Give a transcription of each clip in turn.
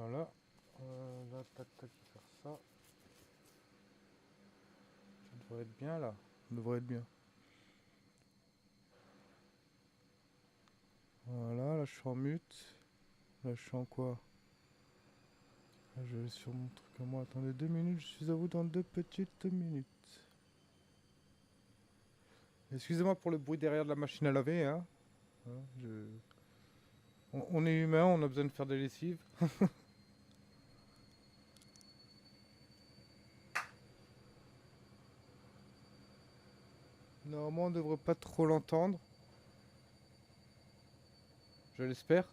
Voilà. Là, tac, tac, je vais faire ça. Ça devrait être bien là. Ça devrait être bien. Voilà, là je suis en mute. Là je suis en quoi? Là, je vais sur mon truc à moi. Attendez 2 minutes, je suis à vous dans 2 petites minutes. Excusez-moi pour le bruit derrière de la machine à laver, hein. Hein, on est humain, on a besoin de faire des lessives. Normalement, on devrait pas trop l'entendre. Je l'espère.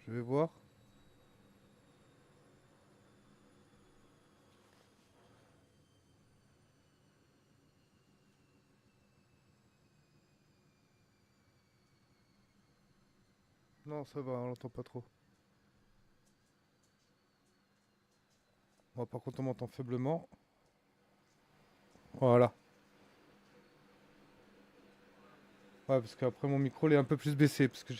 Je vais voir. Non, ça va, on l'entend pas trop. Moi, par contre, on m'entend faiblement. Voilà. Ouais, parce qu'après, mon micro il est un peu plus baissé. Parce que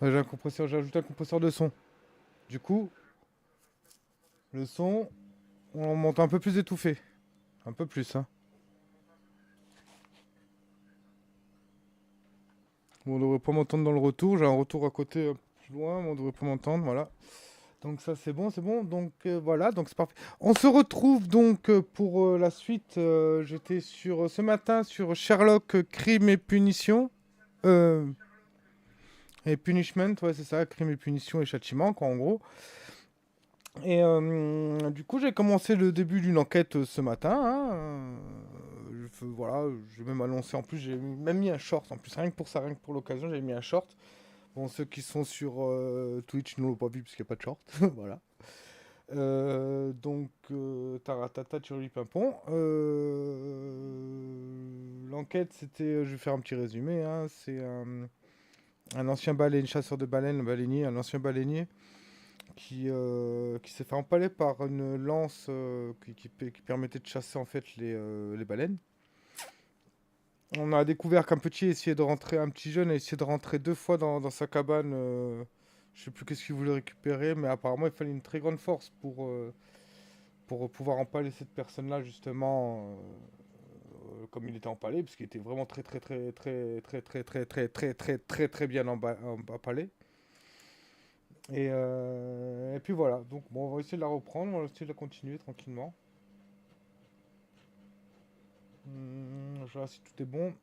ouais, j'ai un compresseur, j'ai ajouté un compresseur de son. Du coup, le son, on m'entend un peu plus étouffé. Un peu plus, hein. Bon, on devrait pas m'entendre dans le retour. J'ai un retour à côté un peu plus loin, mais on devrait pas m'entendre. Voilà. Donc ça c'est bon, c'est bon. Donc voilà, donc c'est parfait. On se retrouve donc pour la suite. J'étais sur ce matin sur Sherlock Crime et Punition. Euh, et Punishment, ouais c'est ça, Crime et Punition et Châtiment, quoi en gros. Et du coup j'ai commencé le début d'une enquête ce matin. Hein, voilà, j'ai même annoncé en plus, j'ai même mis un short en plus, rien que pour ça, rien que pour l'occasion, j'ai mis un short. Bon, ceux qui sont sur Twitch ne l'ont pas vu parce qu'il n'y a pas de short. Voilà. Donc, taratata, tchiruli pimpon. L'enquête, c'était, je vais faire un petit résumé, hein, c'est un ancien baleine, chasseur de baleines, baleinier, un ancien baleinier qui s'est fait empaler par une lance qui permettait de chasser en fait les baleines. On a découvert qu'un petit essayait de rentrer, un petit jeune a essayé de rentrer 2 fois dans sa cabane. Je sais plus qu'est-ce qu'il voulait récupérer, mais apparemment il fallait une très grande force pour pouvoir empaler cette personne-là justement comme il était empalé, parce qu'il était vraiment très très très très très très très très très très très très bien empalé. Et puis voilà, donc bon, on va essayer de la reprendre, on va essayer de la continuer tranquillement. Je vois si tout est bon.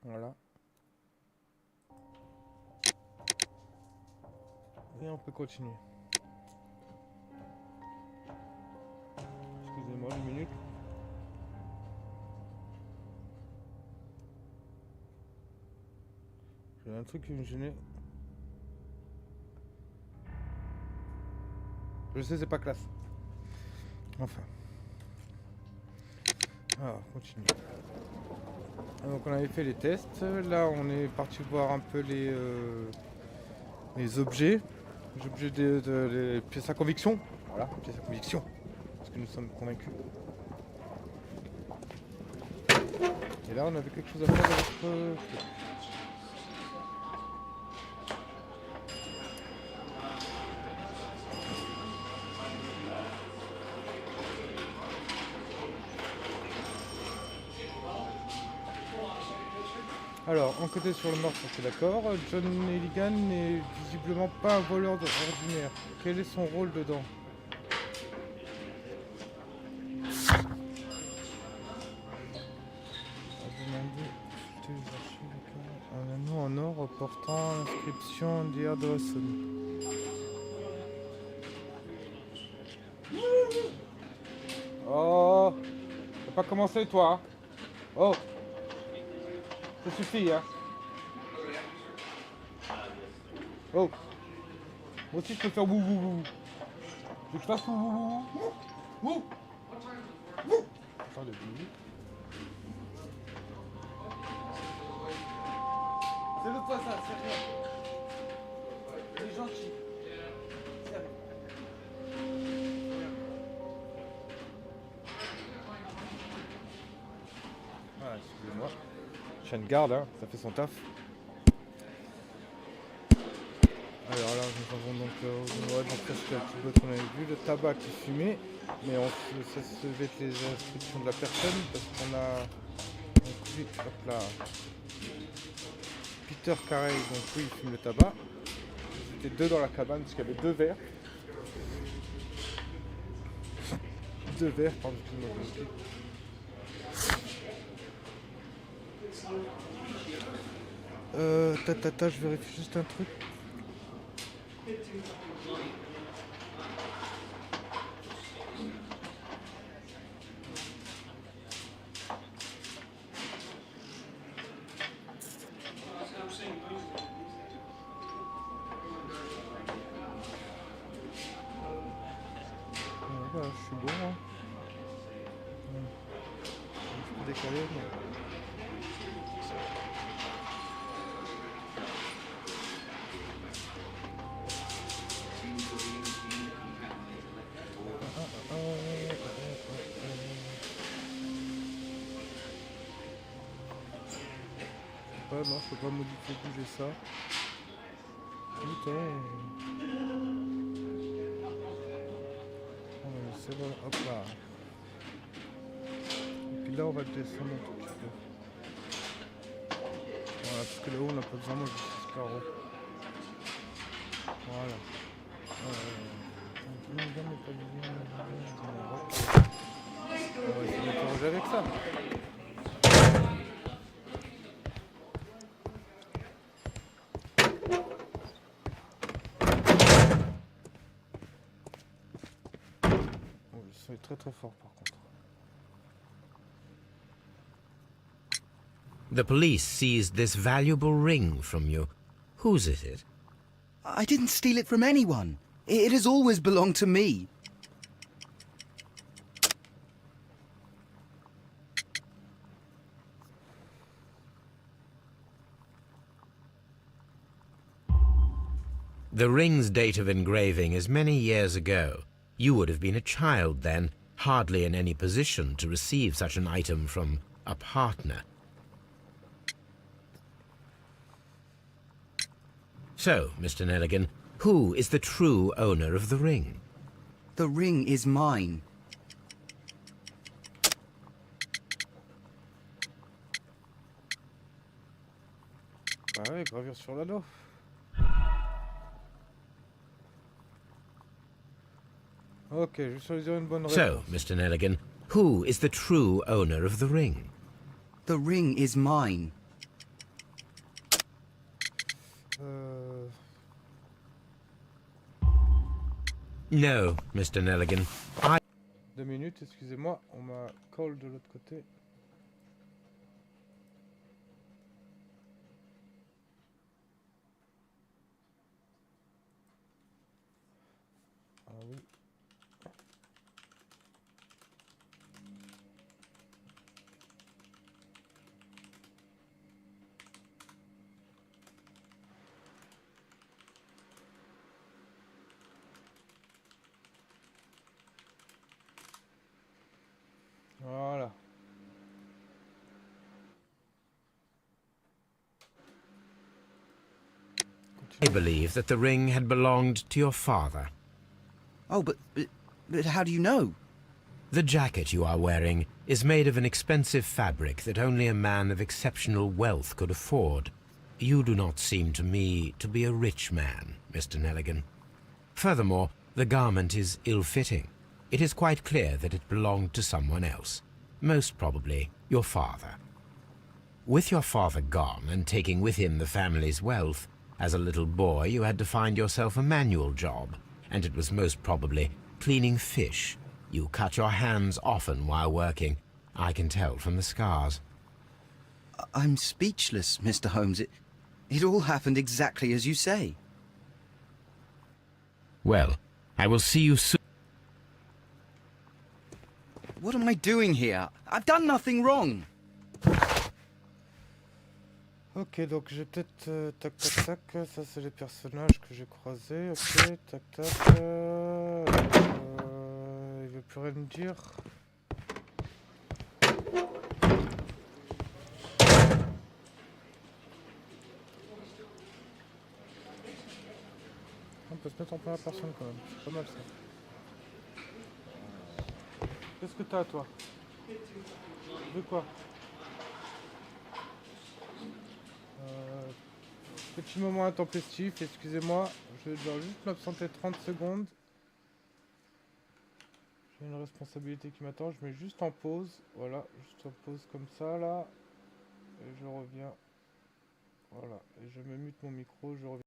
Voilà. Et on peut continuer. Excusez-moi une minute. J'ai un truc qui me gênait. Je sais, c'est pas classe. Enfin. Alors, continue. Donc on avait fait les tests. Là, on est parti voir un peu les objets. Les objets les pièces à conviction. Voilà, pièces à conviction. Parce que nous sommes convaincus. Et là, on avait quelque chose à faire avec notre... Alors, enquêter sur le meurtre, c'est d'accord. John Nelligan n'est visiblement pas un voleur ordinaire. Quel est son rôle dedans? Un anneau en or portant l'inscription Dear Dawson. Oh, t'as pas commencé toi, hein? Oh, ça suffit, hein? Oh, moi aussi je peux faire wou wou wou. Tu veux que je fasse wou wou wou wou? Wou. Attendez, wou. C'est l'autre fois ça, c'est rien. Il est gentil. C'est rien. excusez-moi. Chien de garde, hein, ça fait son taf. Alors là, nous avons donc, donc ça c'était un petit peu qu'on avait vu, le tabac qui fumait, mais ça se devait être les instructions de la personne, parce qu'on a, donc lui, hop là, Peter Carey, donc oui, il fume le tabac. Ils étaient deux dans la cabane, parce qu'il y avait deux verres. Deux verres, pardon, excusez-moi. Je vérifie juste un truc. Voilà, je suis bon. Hein. Je peux décaler, mais... Non, je peux pas modifier, bouger ça. Putain. C'est bon, hop là. Et puis là, on va descendre un tout petit peu. Voilà, parce que là-haut, on n'a pas besoin de ce carreau. Voilà. On va essayer d'interroger avec ça. C'est très très fort par contre. The police seized this valuable ring from you. Whose is it? I didn't steal it from anyone. It has always belonged to me. The ring's date of engraving is many years ago. You would have been a child then, hardly in any position to receive such an item from a partner. So, Mr. Nelligan, who is the true owner of the ring? The ring is mine. Ah ouais, gravure sur l'anneau. Ok, je vais choisir une bonne réponse. So, Mr. Nelligan, who is the true owner of the ring? The ring is mine. No, Mr. Nelligan. 2 minutes, excusez-moi, on m'a call de l'autre côté. Ah oui. Voilà. I believe that the ring had belonged to your father. Oh, but how do you know? The jacket you are wearing is made of an expensive fabric that only a man of exceptional wealth could afford. You do not seem to me to be a rich man, Mr. Nelligan. Furthermore, the garment is ill-fitting. It is quite clear that it belonged to someone else, most probably your father. With your father gone and taking with him the family's wealth, as a little boy you had to find yourself a manual job, and it was most probably cleaning fish. You cut your hands often while working. I can tell from the scars. I'm speechless, Mr. Holmes. It all happened exactly as you say. Well, I will see you soon. What am I doing here? I've done nothing wrong. Ok, donc j'ai peut-être... tac, tac, tac. Ça, c'est les personnages que j'ai croisés. Ok, tac, tac. Il veut plus rien me dire. peut se mettre en première personne quand même. C'est pas mal ça. Qu'est-ce que t'as toi? De quoi? Euh, Petit moment intempestif, excusez-moi. Je dois juste m'absenter 30 secondes. J'ai une responsabilité qui m'attend. Je mets juste en pause. Voilà, juste en pause comme ça là. Et je reviens. Voilà. Et je me mute mon micro. Je reviens.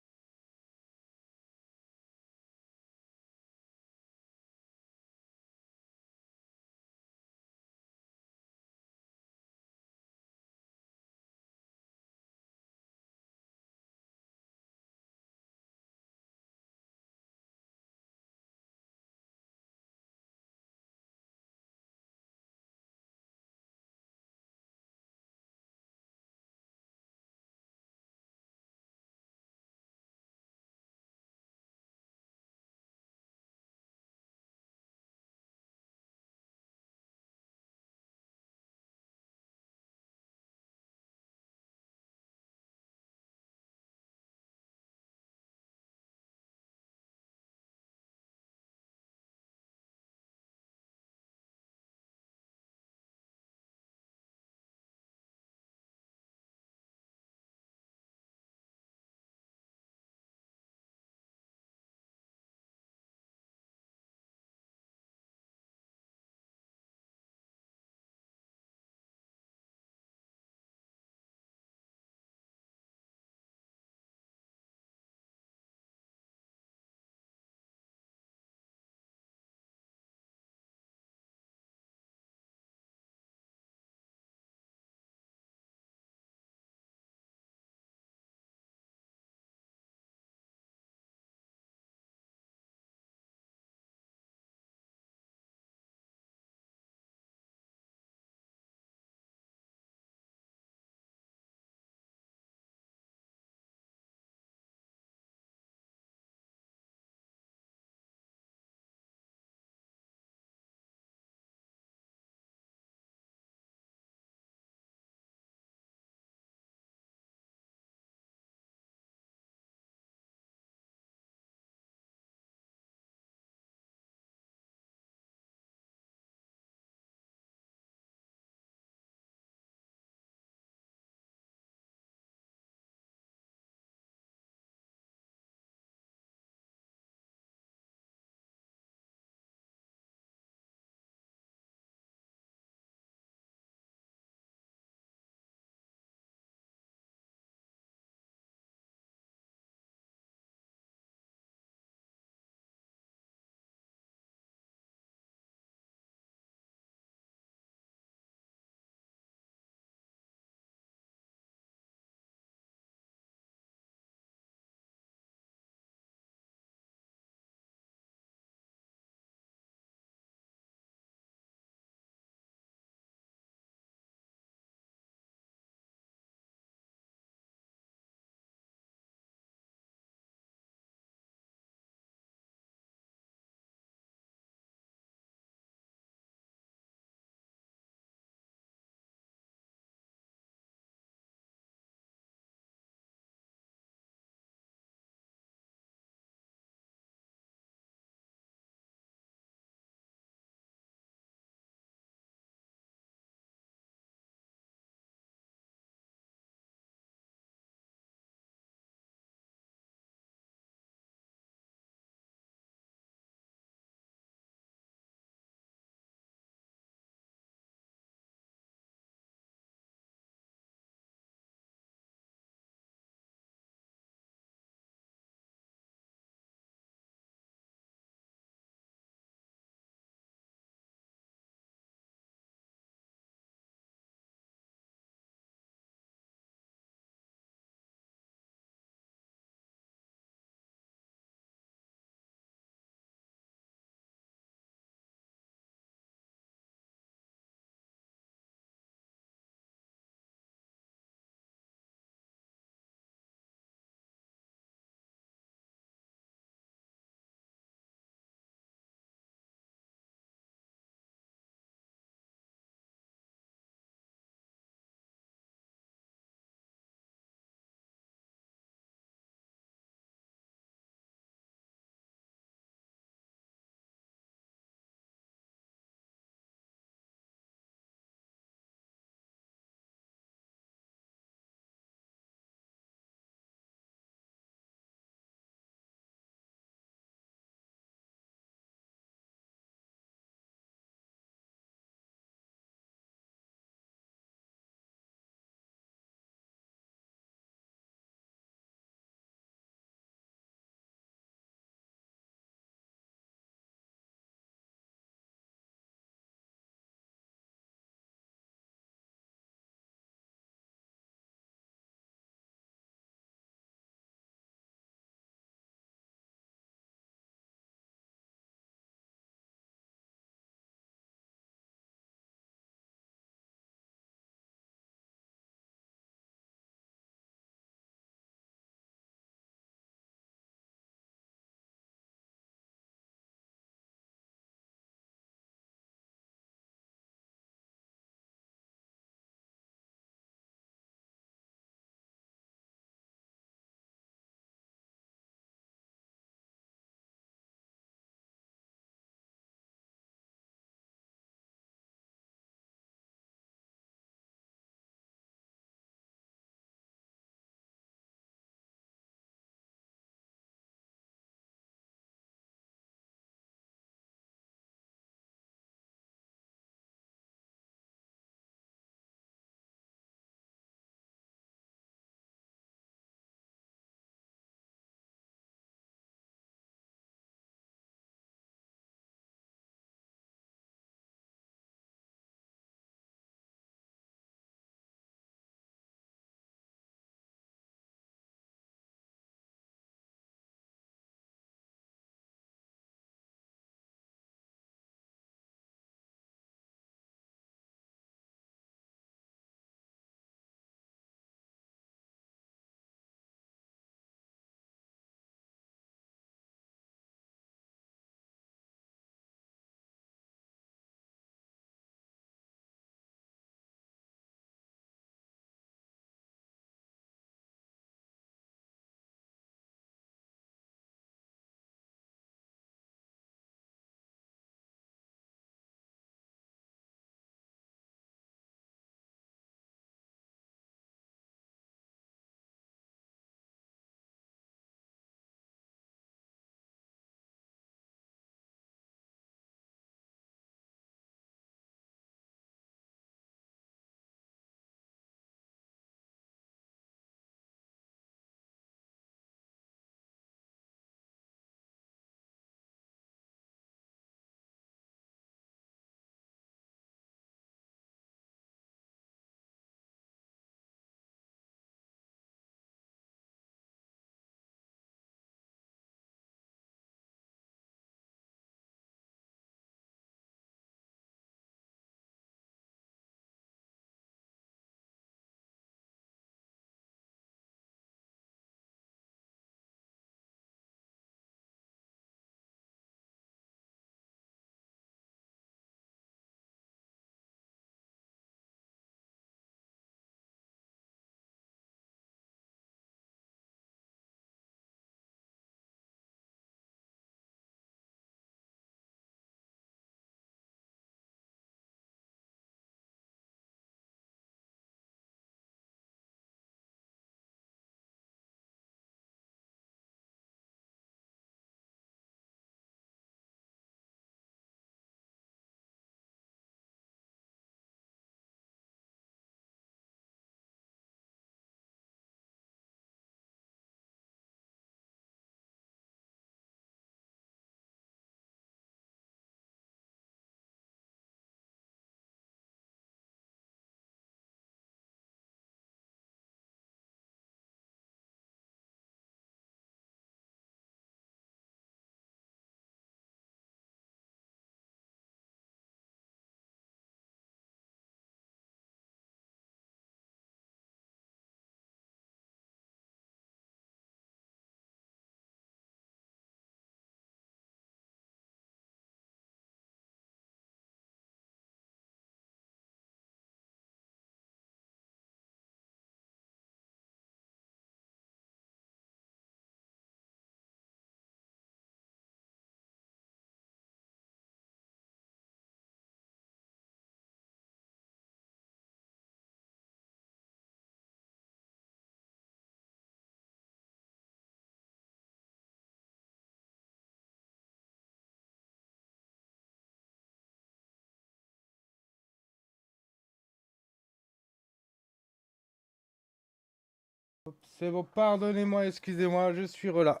hop. C'est bon, pardonnez-moi, excusez-moi, je suis relâ.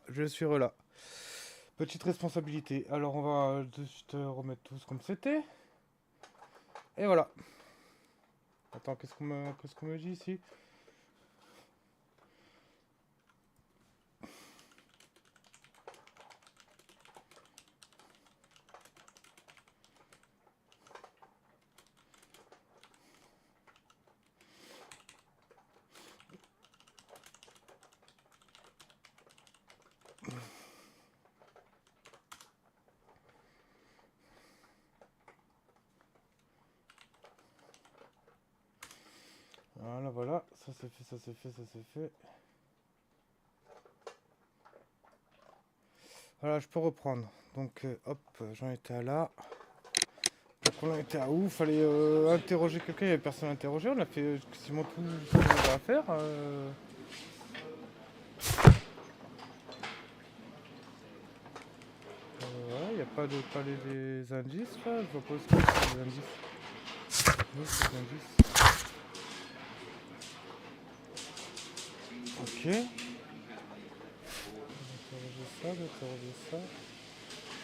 Petite responsabilité. Alors, on va de suite remettre tout comme c'était. Et voilà. Attends, qu'est-ce qu'on me dit ici? Voilà, voilà. Ça c'est fait, ça c'est fait, ça c'est fait. Voilà, je peux reprendre. Donc, hop, j'en étais à là. Donc, on en était à où? Fallait interroger quelqu'un, il n'y avait personne à interroger. On a fait quasiment tout ce qu'on avait à faire. Voilà, il n'y a pas les indices là. Je vois pas où c'est les indices. Oui, c'est les indices. Ok. D'interroger ça.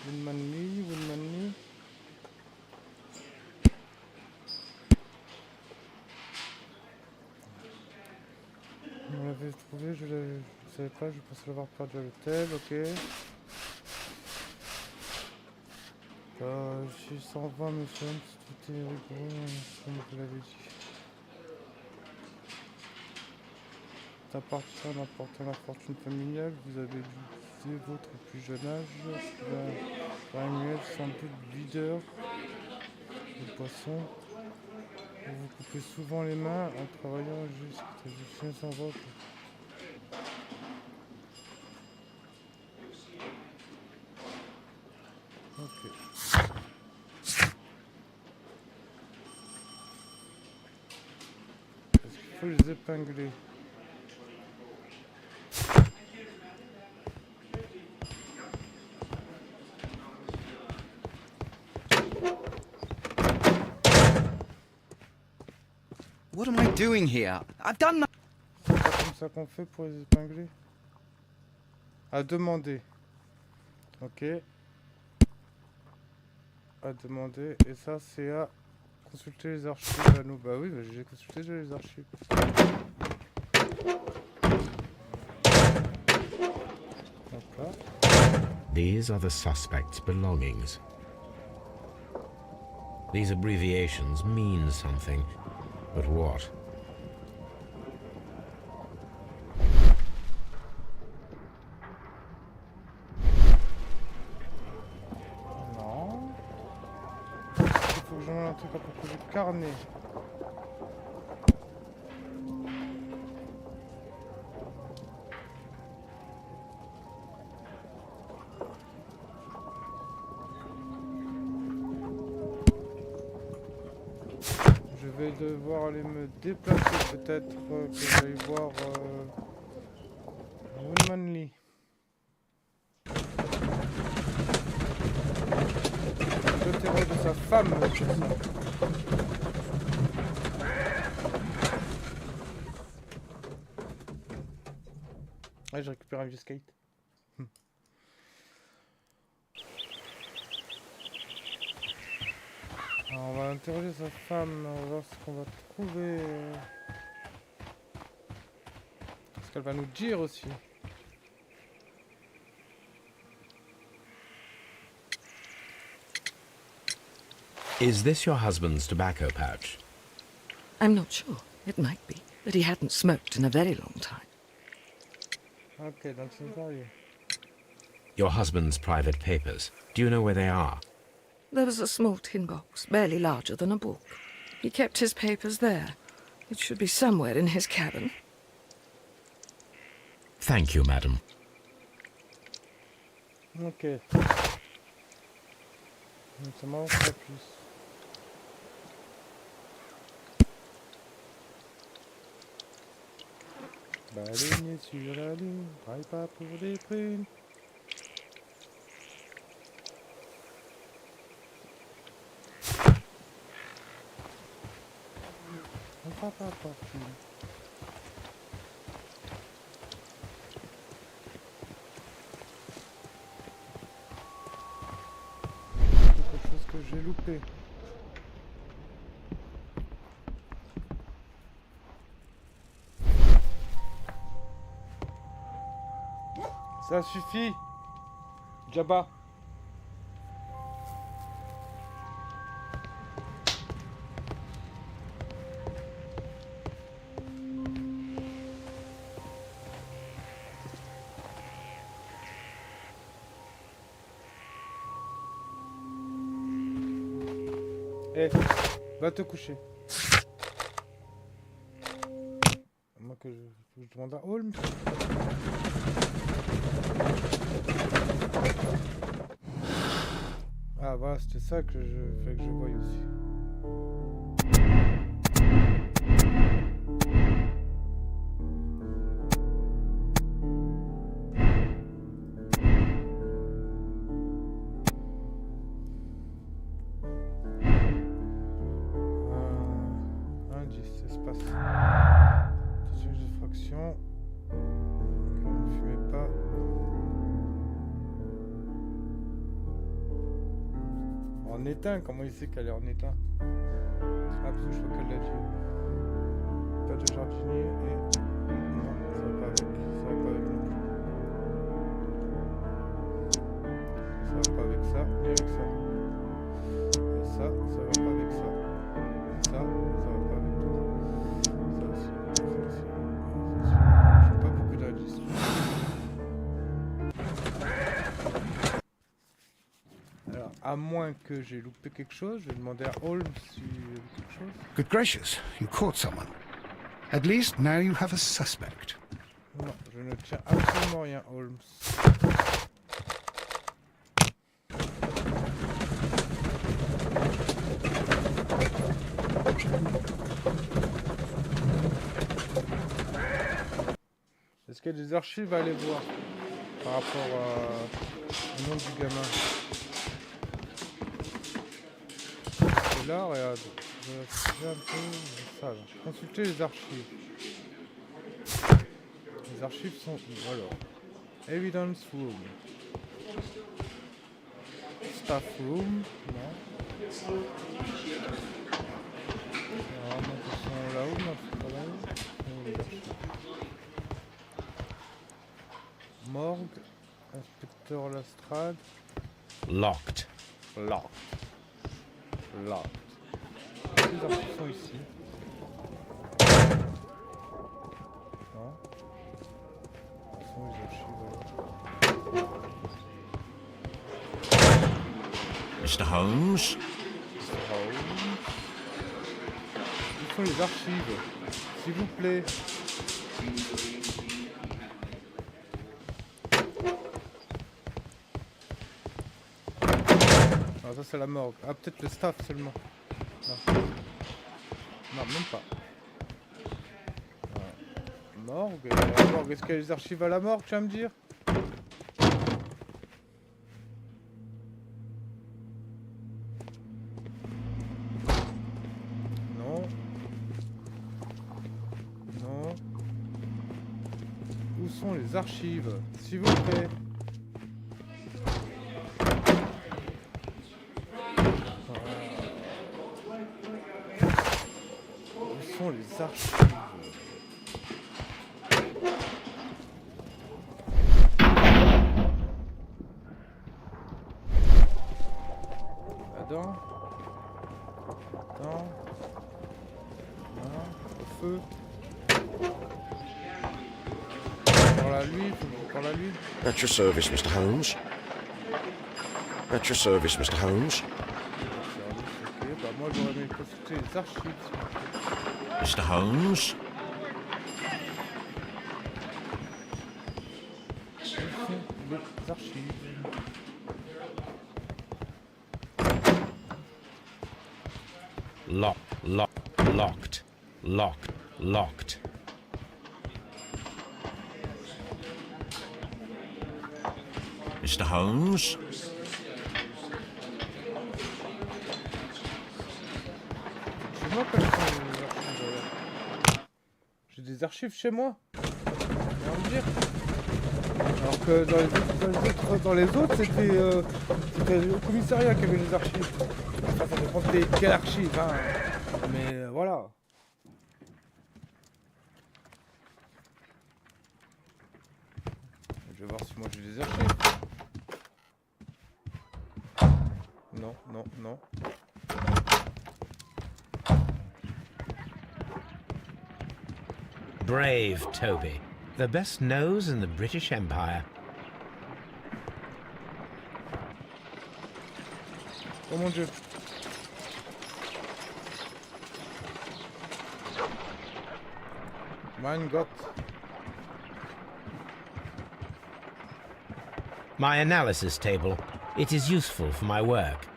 Winmanly. On l'avait trouvé, je savais pas, je pensais l'avoir perdu à l'hôtel, ok. Je suis 120, monsieur Holmes, tout est rigoureux, comme vous l'avez dit. T'appartient d'apporter la fortune familiale, vous avez dû votre plus jeune âge, un annuel sans doute leader de poisson. Vous vous coupez souvent les mains en travaillant jusqu'à sans vote. Ok. Est-ce qu'il faut les épingler? What am I doing here? I've done nothing. C'est pas comme ça qu'on fait pour les épingler? À demander. Ok. À demander. Et ça, c'est à consulter les archives à nous. Bah oui, bah j'ai consulté déjà les archives. Hop là. These are the suspect's belongings. These abbreviations mean something, but what? Non. Il faut que j'envoie un truc à propos du carnet. Je vais devoir aller me déplacer, peut-être que j'aille voir Woodmanly. Le terreur de sa femme, c'est ça. Ah, je récupère un vieux skate. Alors, on va interroger sa femme, on va voir ce qu'on va trouver. Ce qu'elle va nous dire aussi. Is this your husband's tobacco pouch? I'm not sure. It might be, but he hadn't smoked in a very long time. Ok, donc c'est sérieux. Your husband's private papers. Do you know where they are? There was a small tin box, barely larger than a book. He kept his papers there. It should be somewhere in his cabin. Thank you, madam. Ok. Donc ça m'en fait plus. Baleinier sur la lune, travaille pas pour des prunes. On va pas partout. j'ai loupé? Ça suffit, Jabba. Eh, va te coucher. Moi que je demande à Holmes. Ah voilà, c'était ça que je fais que je voie aussi. Indice, espace. Attention de fraction. Ne fumez pas. En éteint, comment il sait qu'elle est en éteint? Ah, parce que je crois qu'elle l'a dit. Pas de jardinier et... Non, ça va pas avec. Ça va pas avec non plus. Ça va pas avec ça, ni avec ça. Et ça va pas avec ça. Et ça va pas avec tout. Ça aussi, ça aussi. J'ai pas beaucoup d'indices. Alors, à moins que j'ai loupé quelque chose, je vais demander à Holmes s'il y avait quelque chose. Good gracious, you caught someone. At least now you have a suspect. Non, je ne tiens absolument rien, Holmes. Est-ce qu'il y a des archives à aller voir par rapport au nom du gamin? Et là, regarde, je vais un peu ça là. Consulter les archives. Les archives sont où alors? Evidence room. Staff room, non. Normalement, ils sont là-haut, non, c'est pas là-haut. Les archives. Morgue, inspecteur Lestrade. Locked. Locked. Locked. Les archives sont ici. Non. Ce sont les archives. Mr. Holmes? Où sont les archives? S'il vous plaît. Ah, ça c'est la morgue. Ah, peut-être le staff seulement. Non. Non, même pas. Ouais. Morgue. La morgue. Est-ce qu'il y a les archives à la morgue, tu vas me dire? Non. Non. Où sont les archives? S'il vous plaît. Où sont les archives? Là-dedans. Non. Non. Au feu. Par la lui, par la lui. At your service, Mr. Holmes. At your service, Mr. Holmes. Ok, bah moi j'aurais aimé consulter les archives. Mr. Holmes? Où sont les archives? Locked. Locked. Mr. Holmes? Chez moi quand je prends les archives. J'ai des archives chez moi. Rien à me dire. Alors que dans les autres c'était au commissariat qu'il y avait les archives. enfin, ça dépend de quelle archive, hein. Mais voilà. Je vais voir si moi j'ai des archives. Non, non, non. Brave Toby. The best nose in the British Empire. Oh mon dieu. Mein Gott. My analysis table. It is useful for my work.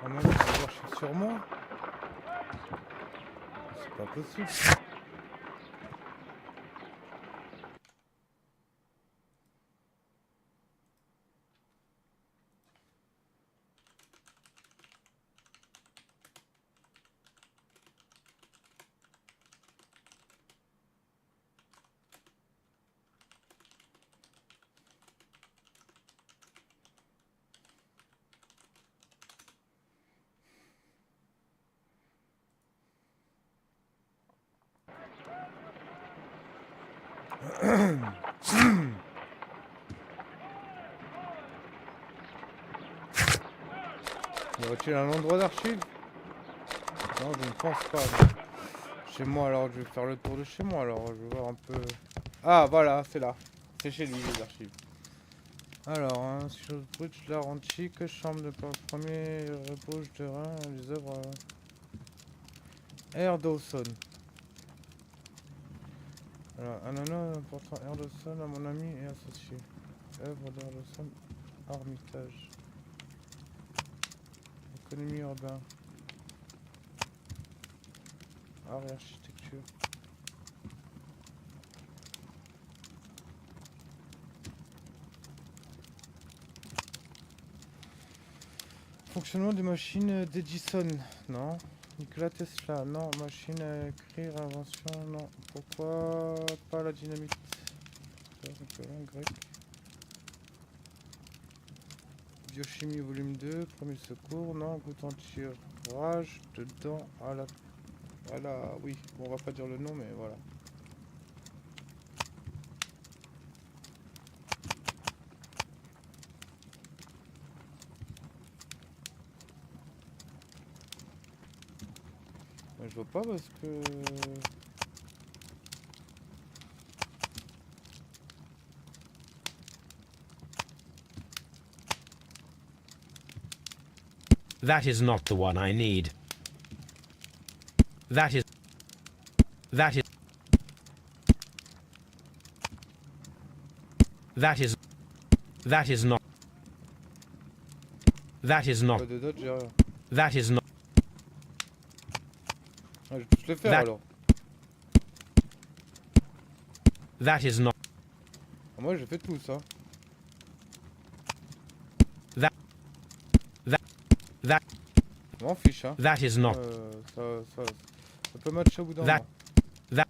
Ah non, mais ça marche sur moi. C'est pas possible. Y aurait-il un endroit d'archives? Non, je ne pense pas. Mais... Chez moi, alors je vais faire le tour de chez moi. Alors je vais voir un peu. Ah, voilà, c'est là. C'est chez lui, les archives. Alors, hein, Sherlock Holmes, l'art antique, chambre de premier ébauche de rein, les œuvres. R. Dawson. Alors, un honneur important, R. Dawson, à mon ami et associé. Œuvre d'R. Dawson, Armitage. Économie urbaine. Art et architecture. Fonctionnement des machines d'Edison, non. Nikola Tesla, non. Machine à écrire, invention, non. Pourquoi pas la dynamite? Grec. Biochimie volume 2, premier secours, non. Goutte anti-rage, dedans, à la... Voilà, oui, bon, on va pas dire le nom, mais voilà. Je vois pas parce que... That is not the one I need. That is... That is... That is... That is not... That is not... Pas de date, j'ai rien. That is not... Ah, je vais tous les faire That- alors. That is not... Ah, moi j'ai fait tout ça. That... That... Je m'en fiche, hein. That is not... Ça peut matcher au bout d'un That- moment.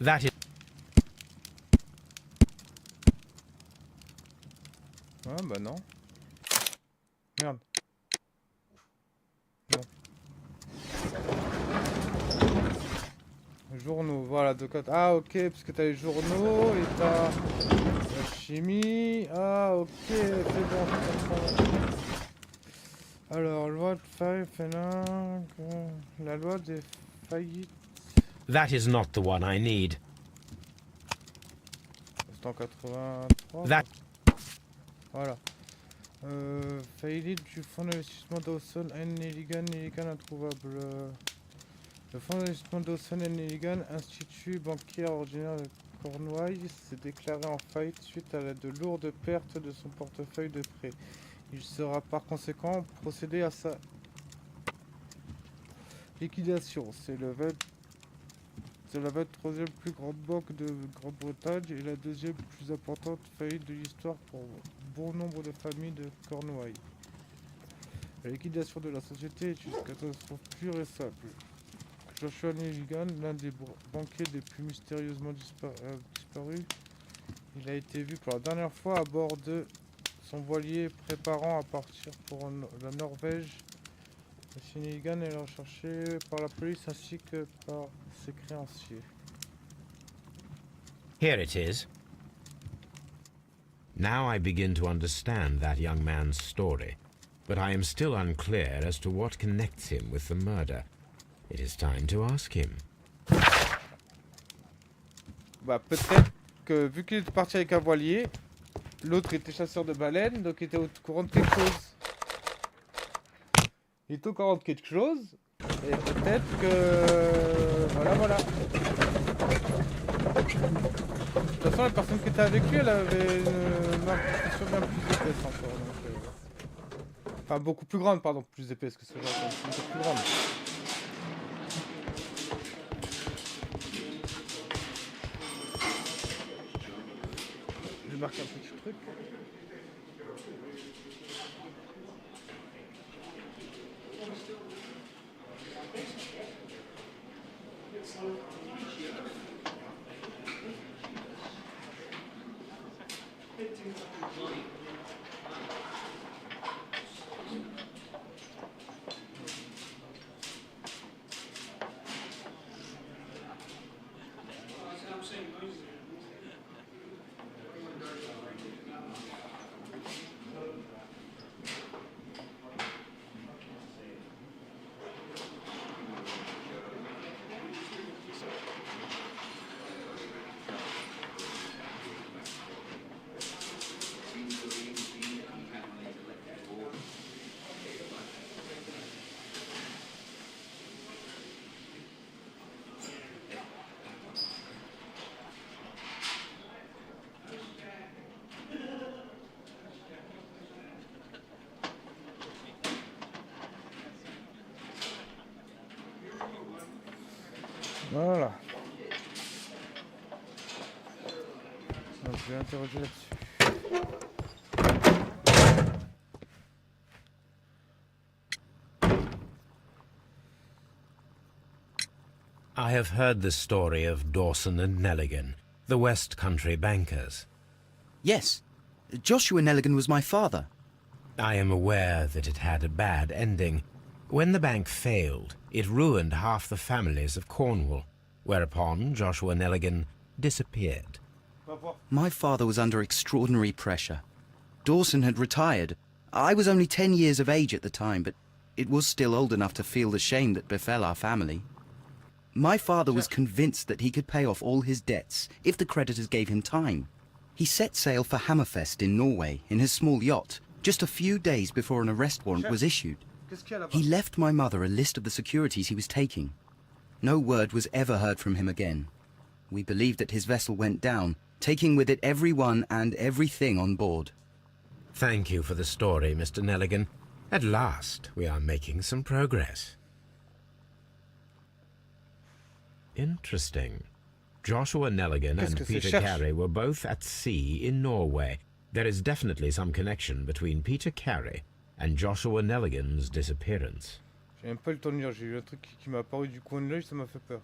That is... Ah bah non. Merde. Non. Journaux, voilà, de côté. Ah ok, parce que t'as les journaux et t'as la chimie. Ah ok, c'est bon, je comprends. Alors, loi de faillite, la loi des faillites. That is not the one I need. C'est en 83. That... Voilà. Faillite du fonds d'investissement Dawson N. Nelligan, Nelligan introuvable. Le fonds d'investissement Dawson N. Nelligan, institut bancaire ordinaire de Cornouailles, s'est déclaré en faillite suite à de lourdes pertes de son portefeuille de prêts. Il sera par conséquent procédé à sa liquidation. C'est le C'est la 23e plus grande banque de Grande-Bretagne et la deuxième plus importante faillite de l'histoire pour bon nombre de familles de Cornouailles. La liquidation de la société est une catastrophe pure et simple. Joshua Nelligan, l'un des banquiers les plus mystérieusement disparus, il a été vu pour la dernière fois à bord de son voilier préparant à partir pour la Norvège. M. Nelligan est recherché par la police ainsi que par ses créanciers. Here it is. Now I begin to understand that young man's story, but I am still unclear as to what connects him with the murder. It is time to ask him. Bah peut-être que vu qu'il est parti avec un voilier, l'autre était chasseur de baleines, donc il était au courant de quelque chose. Il est au courant de quelque chose, et peut-être que... Voilà. De toute façon, la personne qui était avec lui, elle avait une impression bien plus épaisse encore. Donc, enfin, beaucoup plus grande, pardon, plus épaisse que ce genre, un peu plus grande. Je marque un petit truc. Voilà. Donc je vais interroger là-dessus. I have heard the story of Dawson and Nelligan, the West Country bankers. Yes, Joshua Nelligan was my father. I am aware that it had a bad ending. When the bank failed, it ruined half the families of Cornwall, whereupon Joshua Nelligan disappeared. My father was under extraordinary pressure. Dawson had retired. I was only 10 years of age at the time, but it was still old enough to feel the shame that befell our family. My father was convinced that he could pay off all his debts if the creditors gave him time. He set sail for Hammerfest in Norway in his small yacht just a few days before an arrest warrant was issued. He left my mother a list of the securities he was taking. No word was ever heard from him again. We believed that his vessel went down, taking with it everyone and everything on board. Thank you for the story, Mr. Nelligan. At last, we are making some progress. Interesting. Joshua Nelligan and Peter Carey were both at sea in Norway. There is definitely some connection between Peter Carey and Joshua Nelligan's disappearance. J'ai même pas eu le temps de lire, j'ai eu un truc qui m'a apparu du coin de l'œil, ça m'a fait peur.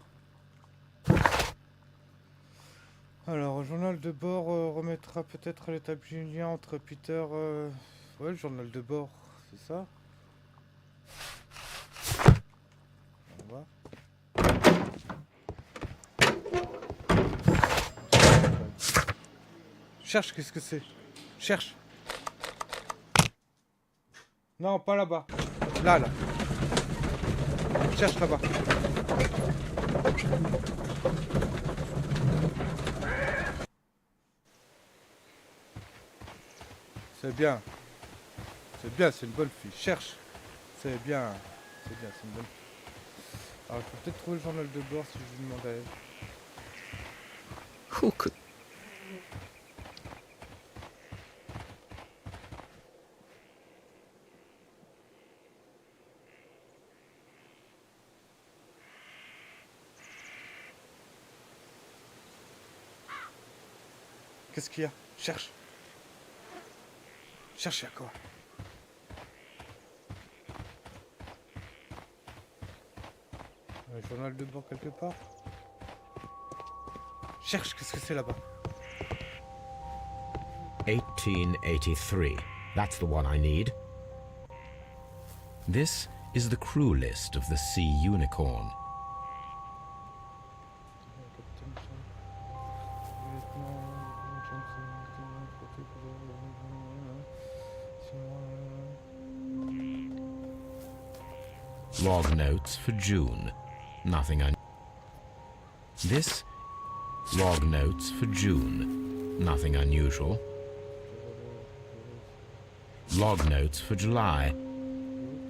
Alors, journal de bord remettra peut-être à l'établi un lien entre Peter... Ouais, le journal de bord, c'est ça. On va. Cherche, qu'est-ce que c'est? Cherche. Non, pas là-bas. Là. Cherche là-bas. C'est bien. C'est bien, c'est une bonne fille. Cherche. C'est bien. C'est une bonne fille. Alors, il faut peut-être trouver le journal de bord si je lui demande à elle. Who could... Qu'est-ce qu'il y a? Cherche. Cherche, il y a quoi? Un journal de bord quelque part? Cherche, qu'est-ce que c'est là-bas? 1883. That's the one I need. This is the crew list of the Sea Unicorn. Log notes for June. Nothing This log notes for June. Nothing unusual. Log notes for July.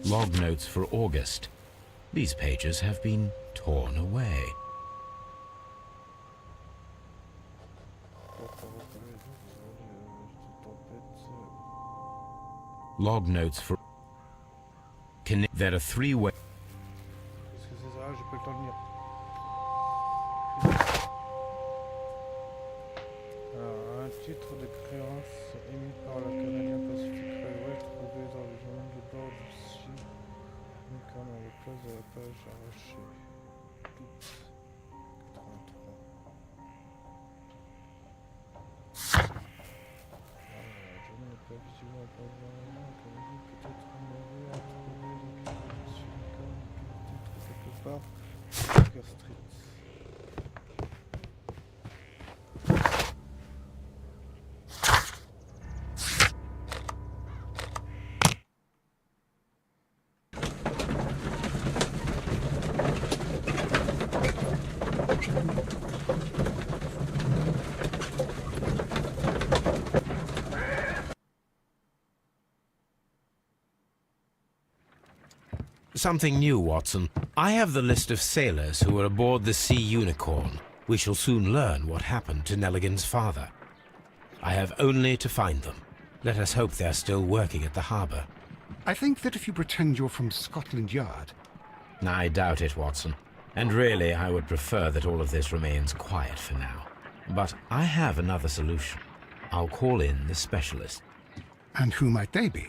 Log notes for August. These pages have been torn away. Log notes for... There are 3 ways... Qu'est-ce que c'est ça? J'ai pas le temps de lire. Alors, un titre de créance émis par la Canadian Pacific Railway trouvé dans le journal de bord du Sea Unicorn à la place de la page arrachée. Août 83. La journée n'est pas visible à part peut-être un mauvais à trouver donc le Sea Unicorn peut-être quelque part Baker Street. Something new, Watson. I have the list of sailors who were aboard the Sea Unicorn. We shall soon learn what happened to Nelligan's father. I have only to find them. Let us hope they're still working at the harbour. I think that if you pretend you're from Scotland Yard... I doubt it, Watson. And really, I would prefer that all of this remains quiet for now. But I have another solution. I'll call in the specialist. And who might they be?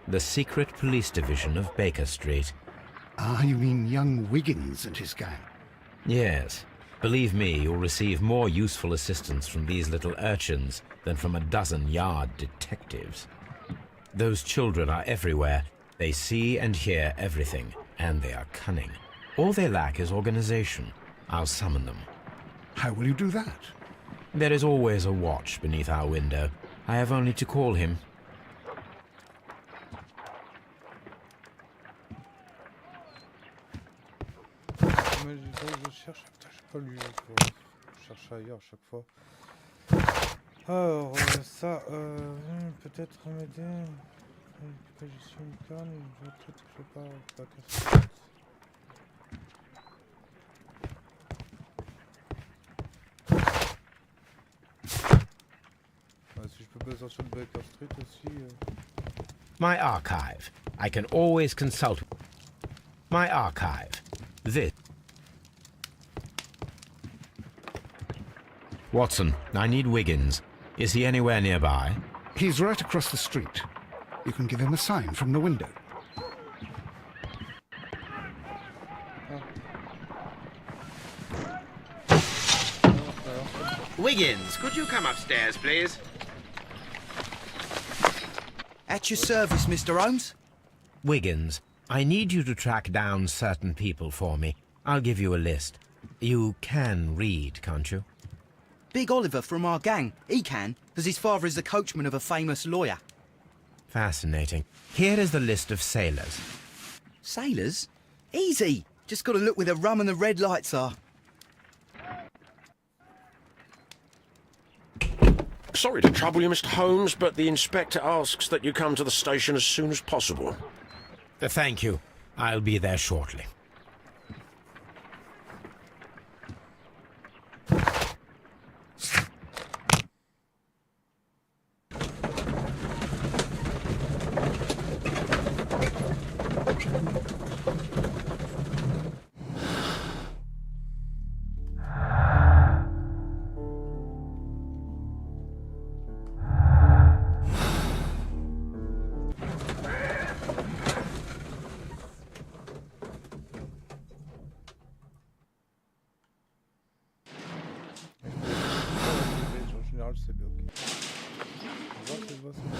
The secret police division of Baker Street. Ah, you mean young Wiggins and his gang? Yes. Believe me, you'll receive more useful assistance from these little urchins than from a dozen yard detectives. Those children are everywhere. They see and hear everything, and they are cunning. All they lack is organization. I'll summon them. How will you do that? There is always a watch beneath our window. I have only to call him. Mais je cherche, putain, j'ai pas lu, je cherche ailleurs à chaque fois. Alors, ça, peut-être m'aider. Que je suis une canne, peut-être que je pas casser. Si je peux pas sortir de Baker Street aussi. My archive. I can always consult. My archive. This. Watson, I need Wiggins. Is he anywhere nearby? He's right across the street. You can give him a sign from the window. Wiggins, could you come upstairs, please? At your service, Mr. Holmes. Wiggins, I need you to track down certain people for me. I'll give you a list. You can read, can't you? Big Oliver from our gang. He can, because his father is the coachman of a famous lawyer. Fascinating. Here is the list of sailors. Sailors? Easy. Just got to look where the rum and the red lights are. Sorry to trouble you, Mr. Holmes, but the inspector asks that you come to the station as soon as possible. Thank you. I'll be there shortly. En général, c'est bien, ok. On va voir, c'est bon.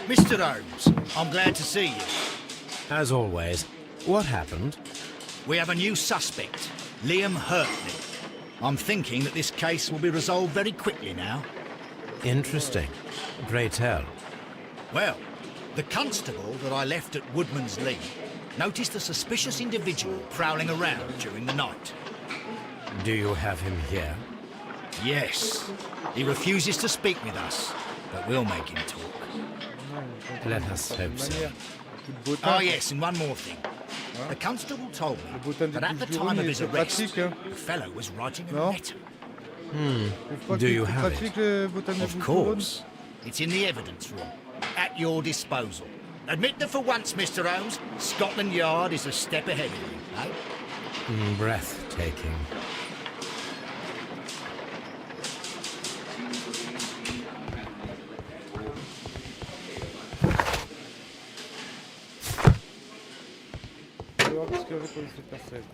Mr. Holmes, I'm glad to see you. As always, what happened? We have a new suspect, Liam Hurtley. I'm thinking that this case will be resolved very quickly now. Interesting. Pray tell. Well, the constable that I left at Woodman's Lee noticed a suspicious individual prowling around during the night. Do you have him here? Yes. He refuses to speak with us, but we'll make him talk. Let us hope so. Oh yes, and one more thing. The constable told me that at the time of his arrest, the fellow was writing a letter. Do you have it? Of course. It's in the evidence room, at your disposal. Admit that for once, Mr. Holmes, Scotland Yard is a step ahead of you, eh? Breathtaking.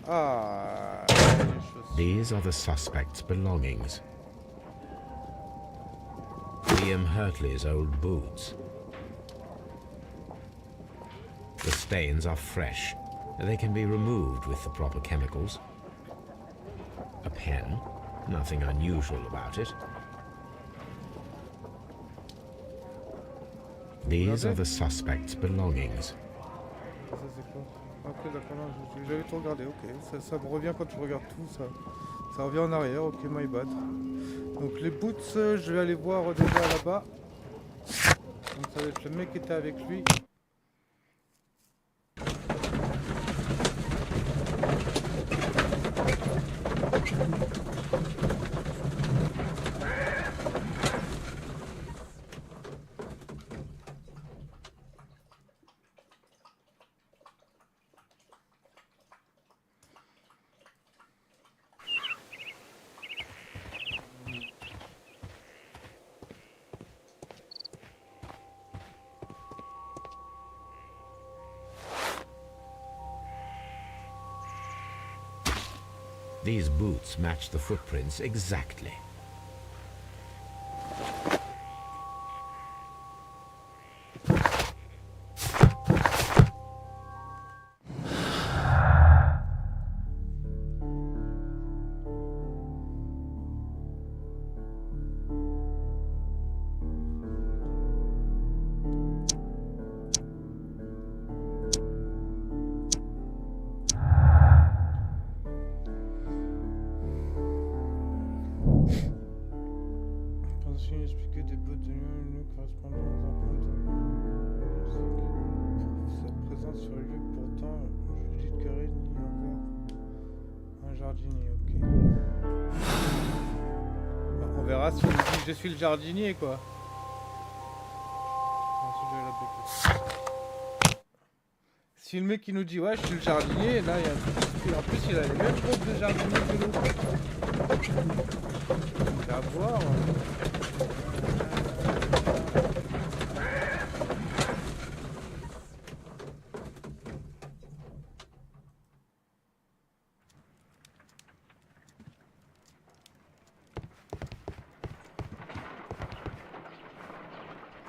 Ah, These are the suspect's belongings. Liam Hurtley's old boots. The stains are fresh. They can be removed with the proper chemicals. A pen. Nothing unusual about it. These are the suspect's belongings. Ça c'est quoi? Ok, d'accord, non, j'avais tout regardé, ok. Ça me revient quand je regarde tout, ça revient en arrière, ok, my bad. Donc les boots, je vais aller voir déjà là-bas. Donc ça va être le mec qui était avec lui. These boots match the footprints exactly. Expliquer des bouts de lieu correspondant aux empreintes. Sa présence sur le lieu, pourtant, Judith Carré n'y avoir un jardinier, ok. Bah, on verra si on dit que je suis le jardinier, quoi. Si le mec qui nous dit ouais je suis le jardinier, là il y a un truc qui se fait. En plus il a les mêmes robes de jardinier que l'autre. C'est à voir.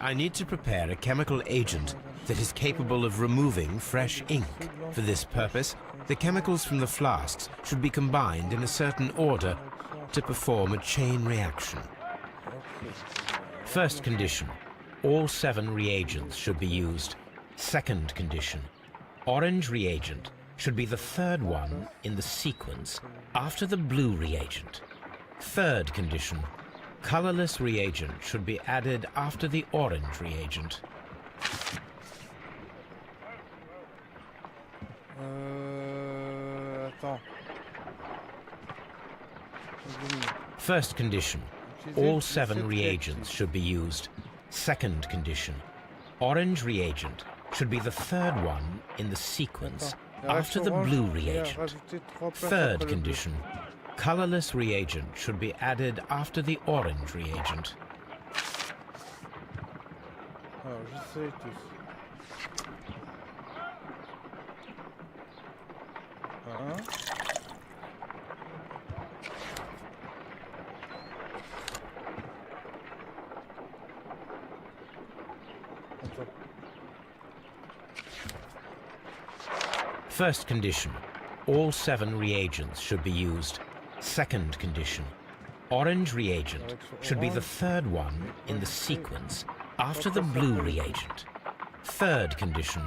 I need to prepare a chemical agent that is capable of removing fresh ink. For this purpose, the chemicals from the flasks should be combined in a certain order to perform a chain reaction. First condition, all 7 reagents should be used. Second condition, orange reagent should be the third one in the sequence after the blue reagent. Third condition, colorless reagent should be added after the orange reagent. Attends. First condition, all 7 reagents should be used. Second condition, orange reagent should be the third one in the sequence after the blue reagent. Third condition, colorless reagent should be added after the orange reagent. Alors, j'essaie tous. Voilà. Attends. First condition. All 7 reagents should be used. Second condition. Orange reagent should be the third one in the sequence after the blue reagent. Third condition.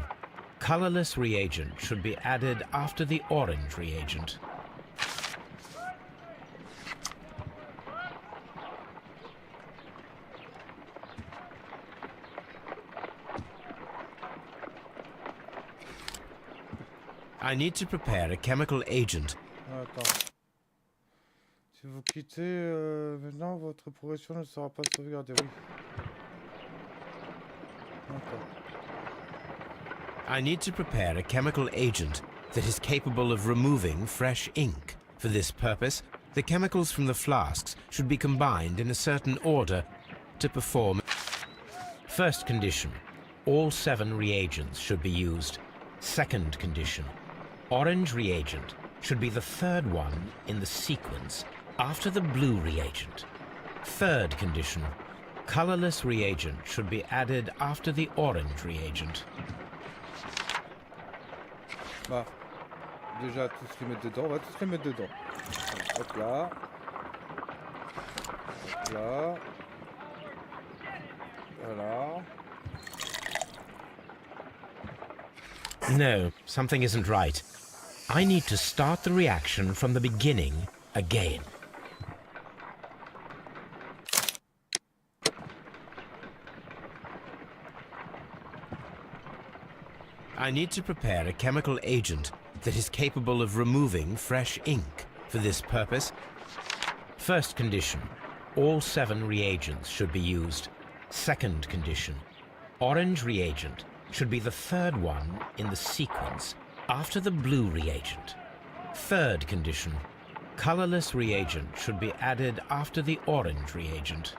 Colorless reagent should be added after the orange reagent. I need to prepare a chemical agent. Attends. Si vous quittez maintenant, votre progression ne sera pas sauvegardée. Oui. D'accord. I need to prepare a chemical agent that is capable of removing fresh ink. For this purpose, the chemicals from the flasks should be combined in a certain order to perform. First condition. All 7 reagents should be used. Second condition. Orange reagent should be the third one in the sequence after the blue reagent. Third condition. Colorless reagent should be added after the orange reagent. Bah, déjà tous les mettre dedans, on va tous les mettre dedans. Hop là. Hop là. Voilà. No, something isn't right. I need to start the reaction from the beginning again. I need to prepare a chemical agent that is capable of removing fresh ink. For this purpose, first condition, all 7 reagents should be used. Second condition, orange reagent should be the third one in the sequence after the blue reagent. Third condition, colorless reagent should be added after the orange reagent.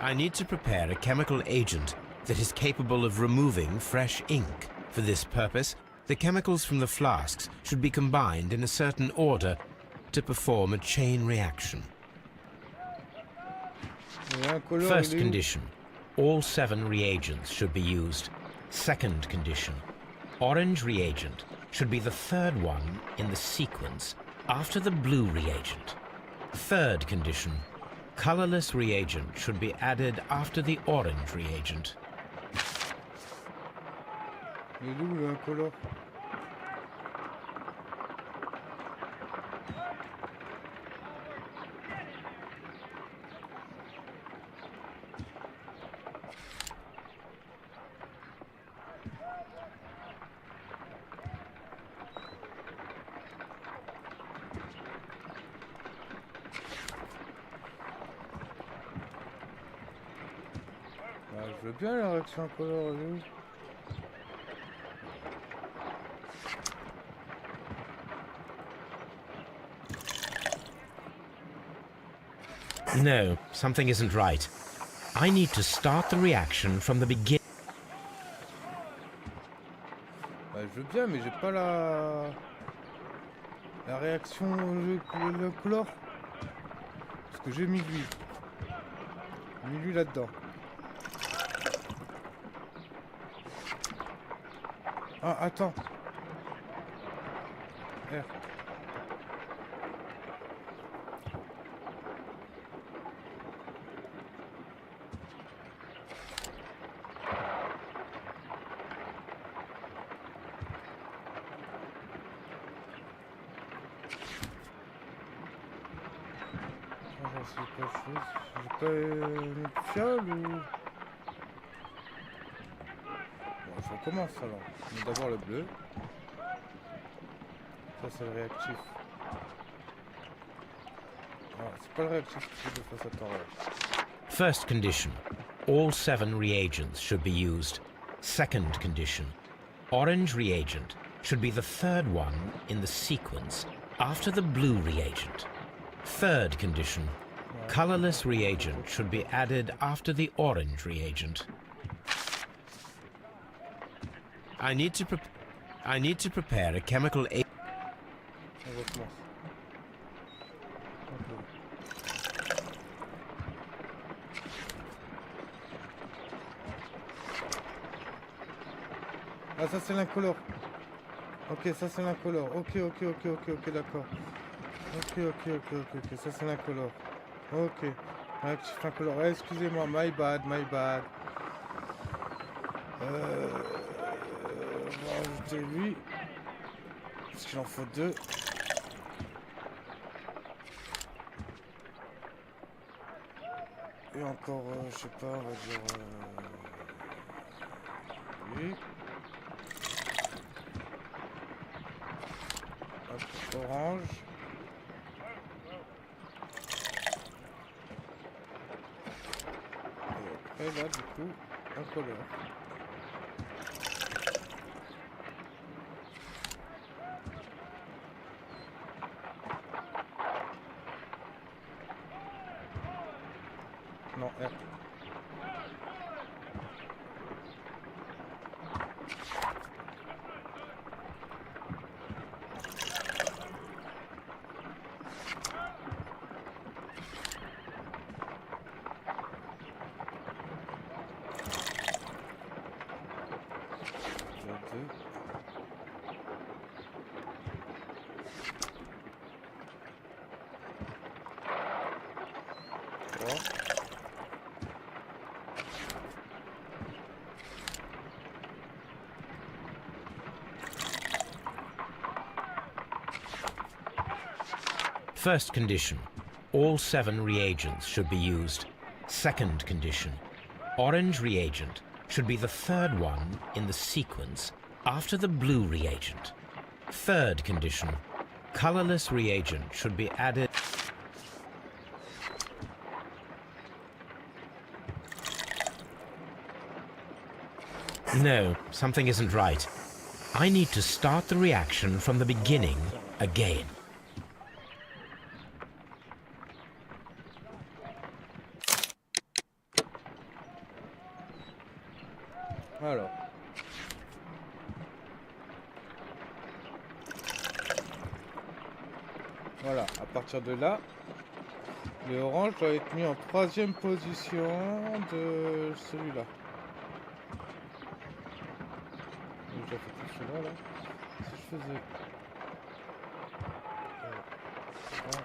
I need to prepare a chemical agent that is capable of removing fresh ink. For this purpose, the chemicals from the flasks should be combined in a certain order to perform a chain reaction. First condition, all 7 reagents should be used. Second condition, orange reagent should be the third one in the sequence after the blue reagent. Third condition, colorless reagent should be added after the orange reagent. Il est où le incolore? Bah, je veux bien la réaction incolore, elle est où? No, something isn't right. I need to start the reaction from the beginning. Bah, je veux bien, mais j'ai pas la réaction le colore. Parce que j'ai mis lui. J'ai mis lui là-dedans. Ah, attends. R. C'est pas chose. J'ai pas une fiole ou. Bon, je recommence alors. Mais d'abord le bleu. Ça c'est le réactif. Ah, c'est pas le réactif qui de face à temps. First condition. All 7 reagents should be used. Second condition. Orange reagent should be the third one in the sequence after the blue reagent. Third condition. Colorless reagent should be added after the orange reagent. I need to prepare a chemical On recommence. Ok. Ah, ça c'est l'incolore. Ok, ça c'est l'incolore. Ok, d'accord. Ok, ça c'est l'incolore. Ok. Réactif incolore. Ah, excusez-moi, my bad. On va ajouter lui. Parce qu'il en faut 2. Et encore, je sais pas, on va dire... lui. Hop, orange. Et après, là, du coup, incolore. Non, R. Déjà 2. First condition. All 7 reagents should be used. Second condition. Orange reagent should be the third one in the sequence after the blue reagent. Third condition. Colorless reagent should be added. No, something isn't right. I need to start the reaction from the beginning again. Alors. Voilà, à partir de là, le orange doit être mis en 3e position de celui-là. Donc j'ai fait tout celui-là, là. Si je faisais... ça.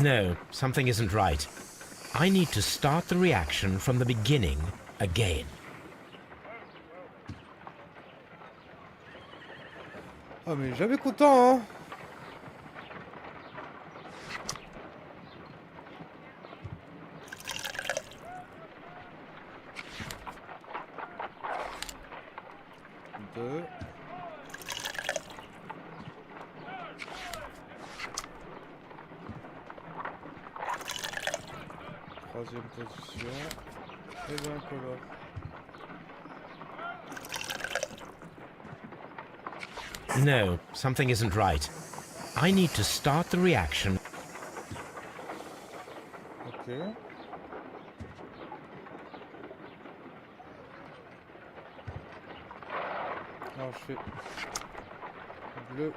No, something isn't right. I need to start the reaction from the beginning again. Ah mais jamais content, hein. Deux. Troisième position. Et l'incolore. No, something isn't right. I need to start the reaction. Ok. Alors je fais bleu.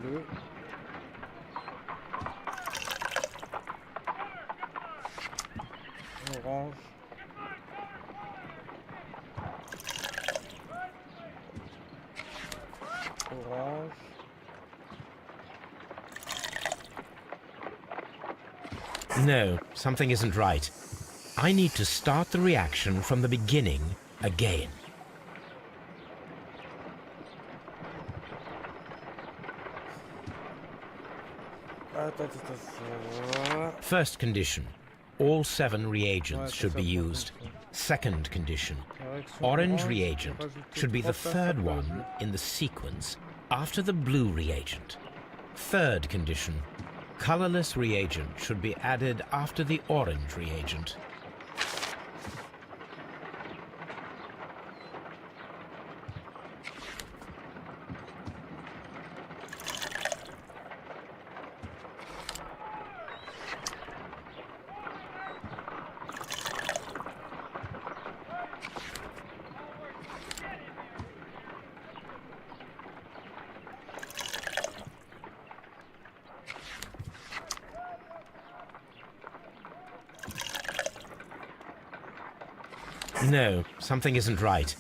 Bleu. Orange. Orange. No, something isn't right. I need to start the reaction from the beginning again. First condition. All 7 reagents should be used. Second condition. Orange reagent should be the third one in the sequence after the blue reagent. Third condition. Colorless reagent should be added after the orange reagent. No, something isn't right.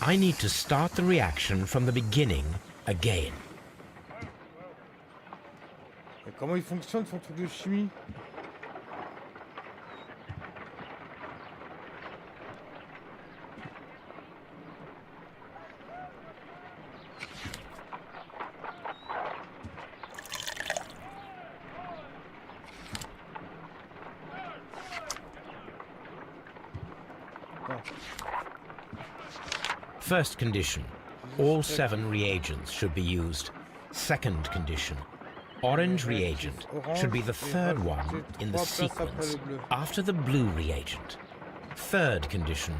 I need to start the reaction from the beginning again. Et comment il fonctionne son truc de chimie? First condition. All 7 reagents should be used. Second condition. Orange reagent should be the third one in the sequence after the blue reagent. Third condition.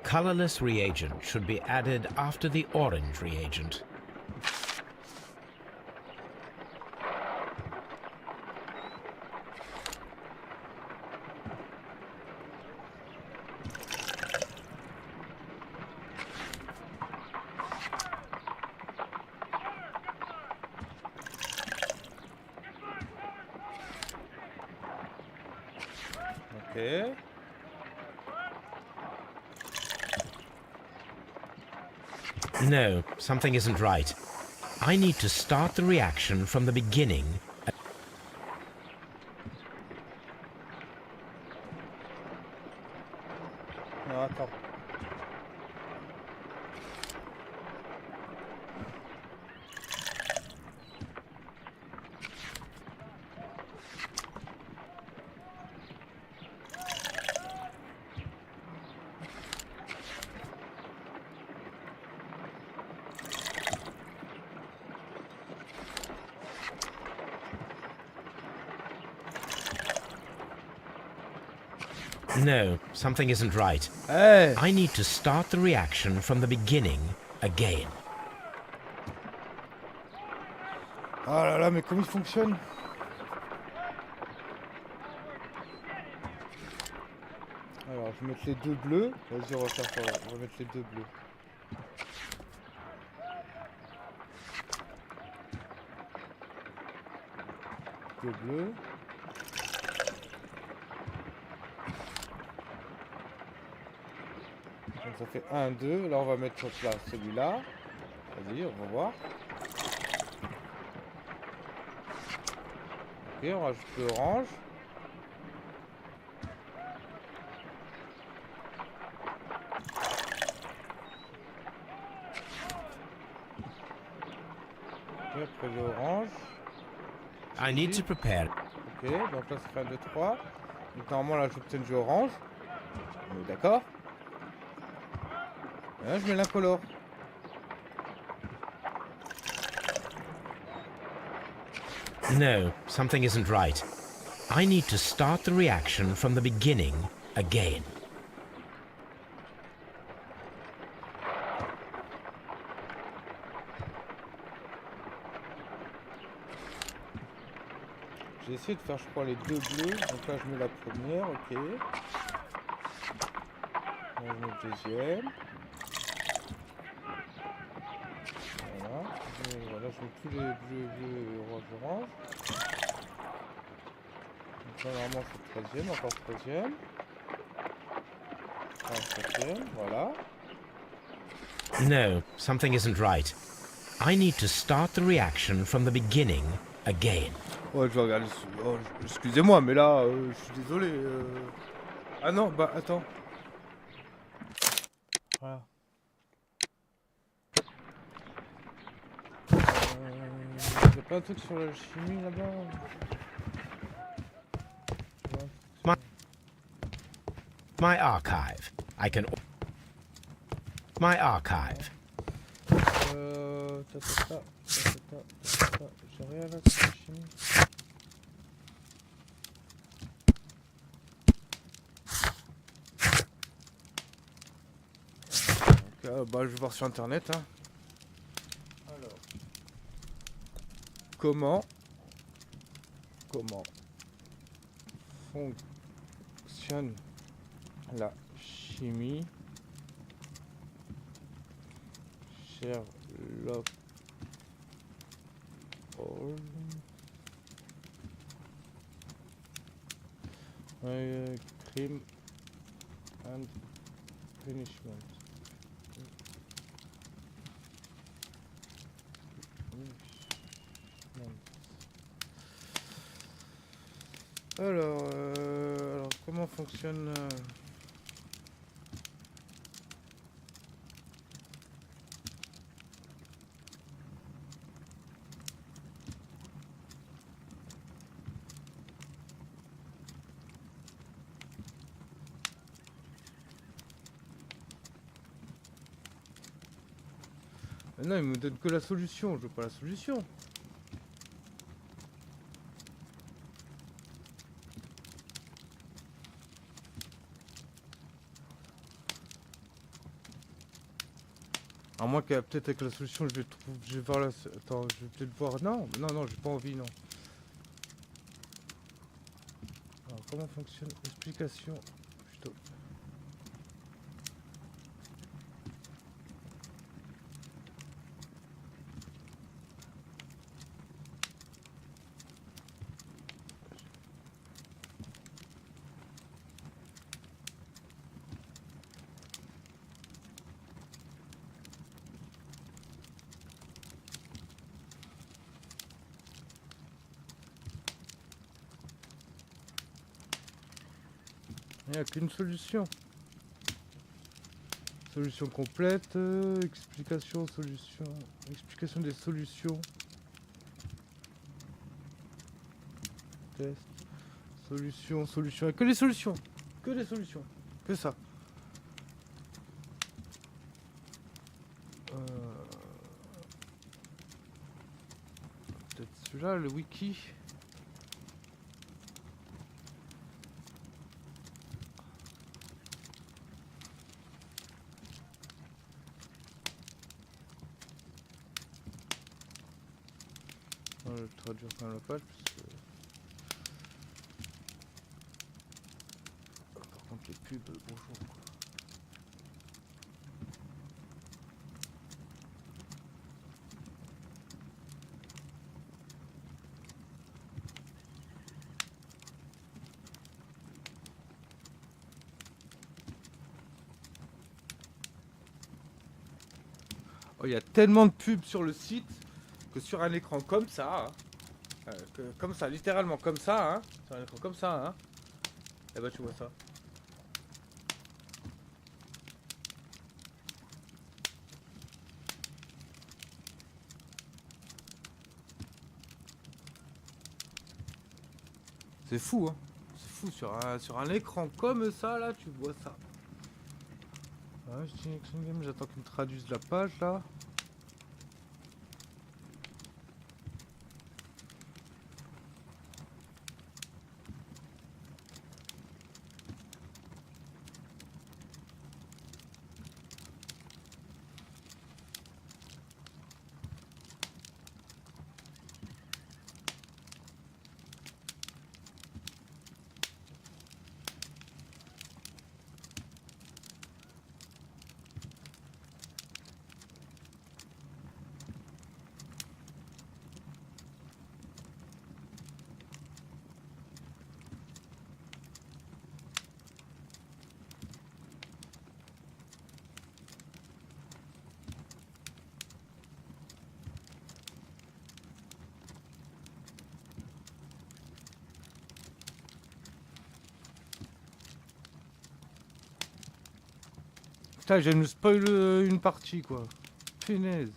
Colorless reagent should be added after the orange reagent. Okay. No, something isn't right. I need to start the reaction from the beginning. Non, attends. No, something isn't right. Hey! I need to start the reaction from the beginning again. Oh là là, mais comment il fonctionne? Alors, je vais mettre les 2 bleus. Vas-y, on va faire ça. On va mettre les 2 bleus. Deux bleus. Donc ça fait 1, 2. Là, on va mettre sur place celui-là. Vas-y, on va voir. Ok, on rajoute l'orange. Ok, après l'orange. I need to prepare. Ok, donc là ça fait 1, 2, 3. Donc normalement là j'obtiens du orange. On est d'accord. Et là je mets l'incolore. No, something isn't right. I need to start the reaction from the beginning again. J'ai essayé de faire je crois les 2 bleus. Donc là je mets la première, ok. Là, je mets le deuxième. Voilà. Voilà, je mets tous les bleus, orange. Donc là, normalement, c'est le troisième, encore le troisième. Ah, le quatrième, voilà. No, something isn't right. I need to start the reaction from the beginning again. Ouais, je vais regarder. Oh, excusez-moi, mais là, je suis désolé. Ah non, bah attends. Voilà. Y'a pas un truc sur la chimie là-bas? My, my archive. I can... My archive. J'ai rien là sur la chimie. Bah, je vais voir sur internet. Hein. Alors, comment fonctionne la chimie? Sherlock Holmes. Crime and punishment. Alors, comment fonctionne non, il me donne que la solution, je veux pas la solution. À moins qu'elle peut-être avec la solution, je vais voir la... Attends, je vais peut-être voir... Non, j'ai pas envie, non. Alors, comment fonctionne l'explication? Plutôt. Il n'y a qu'une solution. Solution complète, explication, solution, explication des solutions. Test, solution, solution. Que les solutions. Que des solutions. Que ça. Peut-être celui-là, le wiki. Je vais traduire quand même la page parce que... Par contre les pubs, bonjour quoi. Oh, il y a tellement de pubs sur le site que sur un écran comme ça, hein, comme ça, littéralement comme ça, hein, sur un écran comme ça, hein, et bah tu vois ça. C'est fou, hein. C'est fou, sur un écran comme ça, là, tu vois ça. Ouais, je dis Action Game, j'attends qu'il me traduise la page, là. Putain, j'ai me spoil une partie quoi. Punaise.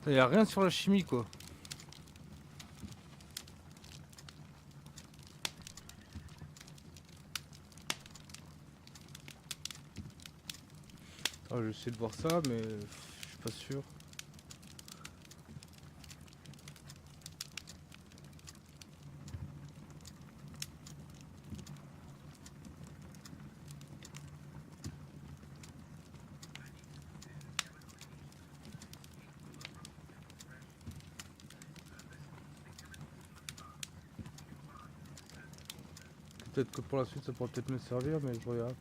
Il n'y a rien sur la chimie quoi. Ah, je vais essayer de voir ça mais je suis pas sûr. Peut-être que pour la suite ça pourra peut-être me servir mais je regarde.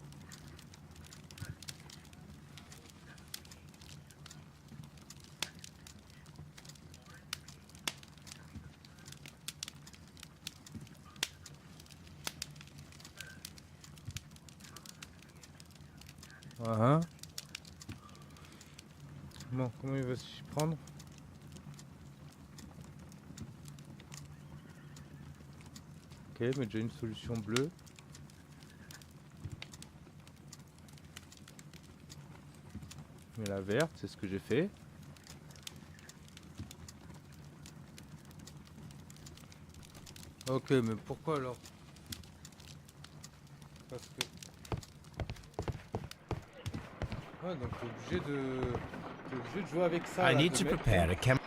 Ah. Bon, comment il va s'y prendre? Ok, mais déjà une solution bleue. Mais la verte, c'est ce que j'ai fait. Ok, mais pourquoi alors? Parce que... Ouais, donc t'es obligé de jouer avec ça. I là, need de to mettre- prepare a chem...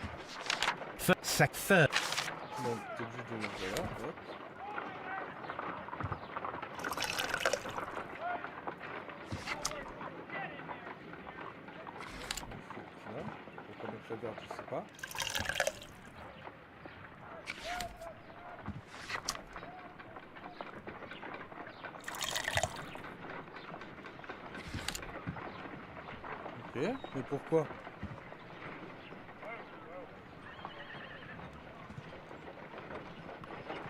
Third. Donc t'es obligé de... Voilà, hop. Là. Pourquoi mettre la verte, je sais pas. Ok, mais pourquoi?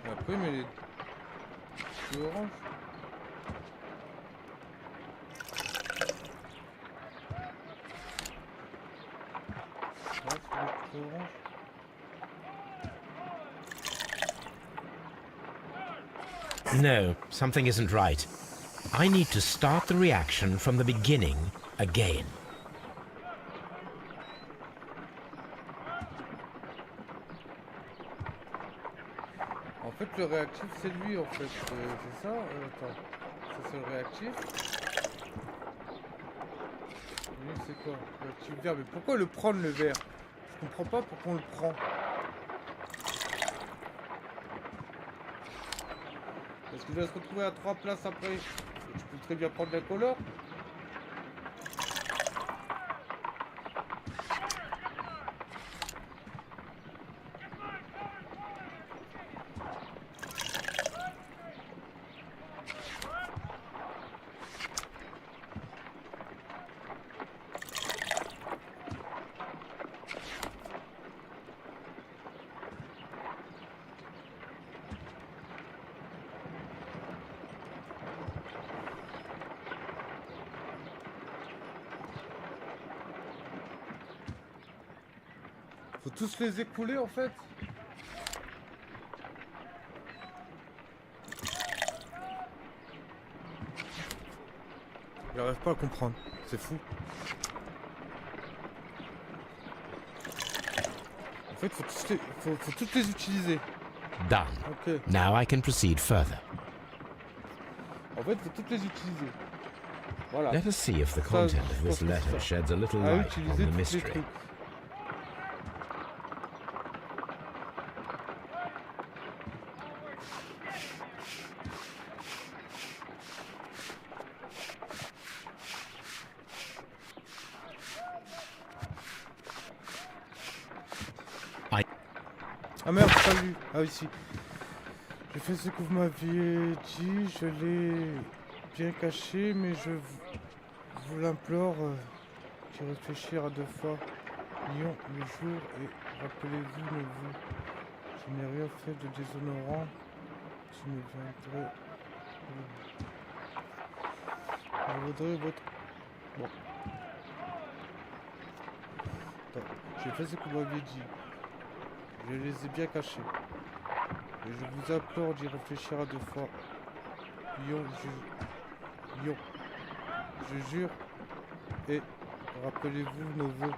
Et après, mais les orange. Ouais, c'est orange. No, something isn't right. I need to start the reaction from the beginning again. En fait, le réactif, c'est lui, en fait. C'est ça? Attends. Ça, c'est le réactif. Lui, c'est quoi? Réactif vert. Mais pourquoi le prendre, le vert? Je comprends pas pourquoi on le prend. Parce qu'il va se retrouver à 3 places après. Tu peux très bien prendre la couleur. Faut tous les écouler en fait. J'arrive pas à comprendre, c'est fou. En fait, faut toutes les utiliser. Done. Ok. Now I can proceed further. En fait, il faut toutes les utiliser. Voilà. Let us see if the Ça, content je of this pense que c'est letter ça. sheds a little À light utiliser on the tous les mystery. trucs. I- Ah merde, salut. Ah ici. J'ai fait ce que vous m'aviez dit, je l'ai bien caché, mais je vous l'implore d'y réfléchir à deux fois. Lyon, le jour, et rappelez-vous, ne vous, je n'ai rien fait de déshonorant, je ne viendrai. Je voudrais votre. Bon. Attends, j'ai fait ce que vous m'aviez dit. Je les ai bien cachés. Et je vous implore d'y réfléchir à deux fois. Lyon, je jure. Et rappelez-vous nos vœux.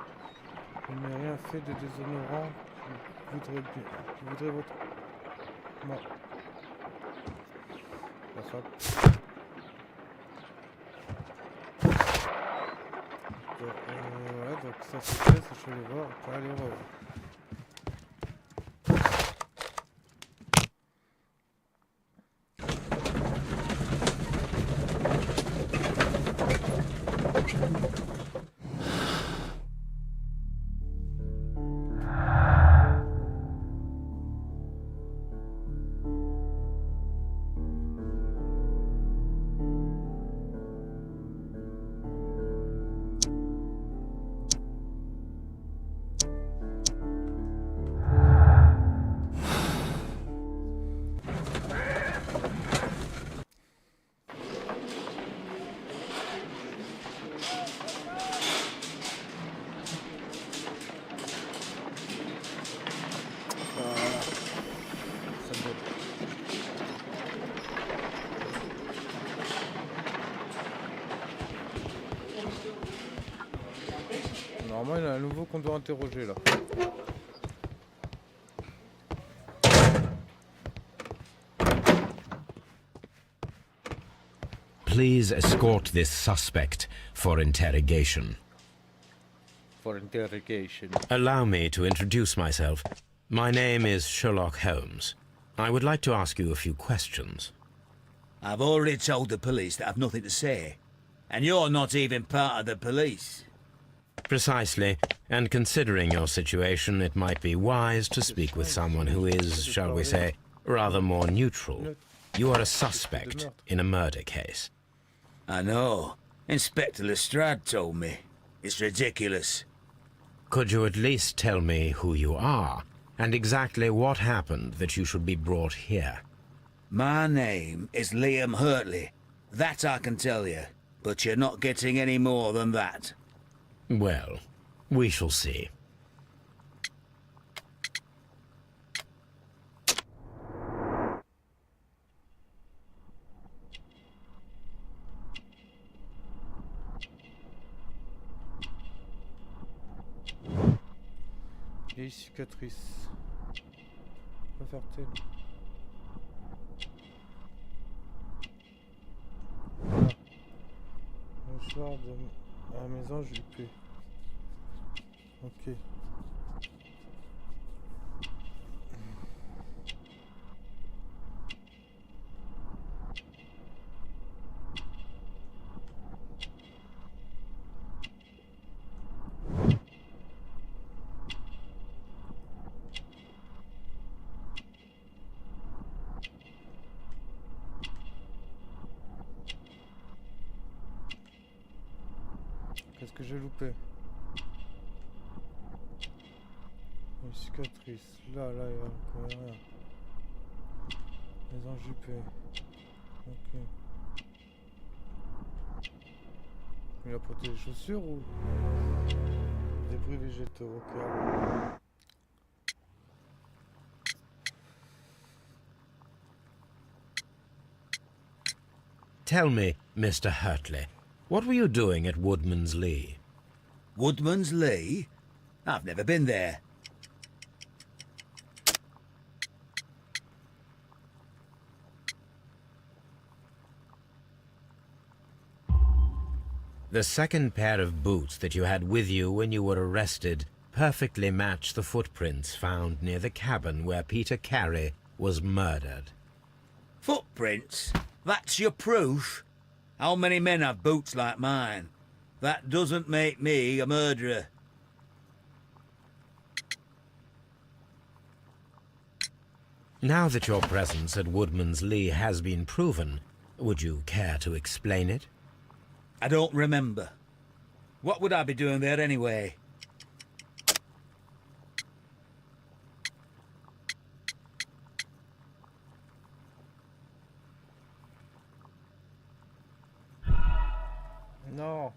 Je n'ai rien fait de déshonorant. Je voudrais votre. Moi. La femme. Donc, voilà, donc ça c'est fait, ça je vais aller voir. Après, allez, on va voir. Normalement, il y en a un nouveau qu'on doit interroger là. Please escort this suspect for interrogation. For interrogation. Allow me to introduce myself. My name is Sherlock Holmes. I would like to ask you a few questions. I've already told the police that I've nothing to say. And you're not even part of the police. Precisely, and considering your situation, it might be wise to speak with someone who is, shall we say, rather more neutral. You are a suspect in a murder case. I know. Inspector Lestrade told me. It's ridiculous. Could you at least tell me who you are, and exactly what happened that you should be brought here? My name is Liam Hurtley. That I can tell you. But you're not getting any more than that. Well, we shall see. Vieille cicatrice. Pas faire tel. Voilà. Mouchoir à la maison, je lui paie. Ok. Qu'est-ce que j'ai loupé? Une cicatrice. Là, il y a encore rien. Les enjupés. Ok. Il a porté les chaussures ou débris végétaux? Ok. Alors. Tell me, Mr. Hurtley, what were you doing at Woodman's Lee? Woodman's Lee? I've never been there. The second pair of boots that you had with you when you were arrested perfectly match the footprints found near the cabin where Peter Carey was murdered. Footprints? That's your proof? How many men have boots like mine? That doesn't make me a murderer. Now that your presence at Woodman's Lee has been proven, would you care to explain it? I don't remember. What would I be doing there anyway? Non.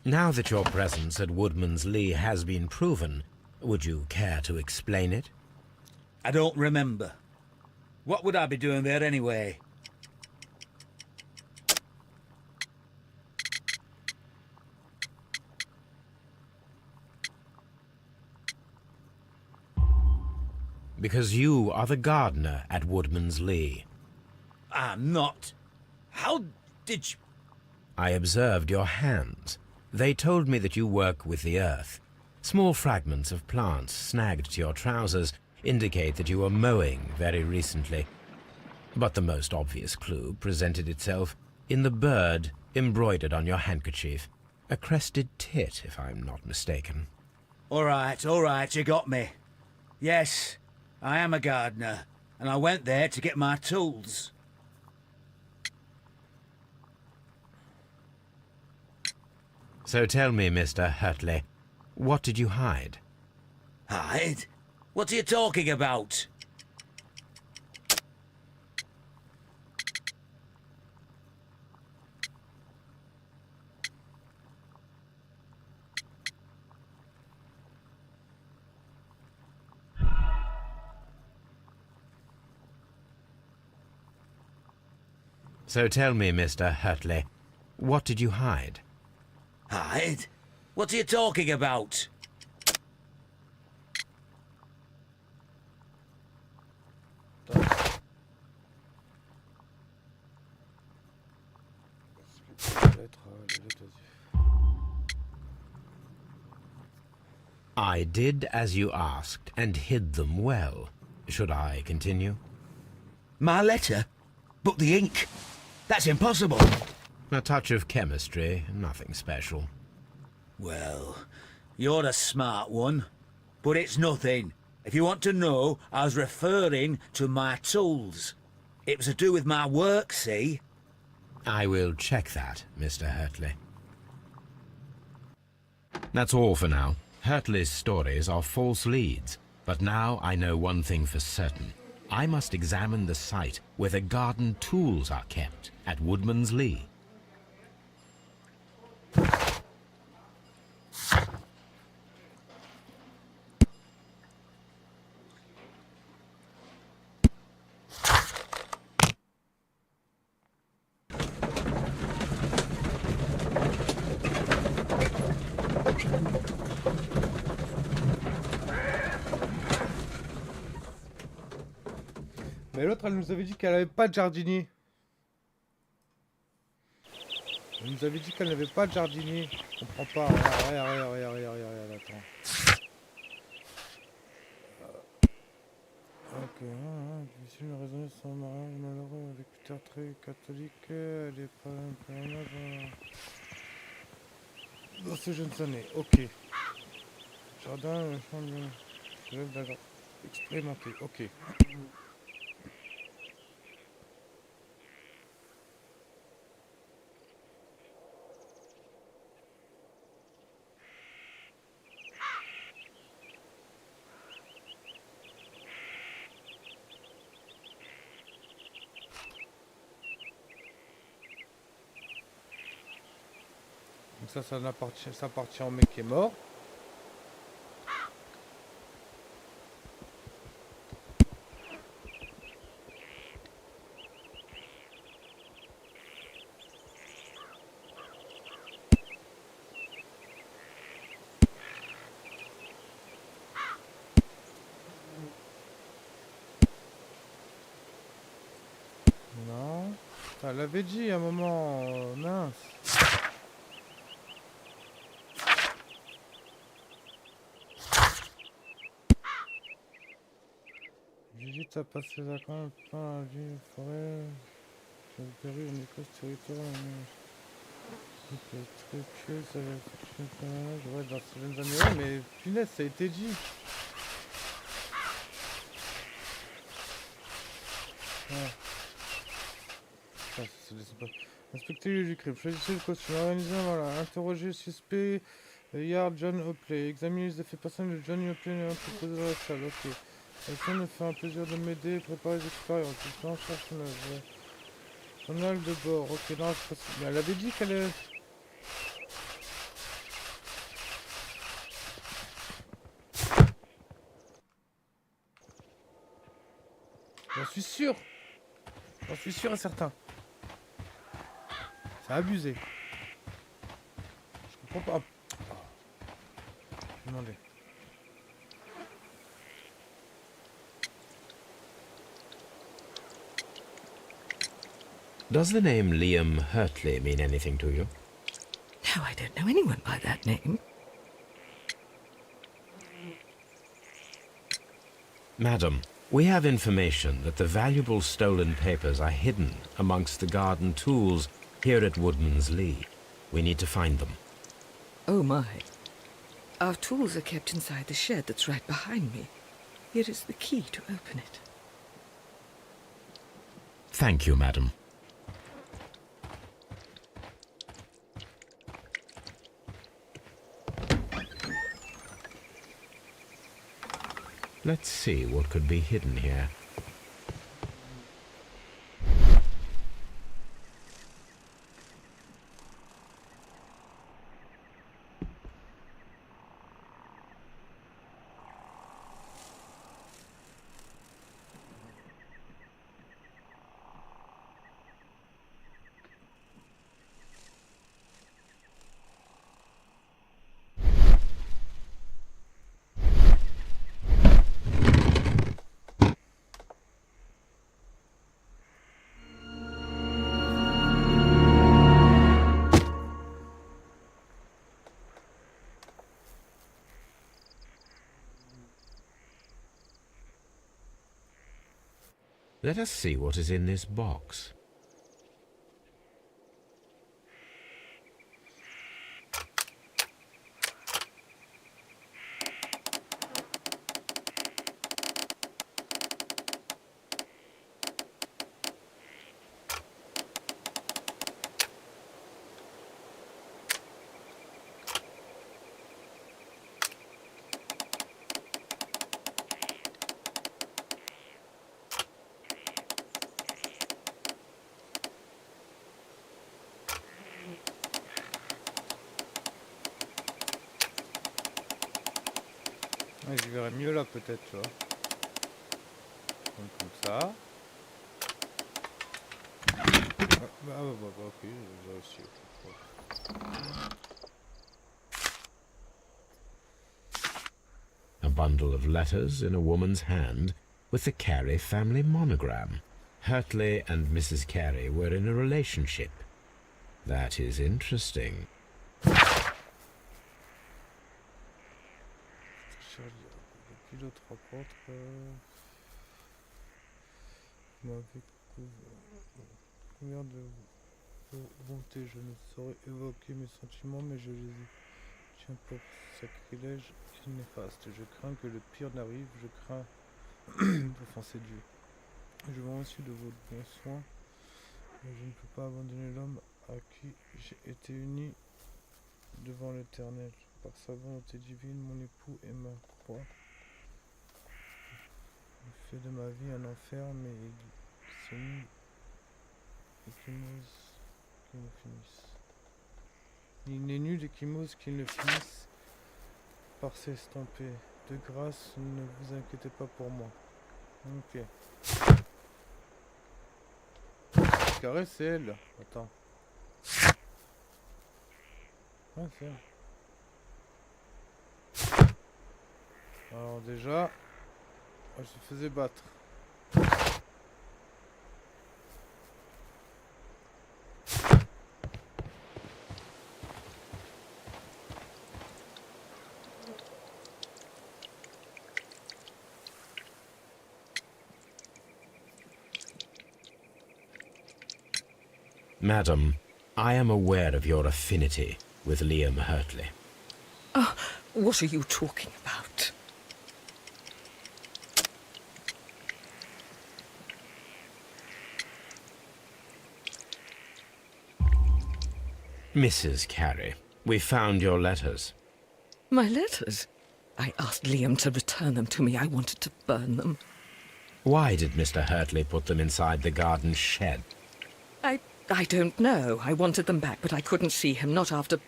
Now that your presence at Woodman's Lee has been proven, would you care to explain it? I don't remember. What would I be doing there anyway? Because you are the gardener at Woodman's Lee. I'm not. How did you... I observed your hands. They told me that you work with the earth. Small fragments of plants snagged to your trousers indicate that you were mowing very recently. But the most obvious clue presented itself in the bird embroidered on your handkerchief. A crested tit, if I'm not mistaken. All right, you got me. Yes, I am a gardener, and I went there to get my tools. So tell me, Mr. Hurtley, what did you hide? Hide? What are you talking about? So tell me, Mr. Hurtley, what did you hide? Hide? What are you talking about? I did as you asked and hid them well. Should I continue? My letter? But the ink? That's impossible. A touch of chemistry, nothing special. Well, you're a smart one. But it's nothing. If you want to know, I was referring to my tools. It was to do with my work, see? I will check that, Mr. Hurtley. That's all for now. Hurtley's stories are false leads, but now I know one thing for certain. I must examine the site where the garden tools are kept at Woodman's Lee. Mais l'autre, elle nous avait dit qu'elle avait pas de jardinier. Elle nous avait dit qu'elle n'avait pas de jardinier. Je comprends pas. Regarde, attends. Ok, difficile de raisonner sans mariage malheureux avec Peter très catholique. Elle est pas dans ces jeunes années. Ok. Jardin, chambre, d'agent expérimenté. Ok. Donc ça appartient au mec qui est mort. Non. Ça l'avait dit à un moment, mince. J'hésite à passer les vacances dans la ville, forêt. J'ai perdu une écosse territoriale. Le truc, ça va être... Ouais, dans certaines années, ouais, mais punaise, ça a été dit. Ouais. Ah, c'est pas... Inspecter les lieux du crime, choisissez le costume, organisez, voilà, interroger le suspect, Yard John Opley, examiner les effets personnels de Johnny Opley et proposer la salle, ok. Essayez de me faire un plaisir de m'aider, préparer les expériences, je en cherche une œuvre. Journal de bord, ok, non, c'est pas... Mais elle avait dit qu'elle est... J'en suis sûr et certain. C'est abusé. Je comprends pas. Je vais demander. Does the name Liam Hurtley mean anything to you? No, I don't know anyone by that name. Madam, we have information that the valuable stolen papers are hidden amongst the garden tools here at Woodman's Lee. We need to find them. Oh my. Our tools are kept inside the shed that's right behind me. Here is the key to open it. Thank you, madam. Let's see what could be hidden here. Let us see what is in this box. Ouais, je verrais mieux là peut-être, tu vois. Donc, comme ça. Ah, ok, j'ai réussi. A bundle of letters in a woman's hand with the Carey family monogram. Hurtley and Mrs. Carey were in a relationship. That is interesting. Depuis l'autre rencontre, vous m'avez couvert de bonté. Je ne saurais évoquer mes sentiments, mais je les tiens pour sacrilège et néfaste. Je crains que le pire n'arrive, je crains d'offenser Dieu. Je vous remercie de vos bons soins, mais je ne peux pas abandonner l'homme à qui j'ai été uni devant l'Éternel. Par sa volonté divine, mon époux est ma croix. Il fait de ma vie un enfer, mais il s'est mis échymose qu'il ne finisse. Il n'est nul d'échymose qu'il ne finisse par s'estomper. De grâce, ne vous inquiétez pas pour moi. Ok. Carré, c'est elle. Attends. Ouais, c'est elle. Alors déjà, elle se faisait battre. Madam, I am aware of your affinity with Liam Hurtley. What are you talking about? Mrs. Carey, we found your letters. My letters? I asked Liam to return them to me. I wanted to burn them. Why did Mr. Hurtley put them inside the garden shed? I don't know. I wanted them back, but I couldn't see him, not after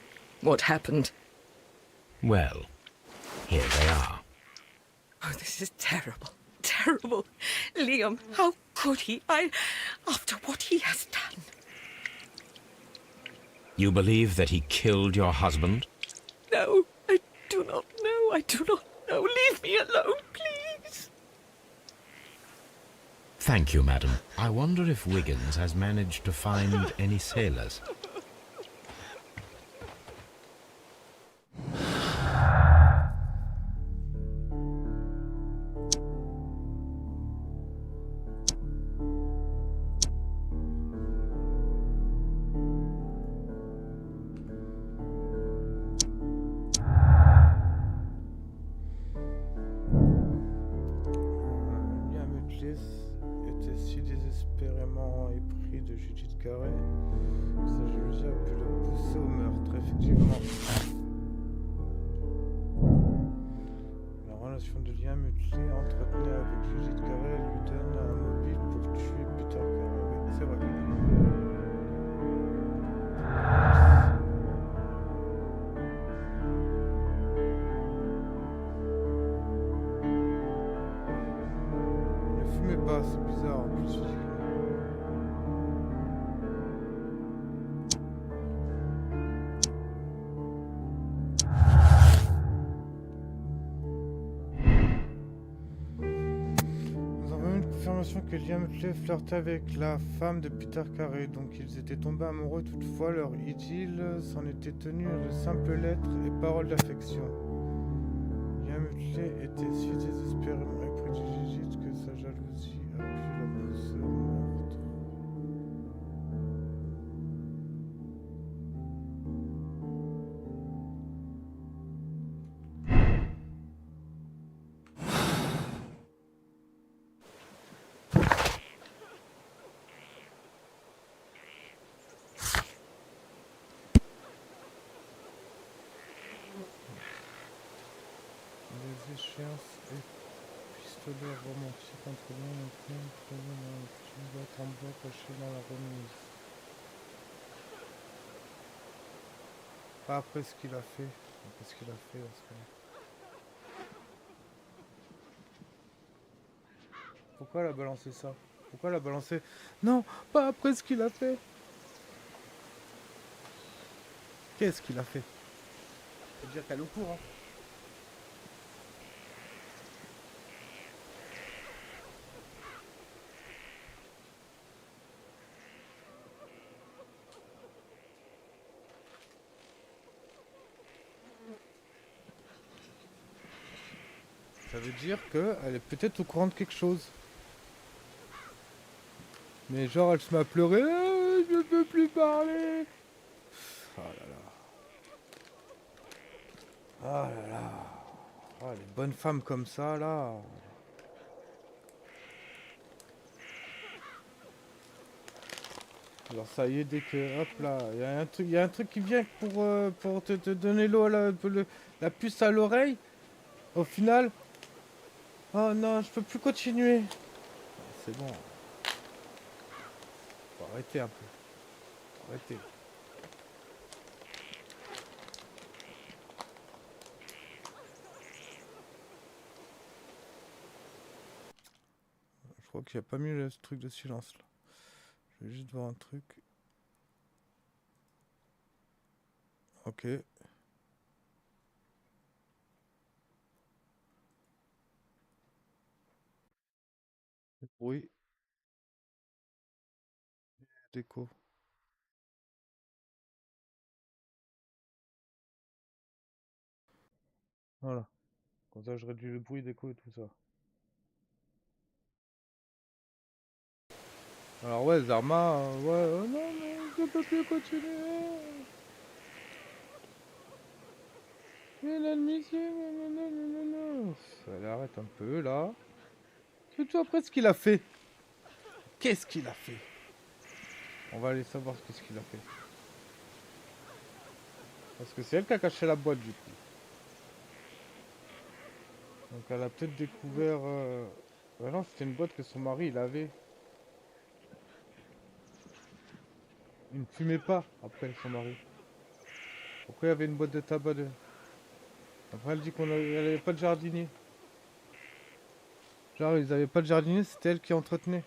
what happened. Well, here they are. Oh, this is terrible. Terrible. Liam, how could he? After what he has done. You believe that he killed your husband? No, I do not know. I do not know. Leave me alone, please. Thank you, madam. I wonder if Wiggins has managed to find any sailors. Liam Hurtley était si désespérément épris de Judith Carey que sa jalousie a pu le pousser au meurtre, effectivement. La relation de Liam Hurtley entretenue avec Judith Carey lui donne un mobile pour tuer Peter Carey. Oui, c'est vrai. Ne fumez pas, c'est bizarre en plus physiquement. Nous avons eu une confirmation que Liam Hurtley flirtait avec la femme de Peter Carey, donc ils étaient tombés amoureux. Toutefois, leur idylle s'en était tenue à de simples lettres et paroles d'affection. Liam Hurtley était si désespérément épris de Judith que sa jalousie a pu la pousser au meurtre. Les échéances et pistolets romantiques entre l'un et l'autre prévus dans une petite boîte en bois cachée dans la remise. Pas après ce qu'il a fait. Après ce qu'il a fait dans ce cas-là. Pourquoi elle a balancé ça? Pourquoi elle a balancé? Non, pas après ce qu'il a fait. Qu'est-ce qu'il a fait? Ça veut dire qu'elle est au courant. Ça veut dire qu'elle est peut-être au courant de quelque chose. Mais genre, elle se met à pleurer. Ah, je ne peux plus parler. Oh là là. Oh là là. Oh, les bonnes femmes comme ça, là. Alors ça y est, dès que... Hop là, il y a un truc qui vient pour te donner l'eau à la puce à l'oreille. Au final... Oh non, je peux plus continuer. C'est bon. Faut arrêter un peu. Faut arrêter. Je crois qu'il n'y a pas mis le truc de silence là. Je vais juste voir un truc. Ok. Oui. Déco. Voilà. Comme ça, je réduis le bruit, déco et tout ça. Alors ouais, Zarma, ouais, oh non, mais je peux plus continuer. Mais l'ennemi, c'est... non. Elle arrête un peu, là. C'est tout après ce qu'il a fait. Qu'est-ce qu'il a fait? On va aller savoir ce qu'il a fait. Parce que c'est elle qui a caché la boîte, du coup. Donc elle a peut-être découvert... bah non, c'était une boîte que son mari, il avait. Il ne fumait pas, après, son mari. Pourquoi il y avait une boîte de tabac de... Après, elle dit qu'elle n'avait pas de jardinier. Genre, ils n'avaient pas de jardinier, c'était elle qui entretenait.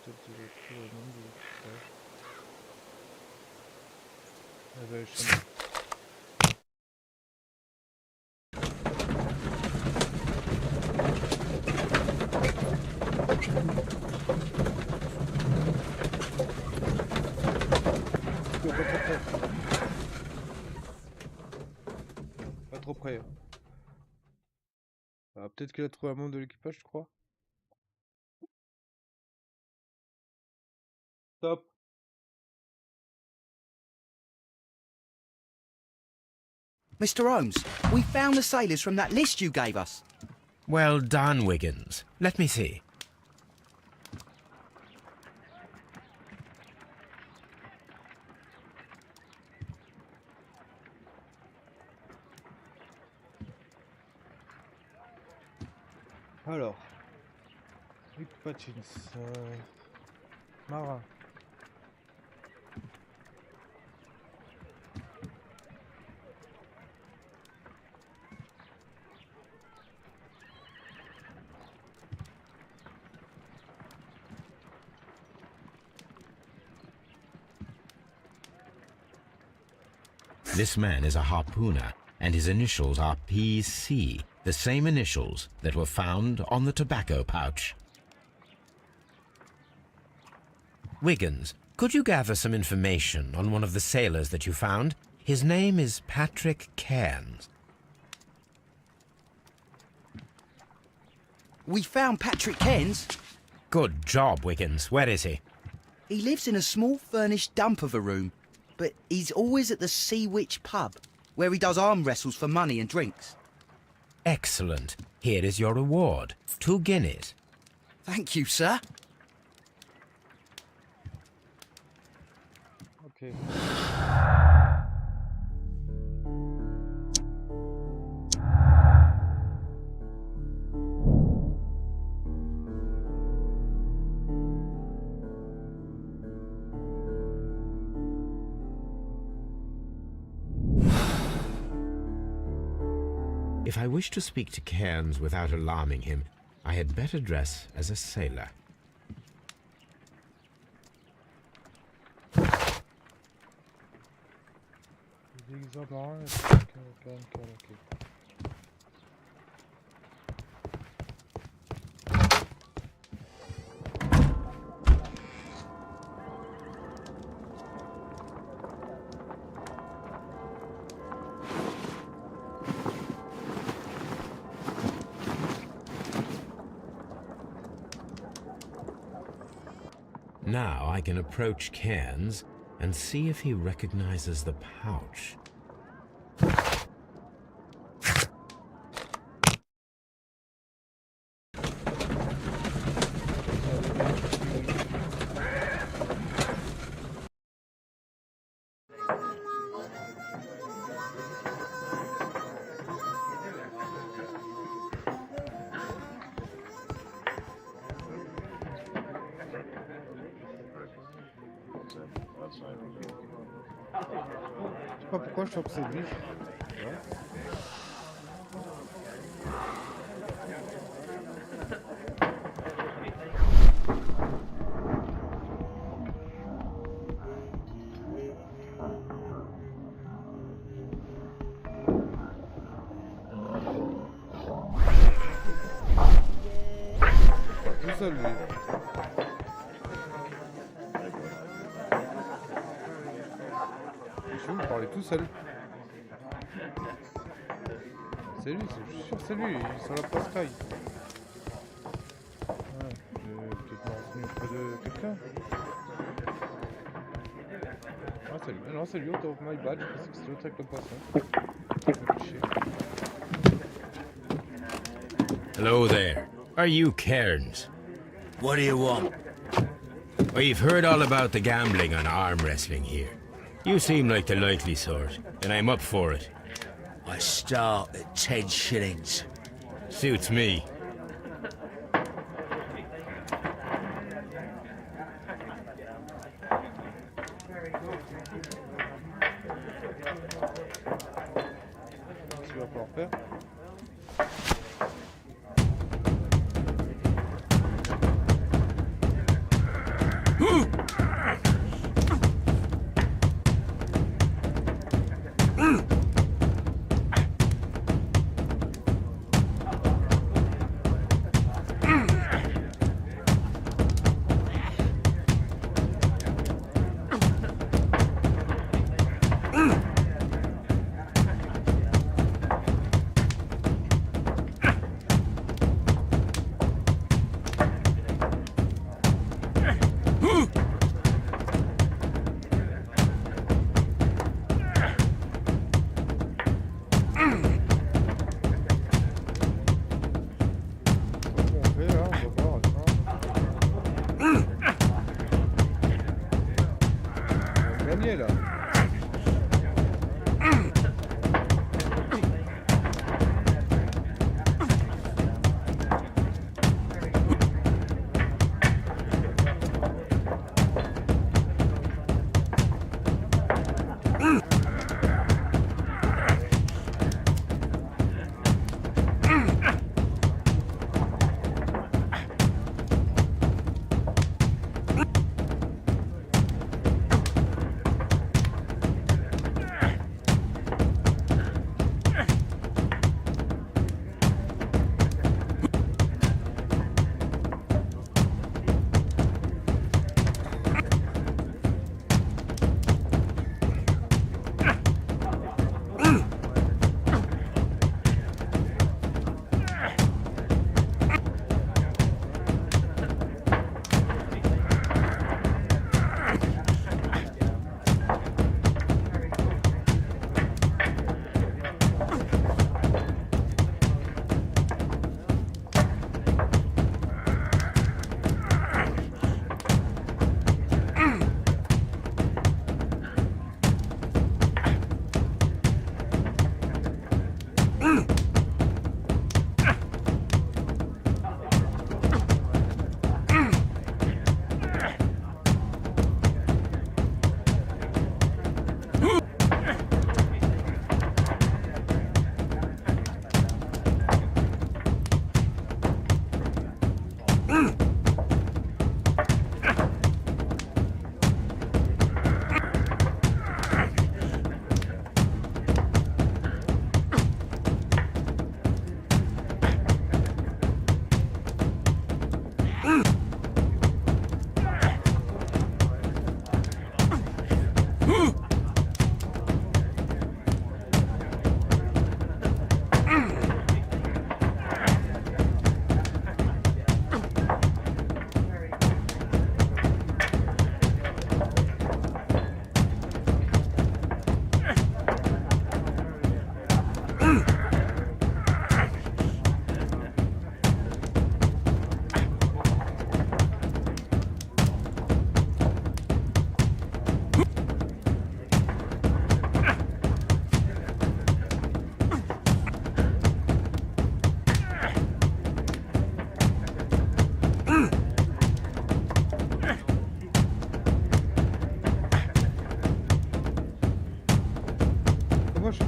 Peut-être que j'ai pris le nom du... Ouais. Elle va échapper. Pas trop près. Ah, peut-être qu'il a trouvé un membre de l'équipage, je crois. Stop. Mr. Holmes, we found the sailors from that list you gave us. Well done, Wiggins. Let me see. Alors. Rick Patchins. Marin. This man is a harpooner, and his initials are PC, the same initials that were found on the tobacco pouch. Wiggins, could you gather some information on one of the sailors that you found? His name is Patrick Cairns. We found Patrick Cairns. Good job, Wiggins. Where is he? He lives in a small furnished dump of a room, but he's always at the Sea Witch pub, where he does arm wrestles for money and drinks. Excellent. Here is your reward. 2 guineas. Thank you, sir. Ok. If I wish to speak to Cairns without alarming him, I had better dress as a sailor. Now I can approach Cairns and see if he recognizes the pouch. Je sais pas pourquoi je suis obsédé. seul, lui. Je vais me parler tout seul. C'est lui, je suis sûr que c'est lui, il est sur la pascaille. Ouais, je vais peut-être me renseigner auprès de quelqu'un. Ah, c'est lui. Non, c'est lui, auto my bad, je pensais que c'était l'autre avec le poisson. Hello there. Are you Cairns? What do you want? We've heard all about the gambling on arm wrestling here. You seem like the likely sort, and I'm up for it. I start at 10 shillings. Suits me. Qu'est-ce qu'il va falloir faire? Là.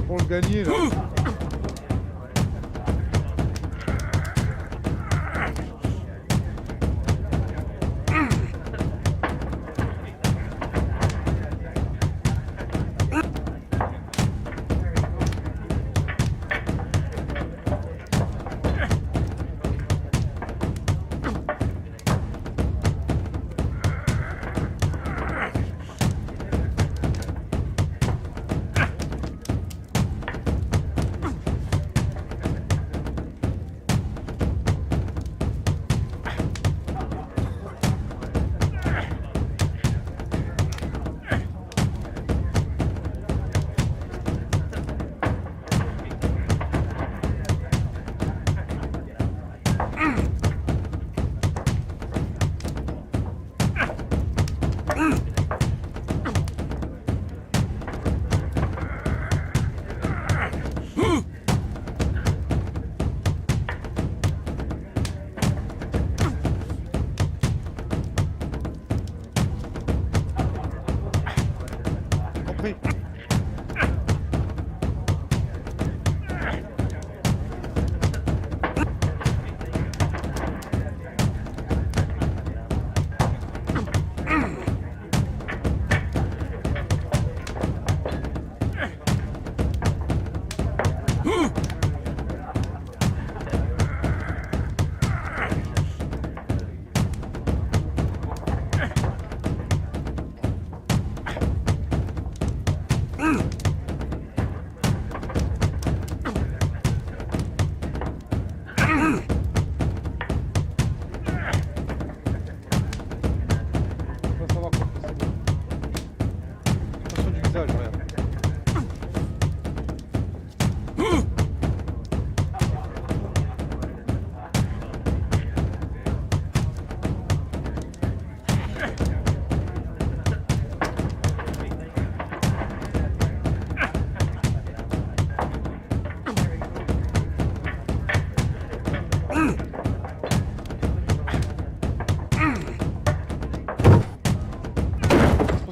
Pour le gagner là. compris.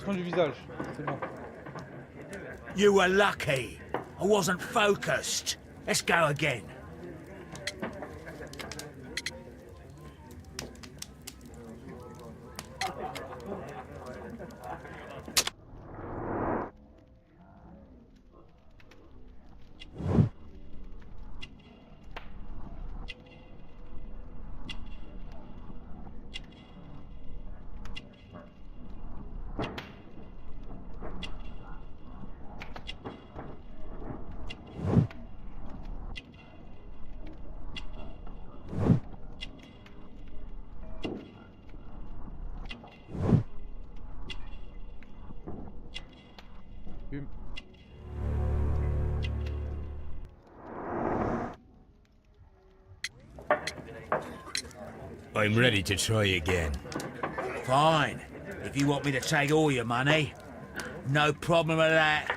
Du visage, c'est bon. You were lucky. I wasn't focused. Let's go again. I'm ready to try again. Fine. If you want me to take all your money, no problem with that.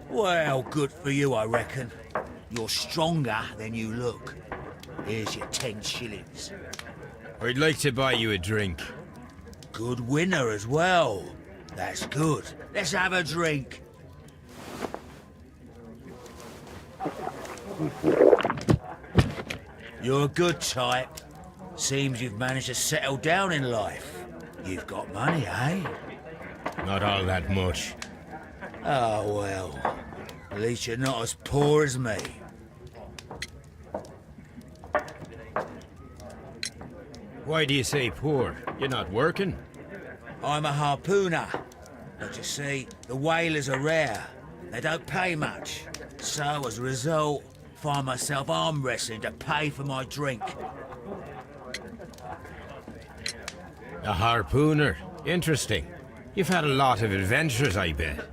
Well, good for you, I reckon. You're stronger than you look. Here's your 10 shillings. I'd like to buy you a drink. Good winner as well. That's good. Let's have a drink. You're a good type. Seems you've managed to settle down in life. You've got money, eh? Not all that much. Oh, well. At least you're not as poor as me. Why do you say poor? You're not working? I'm a harpooner. But you see, the whalers are rare. They don't pay much. So, as a result, find myself arm wrestling to pay for my drink. A harpooner. Interesting. You've had a lot of adventures, I bet.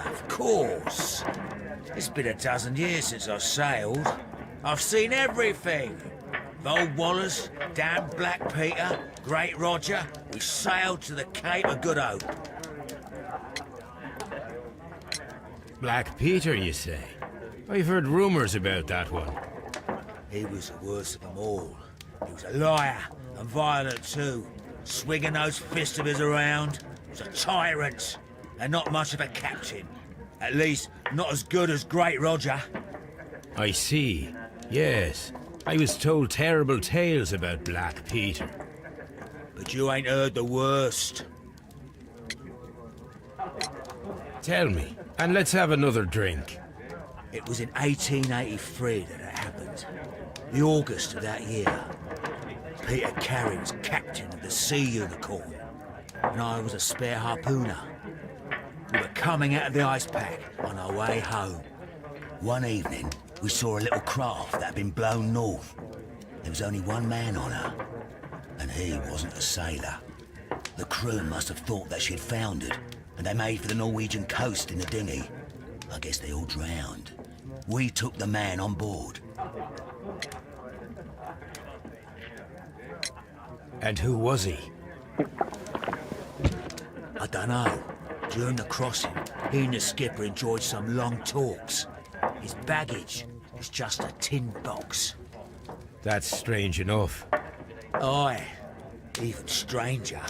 Of course. It's been a dozen years since I've sailed. I've seen everything. Old Wallace, damn Black Peter, Great Roger, we sailed to the Cape of Good Hope. Black Peter, you say? I've heard rumours about that one. He was the worst of them all. He was a liar, and violent too, swinging those fists of his around. was a tyrant, and not much of a captain. At least, not as good as Great Roger. I see. Yes. I was told terrible tales about Black Peter. But you ain't heard the worst. Tell me, and let's have another drink. It was in 1883 that it happened. The August of that year. Peter Carey was captain of the Sea Unicorn, and I was a spare harpooner. We were coming out of the ice pack on our way home. One evening, we saw a little craft that had been blown north. There was only one man on her, and he wasn't a sailor. The crew must have thought that she'd foundered, and they made for the Norwegian coast in the dinghy. I guess they all drowned. We took the man on board. And who was he? I dunno. During the crossing, he and the skipper enjoyed some long talks. His baggage was just a tin box. That's strange enough. Aye. Even stranger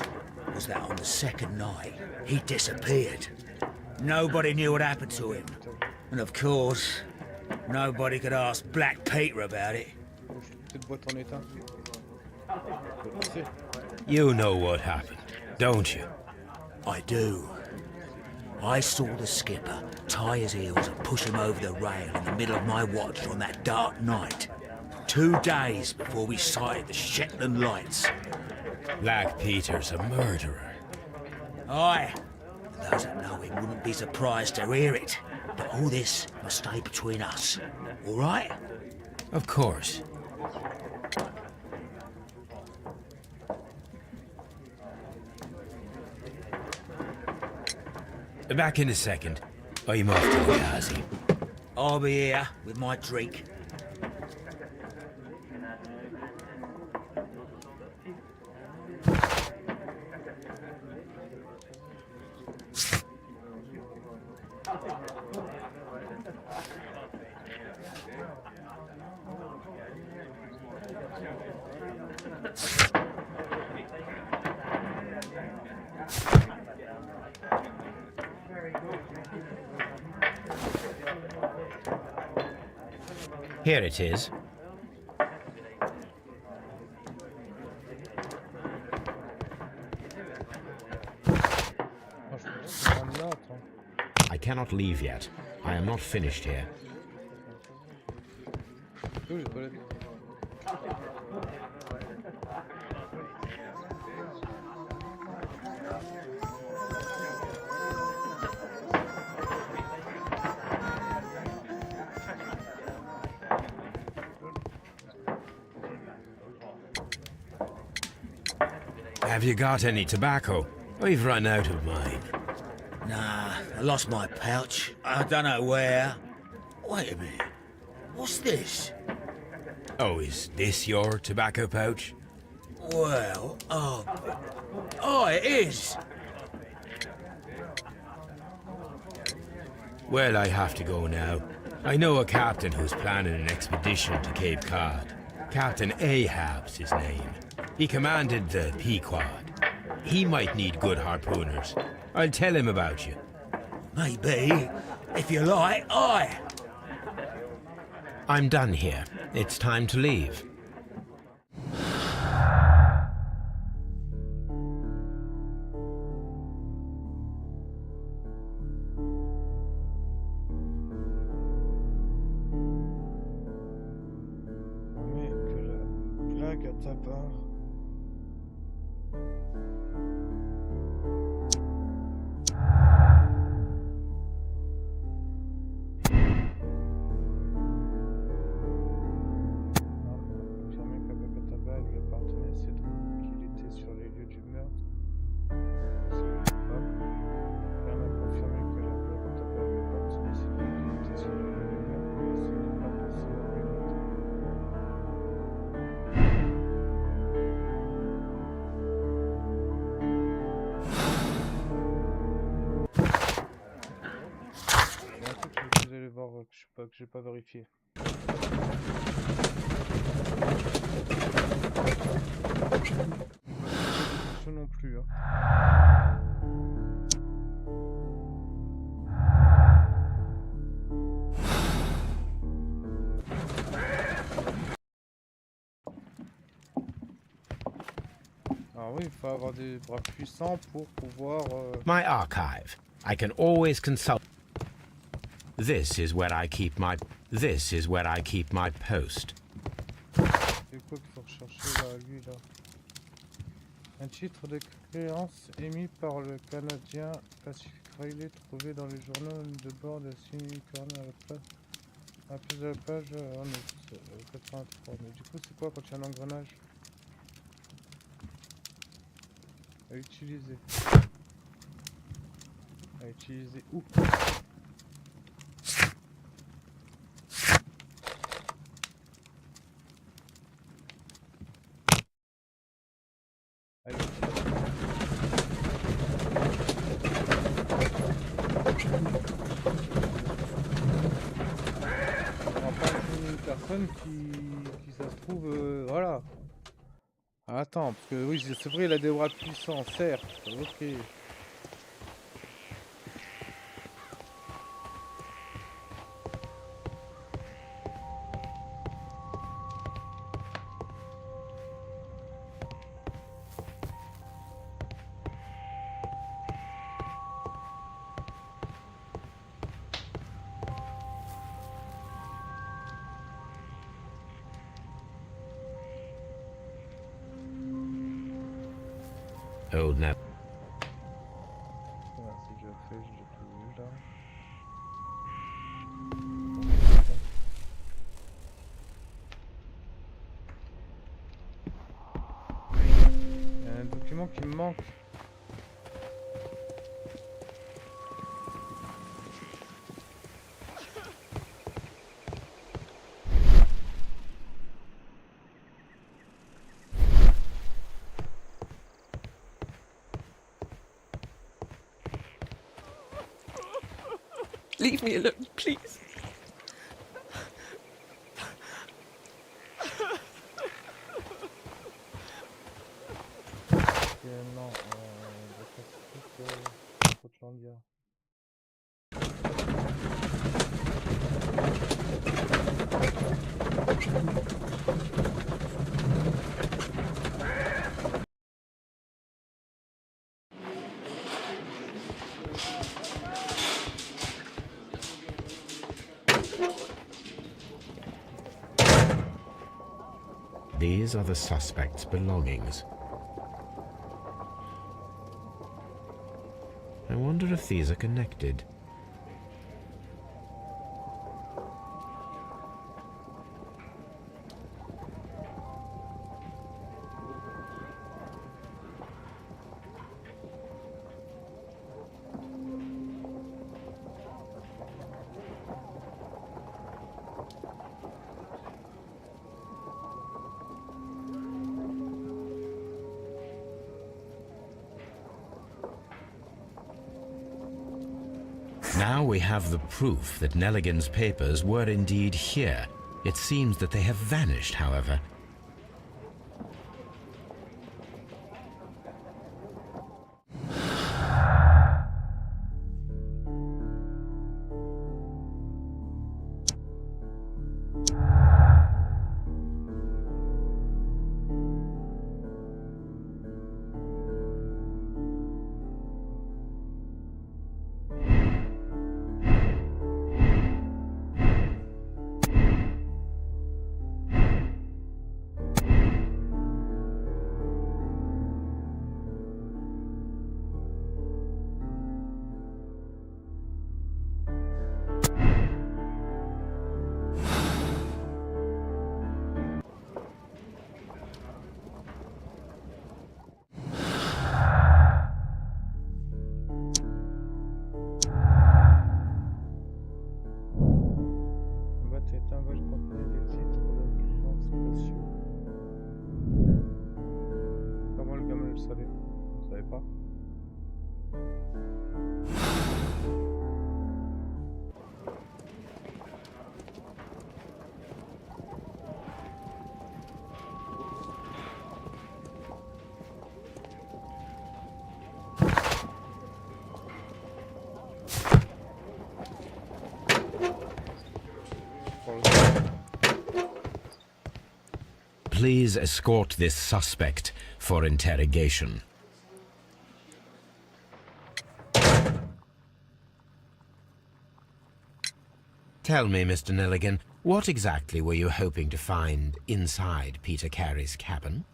was that on the second night, he disappeared. Nobody knew what happened to him. And of course, nobody could ask Black Peter about it. Cette boîte en état. You know what happened, don't you? I do. I saw the skipper tie his heels and push him over the rail in the middle of my watch on that dark night. 2 days before we sighted the Shetland lights. Black Peter's a murderer. Aye. Those that know him wouldn't be surprised to hear it. But all this must stay between us. All right? Of course. Back in a second. I'm off to the Ghazi. I'll be here with my drink. Here it is. I cannot leave yet. I am not finished here. Have you got any tobacco? We've run out of mine. Nah, I lost my pouch. I don't know where. Wait a minute. What's this? Oh, is this your tobacco pouch? Well, oh, it is. Well, I have to go now. I know a captain who's planning an expedition to Cape Cod. Captain Ahab's his name. He commanded the Pequod. He might need good harpooners. I'll tell him about you. Maybe. If you like, aye. I'm done here. It's time to leave. Mais que la blague à ta part. Que j'ai pas vérifié. Je non plus. Hein. Ah oui, il faut avoir des bras puissants pour pouvoir... My archive. I can always consult. This is where I keep my post. C'est quoi qu'il faut rechercher là, lui là? Un titre de créance émis par le Canadien Pacific Riley trouvé dans les journaux de bord de Unicorn à la place. À la place de la page 83. Mais du coup, c'est quoi quand il y a un engrenage à utiliser? À utiliser où? Allez. On va pas une personne qui ça se trouve voilà. Attends, parce que oui, c'est vrai, il a des bras puissants, certes. Ok. Old Nell. Voilà, c'est déjà fait, j'ai déjà tout vu là. Il y a un document qui me manque. Leave me alone, please. Non, Portlandia. These are the suspect's belongings. I wonder if these are connected. Now we have the proof that Nelligan's papers were indeed here. It seems that they have vanished, however. please escort this suspect for interrogation? Tell me, Mr. Nelligan, what exactly were you hoping to find inside Peter Carey's cabin?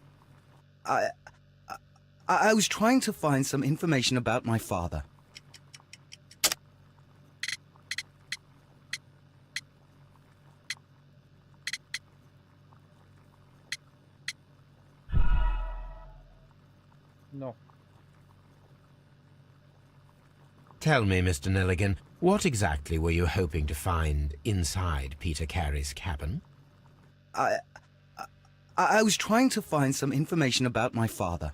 I was trying to find some information about my father. Non. Tell me, Mr. Nelligan, what exactly were you hoping to find inside Peter Carey's cabin? I was trying to find some information about my father.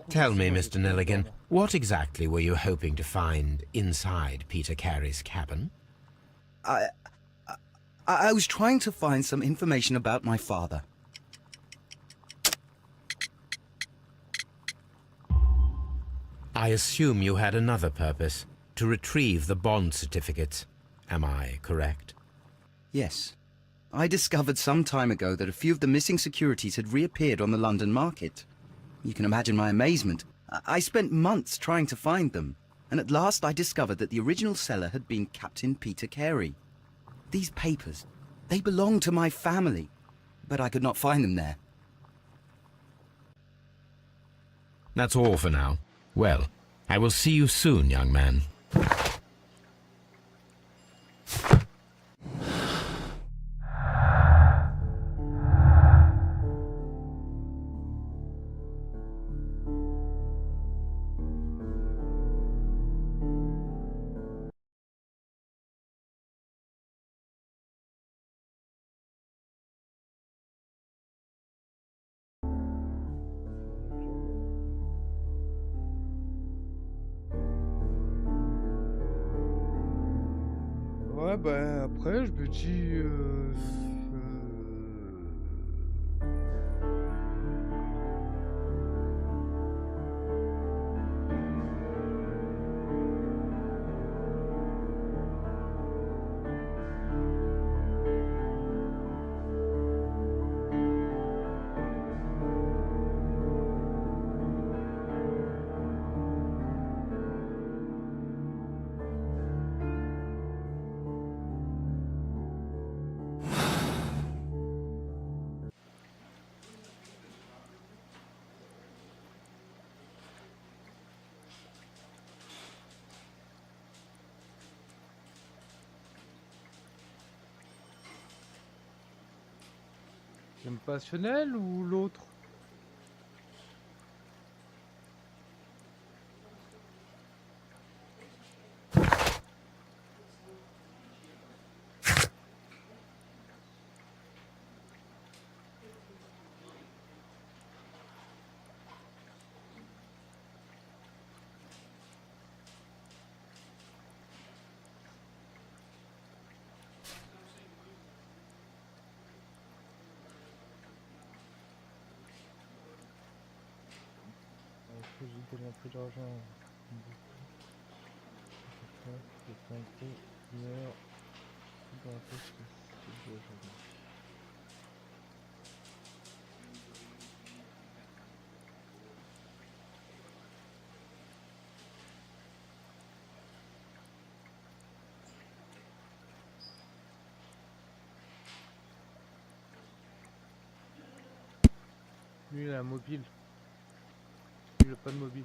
Tell me, Mr. Nelligan, what exactly were you hoping to find inside Peter Carey's cabin? I was trying to find some information about my father. I assume you had another purpose, to retrieve the bond certificates. Am I correct? Yes. I discovered some time ago that a few of the missing securities had reappeared on the London market. You can imagine my amazement. I spent months trying to find them, and at last I discovered that the original seller had been Captain Peter Carey. These papers, they belong to my family, but I could not find them there. That's all for now. Well, I will see you soon, young man. Ouais, bah après, je me dis. J'aime passionnel ou l'autre? J'ai donné un peu d'argent. Lui, il a un mobile. Lui, il a pas de mobile.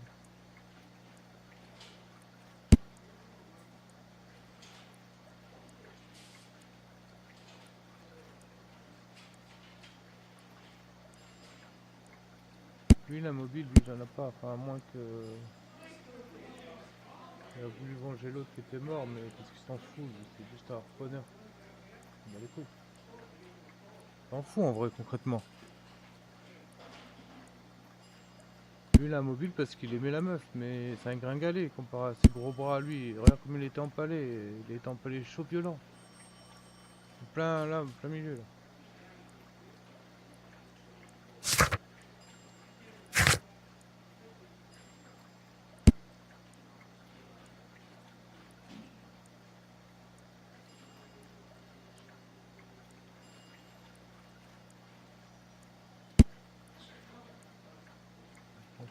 Lui, il a un mobile, lui, il en a pas. Enfin, à moins que. Il a voulu venger l'autre qui était mort, mais parce qu'il s'en fout, lui, c'est juste un harponneur. Bah, les couilles. Il s'en fout en vrai, concrètement. Lui, il a un mobile parce qu'il aimait la meuf, mais c'est un gringalet comparé à ses gros bras à lui. Regarde comme il était empalé. Il était empalé chaud violent. Plein là, plein milieu là.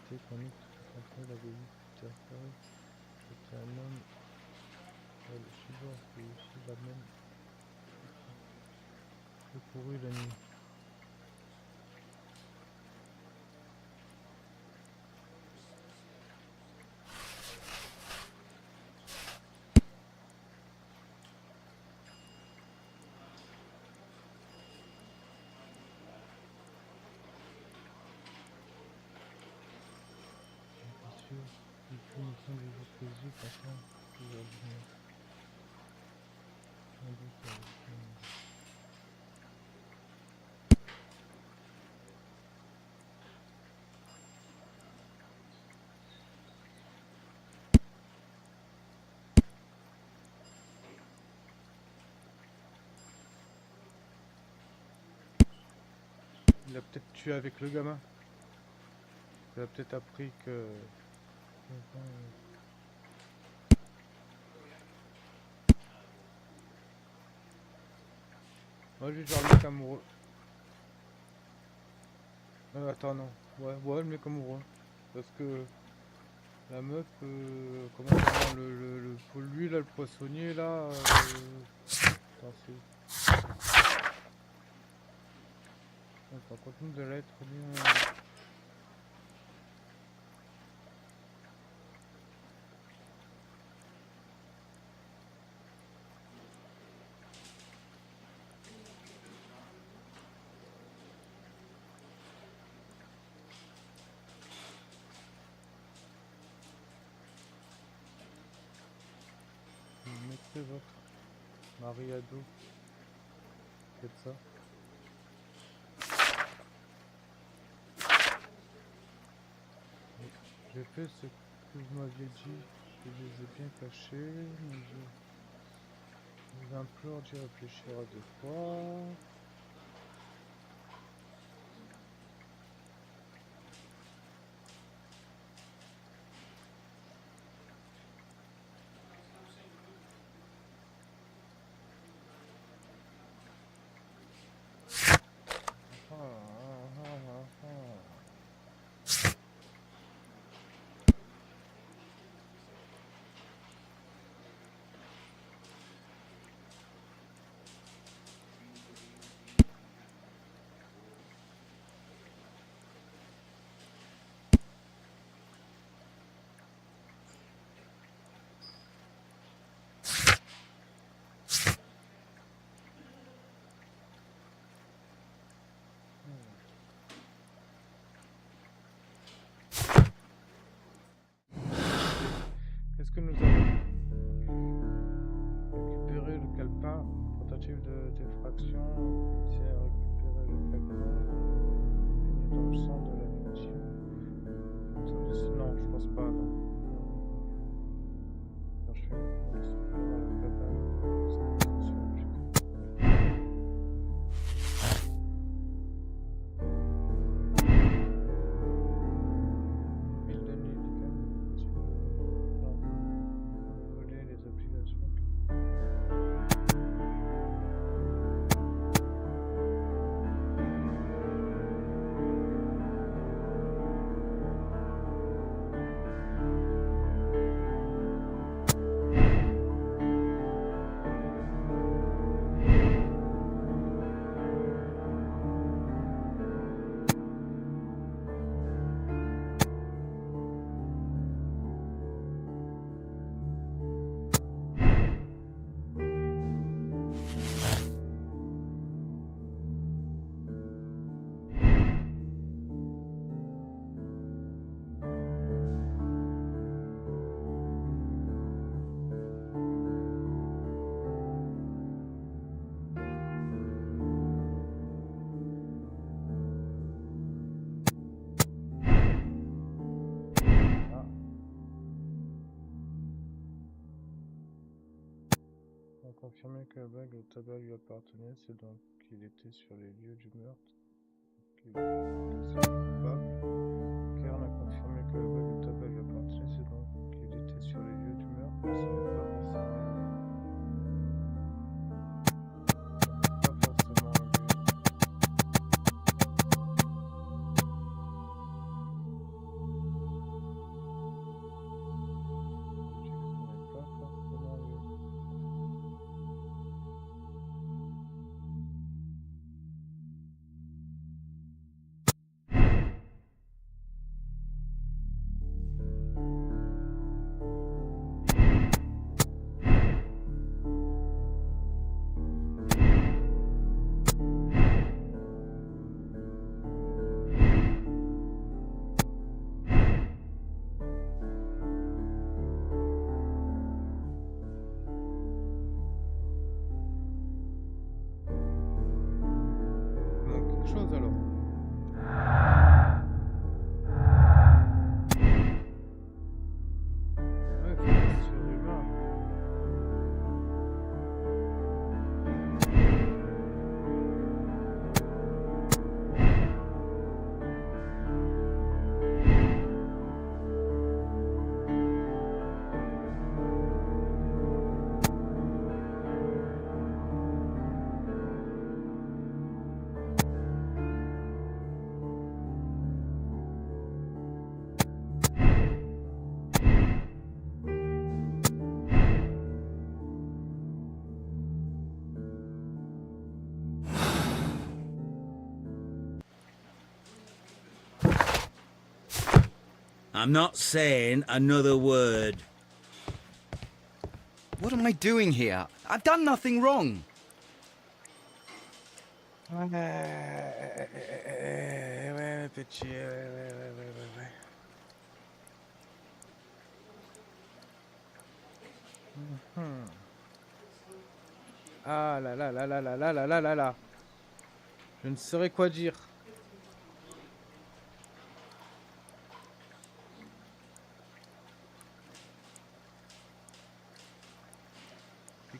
était chronique, il avait eu disparu. C'était un homme. Le suivant, c'est aussi la même. J'ai couru la nuit. Il faut nous prendre des hypocrisies, franchement, il va bien. Il a peut-être tué avec le gamin. Il a peut-être appris que... Moi je vais genre le mec amoureux. Attends non. Ouais le mec amoureux. Parce que la meuf, comment dire, pour lui là, le poissonnier là. Attends, c'est... Attends, continue de l'être bien. Mettez votre Mariado. Faites ça. J'ai fait ce que vous m'aviez dit. Je les ai bien cachés. Mais je vous implore d'y réfléchir à deux fois. Qu'est-ce que nous avons récupéré le calepin, tentative de défraction, c'est récupérer le calepin, baigné dans le sang de l'animation. Non, je pense pas, non. Je fais le calepin, confirmer que la bague au tabac lui appartenait, c'est donc qu'il était sur les lieux du meurtre. Qu'il était coupable. Kern a confirmé que la bague au tabac lui appartenait, c'est donc qu'il était sur les lieux du meurtre. Ce n'est pas forcément lui. I'm not saying another word. What am I doing here? I've done nothing wrong. Ouais, petit, ouais. Mhm. Ah là là là là là là là là là là. Je ne saurais quoi dire.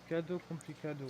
Complicado, complicado.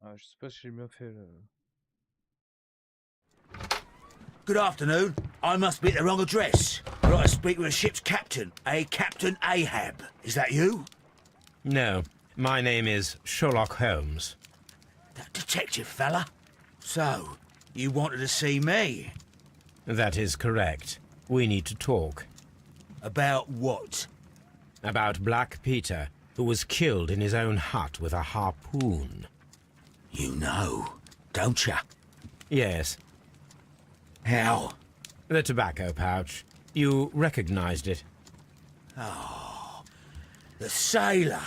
Ah, je sais pas si j'ai bien fait le... Good afternoon. I must be at the wrong address. I'd like to speak with a ship's captain, a Captain Ahab. Is that you? No, my name is Sherlock Holmes. That detective fella? So, you wanted to see me? That is correct. We need to talk. About what? About Black Peter, who was killed in his own hut with a harpoon. You know, don't ya? Yes, How? the tobacco pouch. You recognized it. The sailor.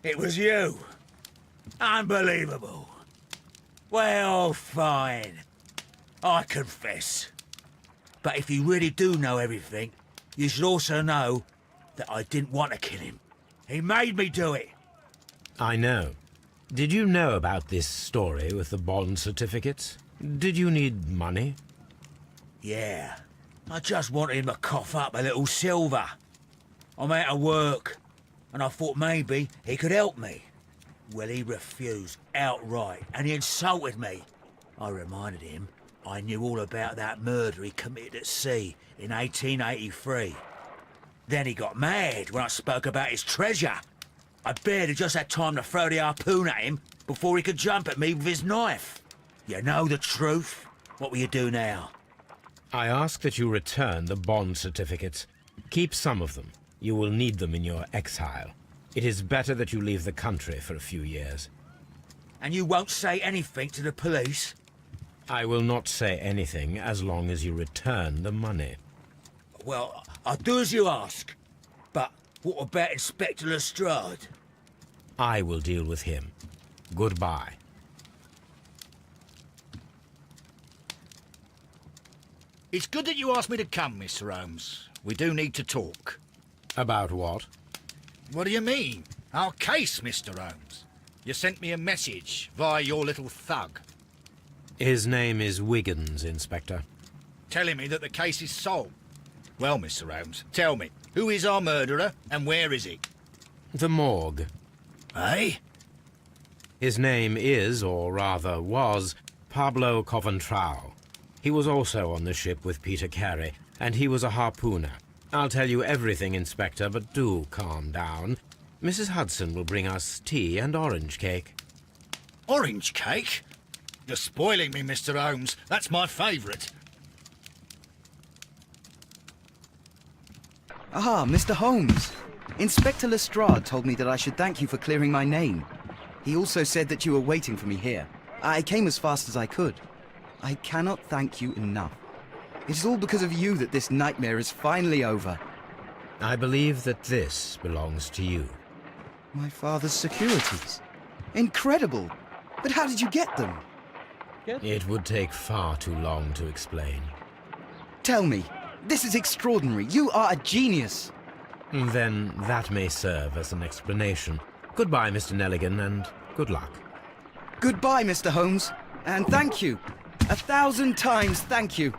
It was you. Unbelievable. Well, fine. I confess. But if you really do know everything, you should also know that I didn't want to kill him. He made me do it. I know. Did you know about this story with the bond certificates? Did you need money? Yeah. I just wanted him to cough up a little silver. I'm out of work, and I thought maybe he could help me. Well, he refused outright, and he insulted me. I reminded him I knew all about that murder he committed at sea in 1883. Then he got mad when I spoke about his treasure. I barely just had time to throw the harpoon at him before he could jump at me with his knife. You know the truth. What will you do now? I ask that you return the bond certificates. Keep some of them. You will need them in your exile. It is better that you leave the country for a few years. And you won't say anything to the police? I will not say anything as long as you return the money. Well, I'll do as you ask. But what about Inspector Lestrade? I will deal with him. Goodbye. It's good that you asked me to come, Mr. Holmes. We do need to talk. About what? What do you mean? Our case, Mr. Holmes. You sent me a message via your little thug. His name is Wiggins, Inspector. telling me that the case is solved. Well, Mr. Holmes, tell me, who is our murderer and where is he? The morgue. Eh? His name is, or rather was, Pablo Coventral. He was also on the ship with Peter Carey, and he was a harpooner. I'll tell you everything, Inspector, but do calm down. Mrs. Hudson will bring us tea and orange cake. Orange cake? You're spoiling me, Mr. Holmes. That's my favourite. Ah, Mr. Holmes. Inspector Lestrade told me that I should thank you for clearing my name. He also said that you were waiting for me here. I came as fast as I could. I cannot thank you enough. It is all because of you that this nightmare is finally over. I believe that this belongs to you. My father's securities. Incredible! But how did you get them? It would take far too long to explain. Tell me. This is extraordinary. You are a genius. Then that may serve as an explanation. Goodbye, Mr. Nelligan, and good luck. Goodbye, Mr. Holmes. And thank you. 1,000 times thank you.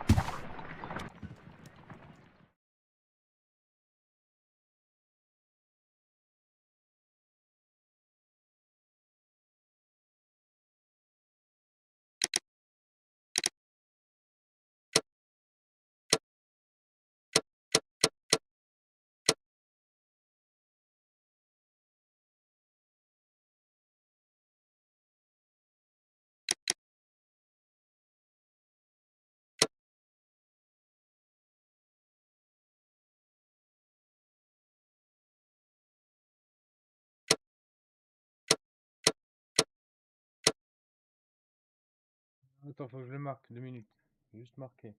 Attends, faut que je le marque, 2 minutes. Juste marquer.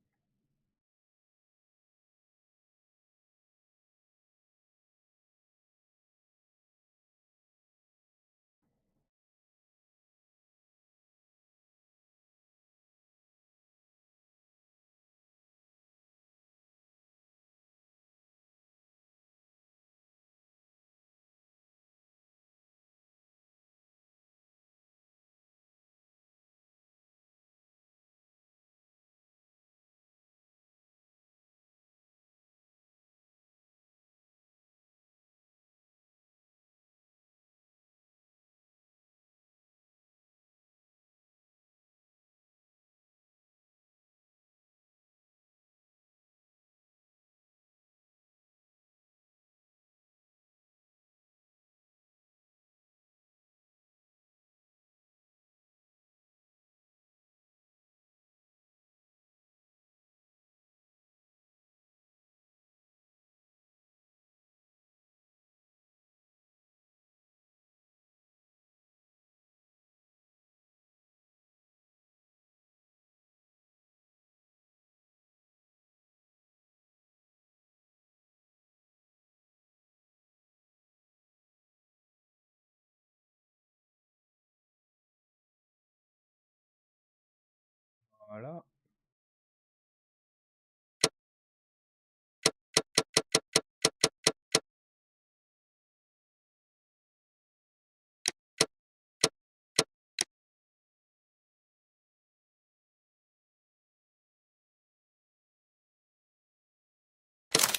Voilà.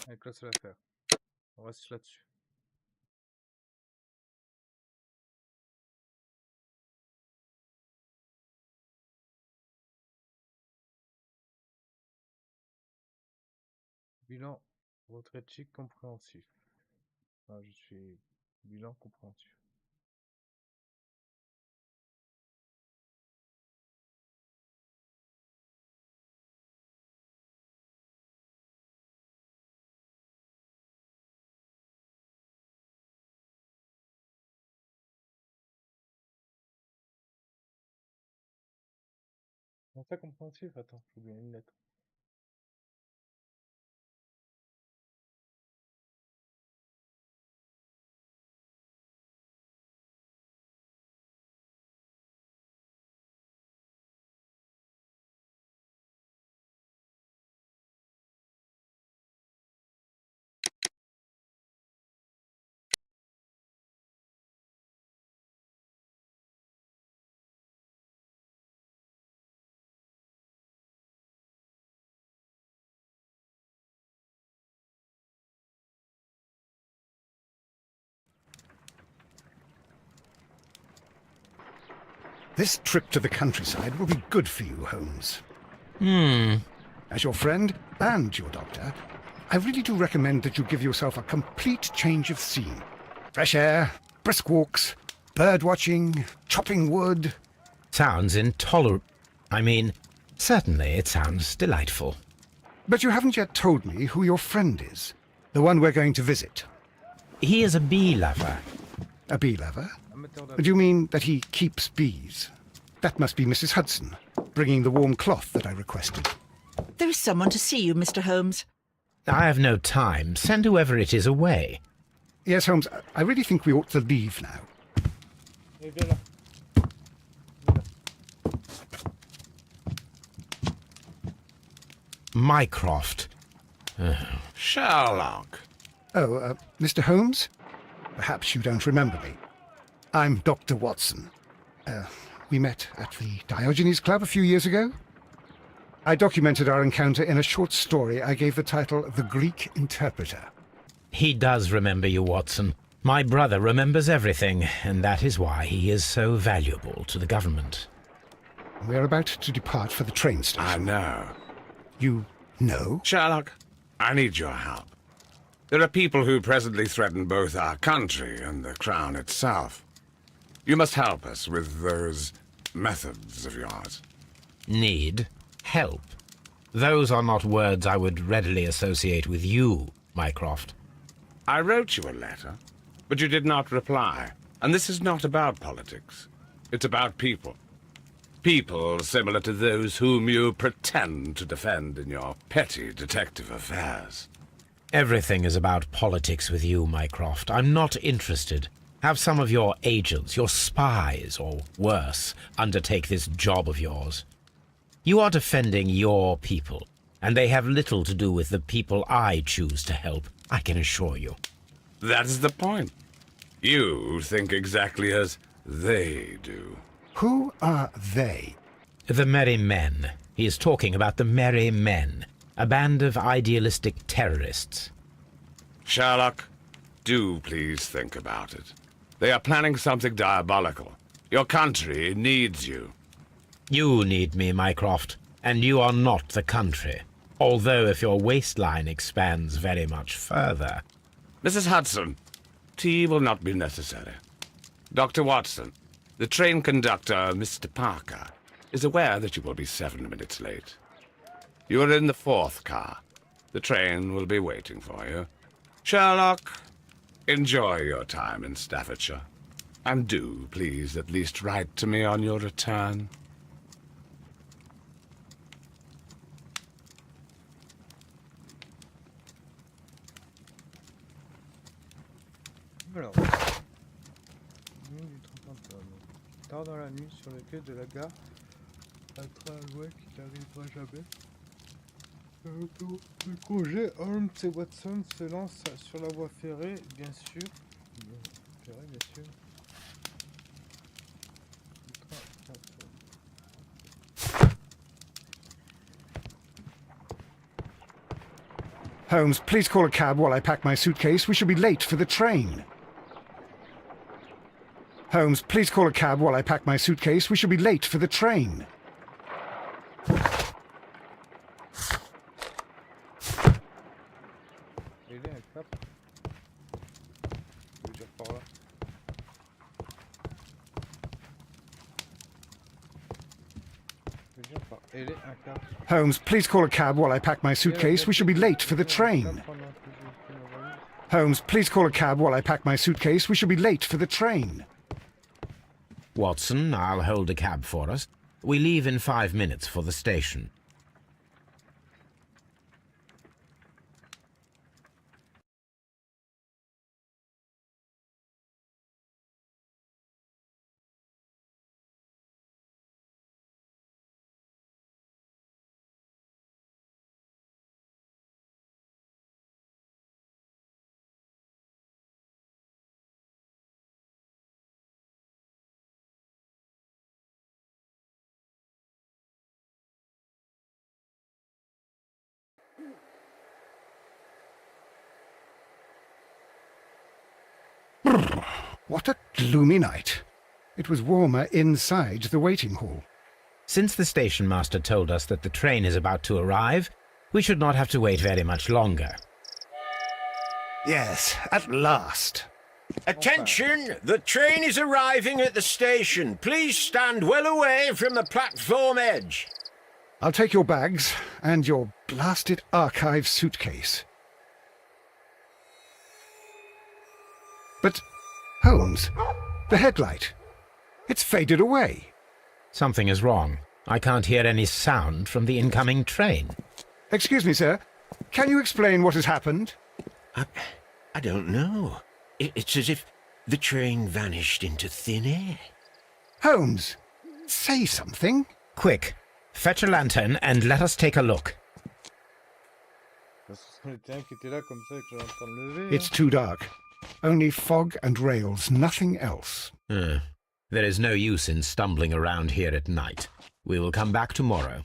Avec là, c'est l'affaire. On reste là-dessus. Bilan, retrait chic compréhensif. Ah, je suis bilan compréhensif. Non, ça compréhensif, attends, j'ai oublié une lettre. This trip to the countryside will be good for you, Holmes. As your friend and your doctor, I really do recommend that you give yourself a complete change of scene. Fresh air, brisk walks, bird watching, chopping wood. Sounds intolerable. I mean, certainly it sounds delightful. But you haven't yet told me who your friend is, the one we're going to visit. He is a bee lover. A bee lover? Do you mean that he keeps bees? That must be Mrs. Hudson, bringing the warm cloth that I requested. There is someone to see you, Mr. Holmes. I have no time. Send whoever it is away. Yes, Holmes, I really think we ought to leave now. Et viens là. Mycroft. Sherlock. Oh, Mr. Holmes? Perhaps you don't remember me. I'm Dr. Watson. We met at the Diogenes Club a few years ago. I documented our encounter in a short story I gave the title The Greek Interpreter. He does remember you, Watson. My brother remembers everything, and that is why he is so valuable to the government. We're about to depart for the train station. I know. You know? Sherlock, I need your help. There are people who presently threaten both our country and the Crown itself. You must help us with those methods of yours. Need? Help? Those are not words I would readily associate with you, Mycroft. I wrote you a letter, but you did not reply. And this is not about politics. It's about people. People similar to those whom you pretend to defend in your petty detective affairs. Everything is about politics with you, Mycroft. I'm not interested. Have some of your agents, your spies, or worse, undertake this job of yours. You are defending your people, and they have little to do with the people I choose to help, I can assure you. That is the point. You think exactly as they do. Who are they? The Merry Men. He is talking about the Merry Men, a band of idealistic terrorists. Sherlock, do please think about it. They are planning something diabolical. Your country needs you. You need me, Mycroft, and you are not the country. Although if your waistline expands very much further. Mrs. Hudson, tea will not be necessary. Dr. Watson, the train conductor, Mr. Parker, is aware that you will be 7 minutes late. You are in the 4th car. The train will be waiting for you. Sherlock, enjoy your time in Staffordshire. And do, please, at least write to me on your return. Alors. Nuit du 30 octobre. Tard dans la nuit, sur le quai de la gare, un train à jouet qui n'arrivera jamais. Le congé, Holmes et Watson se lancent sur la voie ferrée, bien sûr. Ferrée, bien sûr. Holmes, please call a cab while I pack my suitcase. We shall be late for the train. Holmes, please call a cab while I pack my suitcase. We shall be late for the train. Holmes, please call a cab while I pack my suitcase. We shall be late for the train. Holmes, please call a cab while I pack my suitcase. We shall be late for the train. Watson, I'll hold a cab for us. We leave in 5 minutes for the station. What a gloomy night. It was warmer inside the waiting hall. Since the station master told us that the train is about to arrive, we should not have to wait very much longer. Yes, at last. Attention! The train is arriving at the station. Please stand well away from the platform edge. I'll take your bags and your blasted archive suitcase. But, Holmes, the headlight. It's faded away. Something is wrong. I can't hear any sound from the incoming train. Excuse me, sir. Can you explain what has happened? I don't know. It's as if the train vanished into thin air. Holmes, say something. Quick, fetch a lantern and let us take a look. It's too dark. Only fog and rails, nothing else. There is no use in stumbling around here at night. We will come back tomorrow.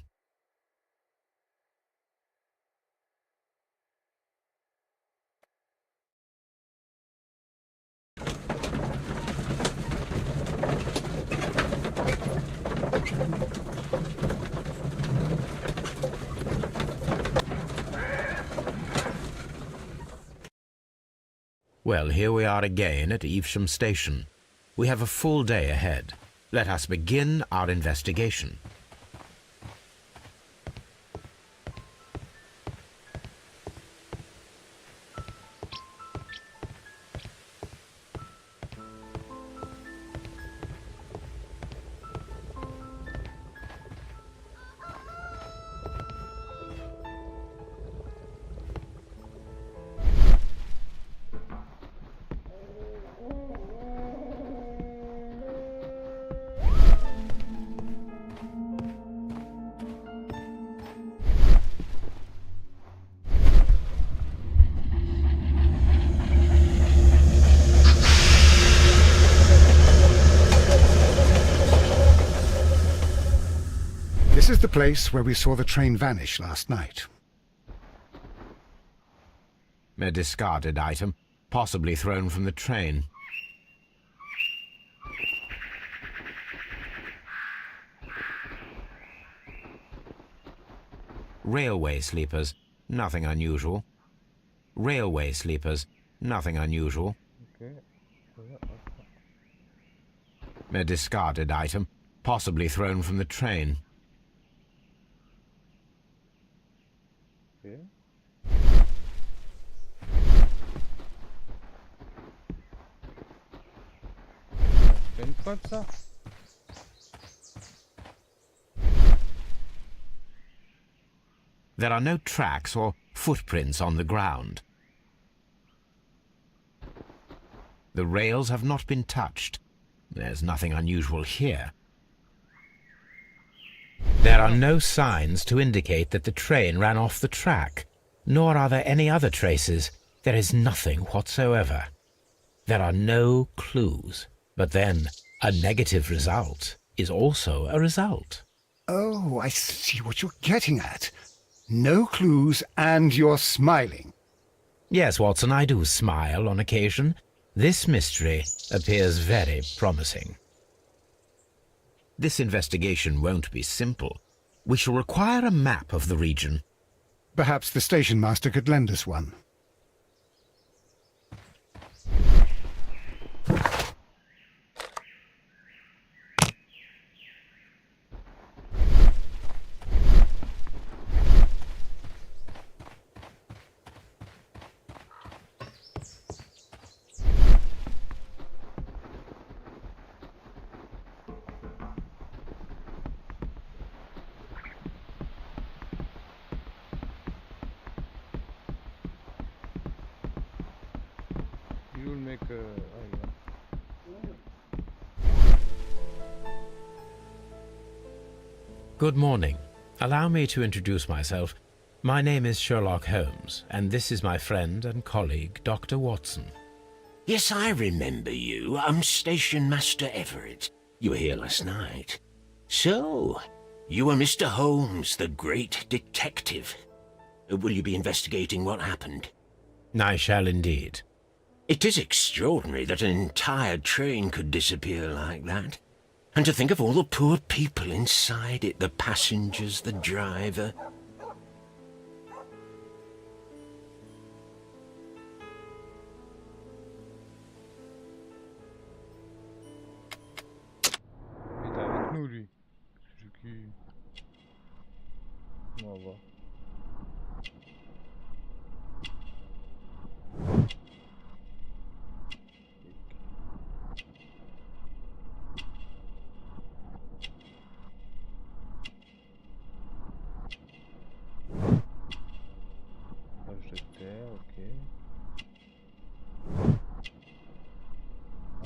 Well, here we are again at Evesham Station. We have a full day ahead. Let us begin our investigation. This is the place where we saw the train vanish last night. A discarded item, possibly thrown from the train. Railway sleepers, nothing unusual. Railway sleepers, nothing unusual. A discarded item, possibly thrown from the train. There are no tracks or footprints on the ground. The rails have not been touched. There's nothing unusual here. There are no signs to indicate that the train ran off the track, nor are there any other traces. There is nothing whatsoever. There are no clues. But then, a negative result is also a result. Oh, I see what you're getting at. No clues, and you're smiling. Yes, Watson, I do smile on occasion. This mystery appears very promising. This investigation won't be simple. We shall require a map of the region. Perhaps the station master could lend us one. You'll make a... Good morning. Allow me to introduce myself. My name is Sherlock Holmes, and this is my friend and colleague, Dr. Watson. Yes, I remember you. I'm Station Master Everett. You were here last night. So, you are Mr. Holmes, the great detective. Will you be investigating what happened? I shall indeed. It is extraordinary that an entire train could disappear like that. And to think of all the poor people inside it, the passengers, the driver. Il est avec nous, lui. On va voir. Page de terre, ok.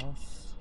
Mince.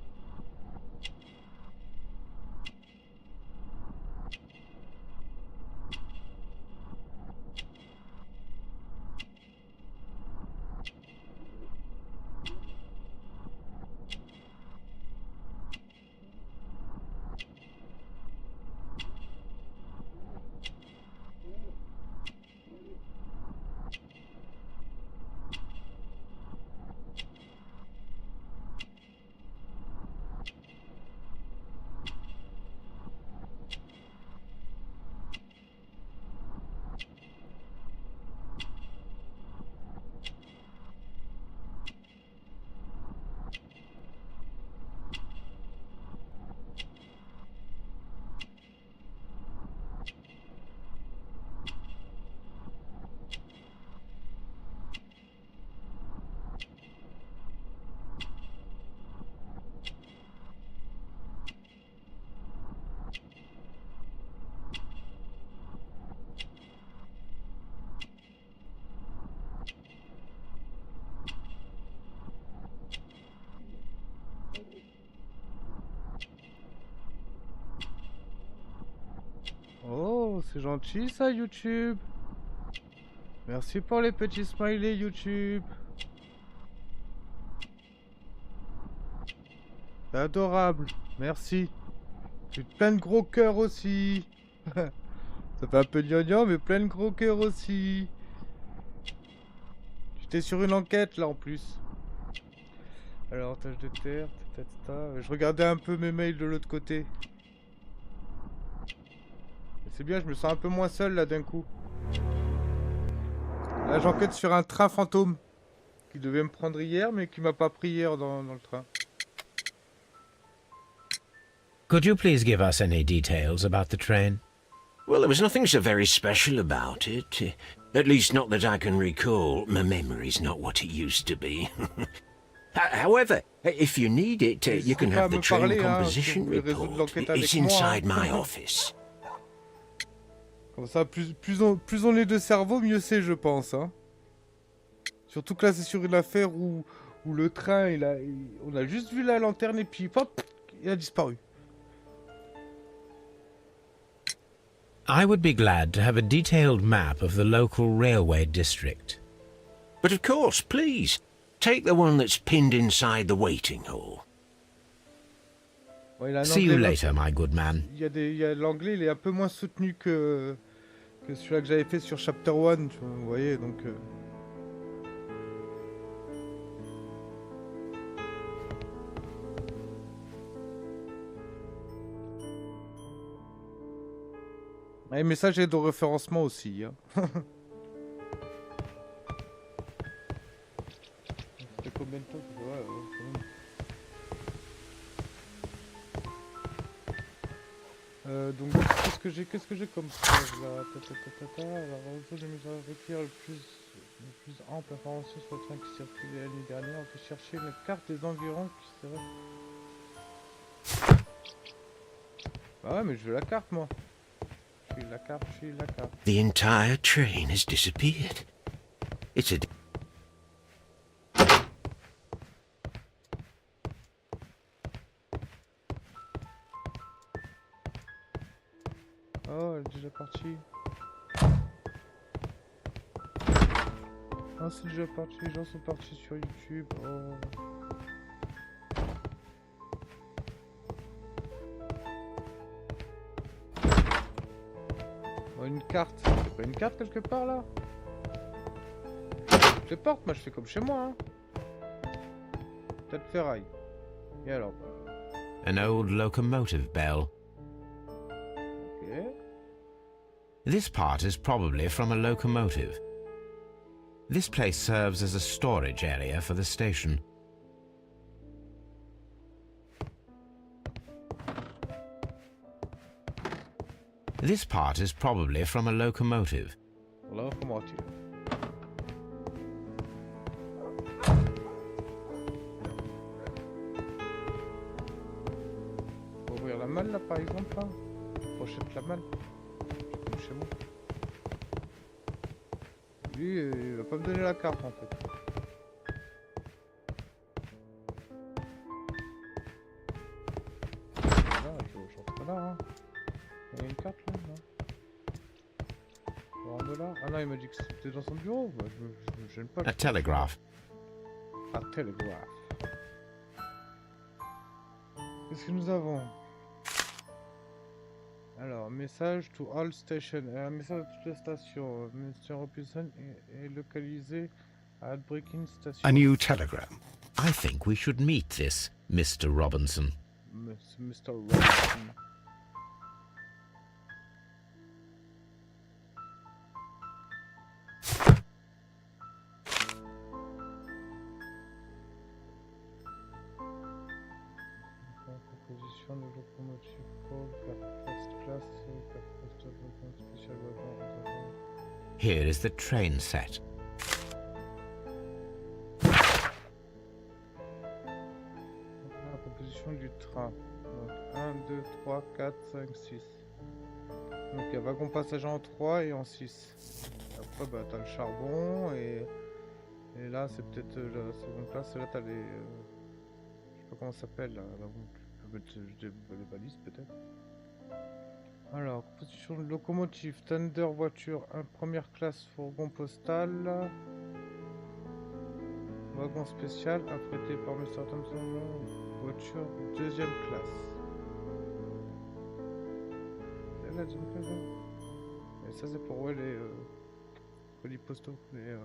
Oh, c'est gentil ça, YouTube. Merci pour les petits smileys, YouTube. C'est adorable. Merci. J'ai plein de gros cœurs aussi. Ça fait un peu gnangnan, mais plein de gros cœurs aussi. J'étais sur une enquête là en plus. Alors, tâche de terre, je regardais un peu mes mails de l'autre côté. C'est bien, je me sens un peu moins seul là d'un coup. Là j'enquête sur un train fantôme qui devait me prendre hier mais qui m'a pas pris hier dans le train. Could you please give us any details about the train? Well, there was nothing so very special about it. At least not that I can recall. My memory's not what it used to be. However, if you need it, you can have the train composition report. It's inside my office. Comme ça, plus on est de cerveau, mieux c'est, je pense. Hein. Surtout que là, c'est sur une affaire où le train, on a juste vu la lanterne et puis hop, il a disparu. I would be glad to have a detailed map of the local railway district. But of course, please, take the one that's pinned inside the waiting hall. Ouais, See you later, my good man. L'anglais, il est un peu moins soutenu que celui-là que j'avais fait sur Chapter 1, vous voyez, donc... Ouais, mais ça, j'ai de référencement aussi. Hein. C'était combien de temps? Ouais, donc, qu'est-ce que j'ai comme phrase là? Alors, j'ai mis à recueillir le plus ample information sur le train qui circulait la nuit dernière. On peut chercher une carte des environs qui serait... Ah ouais, mais je veux la carte, moi. Je suis la carte. The entire train has disappeared. It's a... Oh, elle est déjà partie. Ah, c'est déjà parti. Les gens sont partis sur YouTube. Oh. Oh, une carte. C'est pas une carte quelque part là? Je les porte, moi je fais comme chez moi. Hein. Tête ferraille. Et alors? An old locomotive bell. Ok. This part is probably from a locomotive. This place serves as a storage area for the station. This part is probably from a locomotive. Locomotive. Faut ouvrir la malle là par exemple là. Pochette la malle. Comme chez moi. Lui, il va pas me donner la carte en fait. Là, je rentre là, hein. Il y a une carte là, non? Je rentre là. Ah non, il m'a dit que c'était dans son bureau. Bah, je me gêne pas. A telegraph. A telegraph. Qu'est-ce que nous avons? Alors, message to all station. Un message à toutes les stations. Mr. Robinson est localisé à Breaking Station. A new telegram. I think we should meet this Mr. Robinson. Mr. Robinson. Proposition de locomotive call, first class, special wagon. Here is the train set. La proposition du train. Donc 1, 2, 3, 4, 5, 6. Donc il y a wagon passager en 3 et en 6. Après bah t'as le charbon et là c'est peut-être la seconde classe. Là t'as les... je sais pas comment ça s'appelle là. Tu peux mettre les balises peut-être. Alors, proposition de locomotive, Thunder, voiture 1 première classe, fourgon postal. Wagon spécial, affrété par Mr. Thompson, voiture deuxième classe. C'est la deuxième classe, hein. Et ça c'est pour les colis postaux, les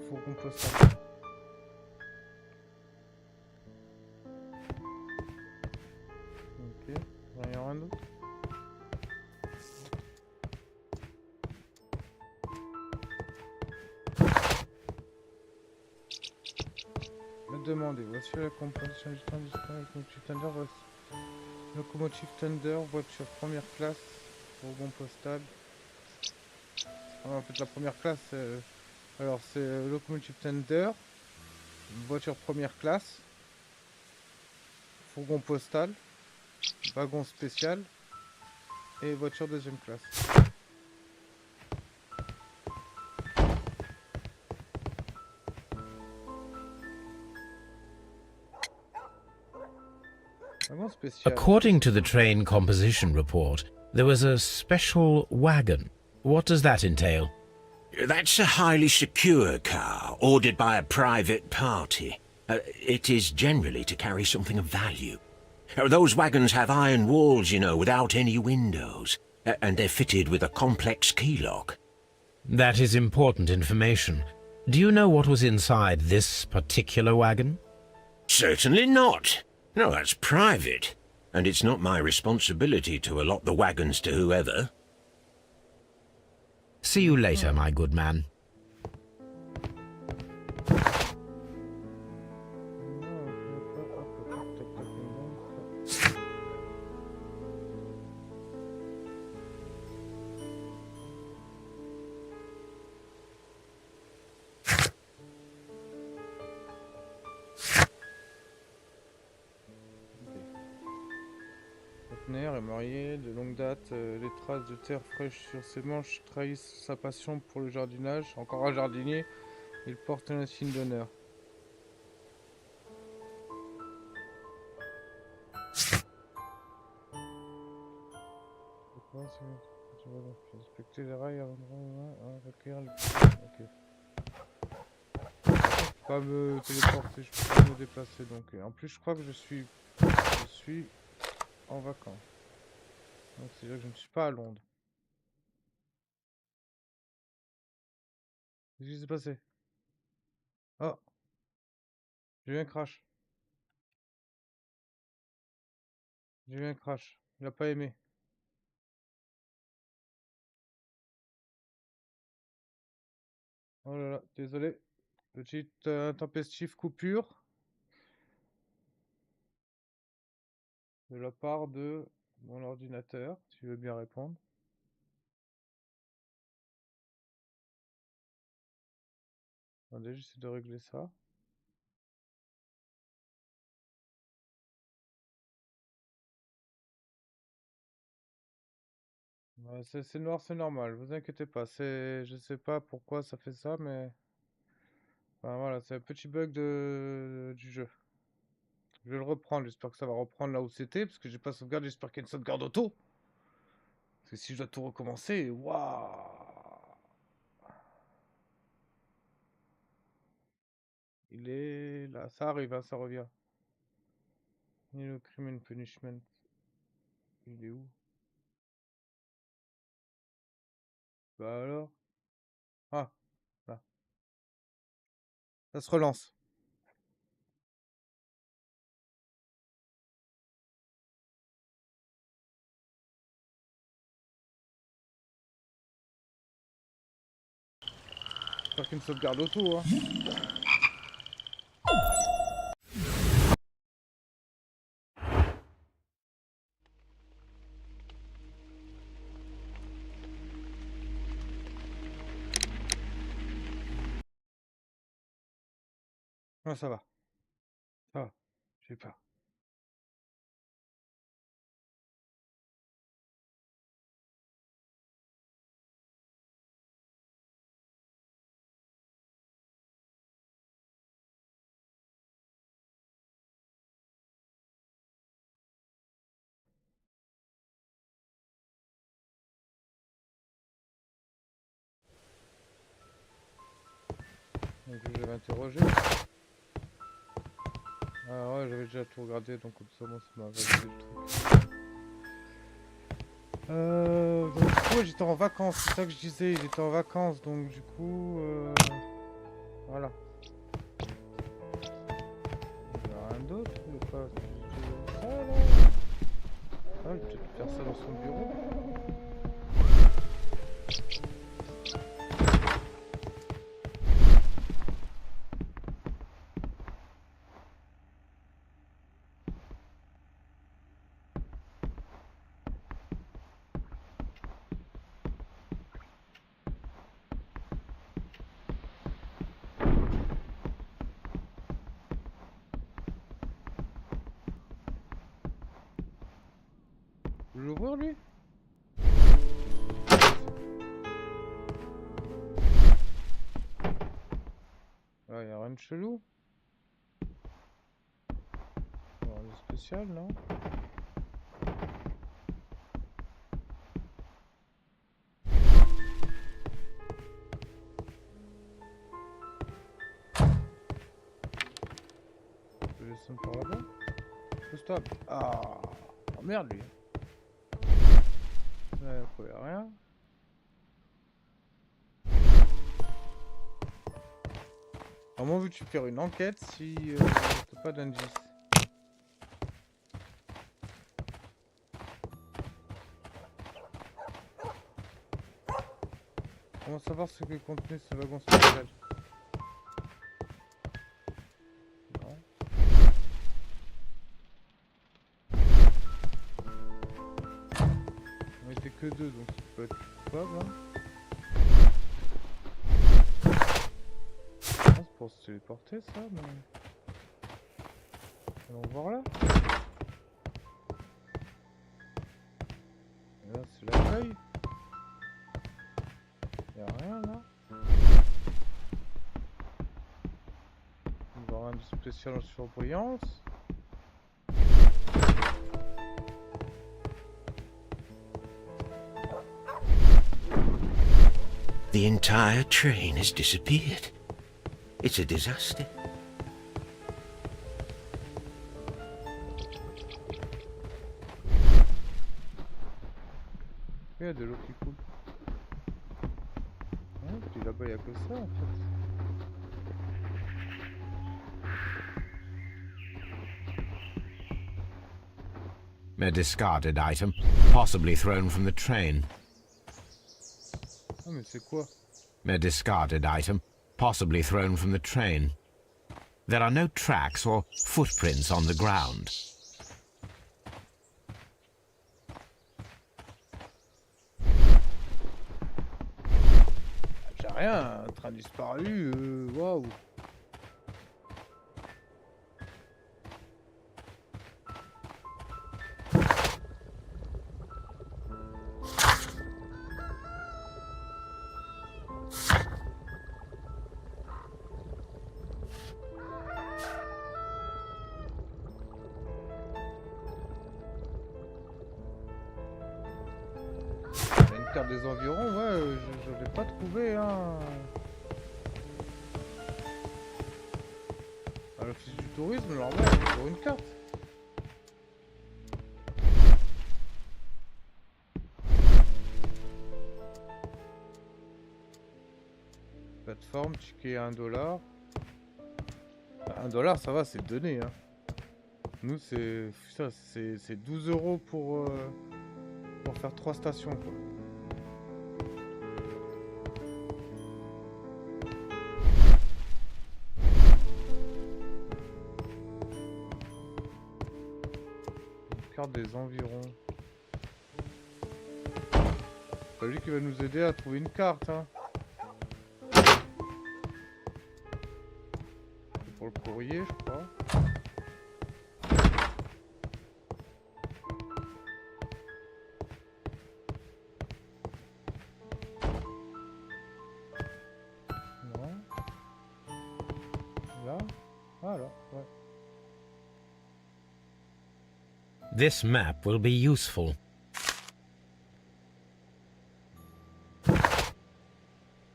fourgons postaux. Ok, rien d'autre. Demandez, voici la composition du train disponible avec locomotive Thunder, voici locomotive Thunder, voiture première classe, fourgon postal. Ah, en fait la première classe, alors c'est locomotive Thunder, voiture première classe, fourgon postal, wagon spécial et voiture deuxième classe. According to the train composition report, there was a special wagon. What does that entail? That's a highly secure car, ordered by a private party. It is generally to carry something of value. Those wagons have iron walls, you know, without any windows, and they're fitted with a complex key lock. That is important information. Do you know what was inside this particular wagon? Certainly not. No, that's private, and it's not my responsibility to allot the wagons to whoever. See you later, my good man. Est marié de longue date, les traces de terre fraîche sur ses manches trahissent sa passion pour le jardinage. Encore un jardinier, il porte un insigne d'honneur. Inspecter les rails avant de recueillir le... Ok. Je peux pas me téléporter, je peux pas me déplacer donc. En plus je crois que je suis en vacances. Donc c'est-à-dire que je ne suis pas à Londres. Qu'est-ce qui s'est passé? Oh! J'ai eu un crash. J'ai eu un crash. Il a pas aimé. Oh là là, désolé. Petite intempestive coupure de la part de mon ordinateur, si tu veux bien répondre. Attendez, j'essaie de régler ça. Ouais, c'est noir, c'est normal, vous inquiétez pas. Je sais pas pourquoi ça fait ça, mais enfin, voilà, c'est un petit bug du jeu. Je vais le reprendre, j'espère que ça va reprendre là où c'était, parce que j'ai pas sauvegarde, j'espère qu'il y a une sauvegarde auto. Parce que si je dois tout recommencer, waouh! Il est là, ça arrive, hein, ça revient. Et le crime and punishment, il est où? Bah alors? Ah, là. Ça se relance. J'espère qu'il y a une sauvegarde auto, hein. Ah, ça va. Ça va. J'ai peur. Donc je vais interroger. Ah ouais, j'avais déjà tout regardé, donc comme ça, moi, ça m'a validé le truc. Donc du coup, j'étais en vacances, c'est ça que je disais, il était en vacances, donc du coup, voilà. Il n'y a rien d'autre, il n'y a pas ça là. Ah, il peut peut-être faire ça dans son bureau. Tu veux l'ouvrir lui? Ah, y a rien de chelou. Rien de spécial, non? Je vais descendre par là-bas. Stop. Ah, oh, merde lui. Là, il n'y a rien. Comment veux-tu faire une enquête si t'as pas d'indice? Comment savoir ce que contenait ce wagon spécial? Non. On était que deux, donc ça peut être coupable. Hein. Ah, c'est pour se téléporter ça, mais... Allons voir là. Et là c'est l'accueil. Y'a rien là. On va avoir un spécial en surbrillance. The entire train has disappeared. It's a disaster. Il y a de l'eau qui coule. Puis là-bas il n'y a que ça en fait. A discarded item, possibly thrown from the train. Ah mais c'est quoi? A discarded item, possibly thrown from the train. There are no tracks or footprints on the ground. J'ai rien, un train disparu, waouh. Une carte des environs, ouais, je l'ai pas trouvé, hein. À l'office du tourisme, alors ouais, pour une carte. Plateforme, ticket à 1 $. 1 $, ça va, c'est donné, hein. Nous, c'est 12 € pour faire 3 stations, quoi. Carte des environs. C'est pas lui qui va nous aider à trouver une carte, hein. C'est pour le courrier, je crois. Non. Là. Ah là, ouais. This map will be useful.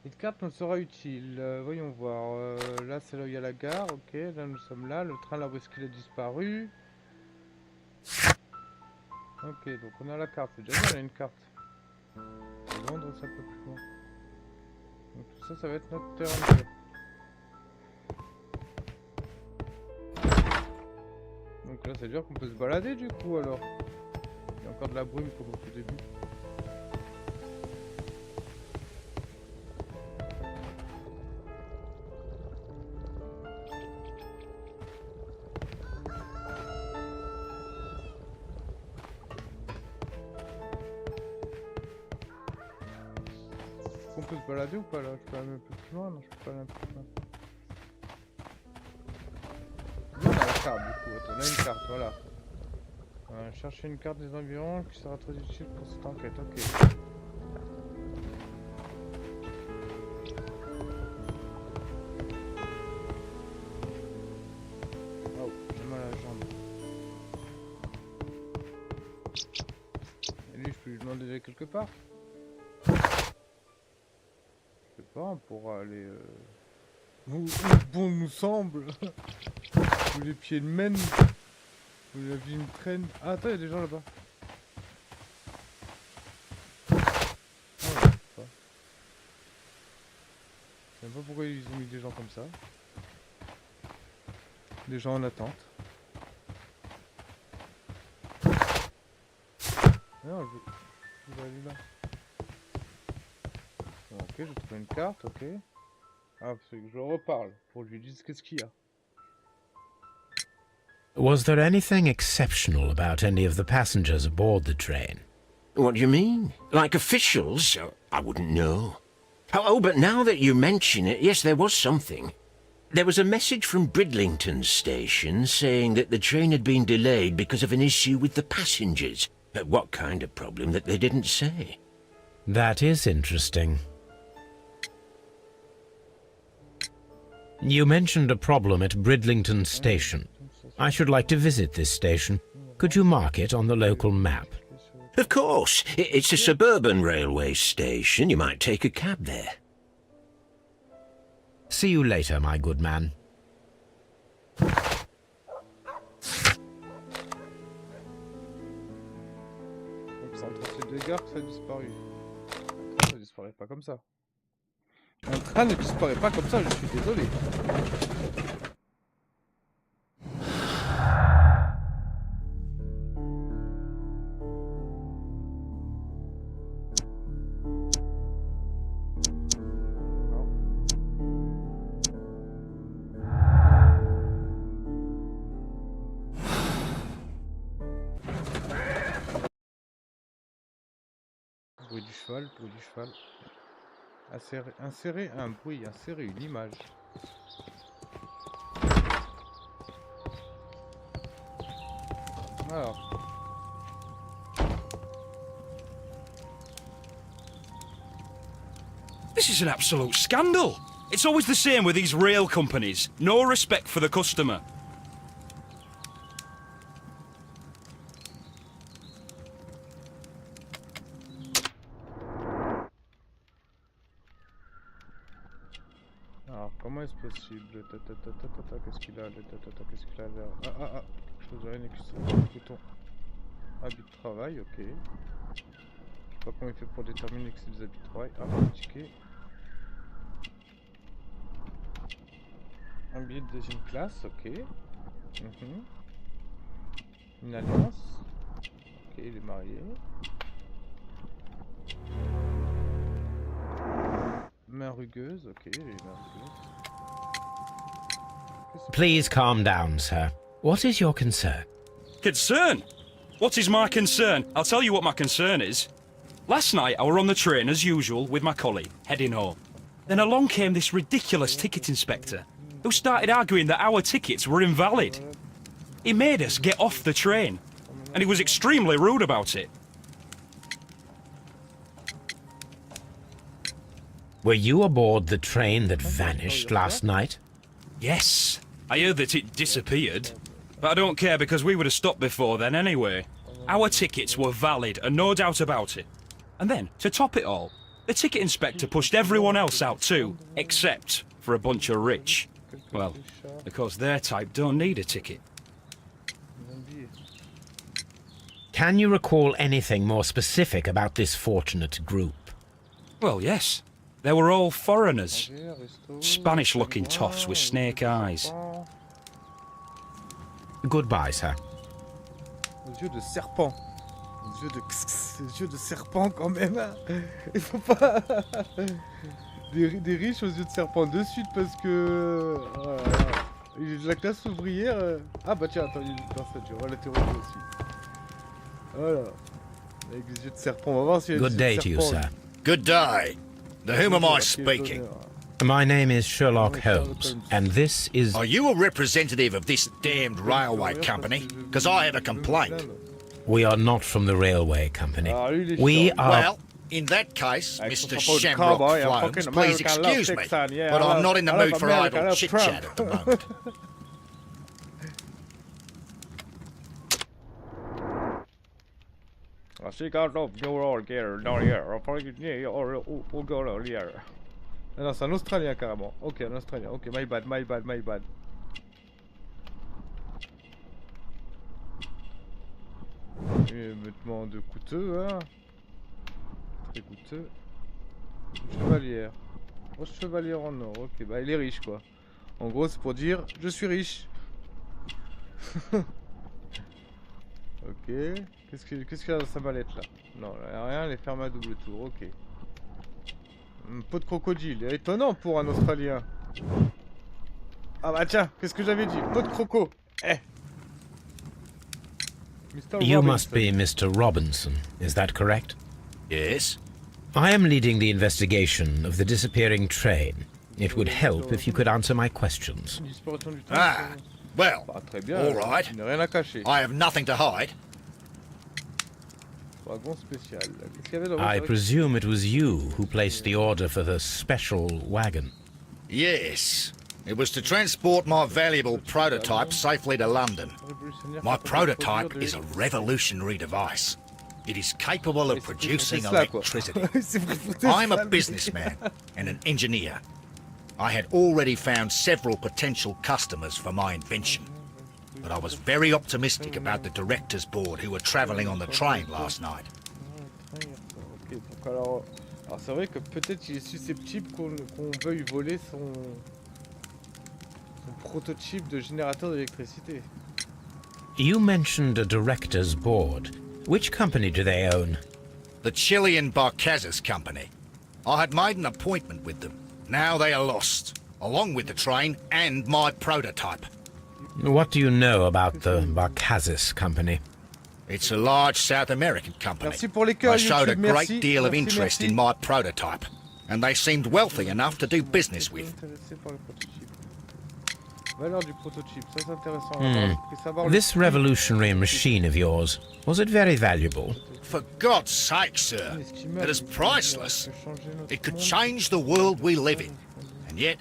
Cette carte nous sera utile. Voyons voir. Là, c'est là où il y a la gare. Ok, là, nous sommes là. Le train là où est-ce qu'il a disparu. Ok, donc on a la carte. C'est déjà bien, on a une carte. Londres, ça peut plus loin. Donc tout ça, ça va être notre terrain de jeu. Donc là, c'est dire qu'on peut se balader du coup alors. Il y a encore de la brume comme au tout début. On peut se balader ou pas là? Je peux aller un peu plus loin? Non, je peux pas aller un peu plus loin. On a la carte du coup, attends, on a une carte, voilà. On va chercher une carte des environs qui sera très utile pour cette enquête, ok. Oh, j'ai mal à la jambe. Et lui, je peux lui demander d'aller quelque part? Je sais pas, on pourra aller... Où bon nous semble. Où les pieds le mènent. Où la vie me traîne. Ah, attends, il y a des gens là-bas. Oh, je sais pas. Je sais pas pourquoi ils ont mis des gens comme ça. Des gens en attente. Non, je vais aller là. Bon, ok, j'ai trouvé une carte, ok. Ah, parce que je reparle pour lui dire qu'est-ce qu'il y a. Was there anything exceptional about any of the passengers aboard the train? What do you mean? Like officials? I wouldn't know. Oh, but now that you mention it, yes, there was something. There was a message from Bridlington station saying that the train had been delayed because of an issue with the passengers. What kind of problem that they didn't say? That is interesting. You mentioned a problem at Bridlington Station. I should like to visit this station. Could you mark it on the local map? Of course. It's a suburban railway station. You might take a cab there. See you later, my good man. Donc c'est entre ces deux gares que ça a disparu. Ça disparaît pas comme ça. Un train ne disparaît pas comme ça, je suis désolé. cheval, tour du cheval. Insérer un bruit, insérer une image. Alors. This is an absolute scandal. It's always the same with these rail companies. No respect for the customer. Alors, comment est-ce possible? Qu'est-ce qu'il a? Qu'est-ce qu'il a là? Ah, quelque chose de rien que ça. Bouton. Habit de travail, ok. Je sais pas comment il fait pour déterminer que c'est des habits de travail. Ah, ticket. Un billet de deuxième classe, ok. Une alliance. Ok, il est marié. Main rugueuse, ok, il est main rugueuse. Please calm down, sir. What is your concern? Concern? What is my concern? I'll tell you what my concern is. Last night I were on the train as usual with my colleague, heading home. Then along came this ridiculous ticket inspector, who started arguing that our tickets were invalid. He made us get off the train, and he was extremely rude about it. Were you aboard the train that vanished last night? Yes, I heard that it disappeared. But I don't care because we would have stopped before then anyway. Our tickets were valid and no doubt about it. And then, to top it all, the ticket inspector pushed everyone else out too, except for a bunch of rich. Well, because their type don't need a ticket. Can you recall anything more specific about this fortunate group? Well, yes. They were all foreigners. Spanish-looking toffs with snake eyes. Goodbye, sir. Aux yeux de serpent. Aux yeux de serpent quand même. Il faut pas... des riches aux yeux de serpent de suite parce que... Il est de la classe ouvrière. Ah bah tiens, attends, il y a une personne, on va l'interroger aussi. Voilà. Avec des yeux de serpent, on va voir s'il y a Good day to you, sir. Good day. To whom am I speaking? My name is Sherlock Holmes, and this is... Are you a representative of this damned railway company? Because I have a complaint. We are not from the railway company. We are... Well, in that case, Mr. Shamrock Flones, please excuse me, but I'm not in the mood for idle chit-chat at the moment. Ah non, c'est un Australien carrément. Ok, un Australien. Ok, my bad. Vêtements de coûteux, hein. Très coûteux. Une chevalière. Oh, chevalière en or. Ok, bah il est riche quoi. En gros, c'est pour dire je suis riche. Ok. Qu'est-ce qu'il y a dans sa mallette là? Non, il n'y a rien, les fermes à double tour. Ok. Peau de crocodile, étonnant pour un Australien. Ah bah tiens, qu'est-ce que j'avais dit? Peau de croco. You must be Mr. Robinson, is that correct? Yes. I am leading the investigation of the disappearing train. It would help if you could answer my questions. Ah, well, all right. I have nothing to hide. I presume it was you who placed the order for the special wagon. Yes. It was to transport my valuable prototype safely to London. My prototype is a revolutionary device. It is capable of producing electricity. I'm a businessman and an engineer. I had already found several potential customers for my invention. But I was very optimistic about the director's board who were travelling on the train last night. Ok, donc alors c'est vrai que peut-être il est susceptible qu'on veuille voler son prototype de générateur d'électricité. You mentioned a director's board. Which company do they own? The Chilean Barcazas Company. I had made an appointment with them. Now they are lost, along with the train and my prototype. What do you know about the Barcazas Company? It's a large South American company. Merci pour les cœurs, They showed a YouTube, great merci, deal of merci, interest merci. in my prototype, and they seemed wealthy enough to do business with. Intéressé par le prototype. Valeur du prototype, ça c'est intéressant. On va savoir le This prix. revolutionary machine of yours, was it very valuable? For God's sake, sir, it is priceless. It could change the world we live in, and yet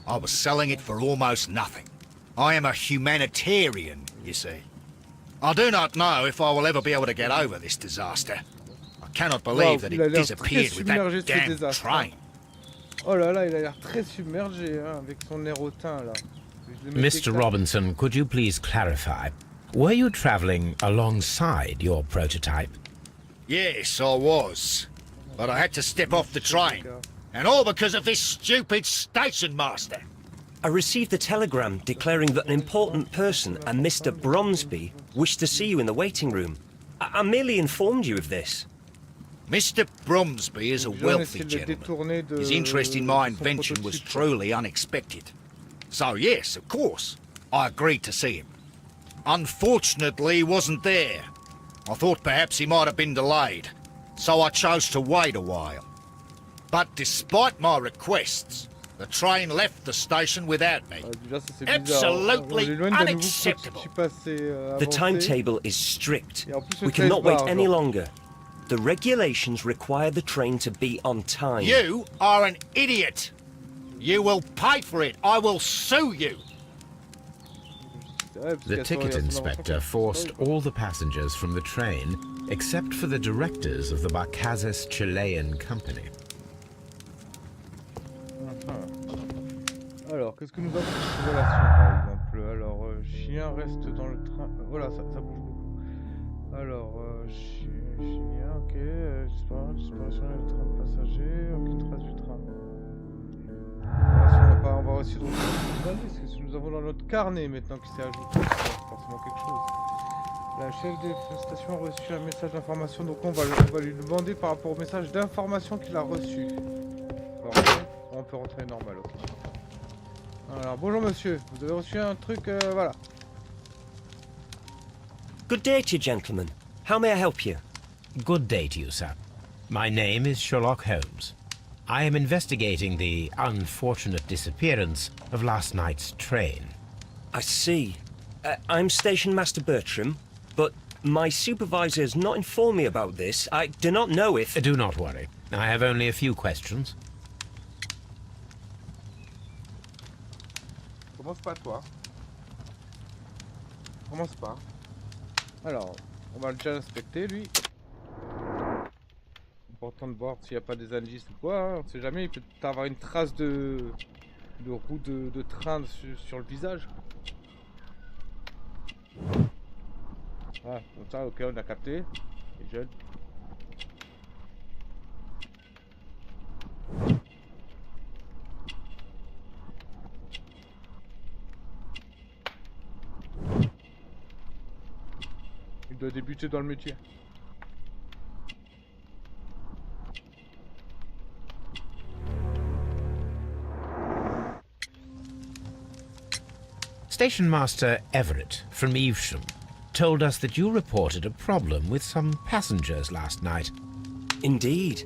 I was selling it for almost nothing. I am a humanitarian, you see. I do not know if I will ever be able to get over this disaster. I cannot believe that il a it l'air disappeared très with submergé that de ce damn désastre, train. Oh là là, il a l'air très submergé hein, avec son air hautain là. Je le mets Mr. d'écart. Robinson, could you please clarify? Were you travelling alongside your prototype? Yes, I was. But I had to step off the train. And all because of this stupid station master. I received a telegram declaring that an important person, a Mr. Bromsby, wished to see you in the waiting room. I merely informed you of this. Mr. Bromsby is a wealthy gentleman. His interest in my invention was truly unexpected. So yes, of course, I agreed to see him. Unfortunately, he wasn't there. I thought perhaps he might have been delayed, so I chose to wait a while. But despite my requests, the train left the station without me. Déjà, ça, c'est Absolutely bizarre. On est loin d'un nouveau unacceptable. prototype assez, The avancé. timetable is strict. Et en plus, le We 13 cannot wait bars, any genre. longer. The regulations require the train to be on time. You are an idiot. You will pay for it. I will sue you. Ouais, parce The qu'à ticket son inspector invention, forced all the passengers from the train, except for the directors of the Barcazes Chilean Company. Alors, qu'est-ce que nous avons sur cette relation, par exemple? Alors, chien reste dans le train. Voilà, ça bouge beaucoup. Alors, chien, ok. Disparition du train de passagers. Aucune trace du train. On va essayer de retrouver ce que nous avons dans notre carnet maintenant qui s'est ajouté. C'est forcément quelque chose. La chef de station a reçu un message d'information, donc on va lui demander par rapport au message d'information qu'il a reçu. On peut rentrer normal, ok. Alors, bonjour monsieur, vous avez reçu un truc, voilà. Good day to you, gentlemen. How may I help you? Good day to you, sir. My name is Sherlock Holmes. I am investigating the unfortunate disappearance of last night's train. I see. I'm Station Master Bertram, but my supervisor has not informed me about this. I do not know if... Do not worry. I have only a few questions. Commence pas toi. Commence pas. Alors, on va déjà l'inspecter lui. Important de voir s'il n'y a pas des indices ou quoi, hein. On sait jamais, il peut avoir une trace de roue de train sur le visage. Voilà, comme ça, ok, on a capté. Il est jeune. Il doit débuter dans le métier. Station Master Everett from Evesham told us that you reported a problem with some passengers last night. Indeed.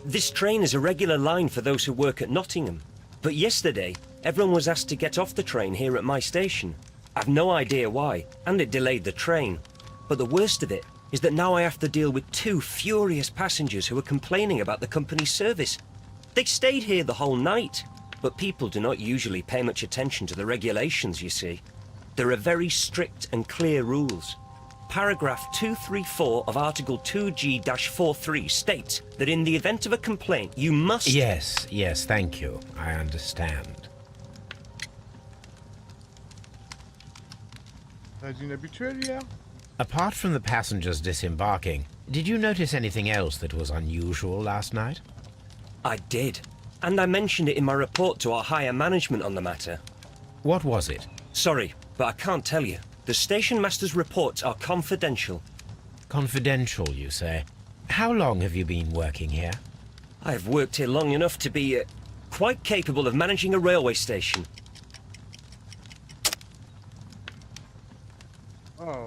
This train is a regular line for those who work at Nottingham. But yesterday, everyone was asked to get off the train here at my station. I've no idea why, and it delayed the train. But the worst of it is that now I have to deal with two furious passengers who are complaining about the company's service. They stayed here the whole night, but people do not usually pay much attention to the regulations, you see. There are very strict and clear rules. Paragraph 234 of Article 2G-43 states that in the event of a complaint, you must... Yes, thank you. I understand. Inhabituel hier. Apart from the passengers disembarking, did you notice anything else that was unusual last night? I did, and I mentioned it in my report to our higher management on the matter. What was it? Sorry, but I can't tell you. The station master's reports are confidential. Confidential, you say? How long have you been working here? I've worked here long enough to be quite capable of managing a railway station. Oh.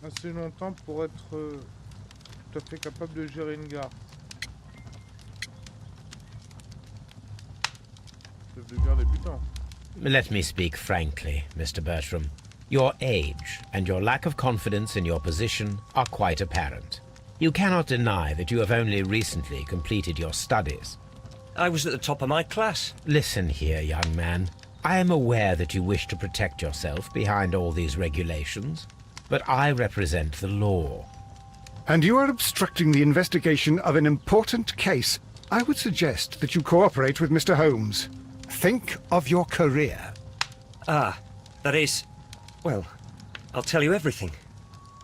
assez longtemps pour être tout à fait capable de gérer une gare. Chef de gare débutant. Let me speak frankly, Mr. Bertram. Your age and your lack of confidence in your position are quite apparent. You cannot deny that you have only recently completed your studies. I was at the top of my class. Listen here, young man. I am aware that you wish to protect yourself behind all these regulations, but I represent the law. And you are obstructing the investigation of an important case. I would suggest that you cooperate with Mr. Holmes. Think of your career. Ah, that is... Well, I'll tell you everything.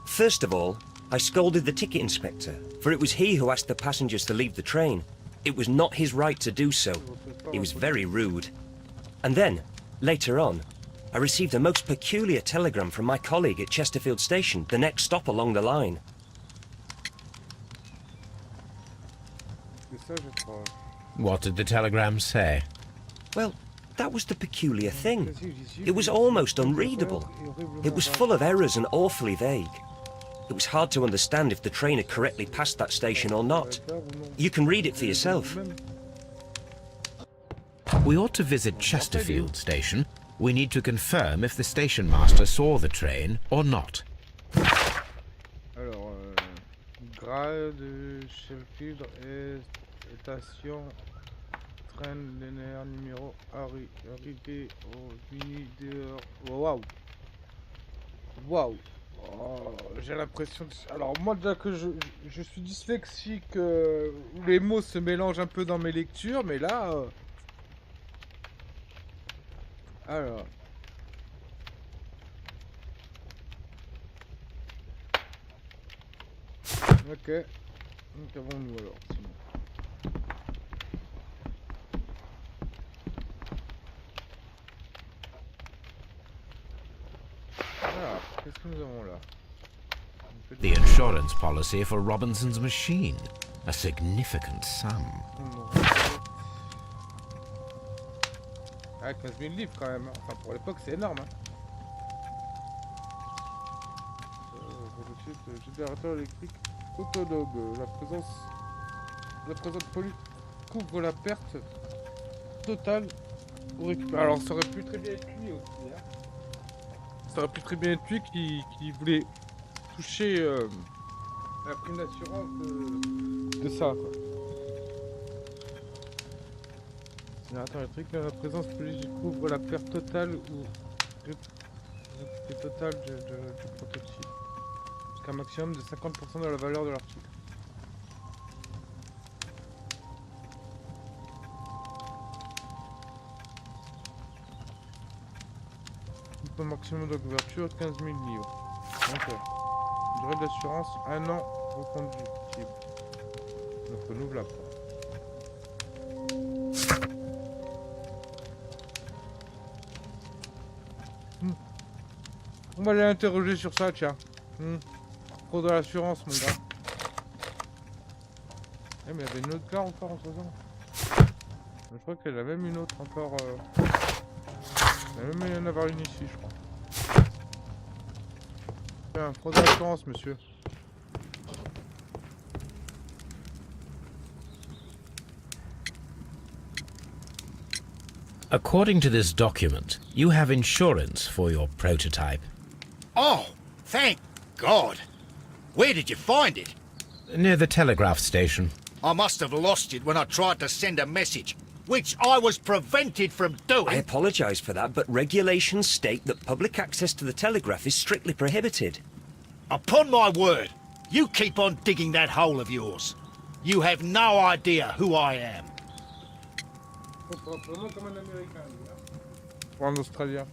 First of all, I scolded the ticket inspector, for it was he who asked the passengers to leave the train. It was not his right to do so. He was very rude. And then, later on, I received a most peculiar telegram from my colleague at Chesterfield Station, the next stop along the line. What did the telegram say? Well, that was the peculiar thing. It was almost unreadable. It was full of errors and awfully vague. It was hard to understand if the train had correctly passed that station or not. You can read it for yourself. We ought to visit Chesterfield Station. We need to confirm if the station master saw the train or not. Alors, Grade de Sheffield et station train linéaire numéro arrivé au mini dehors. Waouh! Waouh! Oh, j'ai l'impression de... Alors moi déjà que je suis dyslexique, les mots se mélangent un peu dans mes lectures, mais là... Alors... Ok. Donc avons-nous alors, sinon. Alors, qu'est-ce que nous avons là? The insurance policy for Robinson's machine. A significant sum. Ah, 15 000 livres quand même. Hein. Enfin, pour l'époque, c'est énorme. Hein. Générateur électrique autonome. La présente police couvre la perte totale ou récupère. Alors, ça aurait pu très bien être lui aussi. Hein. Ça aurait pu très bien être lui qui voulait toucher la prime d'assurance de ça. Quoi. Générateur électrique, la présence police couvre la perte totale ou totale du prototype. Jusqu'à un maximum de 50% de la valeur de l'article. Le maximum de couverture 15 000 livres. Ok. Durée d'assurance 1 an reconductible. Donc renouvelable. On va aller interroger sur ça, tiens. Pro de l'assurance, mon gars. Eh, mais il y avait une autre gare encore entre temps. Je crois qu'il y en a même une autre encore. Il y en a même y en avoir une ici, je crois. Tiens, pro de l'assurance, monsieur. According to this document, you have insurance for your prototype. Oh, thank God. Where did you find it? Near the telegraph station. I must have lost it when I tried to send a message, which I was prevented from doing. I apologise for that, but regulations state that public access to the telegraph is strictly prohibited. Upon my word, you keep on digging that hole of yours. You have no idea who I am. Pour un Australien.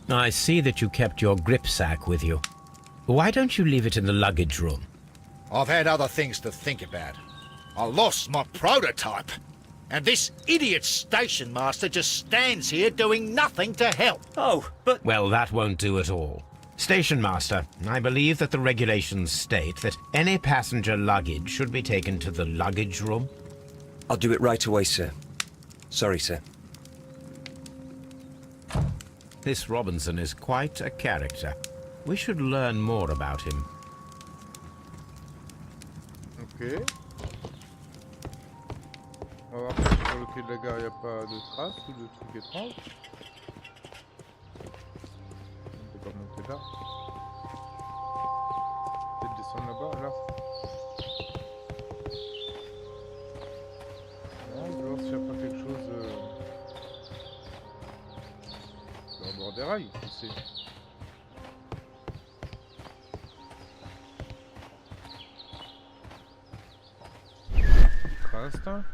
I see that you kept your gripsack with you. Why don't you leave it in the luggage room? I've had other things to think about. I lost my prototype. And this idiot station master just stands here doing nothing to help. Oh, but... Well, that won't do at all. Station master, I believe that the regulations state that any passenger luggage should be taken to the luggage room. I'll do it right away, sir. Sorry, sir. This Robinson is quite a character. We should learn more about him. Ok. On va voir si sur le quai de la gare il n'y a pas de traces ou de trucs étranges. On peut pas monter là. Peut-être descendre là-bas, là. Non, on va voir s'il n'y a pas quelque chose au bord des rails, qui sait. Instinct.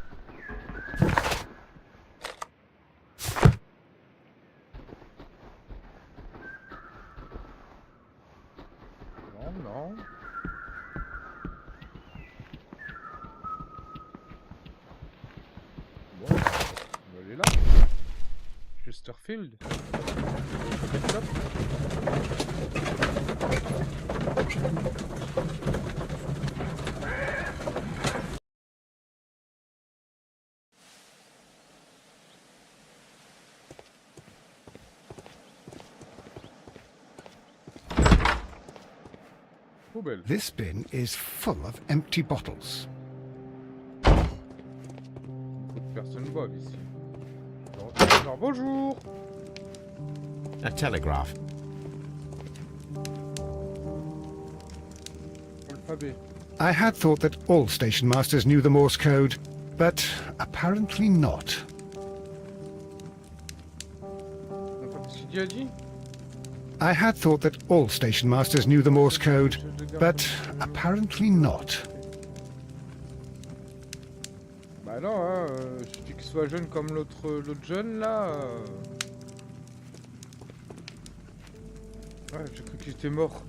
Non, non. Bon, on va aller là. Chesterfield. This bin is full of empty bottles. Beaucoup de personnes boivent ici. Alors, bonjour. A telegraph. Alphabet. I had thought that all station masters knew the Morse code, but apparently not. I had thought that all station masters knew the Morse code, but apparently not. Bah non, hein, suffit qu'il soit jeune comme l'autre jeune là. Ouais, j'ai cru qu'il était mort.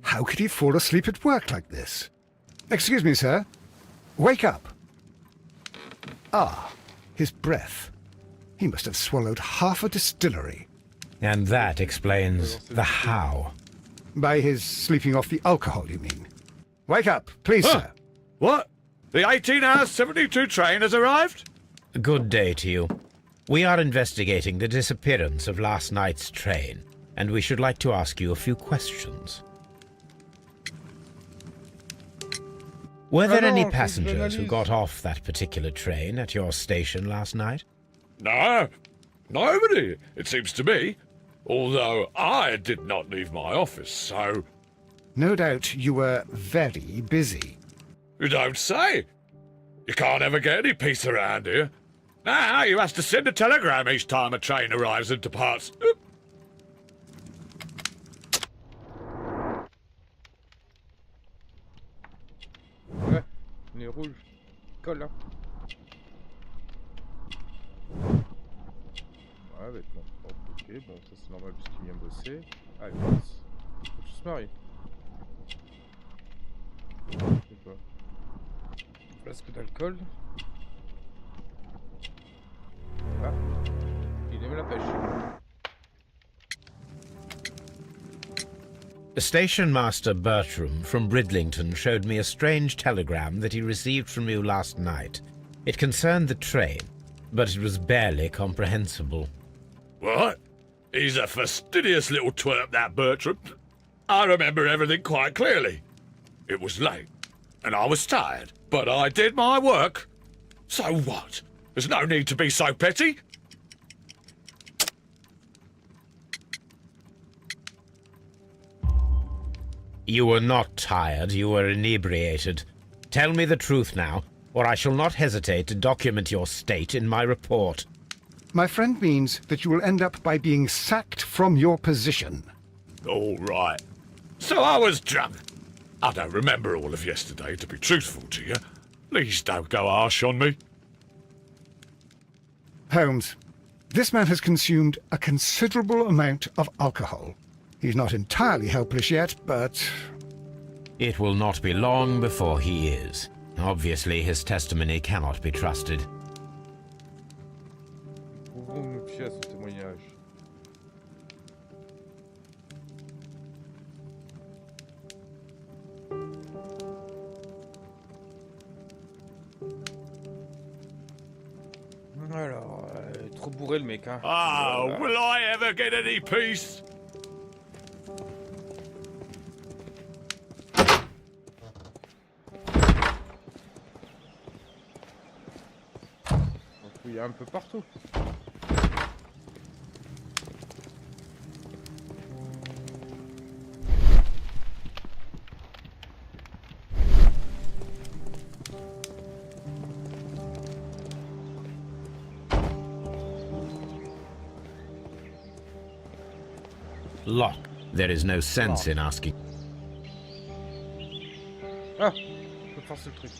How could he fall asleep at work like this? Excuse me, sir. Wake up. Ah, his breath. He must have swallowed half a distillery. And that explains the how. By his sleeping off the alcohol, you mean? Wake up, please, sir. What? The 18-hour-72 train has arrived? Good day to you. We are investigating the disappearance of last night's train, and we should like to ask you a few questions. Were there any passengers who got off that particular train at your station last night? No, nobody, it seems to me. Although I did not leave my office, so... No doubt you were very busy. You don't say. You can't ever get any peace around here. Now you have to send a telegram each time a train arrives and departs. Ouais, les rouges. Colle là. Ouais, vêtements propres, ok, bon, ça c'est normal puisqu'il vient bosser. Allez, passe. Faut tous se marier. Je sais pas. Flasque d'alcool. Ah, il aime la pêche. Station Master Bertram from Bridlington showed me a strange telegram that he received from you last night. It concerned the train, but it was barely comprehensible. What? He's a fastidious little twerp, that Bertram. I remember everything quite clearly. It was late, and I was tired, but I did my work. So what? There's no need to be so petty. You were not tired, you were inebriated. Tell me the truth now, or I shall not hesitate to document your state in my report. My friend means that you will end up by being sacked from your position. All right. So I was drunk. I don't remember all of yesterday, to be truthful to you. Please don't go harsh on me. Holmes, this man has consumed a considerable amount of alcohol. He's not entirely helpless yet, but... It will not be long before he is. Obviously, his testimony cannot be trusted. Pouvons-nous fier à ce témoignage? trop bourré le mec, hein. Oh, will I ever get any peace? On fouille un peu partout. Lock. There is no sense in asking. Ah, je peux forcer le truc.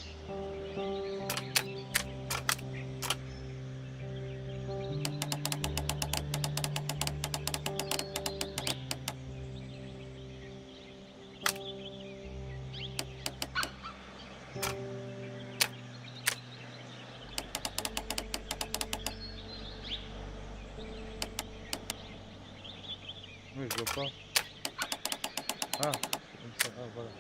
Oui, je vois pas. Ah, comme ça, ah, voilà.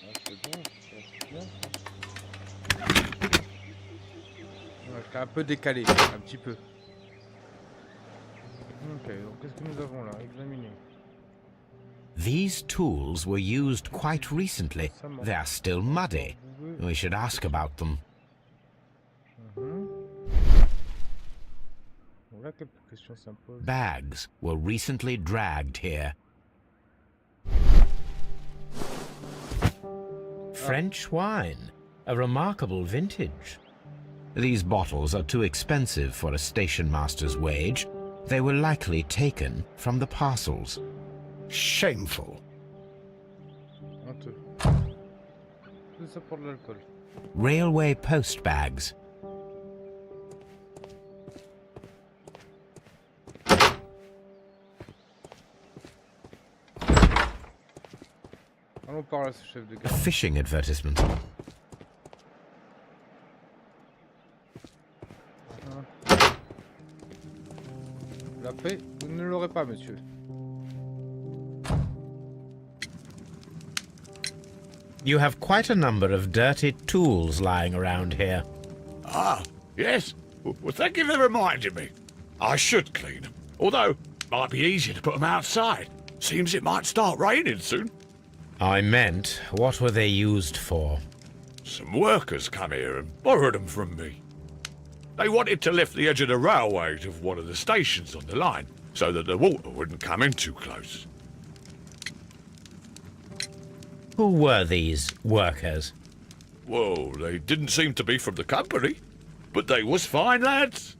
Ah, c'est bon, c'est bien ça. Ouais, j'étais un peu décalé, un petit peu. Ok, donc qu'est-ce que nous avons là? Examiner. These tools were used quite recently. They are still muddy. We should ask about them. Voilà quelques questions s'imposent. Bags were recently dragged here. French wine, a remarkable vintage. These bottles are too expensive for a station master's wage. They were likely taken from the parcels. Shameful. Honteux. Tout ça pour de l'alcool. Railway post bags. Allons par là, ce chef de A gare. fishing advertisement. La paix, vous ne l'aurez pas, monsieur. You have quite a number of dirty tools lying around here. Ah, yes. Well, thank you for reminding me. I should clean them. Although, it might be easier to put them outside. Seems it might start raining soon. I meant, what were they used for? Some workers come here and borrowed them from me. They wanted to lift the edge of the railway to one of the stations on the line, so that the water wouldn't come in too close. Who were these workers? Well, they didn't seem to be from the company, but they was fine lads.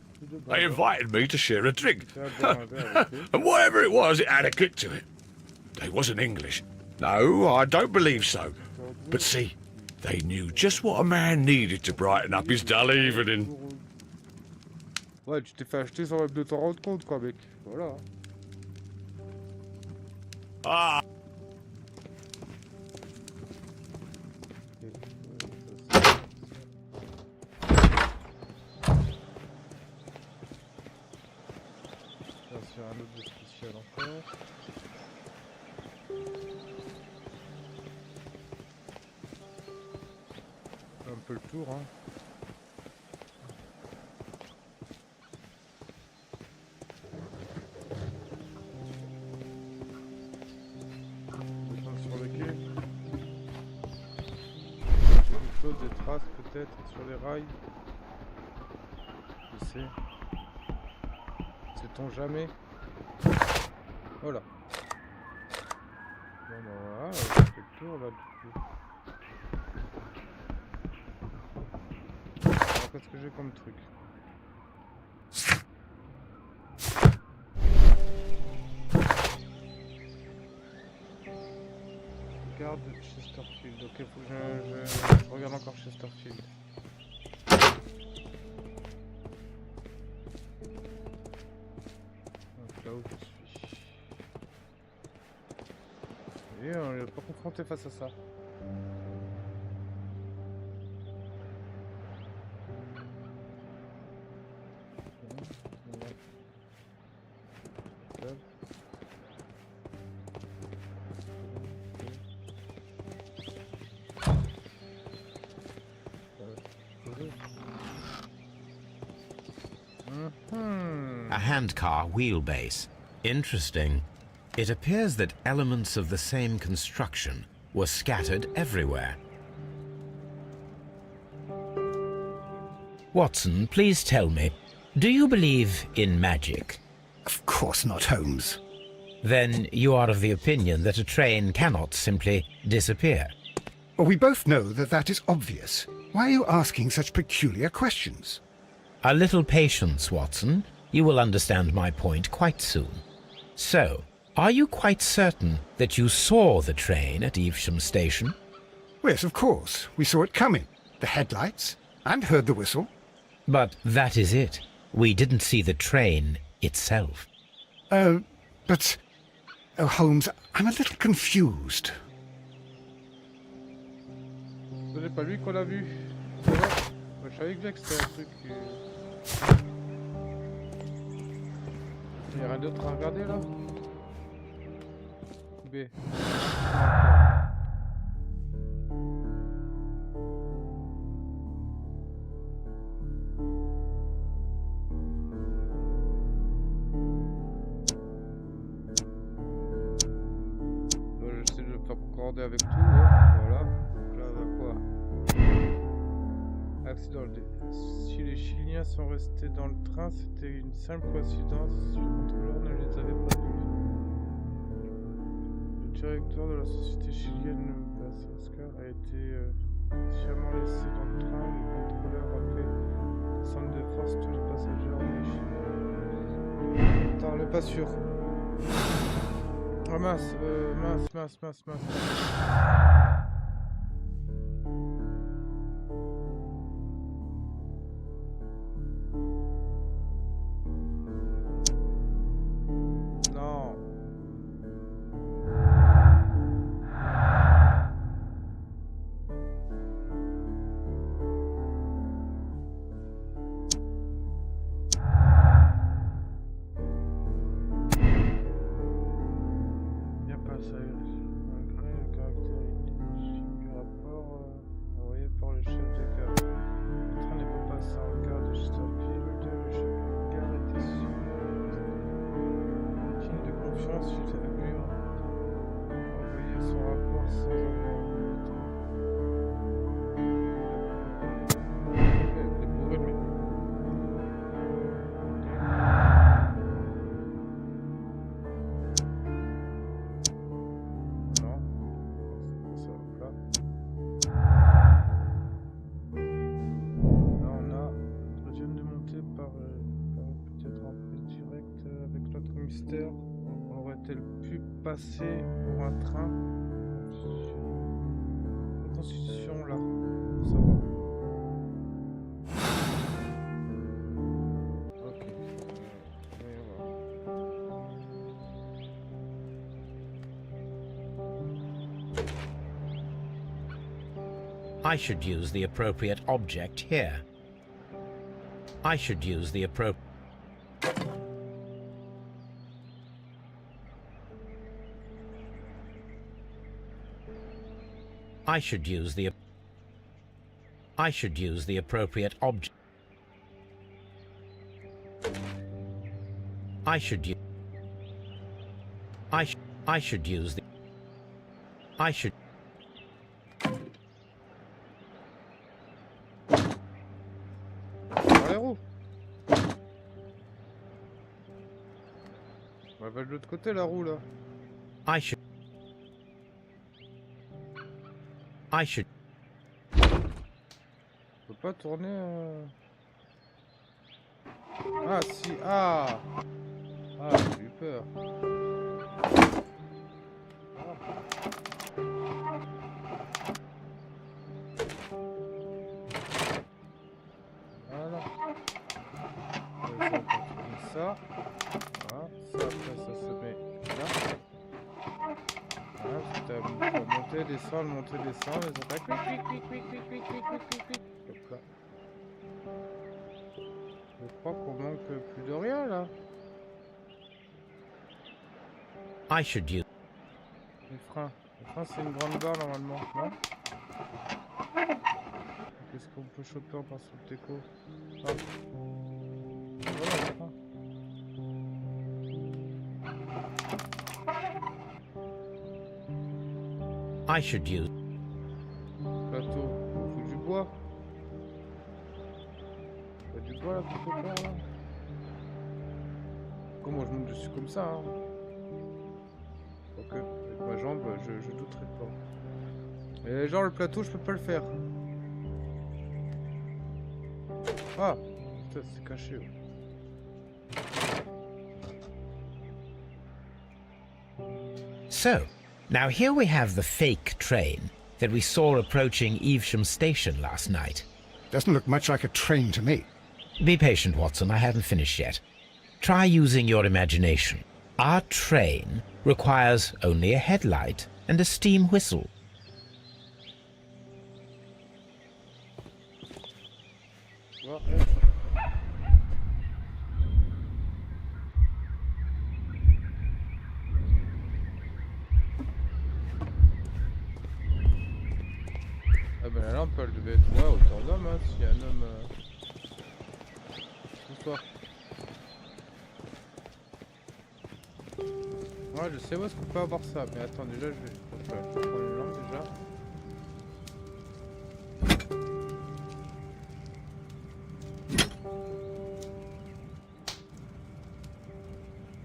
They invited me to share a drink. And whatever it was, it had a kick to it. They wasn't English. No, I don't believe so. But see, they knew just what a man needed to brighten up his dull evening. Ouais, tu t'es fait acheter sans même de t'en rendre compte, quoi, mec. Voilà. Ah! Ça, c'est un autre spécial encore. Un peu le tour, hein. Sur le quai. Quelque chose, des traces peut-être sur les rails. Je sais. Sait-on jamais? Voilà. Bon bah voilà, on fait le tour là du coup. Alors qu'est-ce que j'ai comme truc? Regarde Chesterfield, ok, faut que je regarde encore Chesterfield. Donc là où je suis. Et on n'est pas confronté face à ça. handcar wheelbase. Interesting. It appears that elements of the same construction were scattered everywhere. Watson, please tell me, do you believe in magic? Of course not, Holmes. Then you are of the opinion that a train cannot simply disappear. Well, we both know that that is obvious. Why are you asking such peculiar questions? A little patience, Watson. You will understand my point quite soon. So, are you quite certain that you saw the train at Evesham Station? Yes, of course. We saw it coming. The headlights, and heard the whistle. But that is it. We didn't see the train itself. But... Oh, Holmes, I'm a little confused. Ce n'est pas lui qu'on a vu. C'est vrai. Moi, je savais que c'était un truc... Il n'y a rien d'autre à regarder là? B. J'essaie de le faire concorder avec tout. Voilà. Donc là, on a quoi? Accident. Si les Chiliens sont restés dans le train, c'était une simple coïncidence. Le contrôleur ne les avait pas vus. Le directeur de la société chilienne, Oscar, a été sciemment laissé dans le train. Le contrôleur a fait descendre de force tous les passagers emmenés chiliens. Attends, le pas sûr. Ah mince, mince. Aurait-elle pu passer pour un train? Reconstitution là, pour savoir. Ok. I should use the appropriate object here. I should use the appropriate... I should use the appropriate object. I should use the les roues. On va de l'autre côté la roue là. I should On peut pas tourner Ah si, ah j'ai eu peur. Voilà. Ça, voilà. Ça après ça se met là. Voilà, pour monter, descendre, les attaques. Hop là. Je crois qu'on manque plus de rien là. I should use... Les freins c'est une grande barre normalement, non? Qu'est-ce qu'on peut choper en passant le déco? Ah. Voilà les freins. I should use... Plateau. Faut du bois. Y'a du bois là quelque part là. Comment je monte dessus comme ça hein. Ok, avec ma jambe, je douterai pas. Et genre le plateau, je peux pas le faire. Ah, putain, c'est caché. Ouais. So, now here we have the fake train that we saw approaching Evesham Station last night. Doesn't look much like a train to me. Be patient, Watson, I haven't finished yet. Try using your imagination. Our train requires only a headlight and a steam whistle. Ah ben la lampe elle devait être ouais, hauteur d'homme hein, s'il y a un homme... Bonsoir. Ouais je sais où est-ce qu'on peut avoir ça, mais attends déjà je vais prendre une lampe déjà.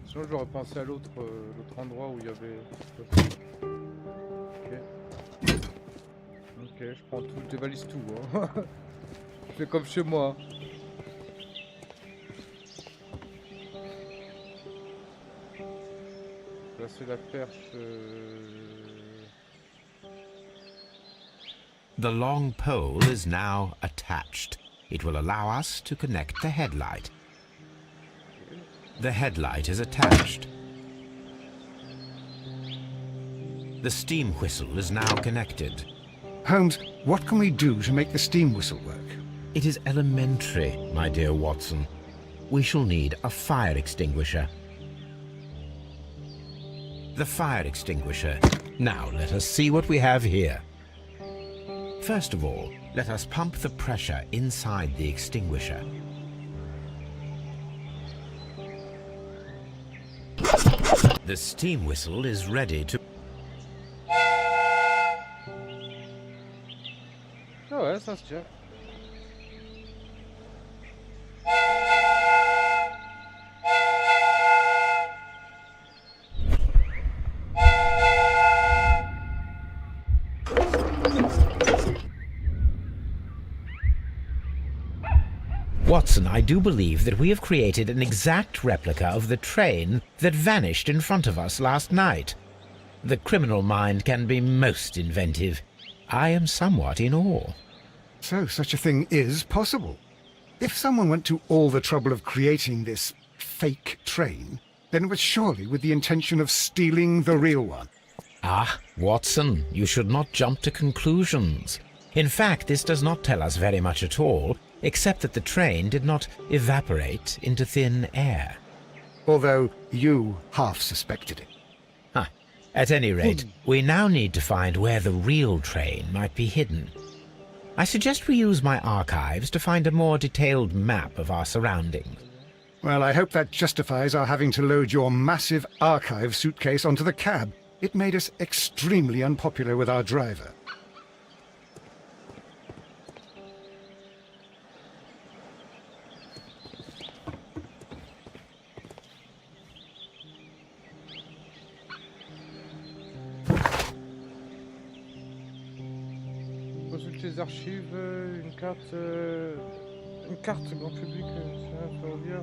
Sinon j'aurais pensé à l'autre endroit où il y avait... Ok, je prends tout, je dévalise tout. Hein. Je fais comme chez moi. Là c'est la perche. The long pole is now attached. It will allow us to connect the headlight. The headlight is attached. The steam whistle is now connected. Holmes, what can we do to make the steam whistle work? It is elementary, my dear Watson. We shall need a fire extinguisher. The fire extinguisher. Now let us see what we have here. First of all, let us pump the pressure inside the extinguisher. The steam whistle is ready to... Ah ouais, ça se tient. Watson, I do believe that we have created an exact replica of the train that vanished in front of us last night. The criminal mind can be most inventive. I am somewhat in awe. So such a thing is possible. If someone went to all the trouble of creating this fake train, then it was surely with the intention of stealing the real one. Ah, Watson, you should not jump to conclusions. In fact, this does not tell us very much at all, except that the train did not evaporate into thin air. Although you half suspected it. At any rate, we now need to find where the real train might be hidden. I suggest we use my archives to find a more detailed map of our surroundings. Well, I hope that justifies our having to load your massive archive suitcase onto the cab. It made us extremely unpopular with our driver. Consultez les archives, une carte grand public, ferroviaire,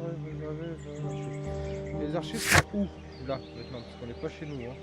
les archives sont où? Là, maintenant, parce qu'on n'est pas chez nous. Hein.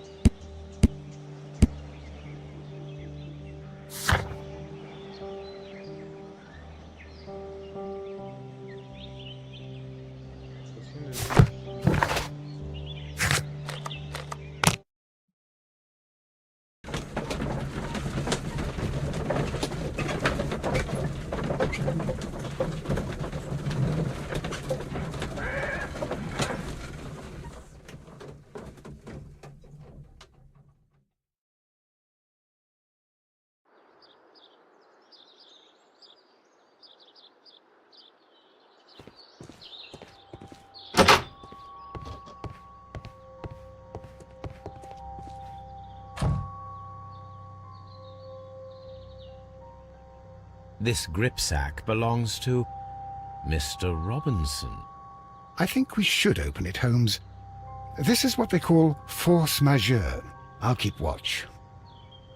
This gripsack belongs to Mr. Robinson. I think we should open it, Holmes. This is what they call force majeure. I'll keep watch.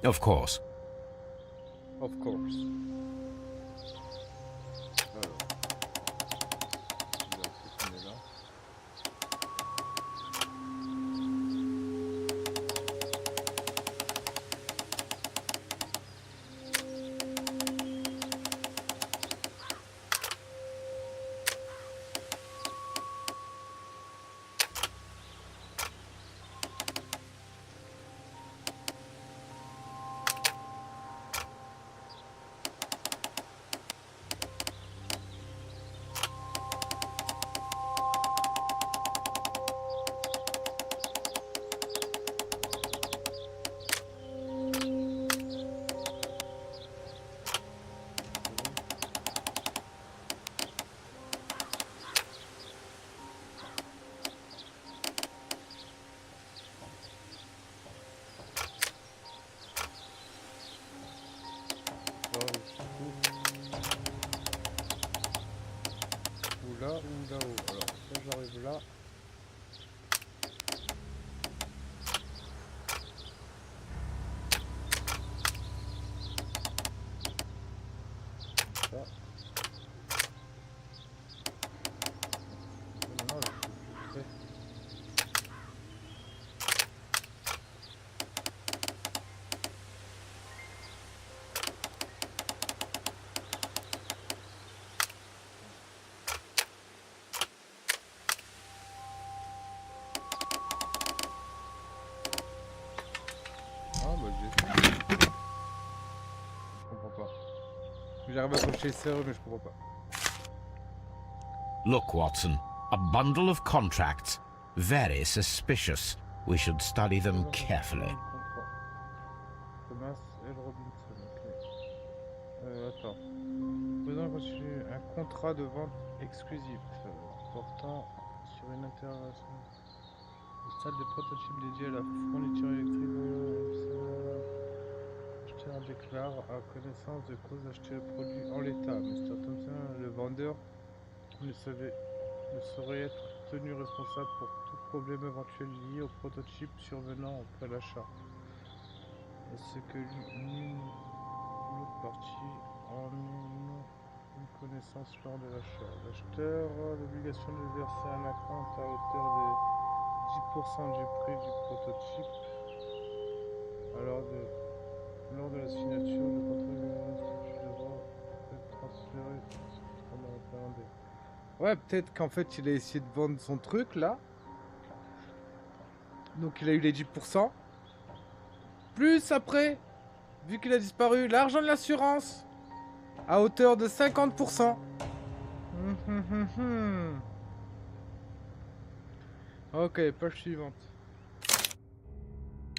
Of course. Of course. Ou là ou là-haut. Alors, ça j'arrive là. Ça. Maintenant, je suis prêt. J'arrive à cocher le serreux, mais je comprends pas. Look, Watson, a bundle of contracts. Very suspicious. We should study them carefully. Thomas L. Robinson, ok. Attends. Faisons constituer un contrat de vente exclusif portant sur une interaction. Une salle de prototypes dédiée à la fourniture électrique. Acheteur déclare à connaissance de cause d'acheter le produit en l'état. Mr. Thompson, le vendeur, ne saurait être tenu responsable pour tout problème éventuel lié au prototype survenant après l'achat. Est-ce que l'autre partie en eut une connaissance lors de l'achat? L'acheteur a l'obligation de verser un acompte à hauteur de 10% du prix du prototype. Lors de la signature, le contrat devra être transféré pendant la période. Ouais, peut-être qu'en fait, il a essayé de vendre son truc, là. Donc, il a eu les 10%. Plus après, vu qu'il a disparu, l'argent de l'assurance à hauteur de 50%. Ok, page suivante.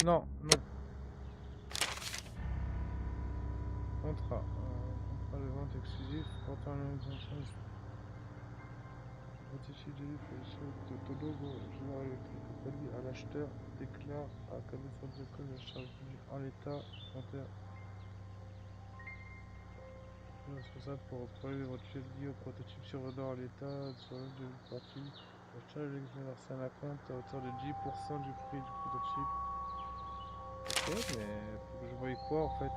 Non, non. Contrat de vente exclusif portant l'organisation notifié de logo général électrique établi à l'acheteur déclare à connaissance de cause la charge en l'état compteur responsable pour le problème éventuel lié au prototype survenant en l'état sur l'œuvre de partie. L'acheteur a versé un acompte à hauteur de 10% du prix du prototype. Ok, mais faut que je voie quoi en fait?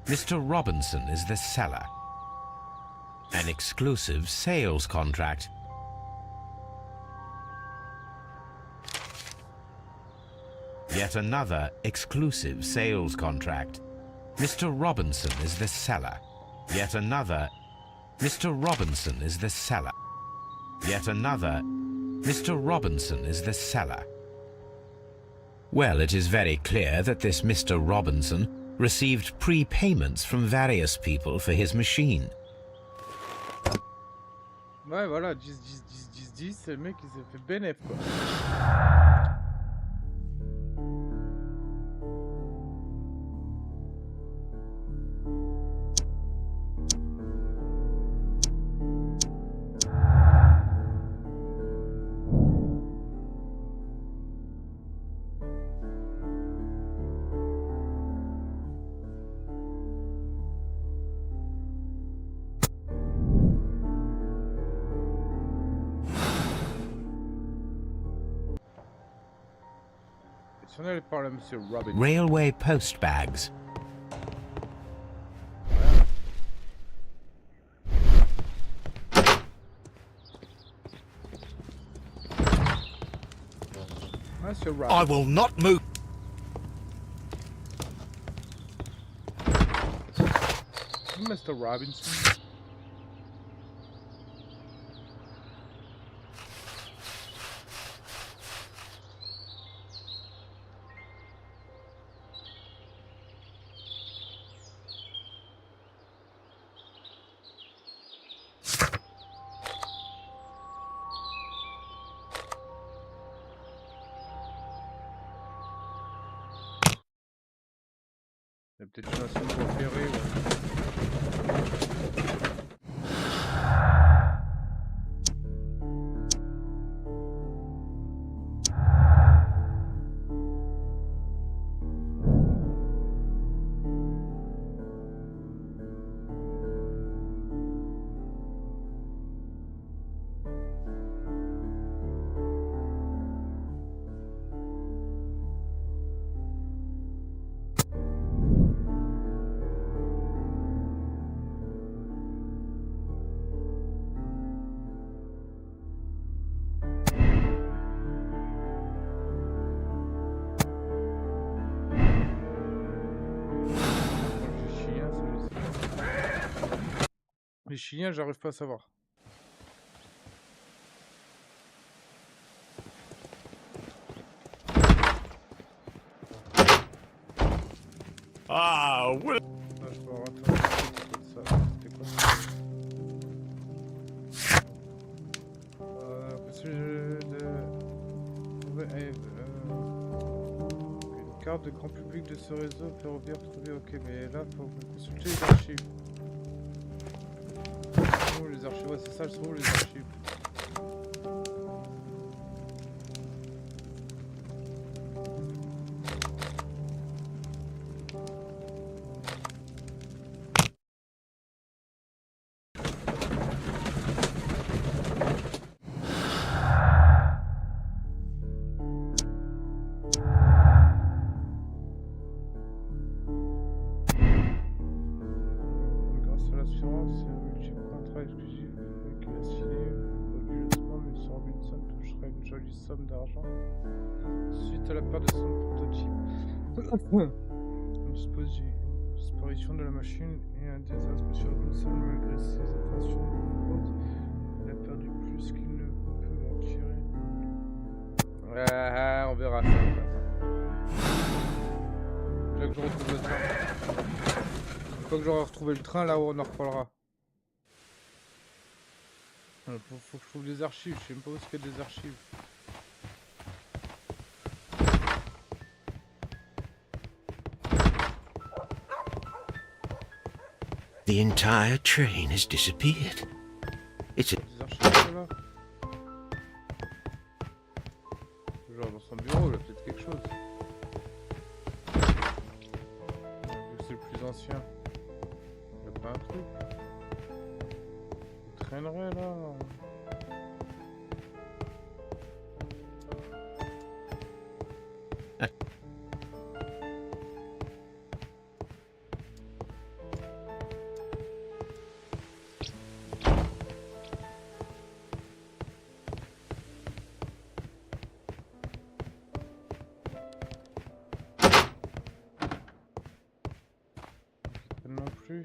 Mr. Robinson is the seller. An exclusive sales contract. Yet another exclusive sales contract. Mr. Robinson is the seller. Yet another. Mr. Robinson is the seller. Yet another. Mr. Robinson is the seller. Well, it is very clear that this Mr. Robinson received prepayments from various people for his machine. Ouais, voilà, 10, 10, 10, 10, 10, c'est le mec qui s'est fait bénéf, quoi. Si on allait parler à Monsieur Robin. Railway post bags. Monsieur Robin. I will not move. Mr. Robinson. Il y a peut-être une nation pour ferrer. Les Chiliens, j'arrive pas à savoir. Ah, well. Ah, je peux avoir ça. C'était quoi ça? Parce que une carte de grand public de ce réseau ferroviaire trouvé. Ok, mais là, faut consulter les archives. Oh, les archives, ouais, c'est ça, elles sont où les archives? Grâce à l'assurance, multiple contrat exclusif qu'il a signé, frauduleusement, M. Robinson touchera une jolie somme d'argent suite à la perte de son prototype. Une disparition de la machine et un désastre. M. Robinson, malgré ses intentions de fraude, il a perdu plus qu'il ne peut en tirer. Ouais, on verra ça. Déjà que je retrouve le train. Une fois que j'aurai retrouvé le train, là où on en reparlera. Faut que je trouve des archives, je sais même pas où est-ce qu'il y a des archives. The entire train has disappeared. It's a... Des archives là. Genre dans son bureau, là, peut-être quelque chose. Vu que c'est le plus ancien. Y'a pas un truc. Il traînerait là. Non plus.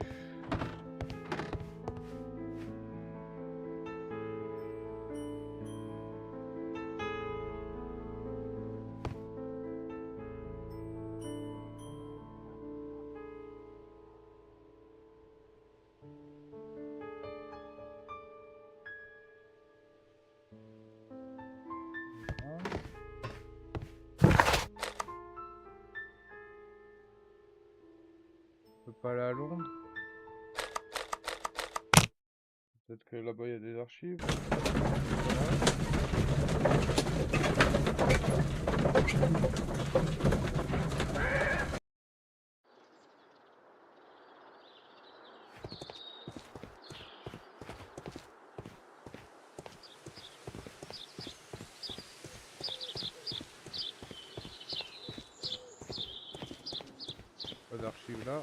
On peut pas aller à Londres. Peut-être que là-bas il y a des archives. ces archives là.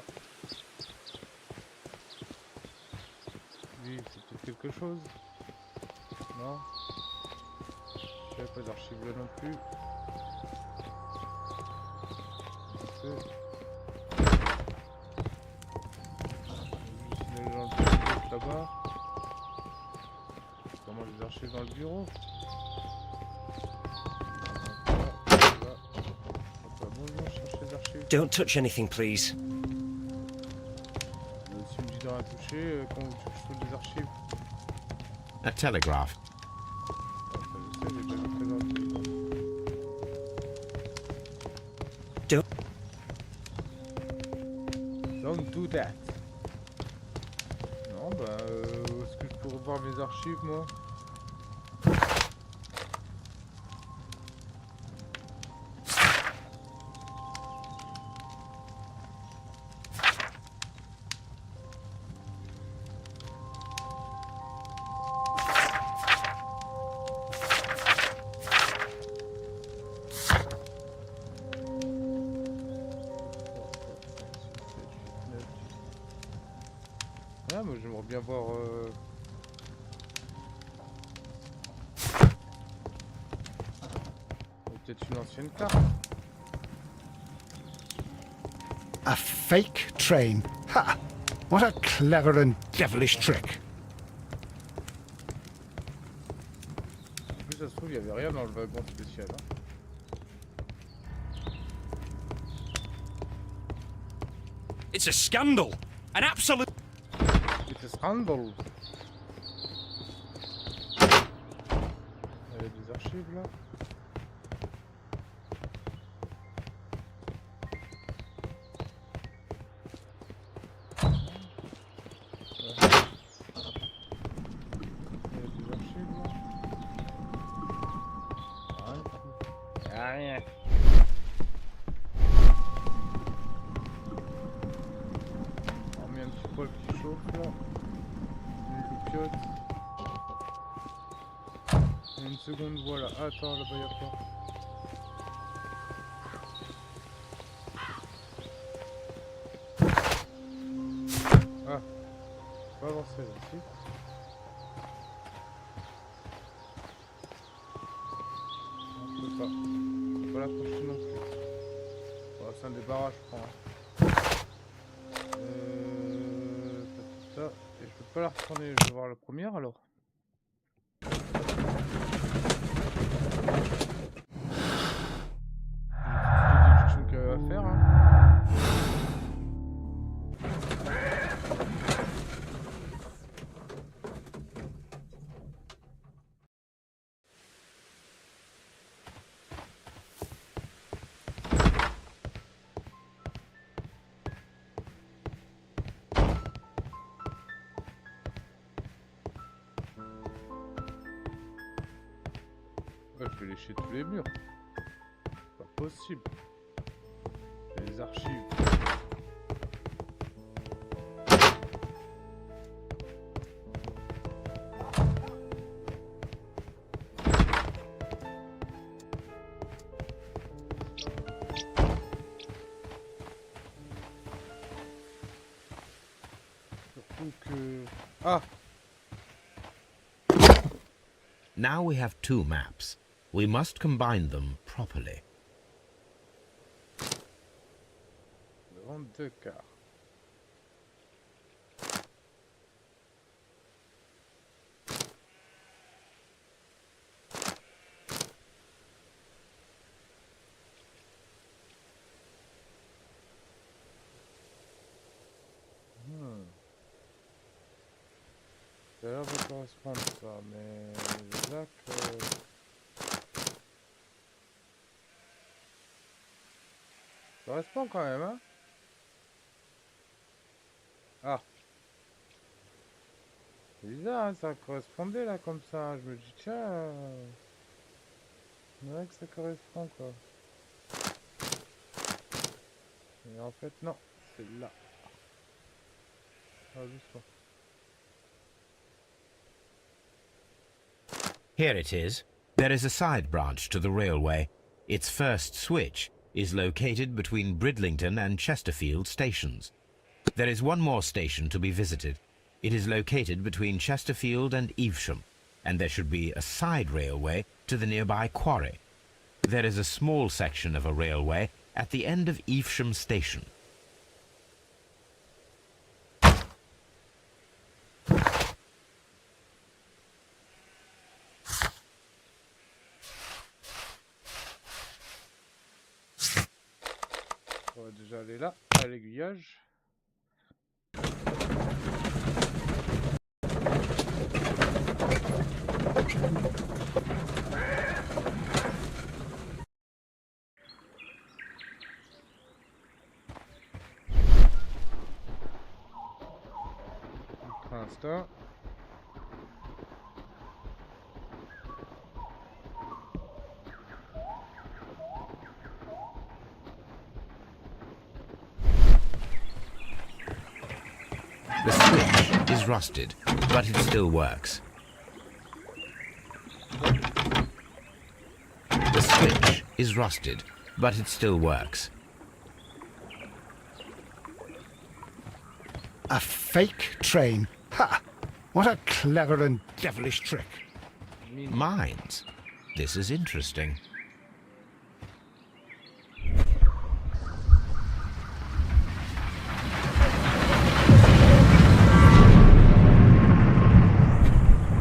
Lui, c'est peut-être quelque chose. Non. J'avais pas d'archives là non plus. Là-bas. Comment les archives dans le bureau. Don't touch anything, please. Si me dit de rien toucher, quand tu touches les archives. A telegraph. Don't do that. Non, bah, est-ce que je pourrais voir mes archives, moi? Ah, moi j'aimerais bien voir peut-être une ancienne carte. A fake train. Ha! What a clever and devilish trick. En plus, ça se trouve, il n'y avait rien dans le wagon spécial. Hein. It's a scandal! An absolute... It's a scandal! Il y a des archives là. Rien. On met un petit poil qui chauffe là. Une loupiote. Une seconde, voilà. Ah, attends, là-bas y'a quoi? Ah, pas avancer là, si. Pas l'approcher non plus. Bon, c'est un débarras, je prends. Ça. Et je peux pas la retourner, je vais voir la première alors. C'est une chose à faire. Hein. Je vais lécher tous les murs. C'est pas possible. Les archives. Surtout que... Ah! Now we have two maps. We must combine them properly. Vendre deux cartes. Ça a l'air de correspondre ça, mais Jacques... Ça correspond quand même, hein? Ah! C'est bizarre, hein, ça correspondait là comme ça. Je me dis, tiens... C'est vrai que ça correspond quoi. Et en fait, non, c'est là. Ah, doucement. Here it is. There is a side branch to the railway. Its first switch is located between Bridlington and Chesterfield stations. There is one more station to be visited. It is located between Chesterfield and Evesham, and there should be a side railway to the nearby quarry. There is a small section of a railway at the end of Evesham station. On va déjà aller là, à l'aiguillage. Instant. The switch is rusted, but it still works. The switch is rusted, but it still works. A fake train. Ha! What a clever and devilish trick. Mines. This is interesting.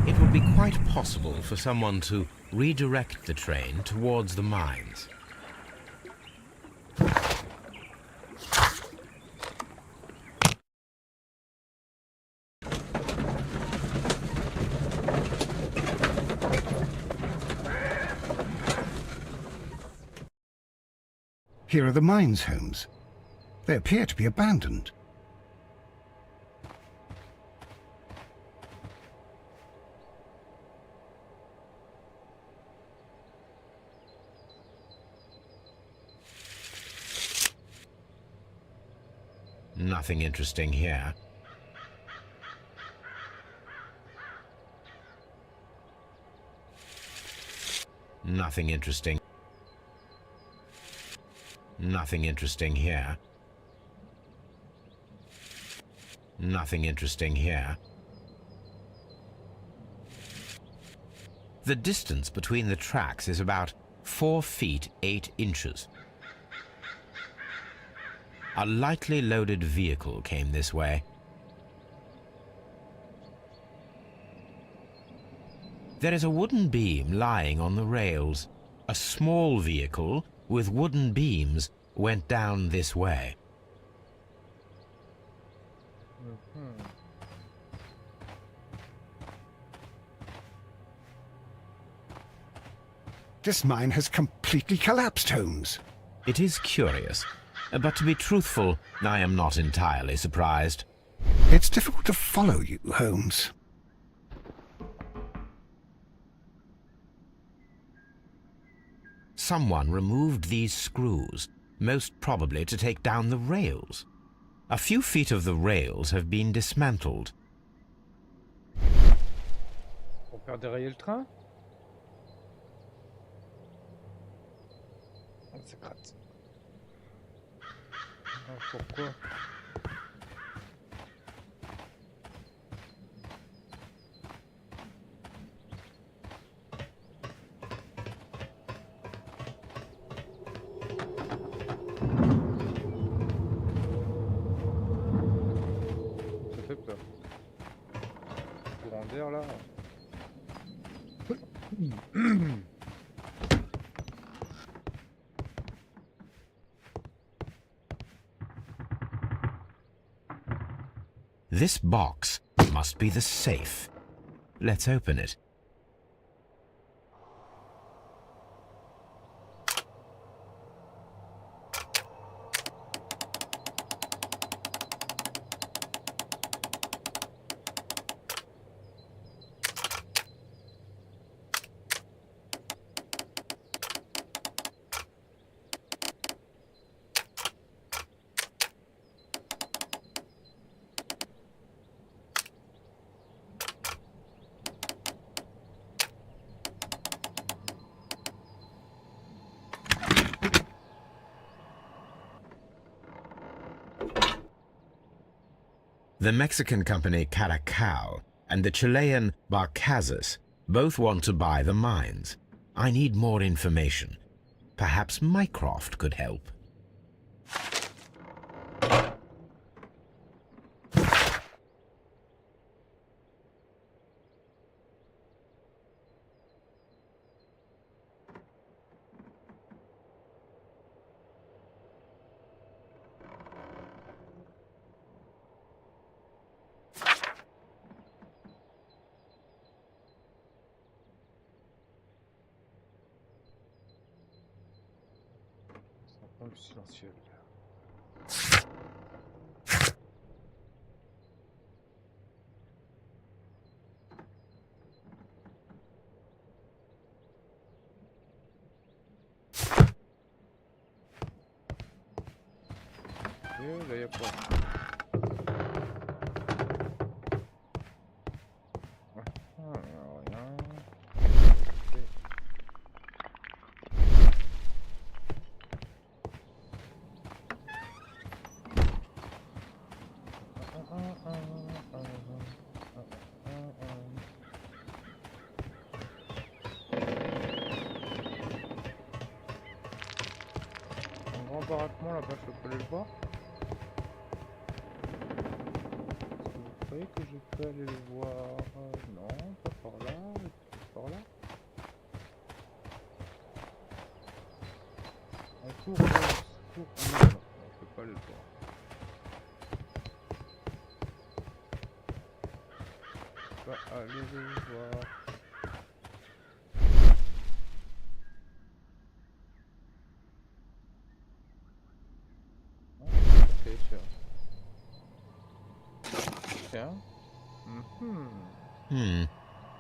It would be quite possible for someone to redirect the train towards the mines. Here are the mines, Holmes. They appear to be abandoned. Nothing interesting here. Nothing interesting. Nothing interesting here. Nothing interesting here. The distance between the tracks is about 4 feet 8 inches. A lightly loaded vehicle came this way. There is a wooden beam lying on the rails. A small vehicle with wooden beams went down this way. This mine has completely collapsed, Holmes. It is curious, but to be truthful, I am not entirely surprised. It's difficult to follow you, Holmes. Someone removed these screws, most probably to take down the rails. A few feet of the rails have been dismantled. Pour faire dérailler le train. On s'écrase. Pourquoi? Ça fait peur. Courant d'air là. This box must be the safe. Let's open it. The Mexican company Caracao and the Chilean Barcazas both want to buy the mines. I need more information. Perhaps Mycroft could help. Un peu silencieux. Ok, là y a quoi? Rien. Ok. Un grand baraquement là-bas, je peux aller le voir. Est-ce que vous croyez que je peux aller le voir? Non, pas par là, pas par là. Un cours, non, je peux pas aller le voir. Allez le voir. Ok, tiens.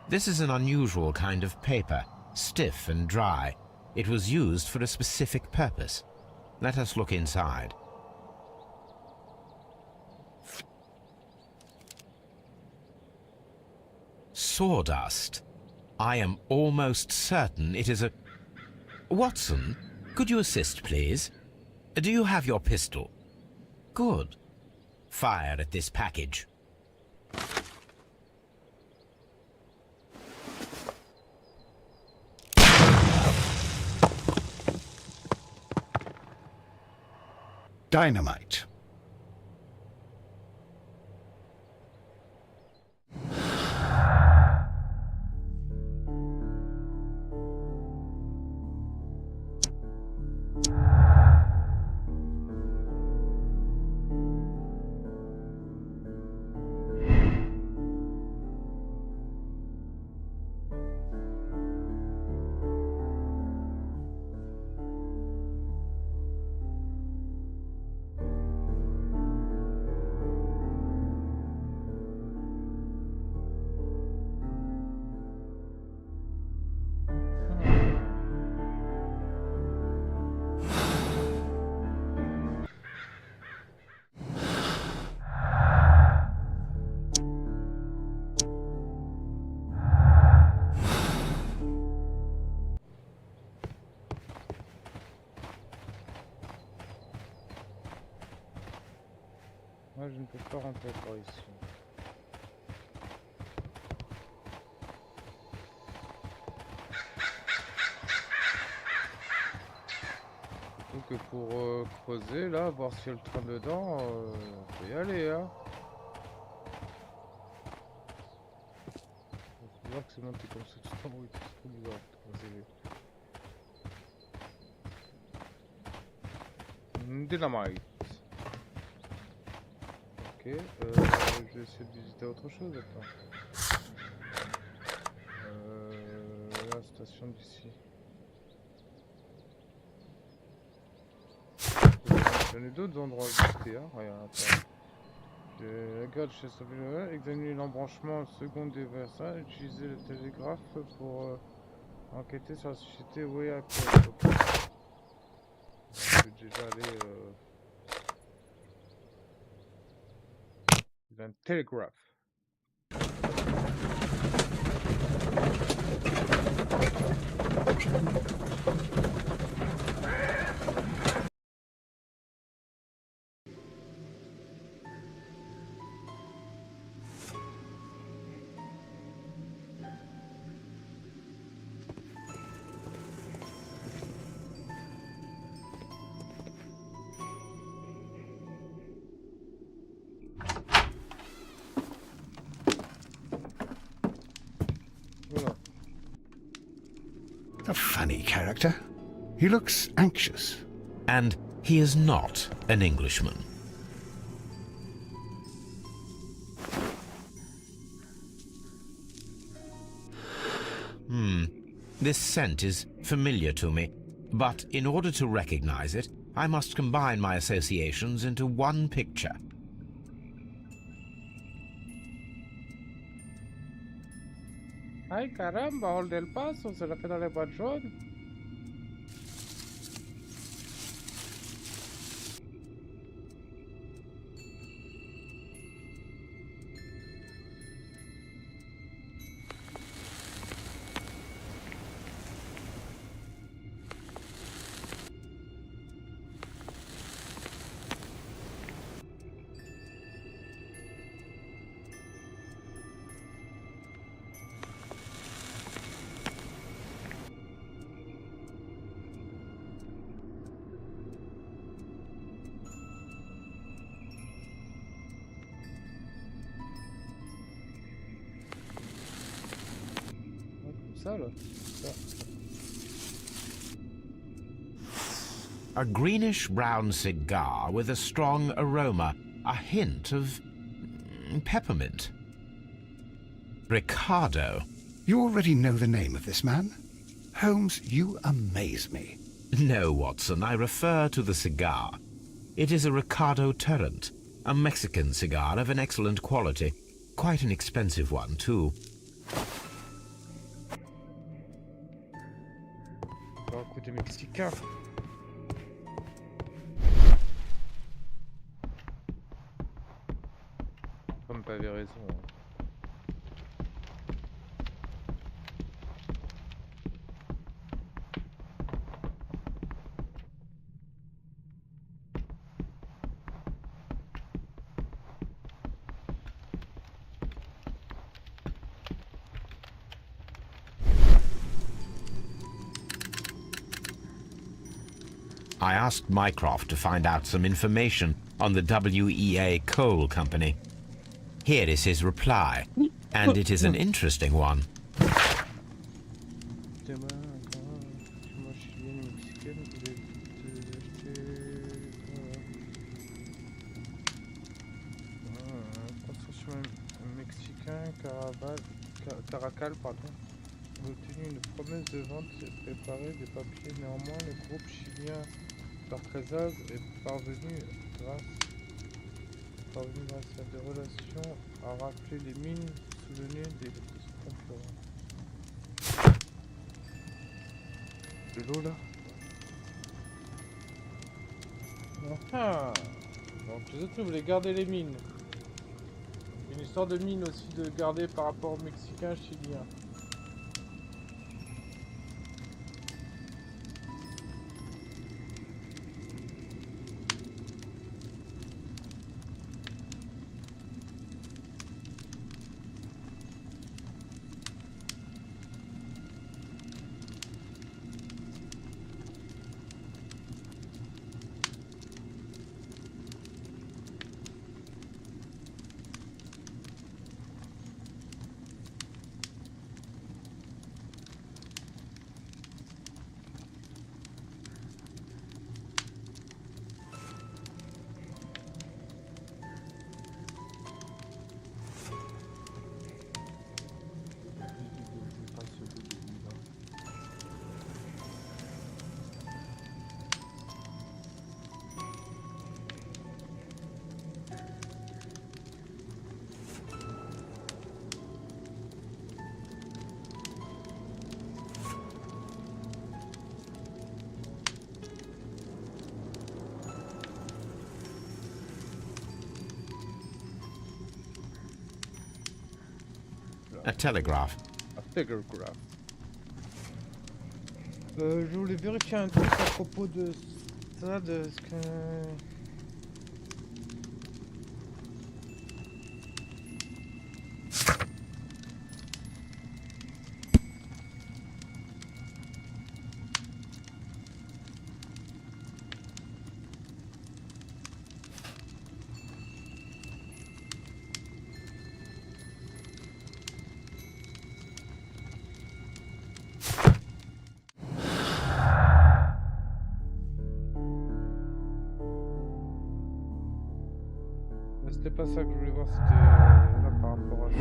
This is an unusual kind of paper, stiff and dry. It was used for a specific purpose. Let us look inside. Sawdust. I am almost certain it is a... Watson, could you assist, please? Do you have your pistol? Good. Fire at this package. Dynamite. Moi, je ne peux pas rentrer par ici. Surtout que pour creuser, là, voir s'il y a le train dedans, on peut y aller, hein. C'est bizarre que c'est monté comme ça, tout en bruit, c'est trop bizarre. Dynamite. Ok, je vais essayer de visiter autre chose, attends. La station d'ici. J'en ai d'autres endroits à visiter, hein. Regarde, attends. Je regarde chez Sauvignon, examiner l'embranchement second des versants, utiliser le télégraphe pour enquêter sur la société. Oui, après. Okay. Je vais déjà aller dans le télégraphe. A funny character. He looks anxious. And he is not an Englishman. This scent is familiar to me, but in order to recognize it, I must combine my associations into one picture. Ay caramba, Hall del Paso, se la fait dans les boîtes jaunes. Ça, là. Ça. A greenish-brown cigar with a strong aroma, a hint of peppermint. Ricardo. You already know the name of this man? Holmes, you amaze me. No, Watson, I refer to the cigar. It is a Ricardo Turrent, a Mexican cigar of an excellent quality. Quite an expensive one, too. Oh, côté mexicain. Comme t'avais raison. I asked Mycroft to find out some information on the WEA Coal Company. Here is his reply, and it is an interesting one. Caracal, pardon, a obtenu une promesse de vente et préparé des papiers. Néanmoins, le groupe chilien Barcazaz est parvenu grâce à des relations à rafler les mines sous le nez des concurrents. De l'eau là. Ah, donc les autres voulaient garder les mines. Une histoire de mine aussi de garder par rapport aux Mexicains, Chiliens. A telegraph. A telegraph. Je voulais vérifier un truc à propos de ça, de ce que... c'était pas ça que je voulais voir, c'était là par rapport à ça.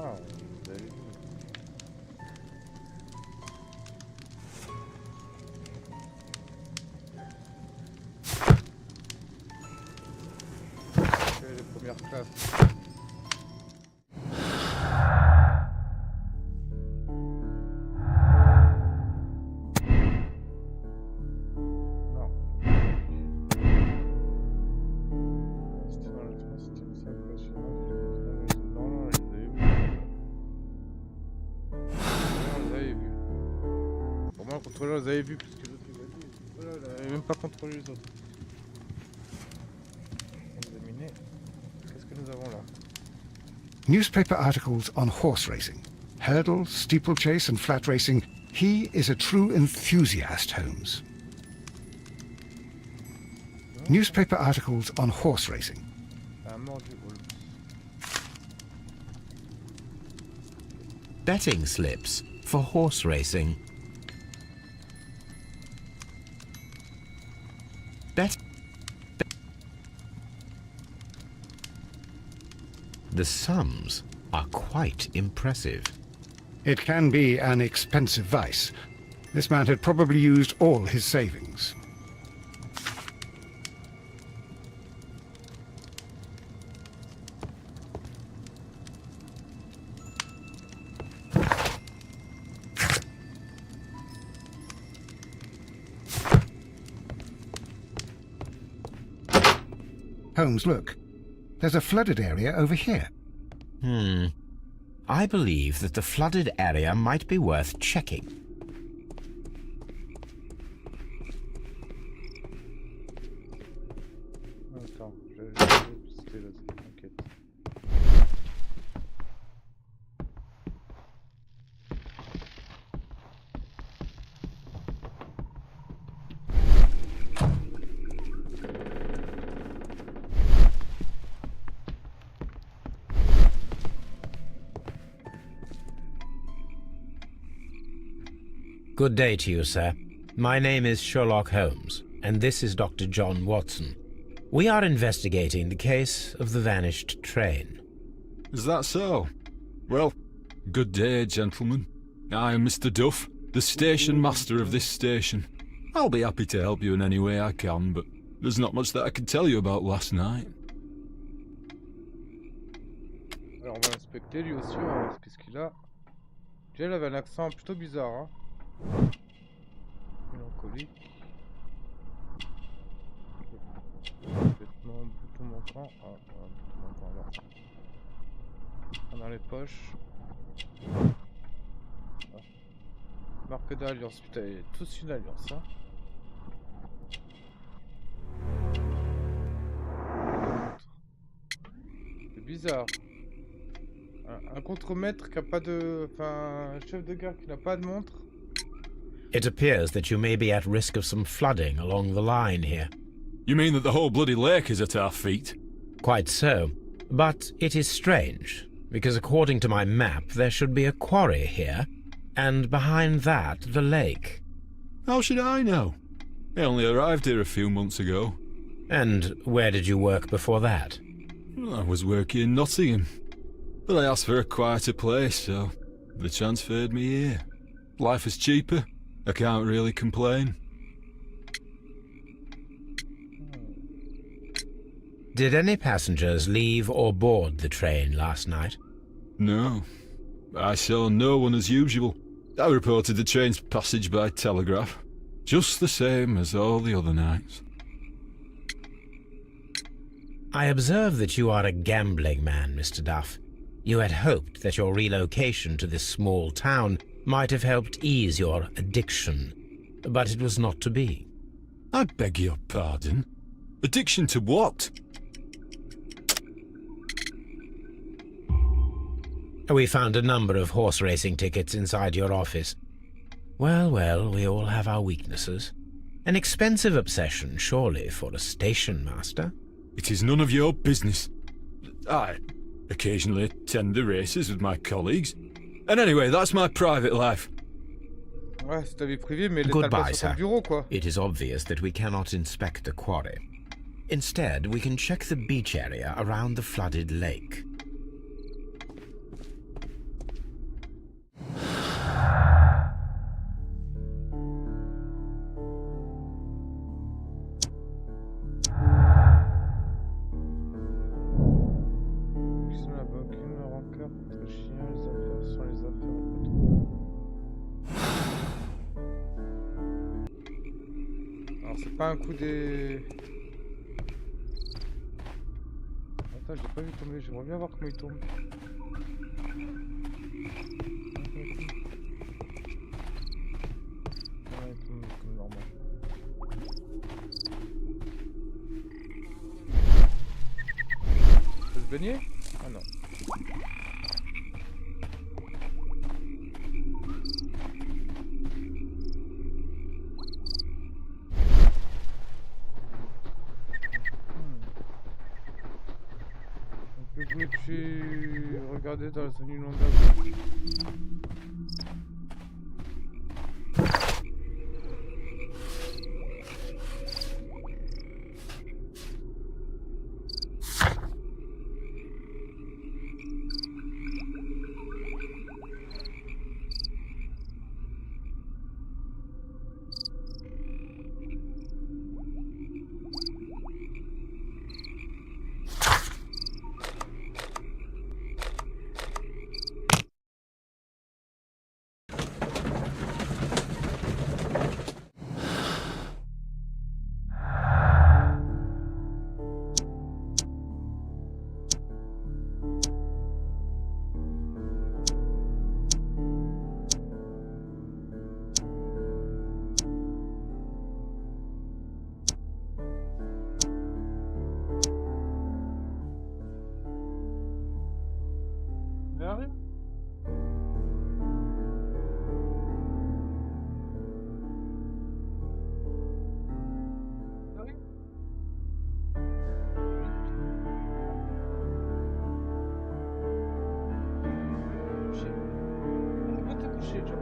Ah, vous avez vu. C'est les premières classes. Non. C'était dans le train, c'était ça, impressionnant. Non, je les avais vus. Je les avais vus. Pour moi, le contrôleur les avait vus plus que l'autre les a vus. Voilà, il n'avait même pas contrôlé les autres. Examiner. Qu'est-ce que nous avons là? Newspaper articles on horse racing. Hurdle, steeplechase and flat racing. He is a true enthusiast, Holmes. Newspaper articles on horse racing. Un mordu Holmes. Betting slips for horse racing. The sums are quite impressive. It can be an expensive vice. This man had probably used all his savings. Holmes, look. There's a flooded area over here. I believe that the flooded area might be worth checking. Attends, je vais visiter là, t'inquiète. Good day to you, sir. My name is Sherlock Holmes, and this is Dr. John Watson. We are investigating the case of the vanished train. Is that so? Well, good day, gentlemen. I am Mr. Duff, the station master of this station. I'll be happy to help you in any way I can, but there's not much that I can tell you about last night. Alors on va l'inspecter lui aussi, on va voir qu'est-ce qu'il a. Déjà il avait un accent plutôt bizarre, hein. Mélancolique. Vêtements, bouton manquant. Ah, bouton manquant là. Ah, dans les poches. Ah. Marque d'alliance, putain, il y a tous une alliance, hein. C'est bizarre. Un contremaître qui a pas de... Enfin, un chef de gare qui n'a pas de montre. It appears that you may be at risk of some flooding along the line here. You mean that the whole bloody lake is at our feet? Quite so. But it is strange, because according to my map there should be a quarry here, and behind that the lake. How should I know? I only arrived here a few months ago. And where did you work before that? I was working in Nottingham, but I asked for a quieter place, so they transferred me here. Life is cheaper. I can't really complain. Did any passengers leave or board the train last night? No. I saw no one as usual. I reported the train's passage by telegraph, just the same as all the other nights. I observe that you are a gambling man, Mr. Duff. You had hoped that your relocation to this small town might have helped ease your addiction, but it was not to be. I beg your pardon? Addiction to what? We found a number of horse racing tickets inside your office. Well, well, we all have our weaknesses. An expensive obsession, surely, for a station master. It is none of your business. I occasionally attend the races with my colleagues. And anyway, that's my private life. Ouais, c'est ta vie privée, mais l'étale Goodbye, pas sur ton sir. bureau, quoi. It is obvious that we cannot inspect the quarry. Instead, we can check the beach area around the flooded lake. C'est pas un coup des... Attends, je l'ai pas vu tomber, j'aimerais bien voir comment il tombe. Ouais, il tombe comme normal. Je peux se baigner? Ah non. Peux-tu regarder dans la zone inondable?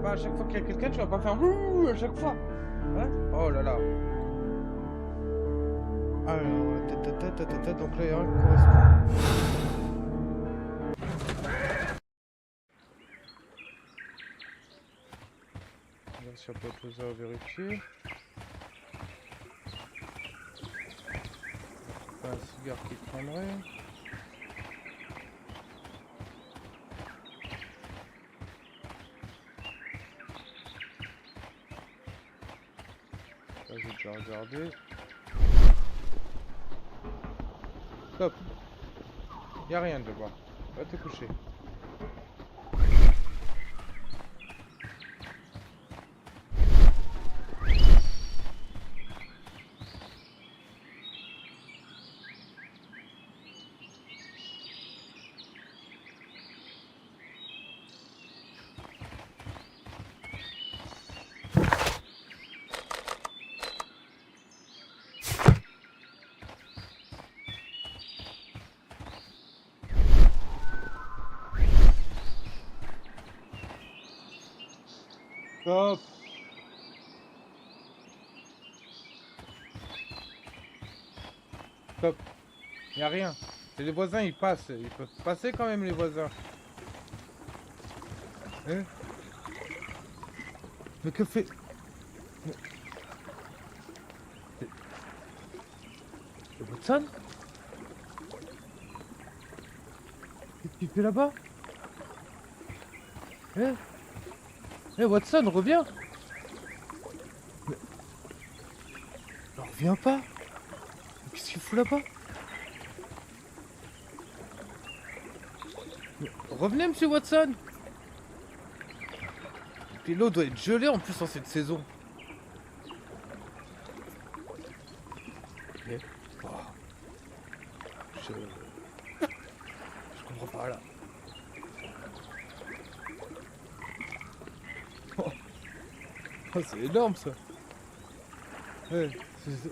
À chaque fois qu'il y a quelqu'un, tu vas pas faire ouh à chaque fois. Hein? Oh là là. Alors, donc là, il y a un qui correspond. On va sur pas poser à vérifier. Pas un cigare qui prendrait. Là, j'ai déjà regardé. Stop. Y'a rien de bas. Va te coucher. Stop. Stop. Y a rien. C'est les voisins, ils passent. Ils peuvent passer quand même, les voisins. Hein? Mais que fait... C'est Watson? Qu'est-ce qu'il fait là-bas? Hein? Eh Watson, reviens! Mais... reviens pas! Qu'est-ce qu'il fout là-bas? Revenez, monsieur Watson. Et l'eau doit être gelée en plus en cette saison. Ok. Oh. Je comprends pas là. Oh, oh c'est énorme ça. Ouais,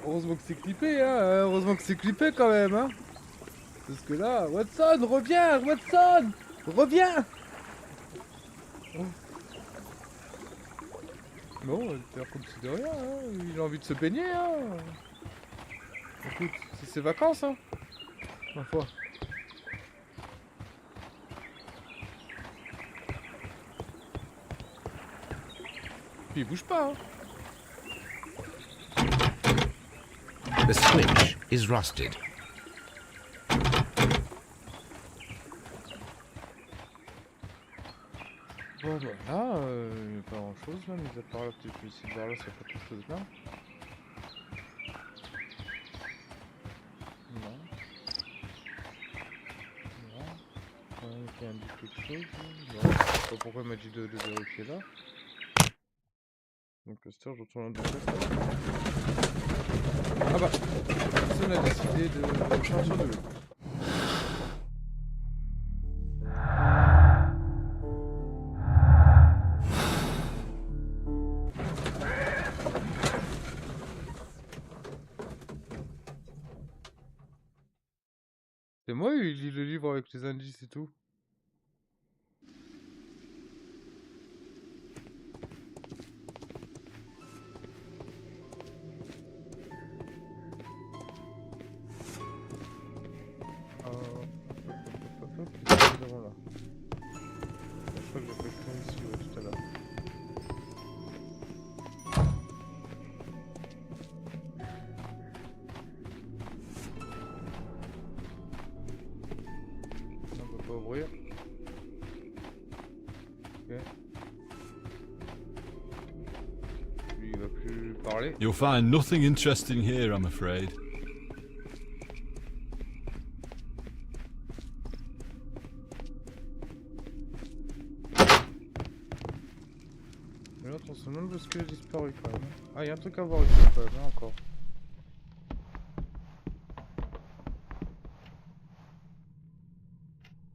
heureusement que c'est clippé, hein. Heureusement que c'est clippé quand même, hein. Parce que là, Watson, reviens, Watson, reviens. Oh. Non, il a l'air comme si de rien, hein. Il a envie de se baigner, hein. Écoute, c'est ses vacances, hein. Ma foi. Puis il bouge pas, hein. The switch is rusted. Bon, bah, là, il n'y a pas grand chose là, mais à part là, peut-être que ici, vers là, c'est pas quelque chose là. Non. Non. Qui indique quelque chose. Non. Je sais pas pourquoi il m'a dit de vérifier là. Donc, Custer, je retourne en dessous. Ah bah, personne n'a décidé de changer de l'eau. C'est moi, il lit le livre avec les indices et tout. Devant là. Je crois que j'ai fait le tour ici, ouais, tout à l'heure. On peut pas ouvrir. Ok. Lui, il va plus parler. You'll find nothing interesting here, I'm afraid. Mais l'autre, on se demande où est-ce qu'il a disparu quand même. Ah, il y a un truc à voir ici quand même, hein, encore.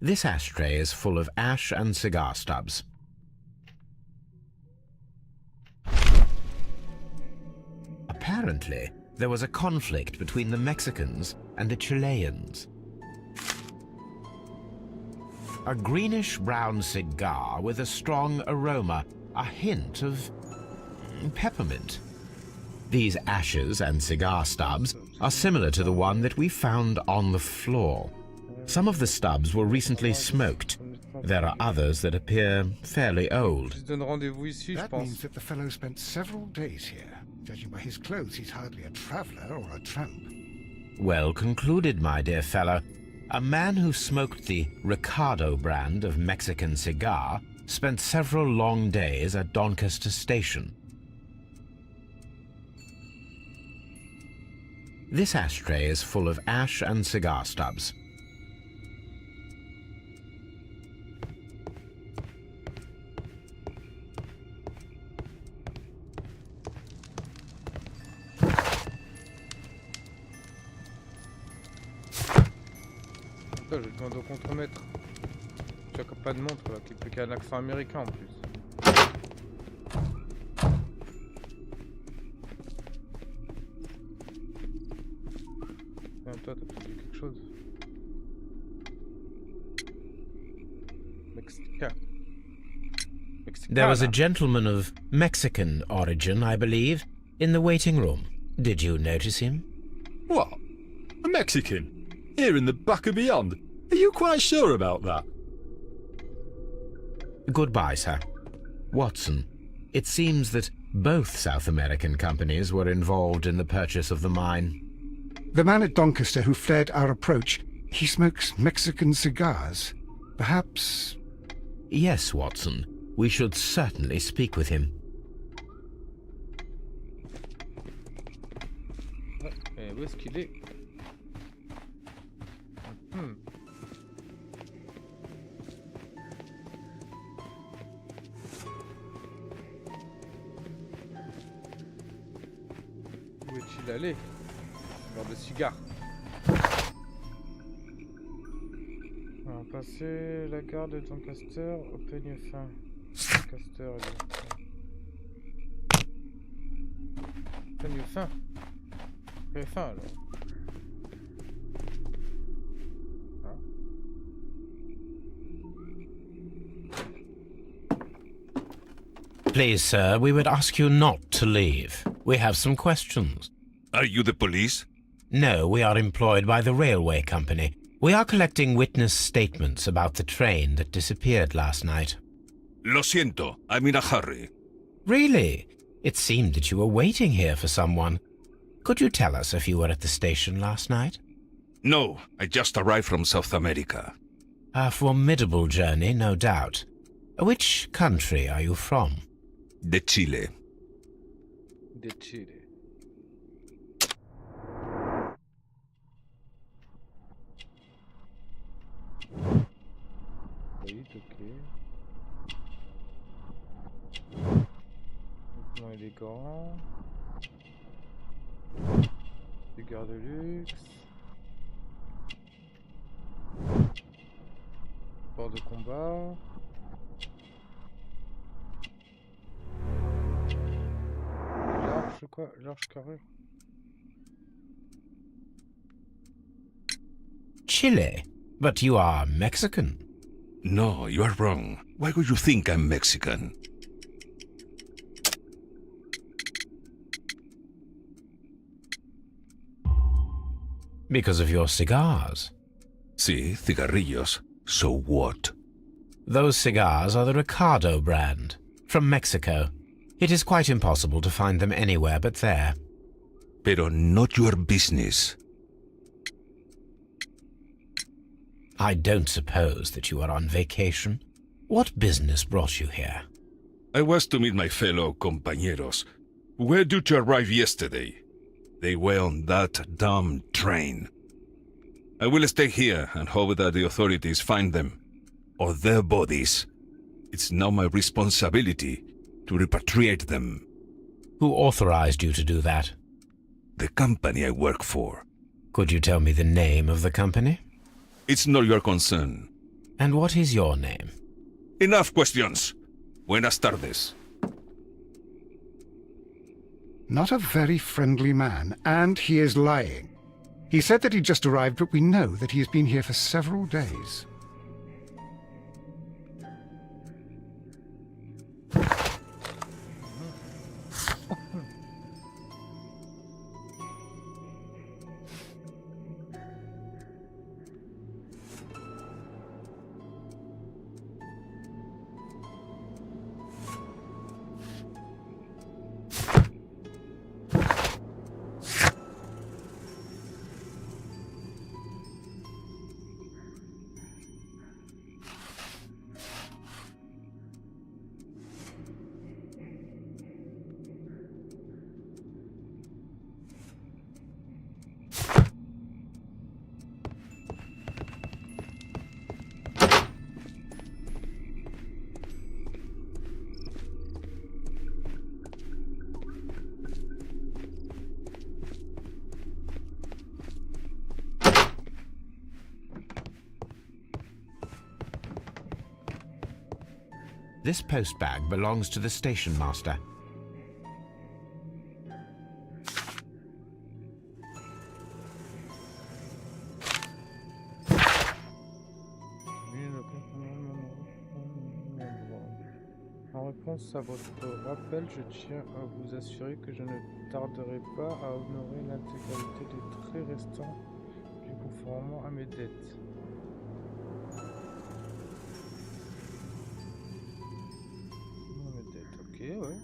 This ashtray is full of ash and cigar stubs. Apparently, there was a conflict between the Mexicans and the Chileans. A greenish-brown cigar with a strong aroma, a hint of peppermint. These ashes and cigar stubs are similar to the one that we found on the floor. Some of the stubs were recently smoked. There are others that appear fairly old. That means that the fellow spent several days here. Judging by his clothes, he's hardly a traveller or a tramp. Well concluded, my dear fellow. A man who smoked the Ricardo brand of Mexican cigar spent several long days at Doncaster Station. This ashtray is full of ash and cigar stubs. Je vais demander au contremaître. Tu as pas de montre là, qui a un accent américain en plus. Toi, t'as peut-être dit quelque chose. Mexicain. There was a gentleman of Mexican origin, I believe, in the waiting room. Did you notice him? What? A Mexican? Here in the back of beyond? Are you quite sure about that? Goodbye, sir. Watson, it seems that both South American companies were involved in the purchase of the mine. The man at Doncaster who fled our approach, he smokes Mexican cigars. Perhaps... Yes, Watson. We should certainly speak with him. Et où est-ce qu'il est? Où est-il allé? Vers de cigare. On va passer la gare de Doncaster au peigne fin. Doncaster, peigne fin. Peigne fin alors. Please, sir, we would ask you not to leave. We have some questions. Are you the police? No, we are employed by the railway company. We are collecting witness statements about the train that disappeared last night. Lo siento, I'm in a hurry. Really? It seemed that you were waiting here for someone. Could you tell us if you were at the station last night? No, I just arrived from South America. A formidable journey, no doubt. Which country are you from? De Chile. De Chile. Oui, ok. Vêtements élégants. Des gares de luxe. Sport de combat. Large quoi? Large carrure. Chile? But you are Mexican. No, you are wrong. Why would you think I'm Mexican? Because of your cigars. Sí, cigarrillos. So what? Those cigars are the Ricardo brand, from Mexico. It is quite impossible to find them anywhere but there. Pero not your business. I don't suppose that you are on vacation. What business brought you here? I was to meet my fellow compañeros, who were due to arrive yesterday. They were on that damn train. I will stay here and hope that the authorities find them, or their bodies. It's now my responsibility to repatriate them. Who authorized you to do that? The company I work for. Could you tell me the name of the company? It's not your concern. And what is your name? Enough questions. Buenas tardes. Not a very friendly man, and he is lying. He said that he just arrived, but we know that he has been here for several days. This postbag belongs to the station master. En réponse à votre rappel, je tiens à vous assurer que je ne tarderai pas à honorer l'intégralité des traits restants plus conformément à mes dettes. Ok, ouais.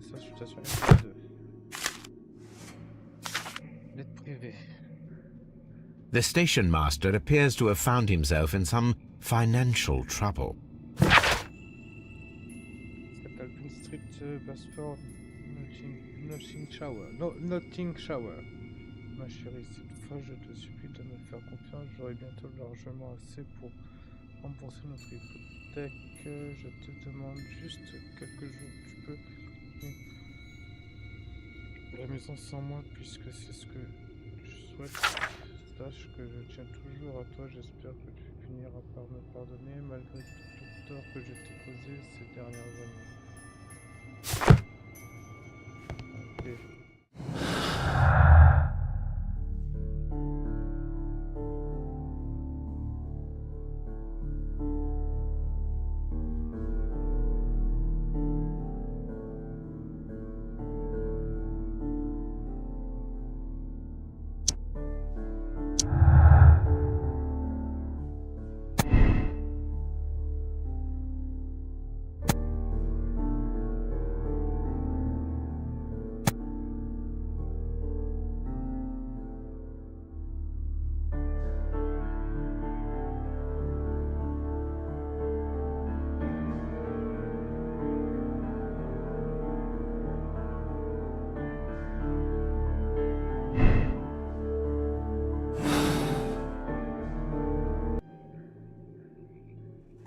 Ça, je suis assuré. Lettre privée. The station master appears to have found himself in some financial trouble. Scalping Street, Basford, Nottingshire. Ma chérie, cette fois, je te supplie de me faire confiance. J'aurai bientôt largement assez pour rembourser notre hypothèque. Je te demande juste quelques jours. Tu peux... la maison sans moi, puisque c'est ce que je souhaite. Sache que je tiens toujours à toi, j'espère que tu finiras par me pardonner malgré tout le tort que je t'ai causé ces dernières années. Ok.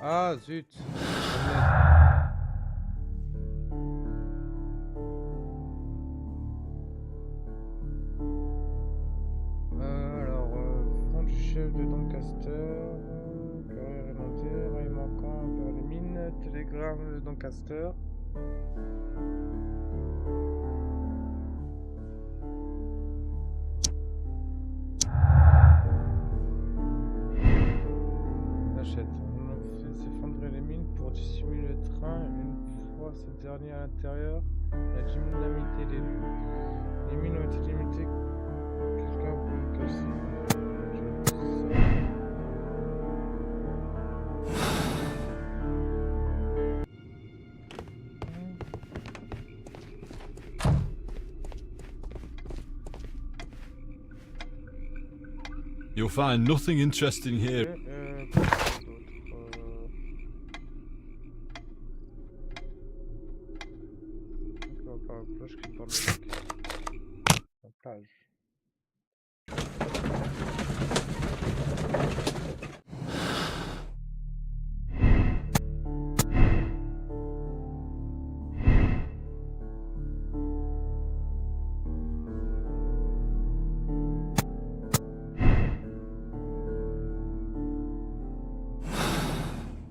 Ah zut. Front du chef de Doncaster, carrière élémentaire, rail manquant vers les mines, télégramme de Doncaster. Achète. On a fait s'effondrer les mines pour dissimuler le train. Une fois ce dernier à l'intérieur, la dynamité des lieux. Les mines ont été limitées. Quelqu'un peut casser. You'll find nothing interesting here. La plage.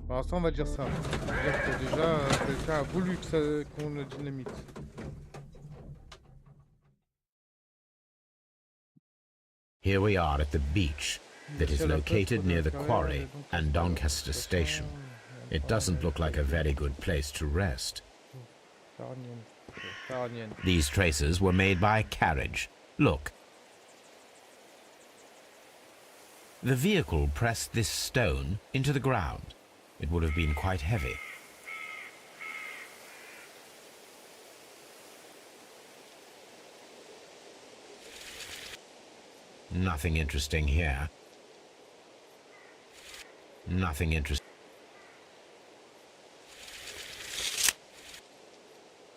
Pour l'instant, on va dire ça. On va dire que déjà, quelqu'un a voulu qu'on le dynamite. Here we are at the beach that is located near the quarry and Doncaster station. It doesn't look like a very good place to rest. These traces were made by a carriage. Look. The vehicle pressed this stone into the ground. It would have been quite heavy. Nothing interesting here. Nothing interesting.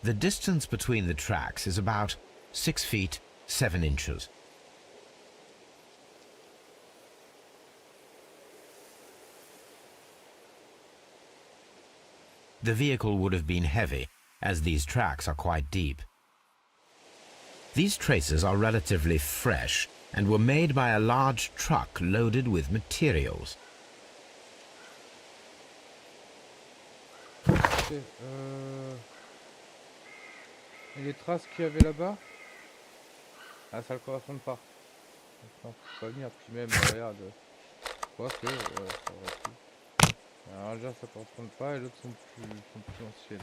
The distance between the tracks is about 6 feet 7 inches. The vehicle would have been heavy, as these tracks are quite deep. These traces are relatively fresh and were made by a large truck loaded with materials. Okay, et les traces qu'il y avait là-bas? Ah, ça ne correspond pas. Non, faut pas venir, puis même, regarde. Quoique, ça aurait pu. Alors déjà, ça ne correspond pas, et l'autre sont plus anciennes.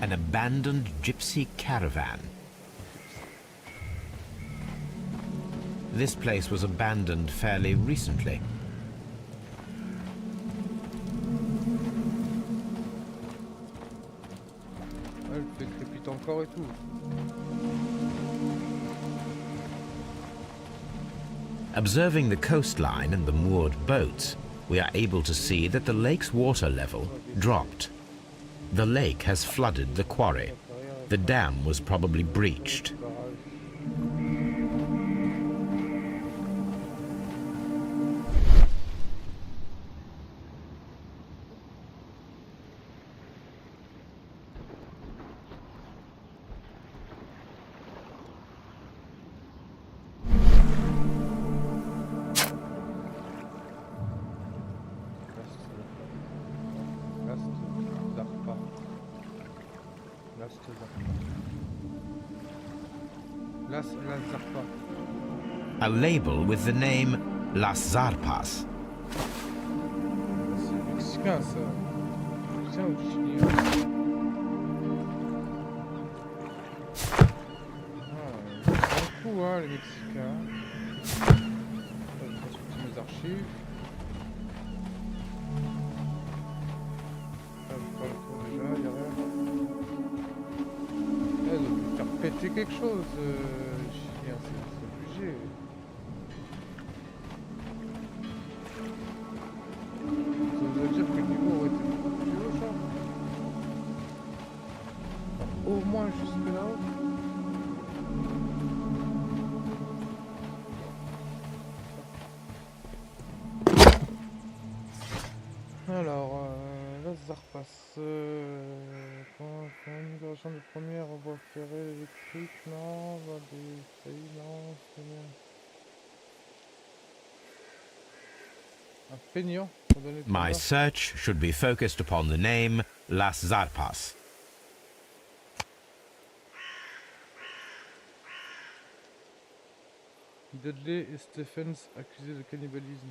An abandoned gypsy caravan. This place was abandoned fairly recently. Ouais, le fait crépite encore et tout. Observing the coastline and the moored boats, we are able to see that the lake's water level dropped. The lake has flooded the quarry. The dam was probably breached. A label with the name Las Zarpas. C'est mexicain ça. Mexicain ou chilien? Ah, ils sont fous hein les Mexicains. On va consulter mes archives. Ah, je parle trop déjà, y'a rien. Ils ont dû faire péter quelque chose, les Chiliens, c'est obligé. Ça veut dire que le niveau aurait été beaucoup plus haut, ça. Enfin, au moins jusque là-haut. Alors, Las Zarpas, une migration de première voie ferrée électrique, non, va des pays, non, c'est bien. Un peignant. My search should be focused upon the name Las Zarpas. Dudley et Stephens accusés de cannibalisme.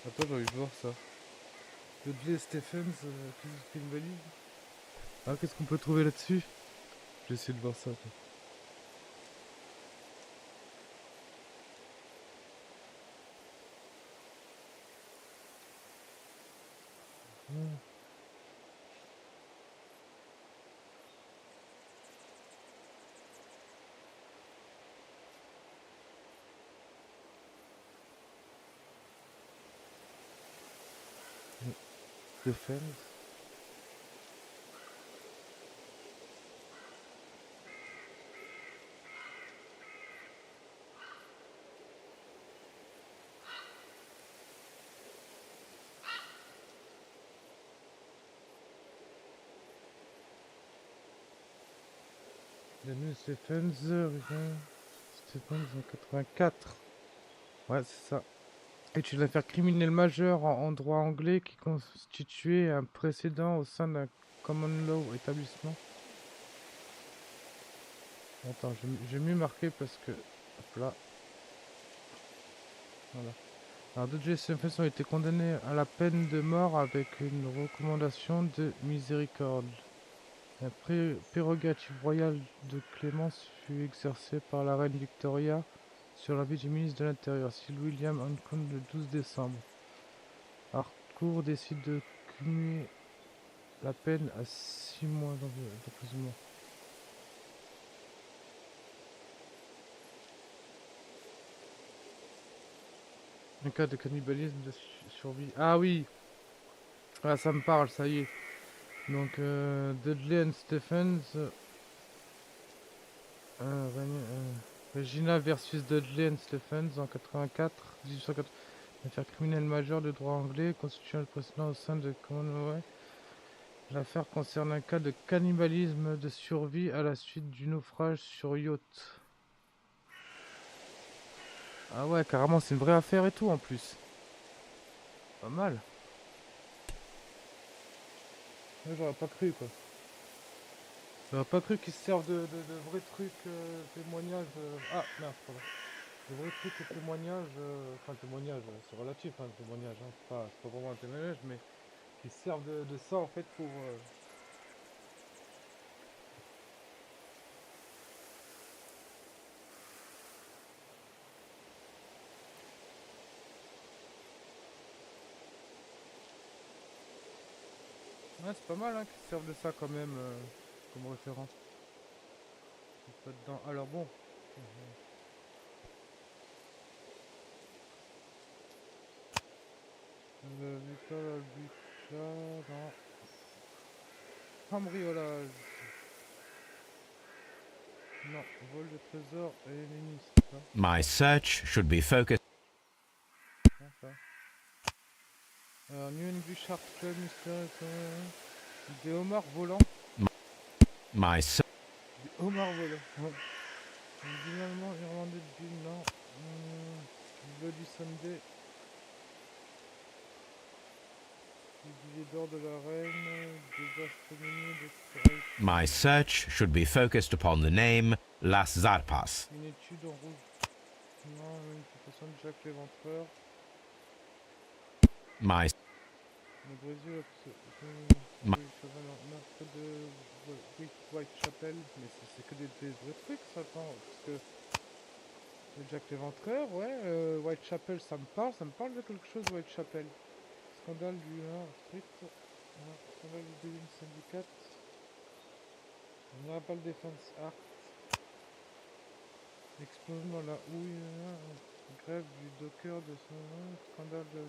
Attends, j'ai envie de voir ça. Dudley et Stephens accusés de cannibalisme. Ah, qu'est-ce qu'on peut trouver là-dessus? Je vais essayer de voir ça. Attends. Stephens. Daniel Stephens, Stephens en 84. Ouais, c'est ça. Étude l'affaire criminelle majeure en droit anglais qui constituait un précédent au sein d'un common law établissement. Attends, j'ai mieux marqué parce que... Hop là. Voilà. Alors, Dudley et Stephens ont été condamnés à la peine de mort avec une recommandation de miséricorde. La prérogative royale de clémence fut exercée par la reine Victoria sur l'avis du ministre de l'Intérieur, Sir William Hancombe, le 12 décembre. Harcourt décide de cumuler la peine à 6 mois d'emprisonnement. Un cas de cannibalisme de survie. Ah oui! Ah, ça me parle, ça y est. Donc, Dudley and Stephens. Regina versus Dudley and Stephens en 84, 1880. Affaire criminelle majeure de droit anglais, constituant le précédent au sein de Commonwealth. L'affaire concerne un cas de cannibalisme de survie à la suite du naufrage sur yacht. Ah ouais, carrément, c'est une vraie affaire et tout en plus. Pas mal. Ouais, j'aurais pas cru quoi. J'aurais pas cru qu'ils se servent de vrais trucs, témoignages. Ah merde, pardon. De vrais trucs et témoignages. Enfin, témoignages, c'est relatif, hein, témoignage. Hein, c'est pas vraiment un témoignage, mais qu'ils se servent de ça en fait pour. Ouais, c'est pas mal hein, qu'ils servent de ça quand même comme référence. C'est pas dedans. Alors bon. Le but là, non. Cambriolage. Non, vol de trésor et ministre. My search should be focused. Alors, New English Art Club, des homards volants. My search. Des homards volants. Ouais. Finalement, irlandais de Bill, non. Bloody Sunday. Les billets d'or de la reine. Des astronomies de... My search should be focused upon the name Las Zarpas. Une étude en rouge. Non, une citation de Jacques l'Éventreur. My. Le Brésil, de Whitechapel, mais c'est que des vrais trucs ça, attends, parce que le Jack l'Éventreur, ouais, Whitechapel ça me parle de quelque chose, Whitechapel. Scandale du Street, scandale du Deuxième Syndicat, General Defense Art, explosion dans la houille, grève du docker de son scandale de la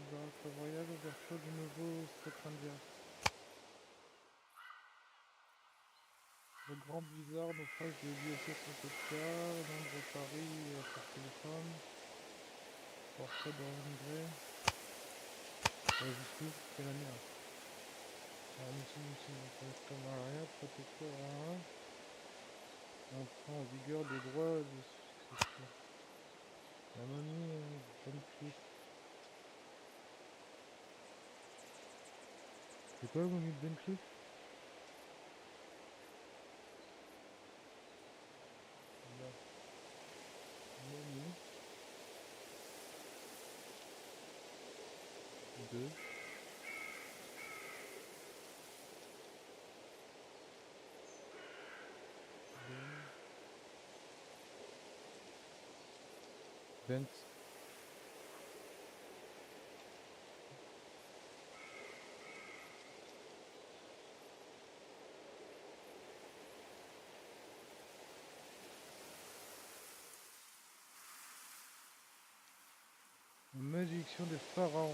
royale, ouverture du nouveau stock indien. Le grand blizzard, naufrage de l'USS Socotra, Londres et Paris, affaire téléphone, portrait de André, jusqu'où c'est la merde. Alors, nous rien, protecteur à 1, entrant en vigueur des droits de succession. La momie Bentley. C'est quoi la momie Bentley? Deux. Bent. Malédiction des pharaons.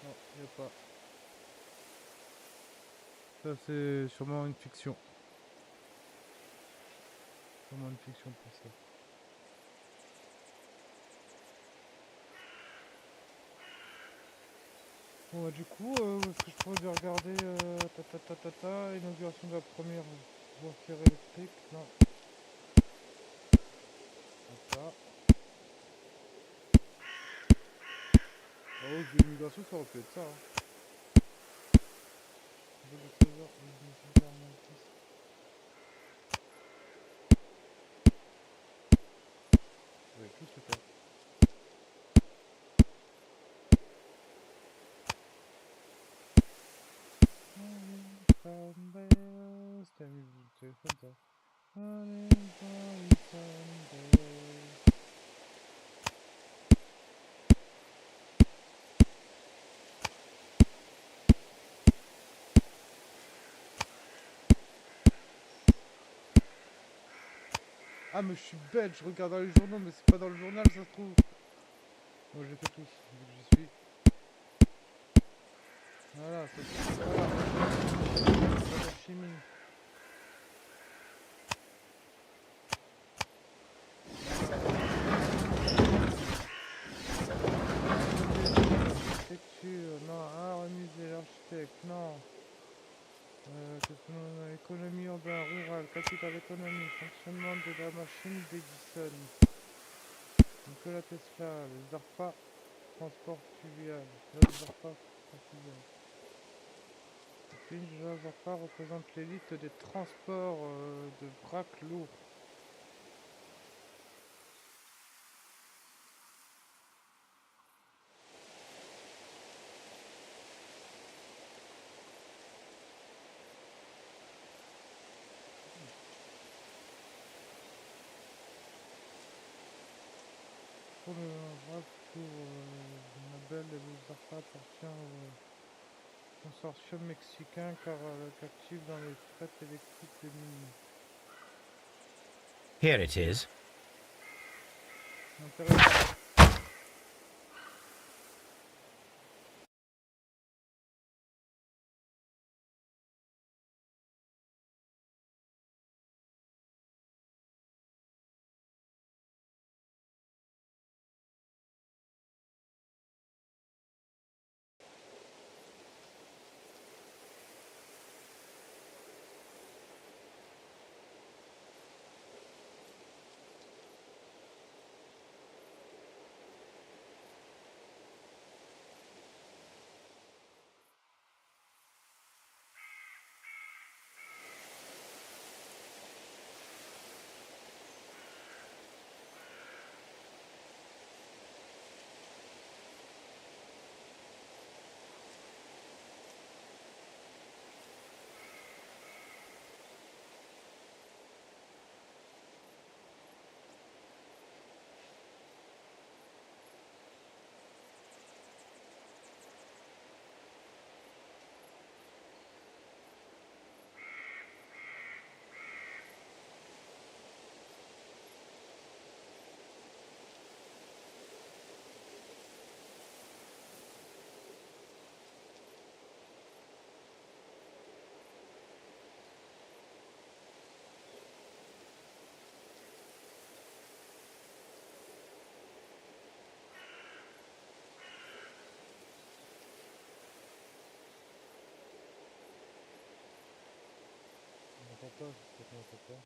Non, il n'y a pas. Ça c'est sûrement une fiction. Sûrement une fiction pour ça. Bon bah du coup, est-ce que je pourrais bien regarder inauguration de la première voie ferrée électrique? Non. Pas. Oh, l'immigration ça aurait pu être ça. Hein. Ouais, tout se fait. C'était un téléphone ça. Ah mais je suis bête, je regarde dans les journaux mais c'est pas dans le journal ça se trouve. Moi je les fais tous, vu que j'y suis. Voilà, ça c'est la chimie. Architecture, non, art, musée, l'architecte, non. Économie urbaine, rurale, capital économie, fonctionnement de la machine d'Edison. Nicolas Tesla, les ARPA, transport fluvial. Les ARPA, transport fluvial. Les ARPA représentent l'élite des transports de vrac lourd. pour le rap pour Mabel et les Zarpa appartient au consortium mexicain car actif dans les traites électriques des mines. Here it is. Intéressant. Pourquoi?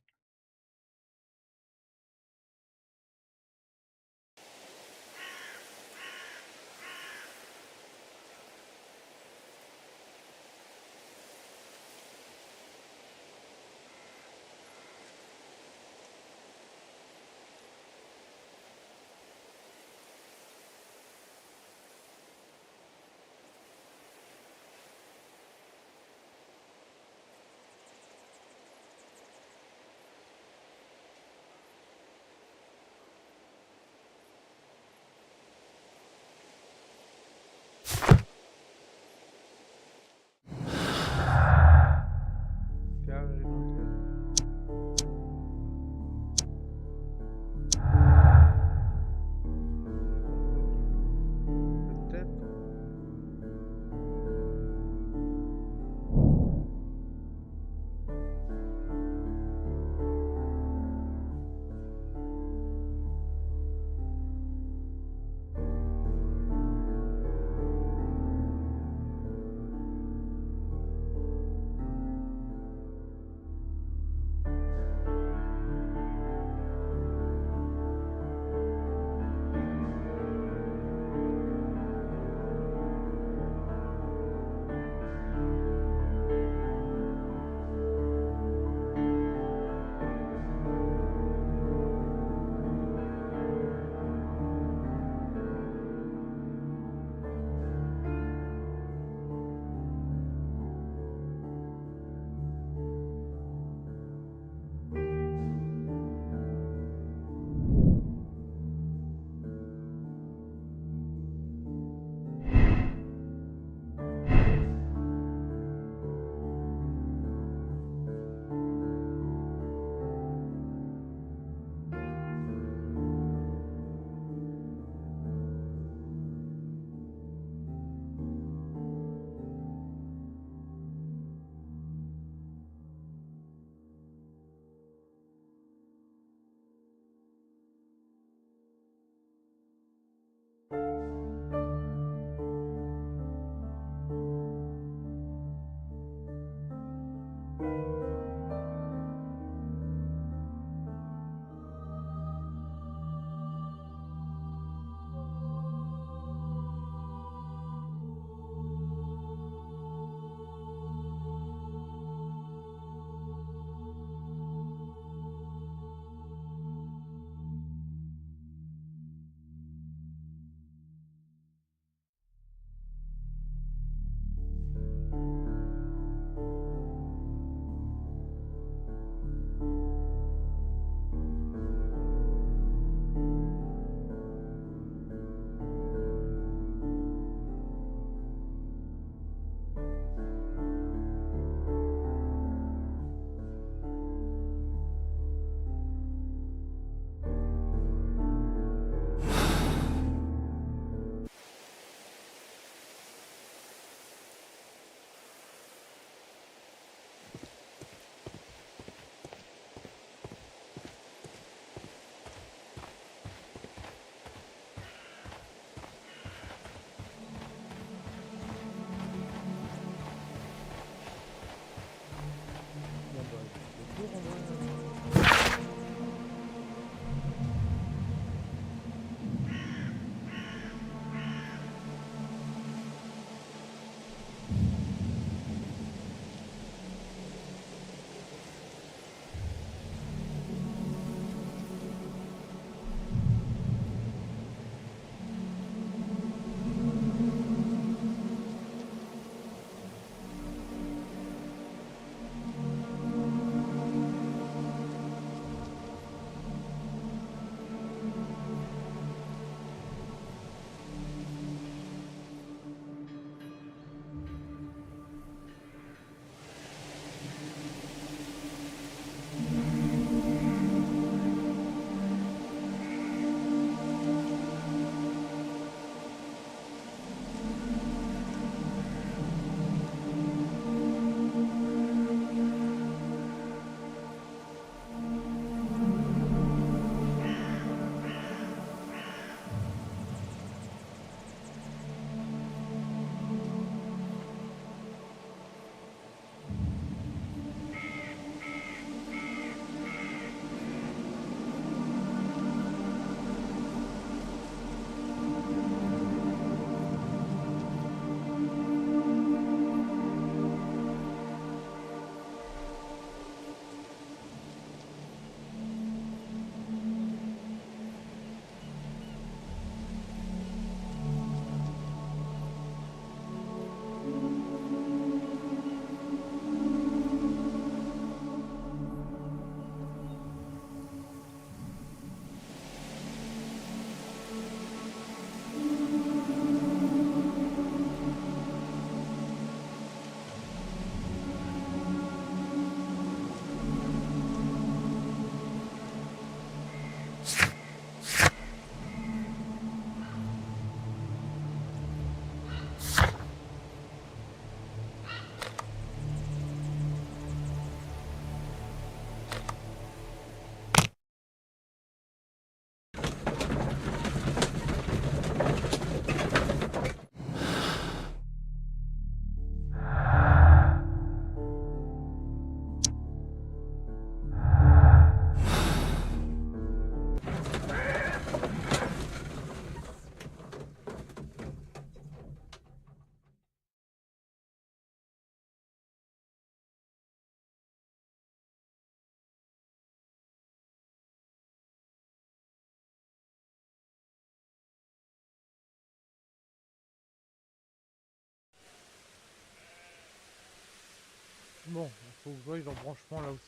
faut que je voie l'embranchement là aussi.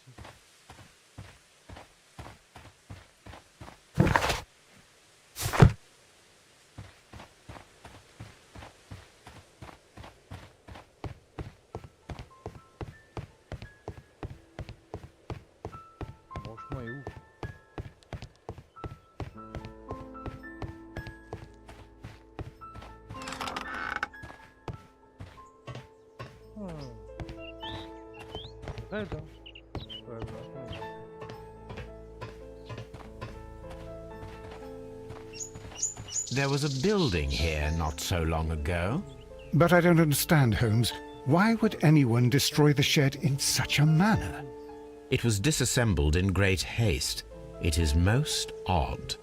L'embranchement est où? Raide, hein. Ouais, voilà. There was a building here not so long ago. But I don't understand, Holmes. Why would anyone destroy the shed in such a manner? It was disassembled in great haste. It is most odd.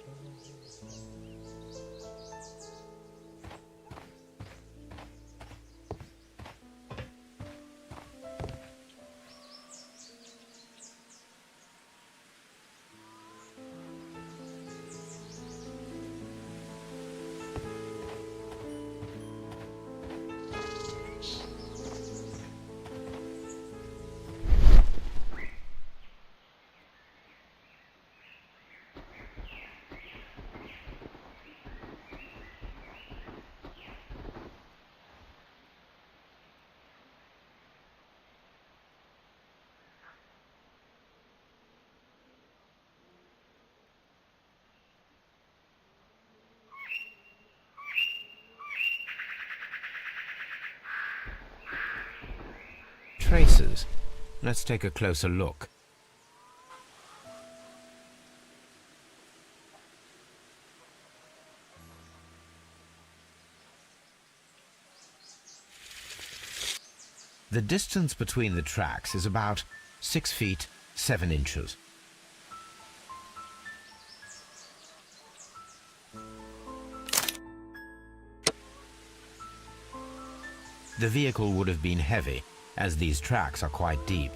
Traces. Let's take a closer look. The distance between the tracks is about 6 feet 7 inches. The vehicle would have been heavy, as these tracks are quite deep.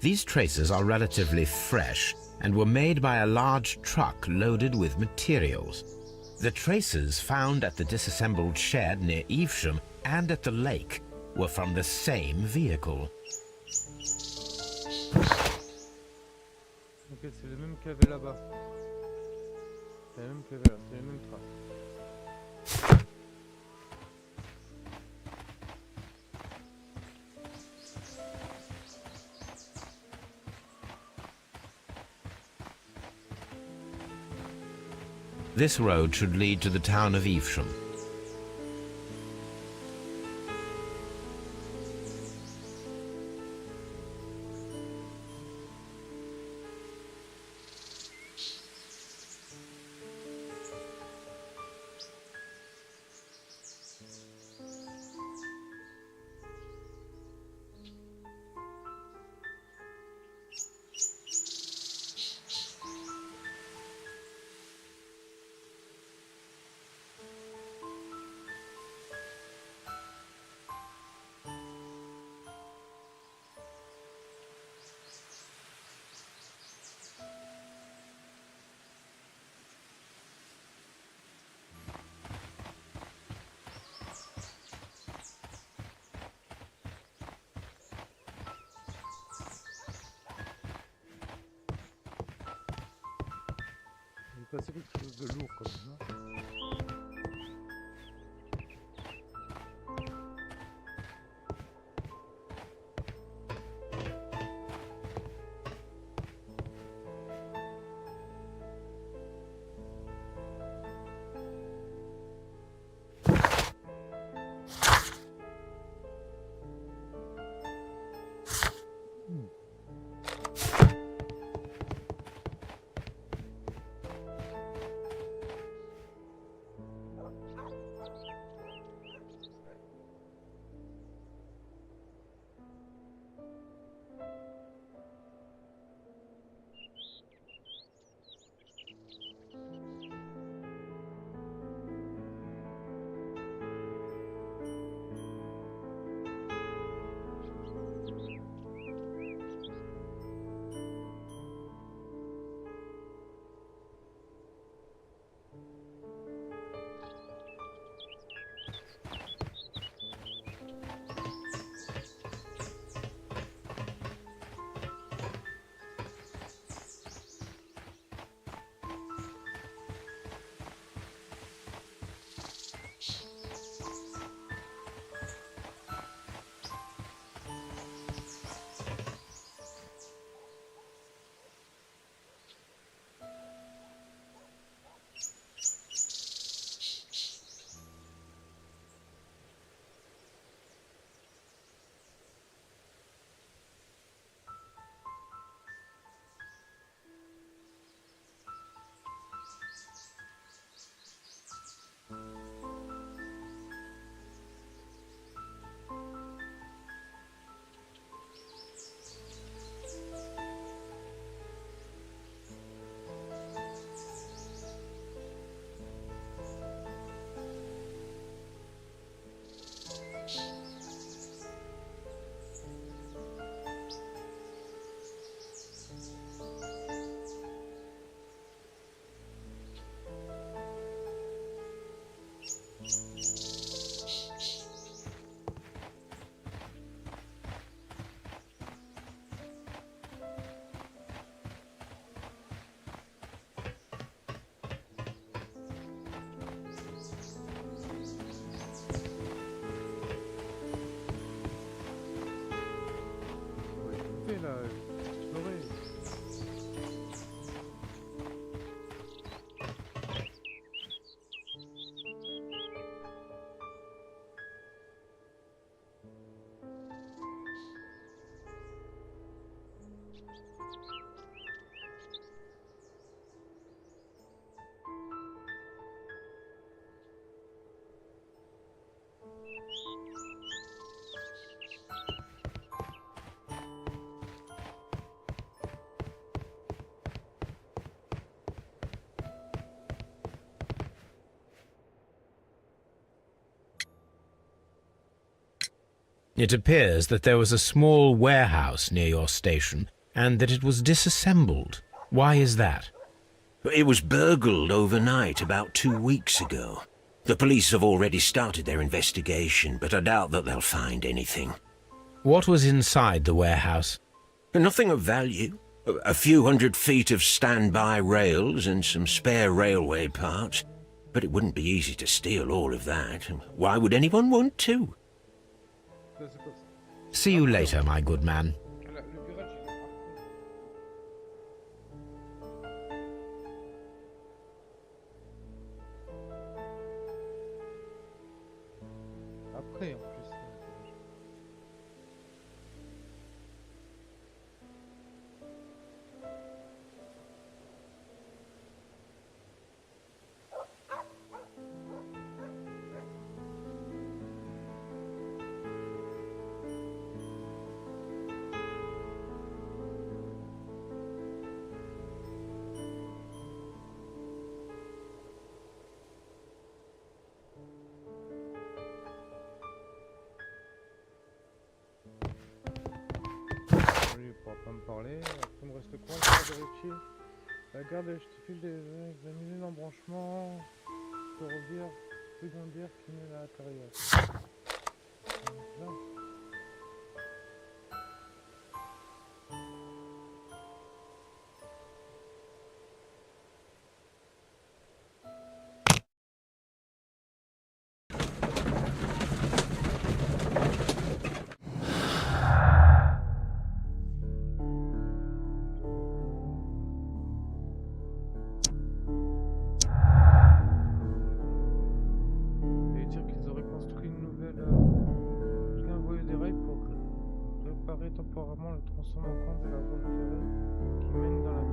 These traces are relatively fresh and were made by a large truck loaded with materials. The traces found at the disassembled shed near Evesham and at the lake were from the same vehicle. Ok, c'est le même qu'il y avait là-bas. C'est le même qu'il y avait là, c'est les mêmes traces. This road should lead to the town of Evesham. Il est passé quelque chose de lourd comme ça. It appears that there was a small warehouse near your station and that it was disassembled. Why is that? It was burgled overnight about 2 weeks ago. The police have already started their investigation, but I doubt that they'll find anything. What was inside the warehouse? Nothing of value. A few 100 feet of standby rails and some spare railway parts. But it wouldn't be easy to steal all of that. Why would anyone want to? See you later, my good man. Après, en plus. Il pourra pas me parler. Après, il me reste quoi encore à vérifier? La garde justifie d'examiner l'embranchement ferroviaire secondaire qui mène à l'intérieur. Donc là. Temporairement le tronçon manquant de la voie ferrée qui mène dans la ville.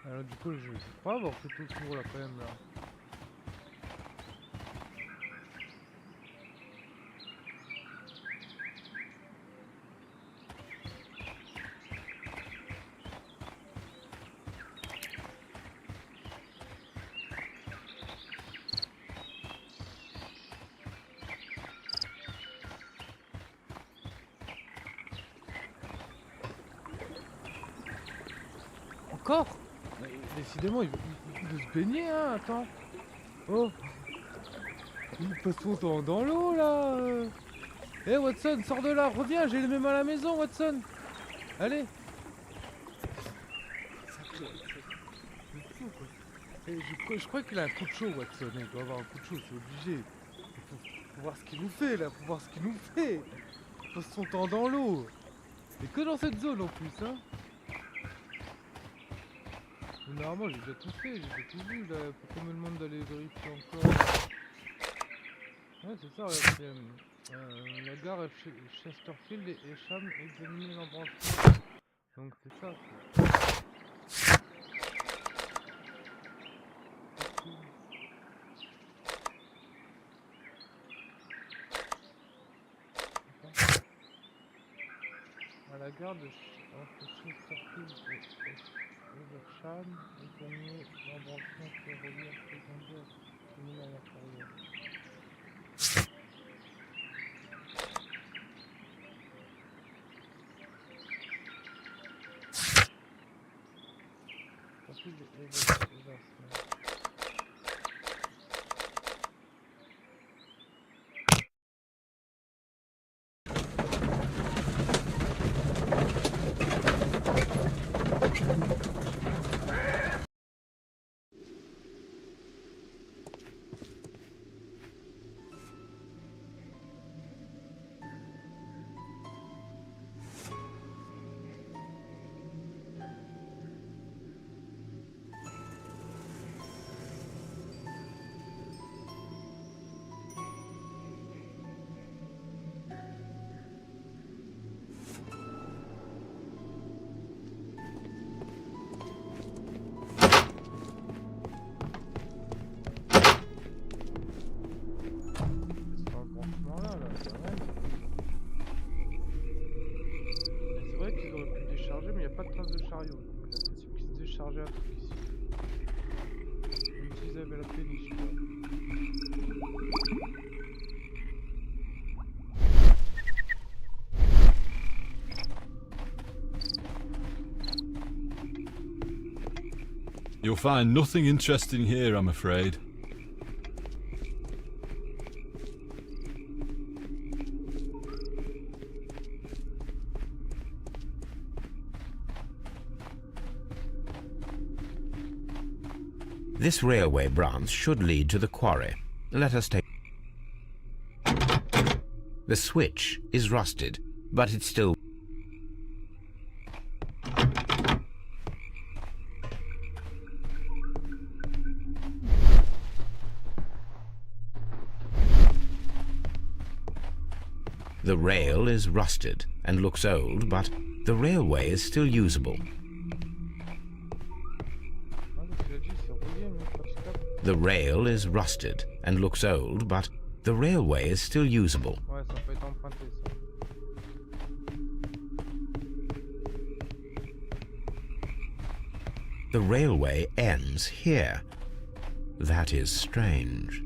Alors du coup je vais pas avoir tout le tour là quand même là. Encore? Décidément, il veut se baigner, hein, attends. Oh. Il passe son temps dans l'eau, là. Eh, Watson, sors de là, reviens, j'ai les mêmes à la maison, Watson. Allez. C'est fou, quoi. Et je crois qu'il a un coup de chaud, Watson. Il doit avoir un coup de chaud, c'est obligé. Faut voir ce qu'il nous fait, là, faut voir ce qu'il nous fait. Il passe son temps dans l'eau. Et que dans cette zone, en plus, hein. Normalement j'ai déjà tout fait, j'ai déjà tout vu là, pourquoi on me demande d'aller vérifier encore? Ouais c'est ça, regarde, la gare Chesterfield et Esham examiner l'embranchement. Donc c'est ça. À la gare de Chesterfield et Esham examiner l'embranchement ferroviaire secondaire qui mène à l'intérieur. décharger, mais il n'y a pas de trace de chariot. Donc c'est possible qu'il se déchargeait un truc ici. Même s'ils avaient la péniche, quoi. You'll find nothing interesting here, I'm afraid. This railway branch should lead to the quarry. Let us take... The switch is rusted, but it's still... The rail is rusted and looks old, but the railway is still usable. The rail is rusted and looks old, but the railway is still usable. Ouais, ça peut être emprunté, ça. The railway ends here. That is strange.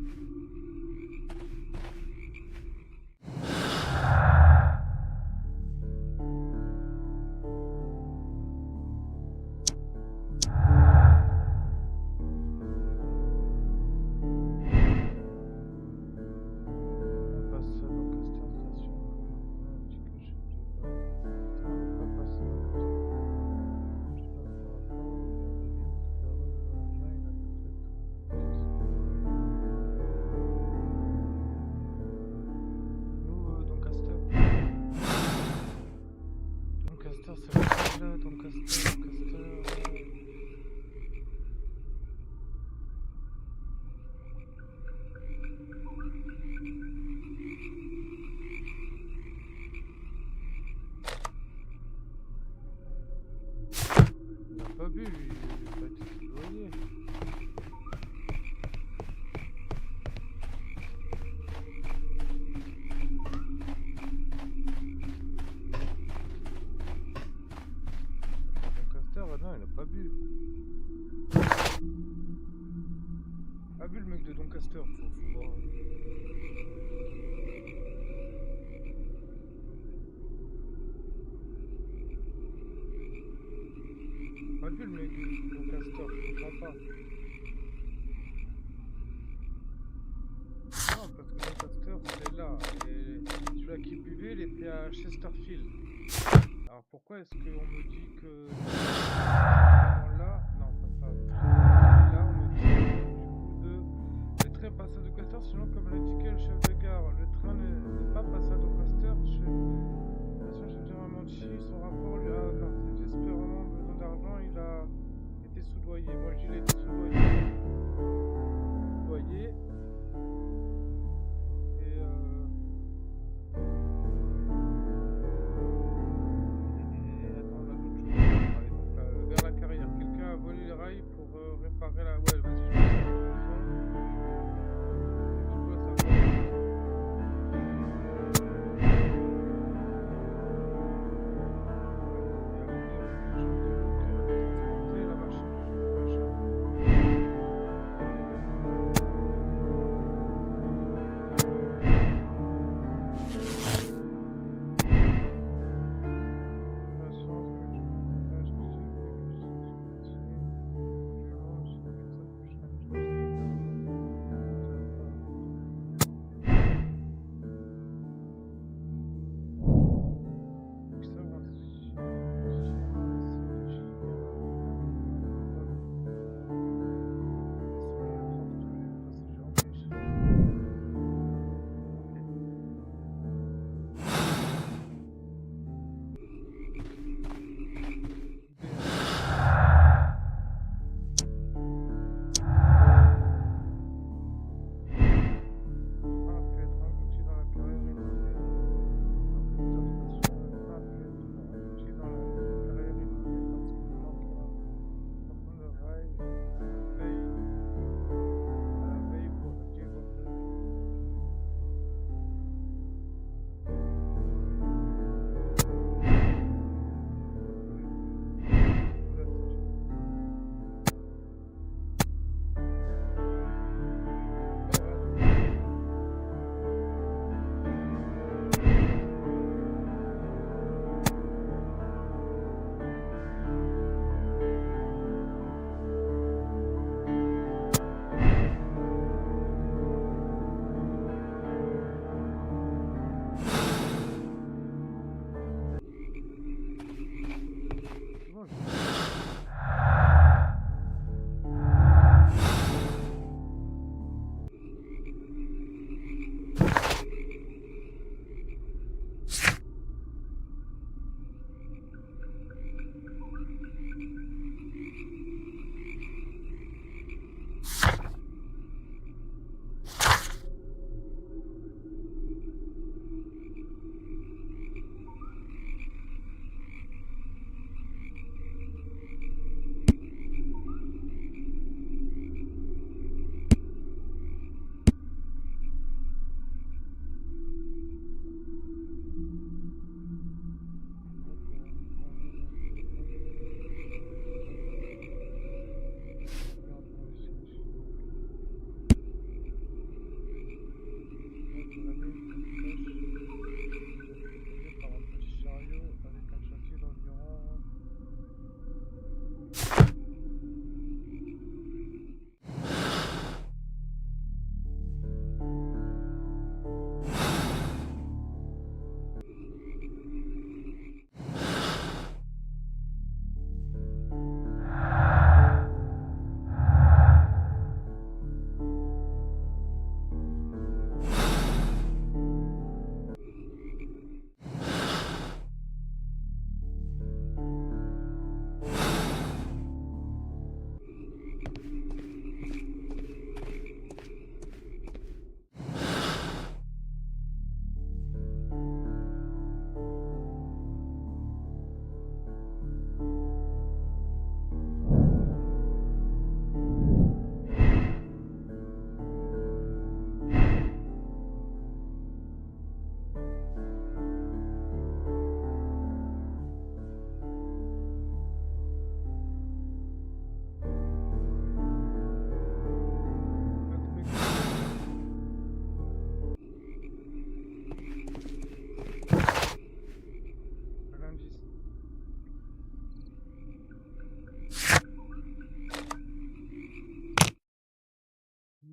Pas vu, il a pas été soudoyé. Doncaster, non, il a pas bu. Pas vu le mec de Doncaster, faut voir. Pas vu le mec de Doncaster, je comprends pas. Non, parce que Doncaster, c'est là. Et celui-là qui buvait, il était à Chesterfield. Alors pourquoi est-ce qu'on me dit que... Là, non, pas ça. Là, on me dit du coup le train passe à Doncaster, sinon comme l'indiquait le chef de gare, le train n'est pas passé à Doncaster. Le chef de Ramanchi, son rapport lui a... Non, c'est désespérément besoin d'argent, il a été soudoyé. Moi, je dis il a été soudoyé. Soudoyé. Et attends, là, d'autres choses. Allez, donc là, vers la carrière. Quelqu'un a volé les rails pour réparer la... Ouais, vas-y, je vais faire une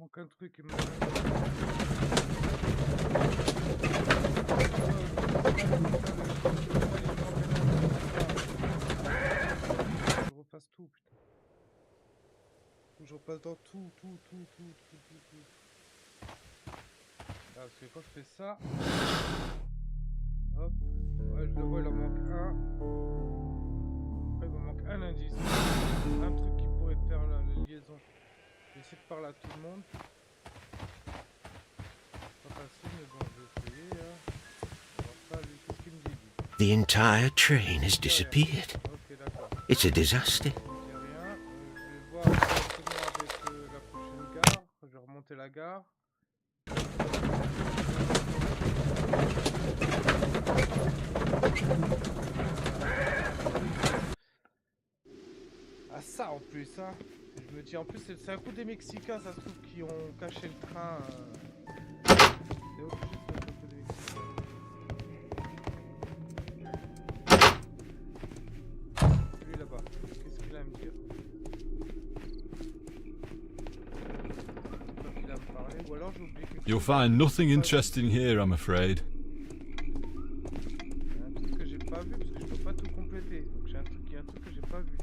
manque un truc, il me je refasse tout, putain. Je repasse dans tout. Ah, parce que quand je fais ça, hop, ouais, je le vois, il en manque un. Après, il me manque un indice. Un truc qui pourrait faire la liaison. Je vais essayer de parler à tout le monde. Pas facile, mais bon, je vais essayer. Hein. Alors ça, lui, qu'est-ce qu'il me dit, lui? The entire train has disappeared. Ok, d'accord. It's a disaster. Il n'y a rien. Je vais voir directement avec la prochaine gare. Je vais remonter la gare. Ah ça en plus, hein. Je me dis en plus c'est un coup des Mexicains, ça se trouve, qui ont caché le train. C'est obligé de faire un coup des Mexicains. Lui là-bas, qu'est-ce qu'il a à me dire? Il a à me parler, ou alors j'ai oublié quelque chose. You'll find nothing interesting here, I'm afraid. Il y a un truc que j'ai pas vu parce que je peux pas tout compléter. Donc j'ai un truc, il y a un truc que j'ai pas vu.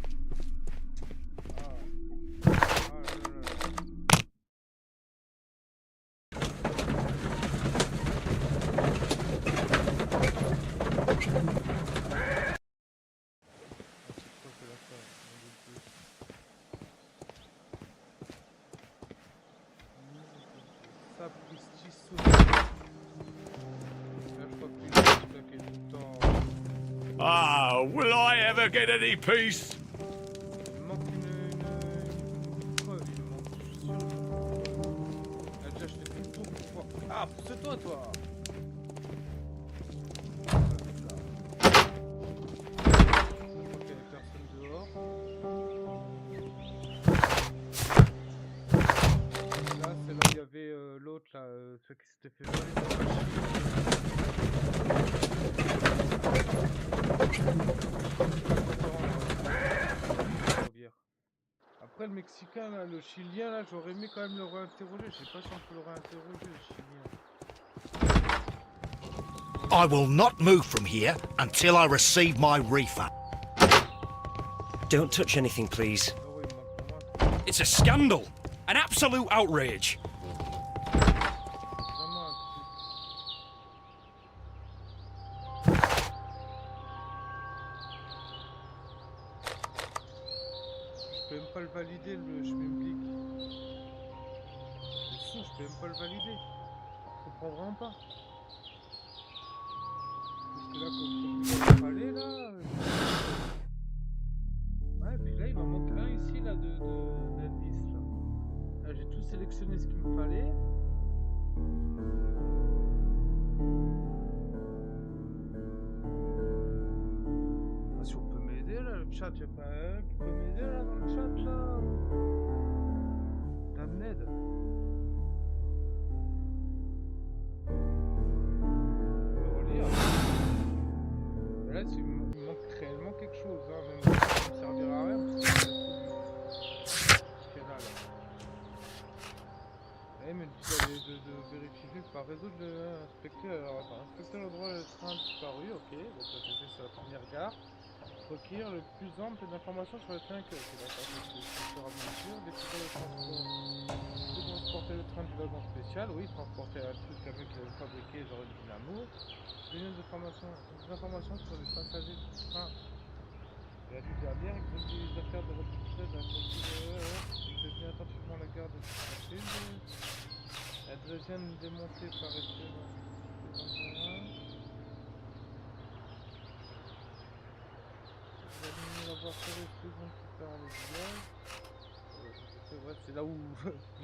Ah, will I ever get any peace? Il me manque une preuve, il me manque, je suis sûr. Là, déjà, je fais tout le tour pour voir. Ah, c'est toi, toi! Je crois qu'il y avait personne dehors. Là, c'est là où il y avait l'autre, là, celui qui s'était fait voler sa machine. Après le Mexicain, là, le Chilien, là, j'aurais aimé quand même le réinterroger. Je sais pas si on peut le réinterroger, le Chilien. I will not move from here until I receive my refund. Don't touch anything, please. It's a scandal! An absolute outrage! Je peux même pas le valider, le schmimblick. C'est fou, je peux même pas le valider. Je comprends vraiment pas. Parce que là, comme il fallait, là... Ouais, puis là, il m'en manque un ici, là, d'indices, là. Là, j'ai tout sélectionné ce qu'il me fallait. Ah, si on peut m'aider, là, le chat, y'a pas un qui peut m'aider, là, dans le chat, là. Dame Ned. Je vais relire. Mais là, il me manque réellement quelque chose, hein, même si ça ne me servira à rien, parce que c'est qu'il y a là, là. Et il me dit de vérifier par réseau de inspecter. Alors attends, inspecter le droit le train disparu, ok, donc ça c'est fait sur la première gare. Recueillir le plus ample d'informations sur le train que. Ok, d'accord, c'est sur mesure. Découvrir le transport. Transporter le train du wagon spécial, oui, transporter un truc qu'un mec avait fabriqué, genre une dynamo. Donner des informations sur les passagers du train. Et la nuit dernière, il faisait des affaires de reportage à prévenir attentivement la gare de Springfield. La deuxième démontée par effet. L'avoir fait les secondes qui part à l'extérieur. C'est vrai, c'est là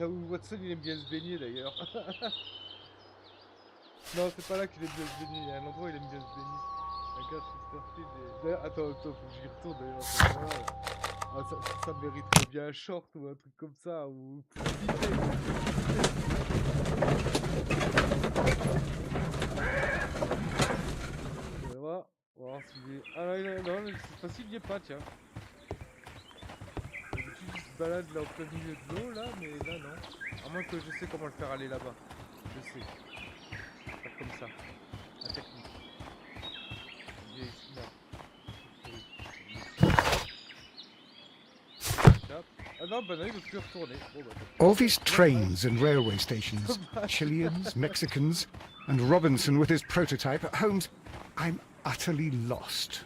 où Watson il aime bien se baigner d'ailleurs. Non, c'est pas là qu'il aime bien se baigner, il y a un endroit où il aime bien se baigner. La gare Chesterfield et... D'ailleurs, attends, faut que j'y retourne d'ailleurs. Ah, ça mériterait bien un short ou un truc comme ça, ou... On va voir s'il est... Ah là, non, mais cette fois-ci il n'y est pas, tiens. D'habitude il se balade là au plein milieu de l'eau, là, mais là non. À moins que je sais comment le faire aller là-bas. Je sais. Faire comme ça. La technique. Viens ici, là. Ah non, bah non, il veut plus retourner. Bon, bah, All these trains and railway stations, Chileans, Mexicans, and Robinson with his prototype at Holmes. I'm utterly lost.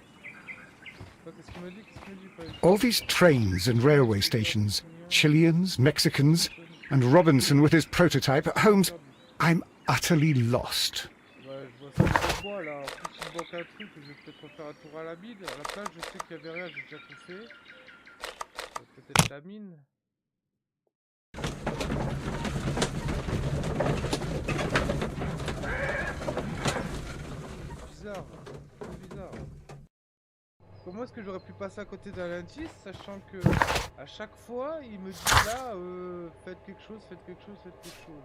Qu'est-ce qu'il m'a dit? Qu'est-ce qu'il m'a dit? All these trains and railway stations, Chileans, Mexicans, and Robinson with his prototype at Holmes. I'm utterly lost. Ouais, je vois ça devant moi là. En plus, il me manque un truc. Je vais peut-être refaire un tour à la mine. À la plage, je sais qu'il y avait rien. J'ai déjà tout fait. Peut-être la mine. Bizarre. C'est bizarre. Comment est-ce que j'aurais pu passer à côté d'un indice, sachant que à chaque fois, il me dit là, faites quelque chose, faites quelque chose, faites quelque chose.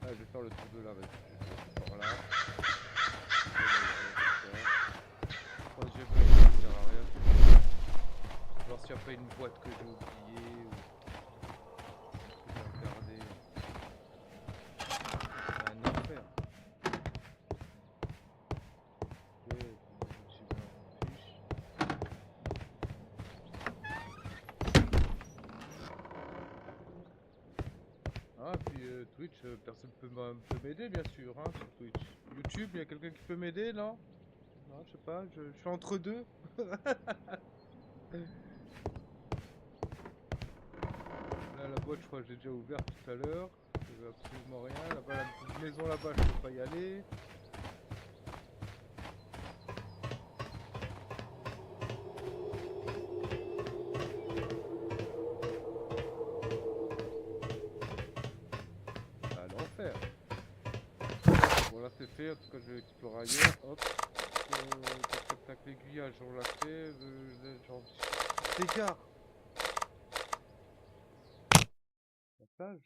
Ah, je vais faire le tour de là, vas-y. Je vais faire par là. Troisième ligne, ça sert à rien. Voir s'il n'y a pas une boîte que j'ai oubliée ou... Je vais regarder. C'est un enfer. Ok, YouTube, on fiche. Ah, puis Twitch, personne peut m'aider bien sûr, hein, sur Twitch. YouTube, il y a quelqu'un qui peut m'aider, non? Non, je sais pas, je suis entre deux. Là, la boîte, je crois que j'ai déjà ouvert tout à l'heure. Je veux absolument rien. Là-bas, la petite maison là-bas, je peux pas y aller. Ah, l'enfer. Bon, là, c'est fait. En tout cas, je vais explorer ailleurs. Hop. Tac, tac, tac, l'aiguillage, on l'a fait. Genre, dégâts. La plage.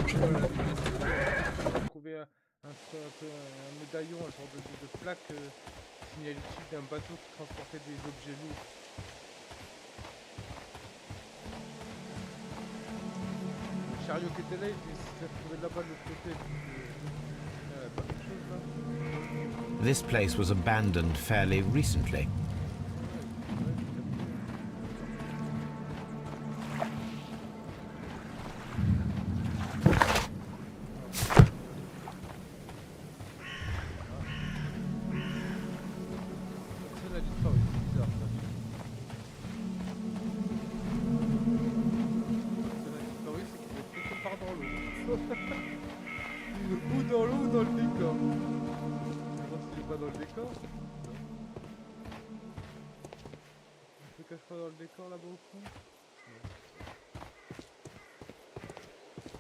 J'ai trouvé un médaillon, un genre de plaque signalétique d'un bateau qui transportait des objets lourds. Le chariot qui était là, il s'est trouvé là-bas de l'autre côté. Il y a pas quelque chose là. This place was abandoned fairly recently. Ou dans l'eau ou dans le décor. Je pense qu'il est pas dans le décor. Il se cache pas dans le décor là-bas au fond.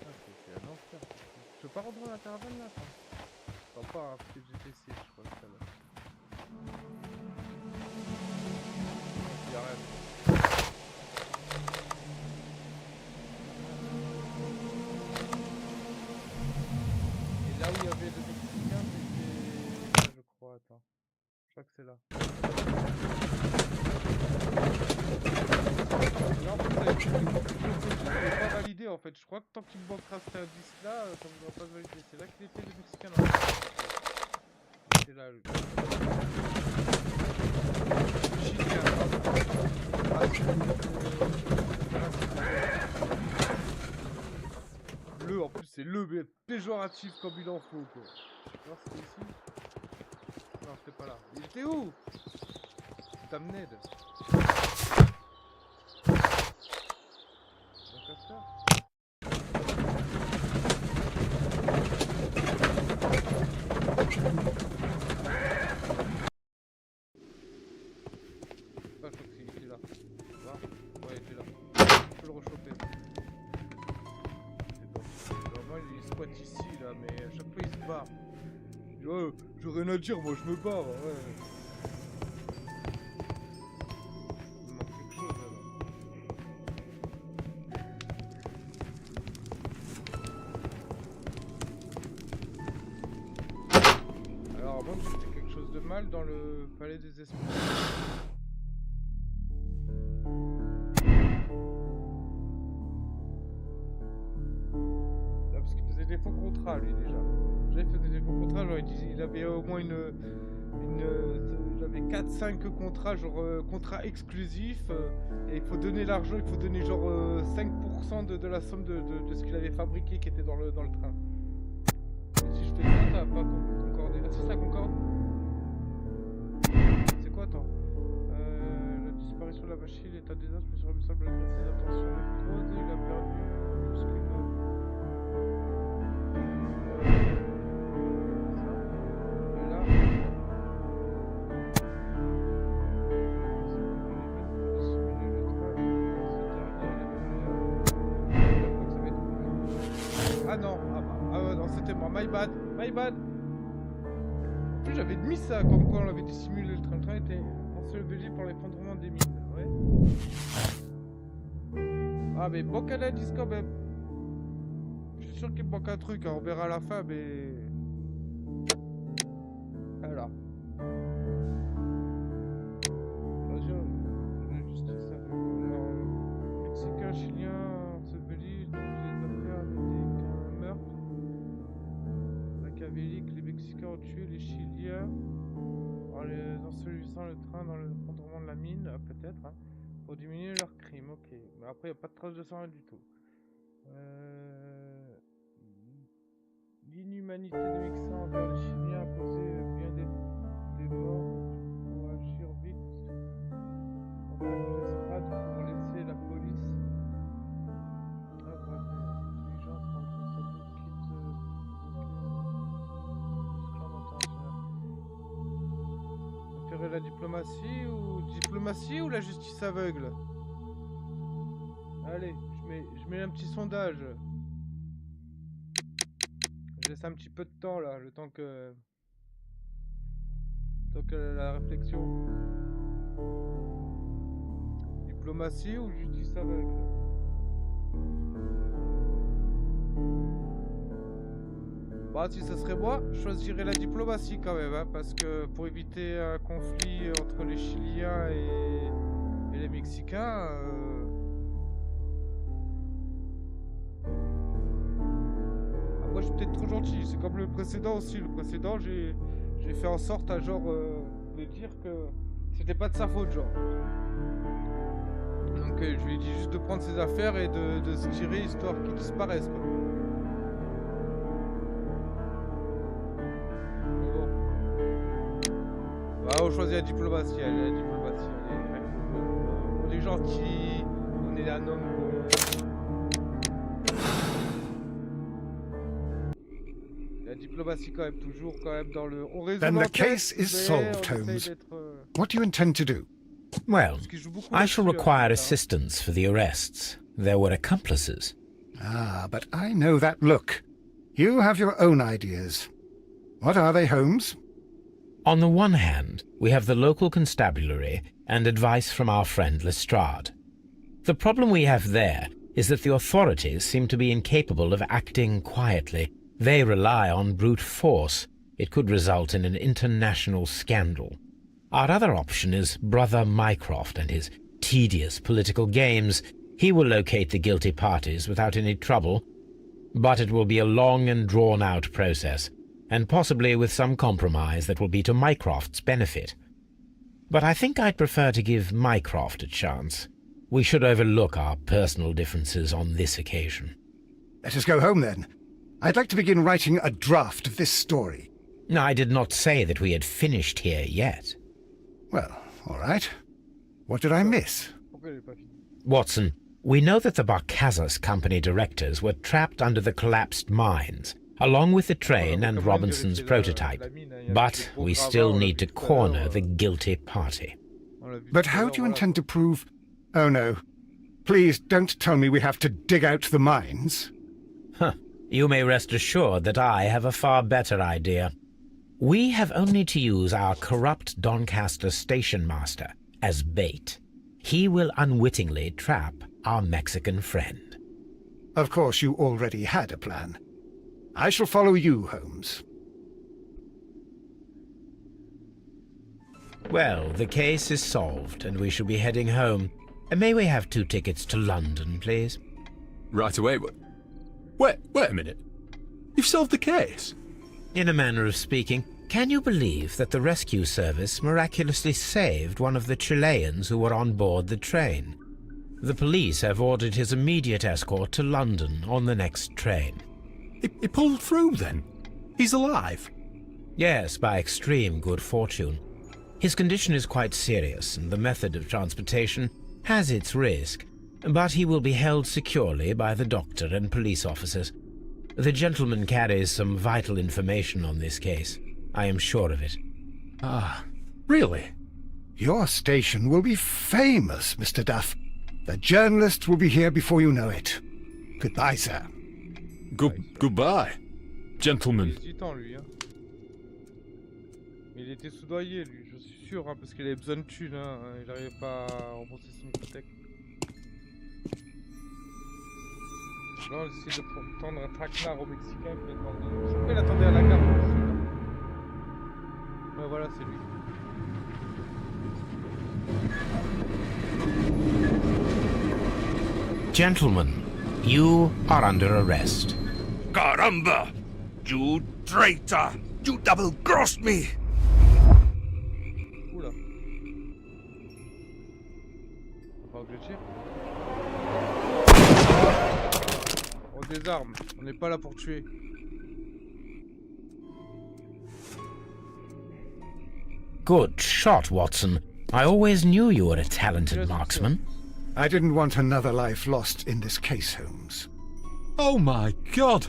Ah, c'est un enfer. Je peux pas rentrer dans la caravane là, ça. Je crois pas, hein, parce que j'ai essayé, je crois, tout à l'heure. Il y a rien. Là où il y avait le Mexicain, c'était là, je crois, attends. Je crois que c'est là. Là, en fait, ça n'avait pas validé en fait. Je crois que tant qu'il me manquera cet indice là, ça ne va pas valider. C'est là qu'il était le Mexicain. C'est là, lui. Chilien, le, en plus c'est le mais péjoratif comme il en faut quoi. Non, c'était ici. Non, c'était pas là. Il était où? Damned. Un casteur. Ah, je crois qu'il était là. Là. Ouais, il était là. Je peux le rechoper. Normalement, il squatte ici, là, mais à chaque fois, il se barre. Il dit, ouais, j'ai rien à dire, moi, je me barre, ouais. Il manque quelque chose, là. mal dans le palais des esprits. Là, parce qu'il faisait des faux contrats, lui, déjà. Déjà, il faisait des faux contrats, genre, il avait au moins il avait 4-5 contrats, genre contrats exclusifs, et il faut donner l'argent, il faut donner genre 5% de la somme de ce qu'il avait fabriqué qui était dans le train. Et si je fais ça, ça va pas concorder. Ah si, ça concorde. C'est quoi, attends la disparition de la machine est un désastre, mais sur le semble malgré ses intentions de fraude, il a perdu My bad. En plus j'avais mis ça comme quoi on l'avait dissimulé, le train était enseveli par l'effondrement des mines, ouais. Ah mais manque un indice quand même. Je suis sûr qu'il me manque un truc, hein. On verra à la fin mais... Voilà. Mexicain, chilien, enseveli dans les affaires d'un meurtre. Les Mexicains ont tué les Chiliens en les ensevelissant le train dans le fondement de la mine, peut-être, hein, pour diminuer leurs crimes. Ok, mais après il n'y a pas de trace de sang, rien du tout. L'inhumanité des Mexicains envers les Chiliens a causé bien des morts. Pour agir vite, on va l'estrade pour laisser la police. La diplomatie ou la justice aveugle? Allez, je mets un petit sondage. Je laisse un petit peu de temps là, le temps que la réflexion. Diplomatie ou justice aveugle? Bah, si ça serait moi, je choisirais la diplomatie quand même, hein, parce que pour éviter un conflit entre les Chiliens et les Mexicains, moi je suis peut-être trop gentil, c'est comme le précédent aussi. Le précédent, j'ai fait en sorte à genre de dire que c'était pas de sa faute, genre. Donc je lui ai dit juste de prendre ses affaires et de se tirer histoire qu'il disparaisse, quoi. Ah, on choisit la diplomatie, allez, la diplomatie, allez. On est gentil, on est un homme La diplomatie quand même, toujours quand même dans le... On résout Then the l'enquête, case is solved, on Holmes. essaye d'être, What do you intend to do? Well, I shall require hein. assistance for the arrests. There were accomplices. Ah, but I know that look. You have your own ideas. What are they, Holmes? On the one hand, we have the local constabulary and advice from our friend Lestrade. The problem we have there is that the authorities seem to be incapable of acting quietly. They rely on brute force. It could result in an international scandal. Our other option is Brother Mycroft and his tedious political games. He will locate the guilty parties without any trouble, but it will be a long and drawn-out process, and possibly with some compromise that will be to Mycroft's benefit. But I think I'd prefer to give Mycroft a chance. We should overlook our personal differences on this occasion. Let us go home, then. I'd like to begin writing a draft of this story. I did not say that we had finished here yet. Well, all right. What did I miss? Watson, we know that the Barcazas Company directors were trapped under the collapsed mines, along with the train and Robinson's prototype. But we still need to corner the guilty party. But how do you intend to prove... Oh, no. Please don't tell me we have to dig out the mines. You may rest assured that I have a far better idea. We have only to use our corrupt Doncaster station master as bait. He will unwittingly trap our Mexican friend. Of course, you already had a plan. I shall follow you, Holmes. Well, the case is solved, and we shall be heading home. May we have 2 tickets to London, please? Right away. Wait a minute. You've solved the case? In a manner of speaking, can you believe that the rescue service miraculously saved one of the Chileans who were on board the train? The police have ordered his immediate escort to London on the next train. He pulled through then? He's alive? Yes, by extreme good fortune. His condition is quite serious, and the method of transportation has its risk, but he will be held securely by the doctor and police officers. The gentleman carries some vital information on this case. I am sure of it. Ah, really? Your station will be famous, Mr. Duff. The journalist will be here before you know it. Goodbye, sir. Goodbye, gentlemen. Hésitant, lui, hein. Il était soudoyé, lui, je suis sûr, hein, parce qu'il avait besoin de thunes, hein. Il n'arrivait pas à rembourser son hypothèque. Là, on essaie de tendre un traquenard au Mexicain, puis il attendait à la gare. Ouais, voilà, c'est lui. Gentlemen, you are under arrest. Caramba! You traitor! You double-crossed me! Oula. Faut que je tire. On désarme, on n'est pas là pour tuer. Good shot, Watson. I always knew you were a talented marksman. I didn't want another life lost in this case, Holmes. Oh my God!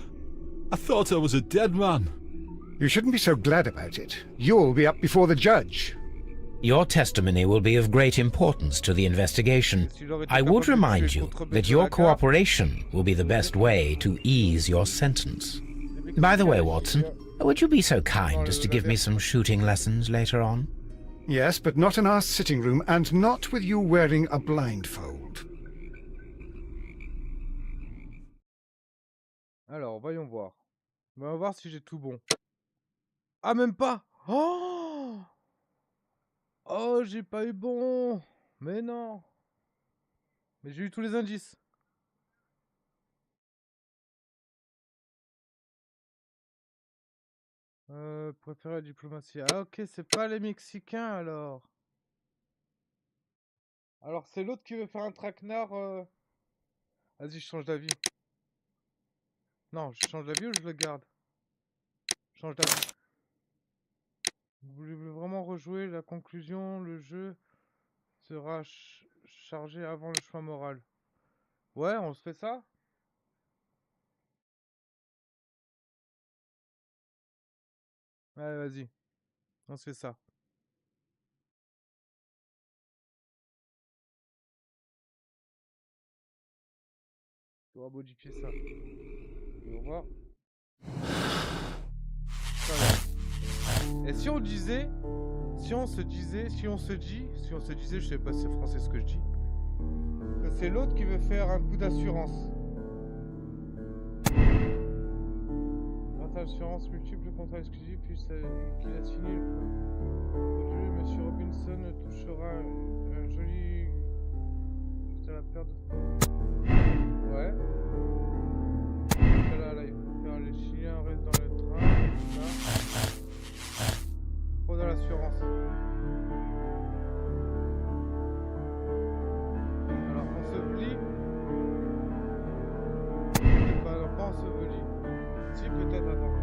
I thought I was a dead man. You shouldn't be so glad about it. You'll be up before the judge. Your testimony will be of great importance to the investigation. I would remind you that your cooperation will be the best way to ease your sentence. By the way, Watson, would you be so kind as to give me some shooting lessons later on? Yes, but not in our sitting room, and not with you wearing a blindfold. Alors, voyons voir. On va voir si j'ai tout bon. Ah, même pas! Oh! Oh, j'ai pas eu bon! Mais non! Mais j'ai eu tous les indices. Préférer la diplomatie. Ah, ok, c'est pas les Mexicains alors. Alors, c'est l'autre qui veut faire un traquenard. Vas-y, je change d'avis. Non, je change d'avis ou je le garde? Je change d'avis. Vous voulez vraiment rejouer la conclusion? Le jeu sera chargé avant le choix moral. Ouais, on se fait ça? Ouais, vas-y. On se fait ça. On va modifier ça. Au revoir. Et si on disait, si on se disait, je sais pas si c'est français ce que je dis, que c'est l'autre qui veut faire un coup d'assurance. Grâce à l'assurance multiple, contrat exclusif, puis qu'il a signé le jeu, Monsieur Robinson touchera un joli... Juste à la perte de... Ouais. Là, il faut faire les Chiliens restent dans le train, là. Trop dans l'assurance. Alors, enseveli. Pas enseveli. Si, peut-être, attends.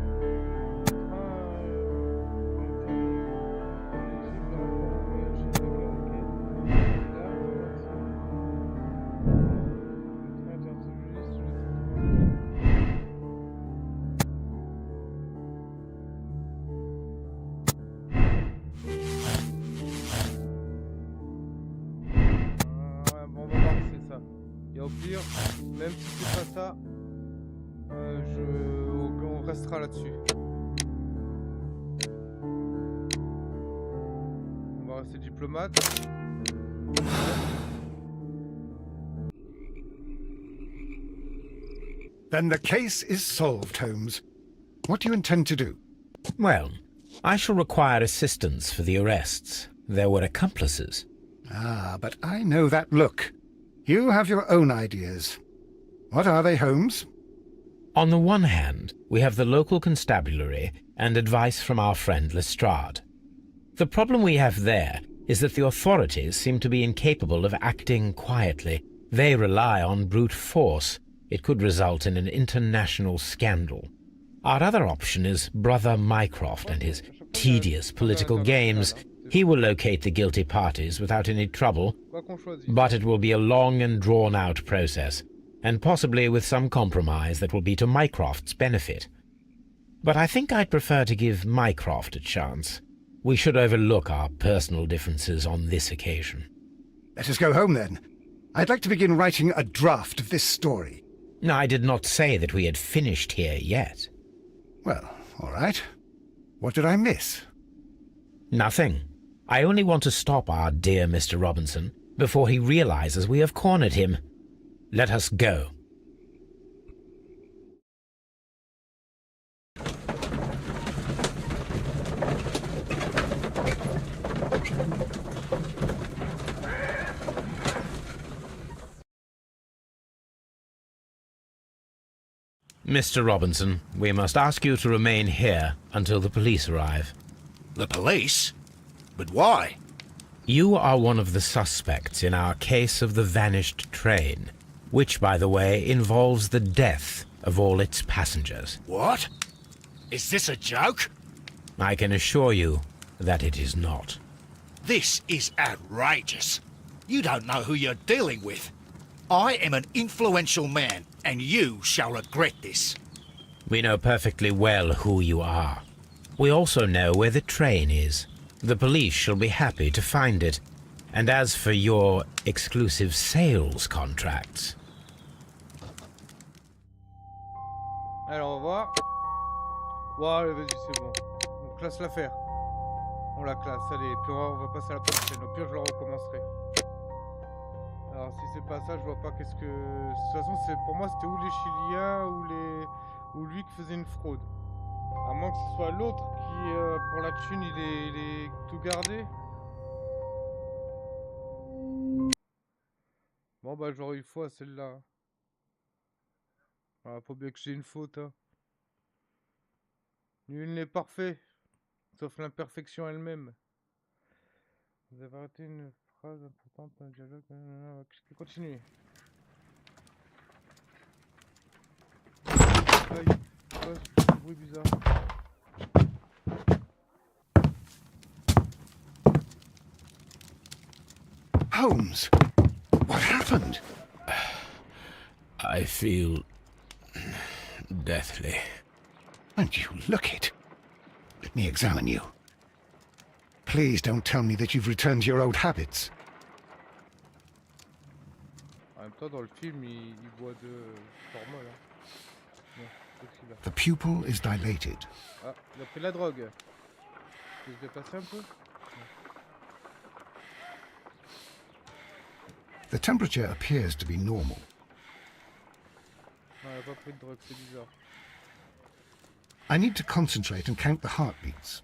Au pire, même si c'est pas ça, on restera là-dessus. On va rester diplomate. Then the case is solved, Holmes. What do you intend to do? Well, I shall require assistance for the arrests. there were accomplices. Ah, but I know that look. You have your own ideas. What are they, Holmes? On the one hand, we have the local constabulary and advice from our friend Lestrade. The problem we have there is that the authorities seem to be incapable of acting quietly. They rely on brute force. It could result in an international scandal. Our other option is Brother Mycroft and his tedious political games. He will locate the guilty parties without any trouble, but it will be a long and drawn-out process, and possibly with some compromise that will be to Mycroft's benefit. But I think I'd prefer to give Mycroft a chance. We should overlook our personal differences on this occasion. Let us go home, then. I'd like to begin writing a draft of this story. I did not say that we had finished here yet. Well, all right. What did I miss? Nothing. I only want to stop our dear Mr. Robinson before he realizes we have cornered him. Let us go. Mr. Robinson, we must ask you to remain here until the police arrive. The police? But why? You are one of the suspects in our case of the vanished train, which, by the way, involves the death of all its passengers. What? Is this a joke? I can assure you that it is not. This is outrageous. You don't know who you're dealing with. I am an influential man, and you shall regret this. We know perfectly well who you are. We also know where the train is. The police shall be happy to find it. And as for your exclusive sales contracts... Alors, on va voir. Wow, vas-y, c'est bon. On classe l'affaire. On la classe, allez. Puis on va passer à la prochaine. Au pire, je le recommencerai. Alors, si c'est pas ça, je vois pas qu'est-ce que... De toute façon, pour moi, c'était ou les Chiliens ou lui qui faisait une fraude. À moins que ce soit l'autre qui, pour la thune, il est tout gardé. Bon, bah, j'aurais eu foi à celle-là. Ah, faut bien que j'ai une faute. Hein. Nul n'est parfait, sauf l'imperfection elle-même. Vous avez arrêté une phrase importante dans le dialogue. Continuez. Aïe, quoi ce bruit bizarre? Holmes, what happened? I feel deathly. And you look it. Let me examine you. Please don't tell me that you've returned to your old habits. En même temps, dans le film, il boit de formol. The pupil is dilated. Ah, il a pris de la drogue. Je vais passer un peu. The temperature appears to be normal. Non, il a pas pris de drogue, c'est bizarre. I need to concentrate and count the heartbeats.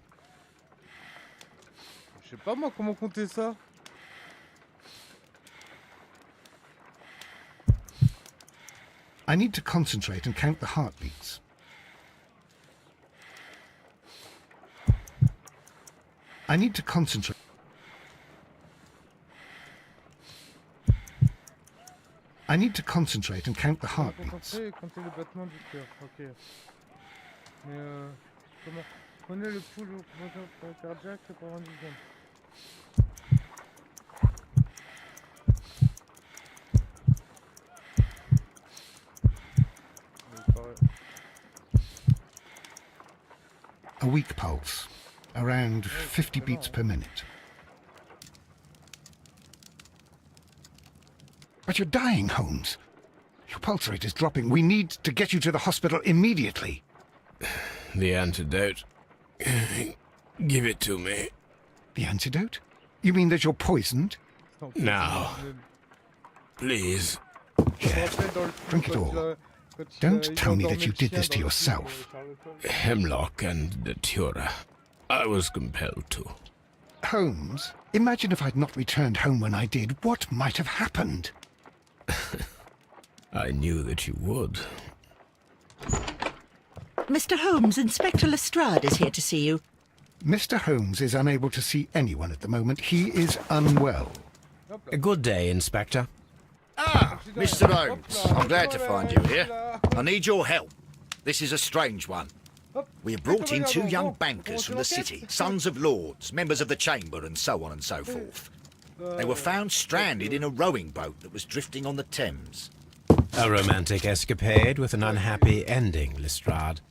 Je sais pas moi comment compter ça. I need to concentrate and count the heartbeats. I need to concentrate. I need to concentrate and count the heartbeats. Compter le battement du cœur, ok. Mais comment? Prenez le pouls au cardiaque pour un dixième. A weak pulse, around 50 beats per minute. But you're dying, Holmes. Your pulse rate is dropping. We need to get you to the hospital immediately. The antidote. Give it to me. The antidote? You mean that you're poisoned? Now. Please. Here, drink it all. Don't tell me that you did this to yourself. Hemlock and datura. I was compelled to. Holmes, imagine if I'd not returned home when I did. What might have happened? I knew that you would. Mr. Holmes, Inspector Lestrade is here to see you. Mr. Holmes is unable to see anyone at the moment. He is unwell. A good day, Inspector. Ah, Mr. Holmes, I'm glad to find you here. I need your help. This is a strange one. We have brought in 2 young bankers from the city, sons of lords, members of the chamber, and so on and so forth. They were found stranded in a rowing boat that was drifting on the Thames. A romantic escapade with an unhappy ending, Lestrade.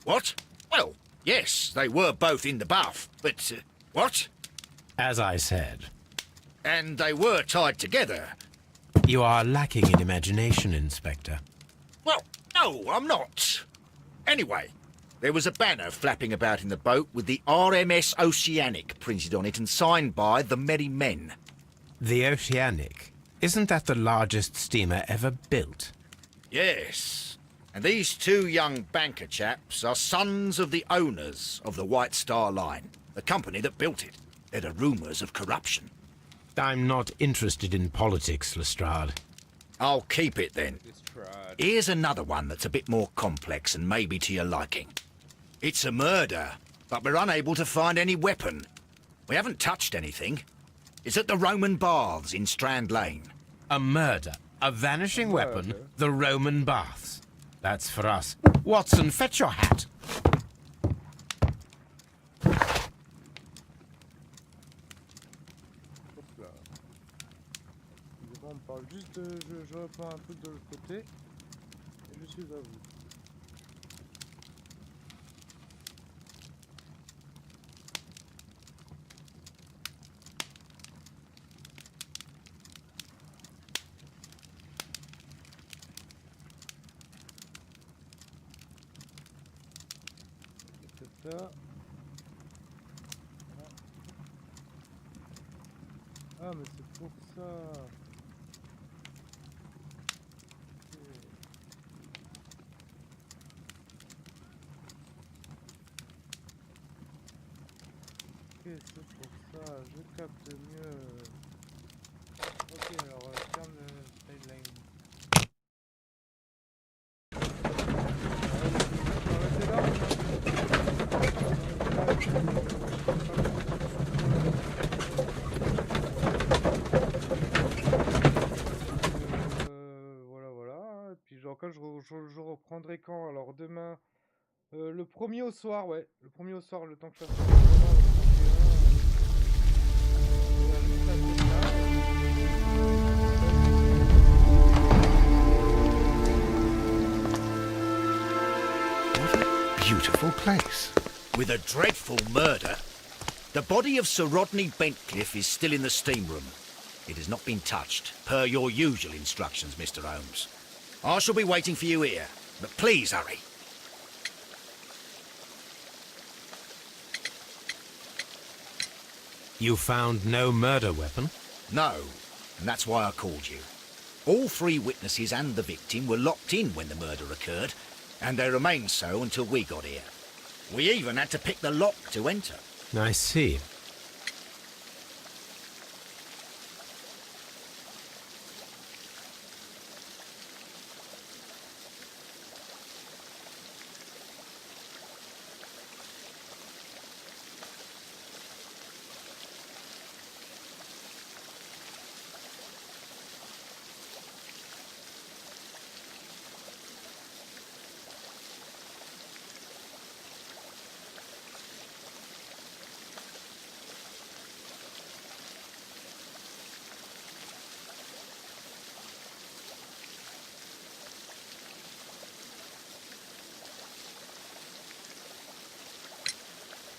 What? Well, yes, they were both in the bath, but... what? As I said. And they were tied together. You are lacking in imagination, Inspector. Well, no, I'm not. Anyway, there was a banner flapping about in the boat with the RMS Oceanic printed on it and signed by the Merry Men. The Oceanic? Isn't that the largest steamer ever built? Yes. And these 2 young banker chaps are sons of the owners of the White Star Line, the company that built it. There are rumours of corruption. I'm not interested in politics, Lestrade. I'll keep it then. Here's another one that's a bit more complex and maybe to your liking. It's a murder, but we're unable to find any weapon. We haven't touched anything. It's at the Roman Baths in Strand Lane. A murder? A vanishing weapon? The Roman Baths? That's for us. Watson, fetch your hat. On parle juste de... Je reprends un peu de l'autre côté. Et je suis à vous. C'est ça. Ah, mais c'est pour ça. Ok, c'est pour ça, je capte mieux. Ok, alors ferme le sideline. Voilà. Et puis genre quand je reprendrai quand? Alors demain, le 1er au soir, ouais. Le 1er au soir, le temps que je fasse Beautiful place. With a dreadful murder. The body of Sir Rodney Bentcliffe is still in the steam room. It has not been touched, per your usual instructions, Mr. Holmes. I shall be waiting for you here, but please hurry. You found no murder weapon? No, and that's why I called you. All 3 witnesses and the victim were locked in when the murder occurred, and they remained so until we got here. We even had to pick the lock to enter. I see.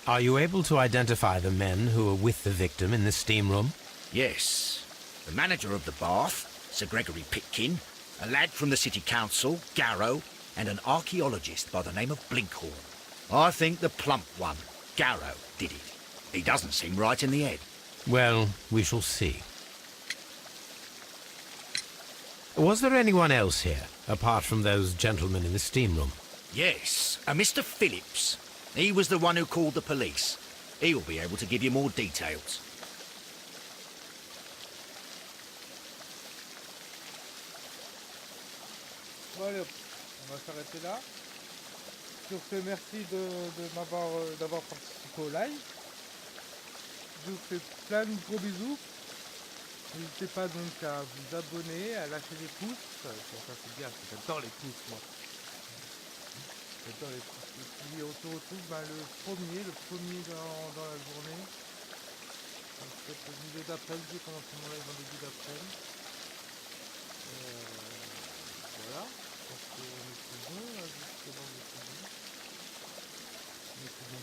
Are you able to identify the men who were with the victim in the steam room? Yes. The manager of the bath, Sir Gregory Pitkin, a lad from the city council, Garrow, and an archaeologist by the name of Blinkhorn. I think the plump one, Garrow, did it. He doesn't seem right in the head. Well, we shall see. Was there anyone else here, apart from those gentlemen in the steam room? Yes, a Mr. Phillips. He was the one who called the police. He'll be able to give you more details. Bon allez hop, on va s'arrêter là. Sur ce, merci d'avoir participé au live. Je vous fais plein de gros bisous. N'hésitez pas donc à vous abonner, à lâcher des pouces. Ça c'est bien, j'adore les pouces moi. J'adore les pouces. Et puis on se retrouve le premier dans la journée. Peut-être le milieu d'après-midi, j'ai commencé mon live en début d'après-midi. Voilà. Donc on est tout bon, là, justement on est tout bon. On est tout bon.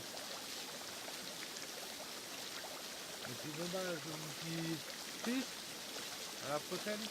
Et puis bon je vous dis peace, à la prochaine.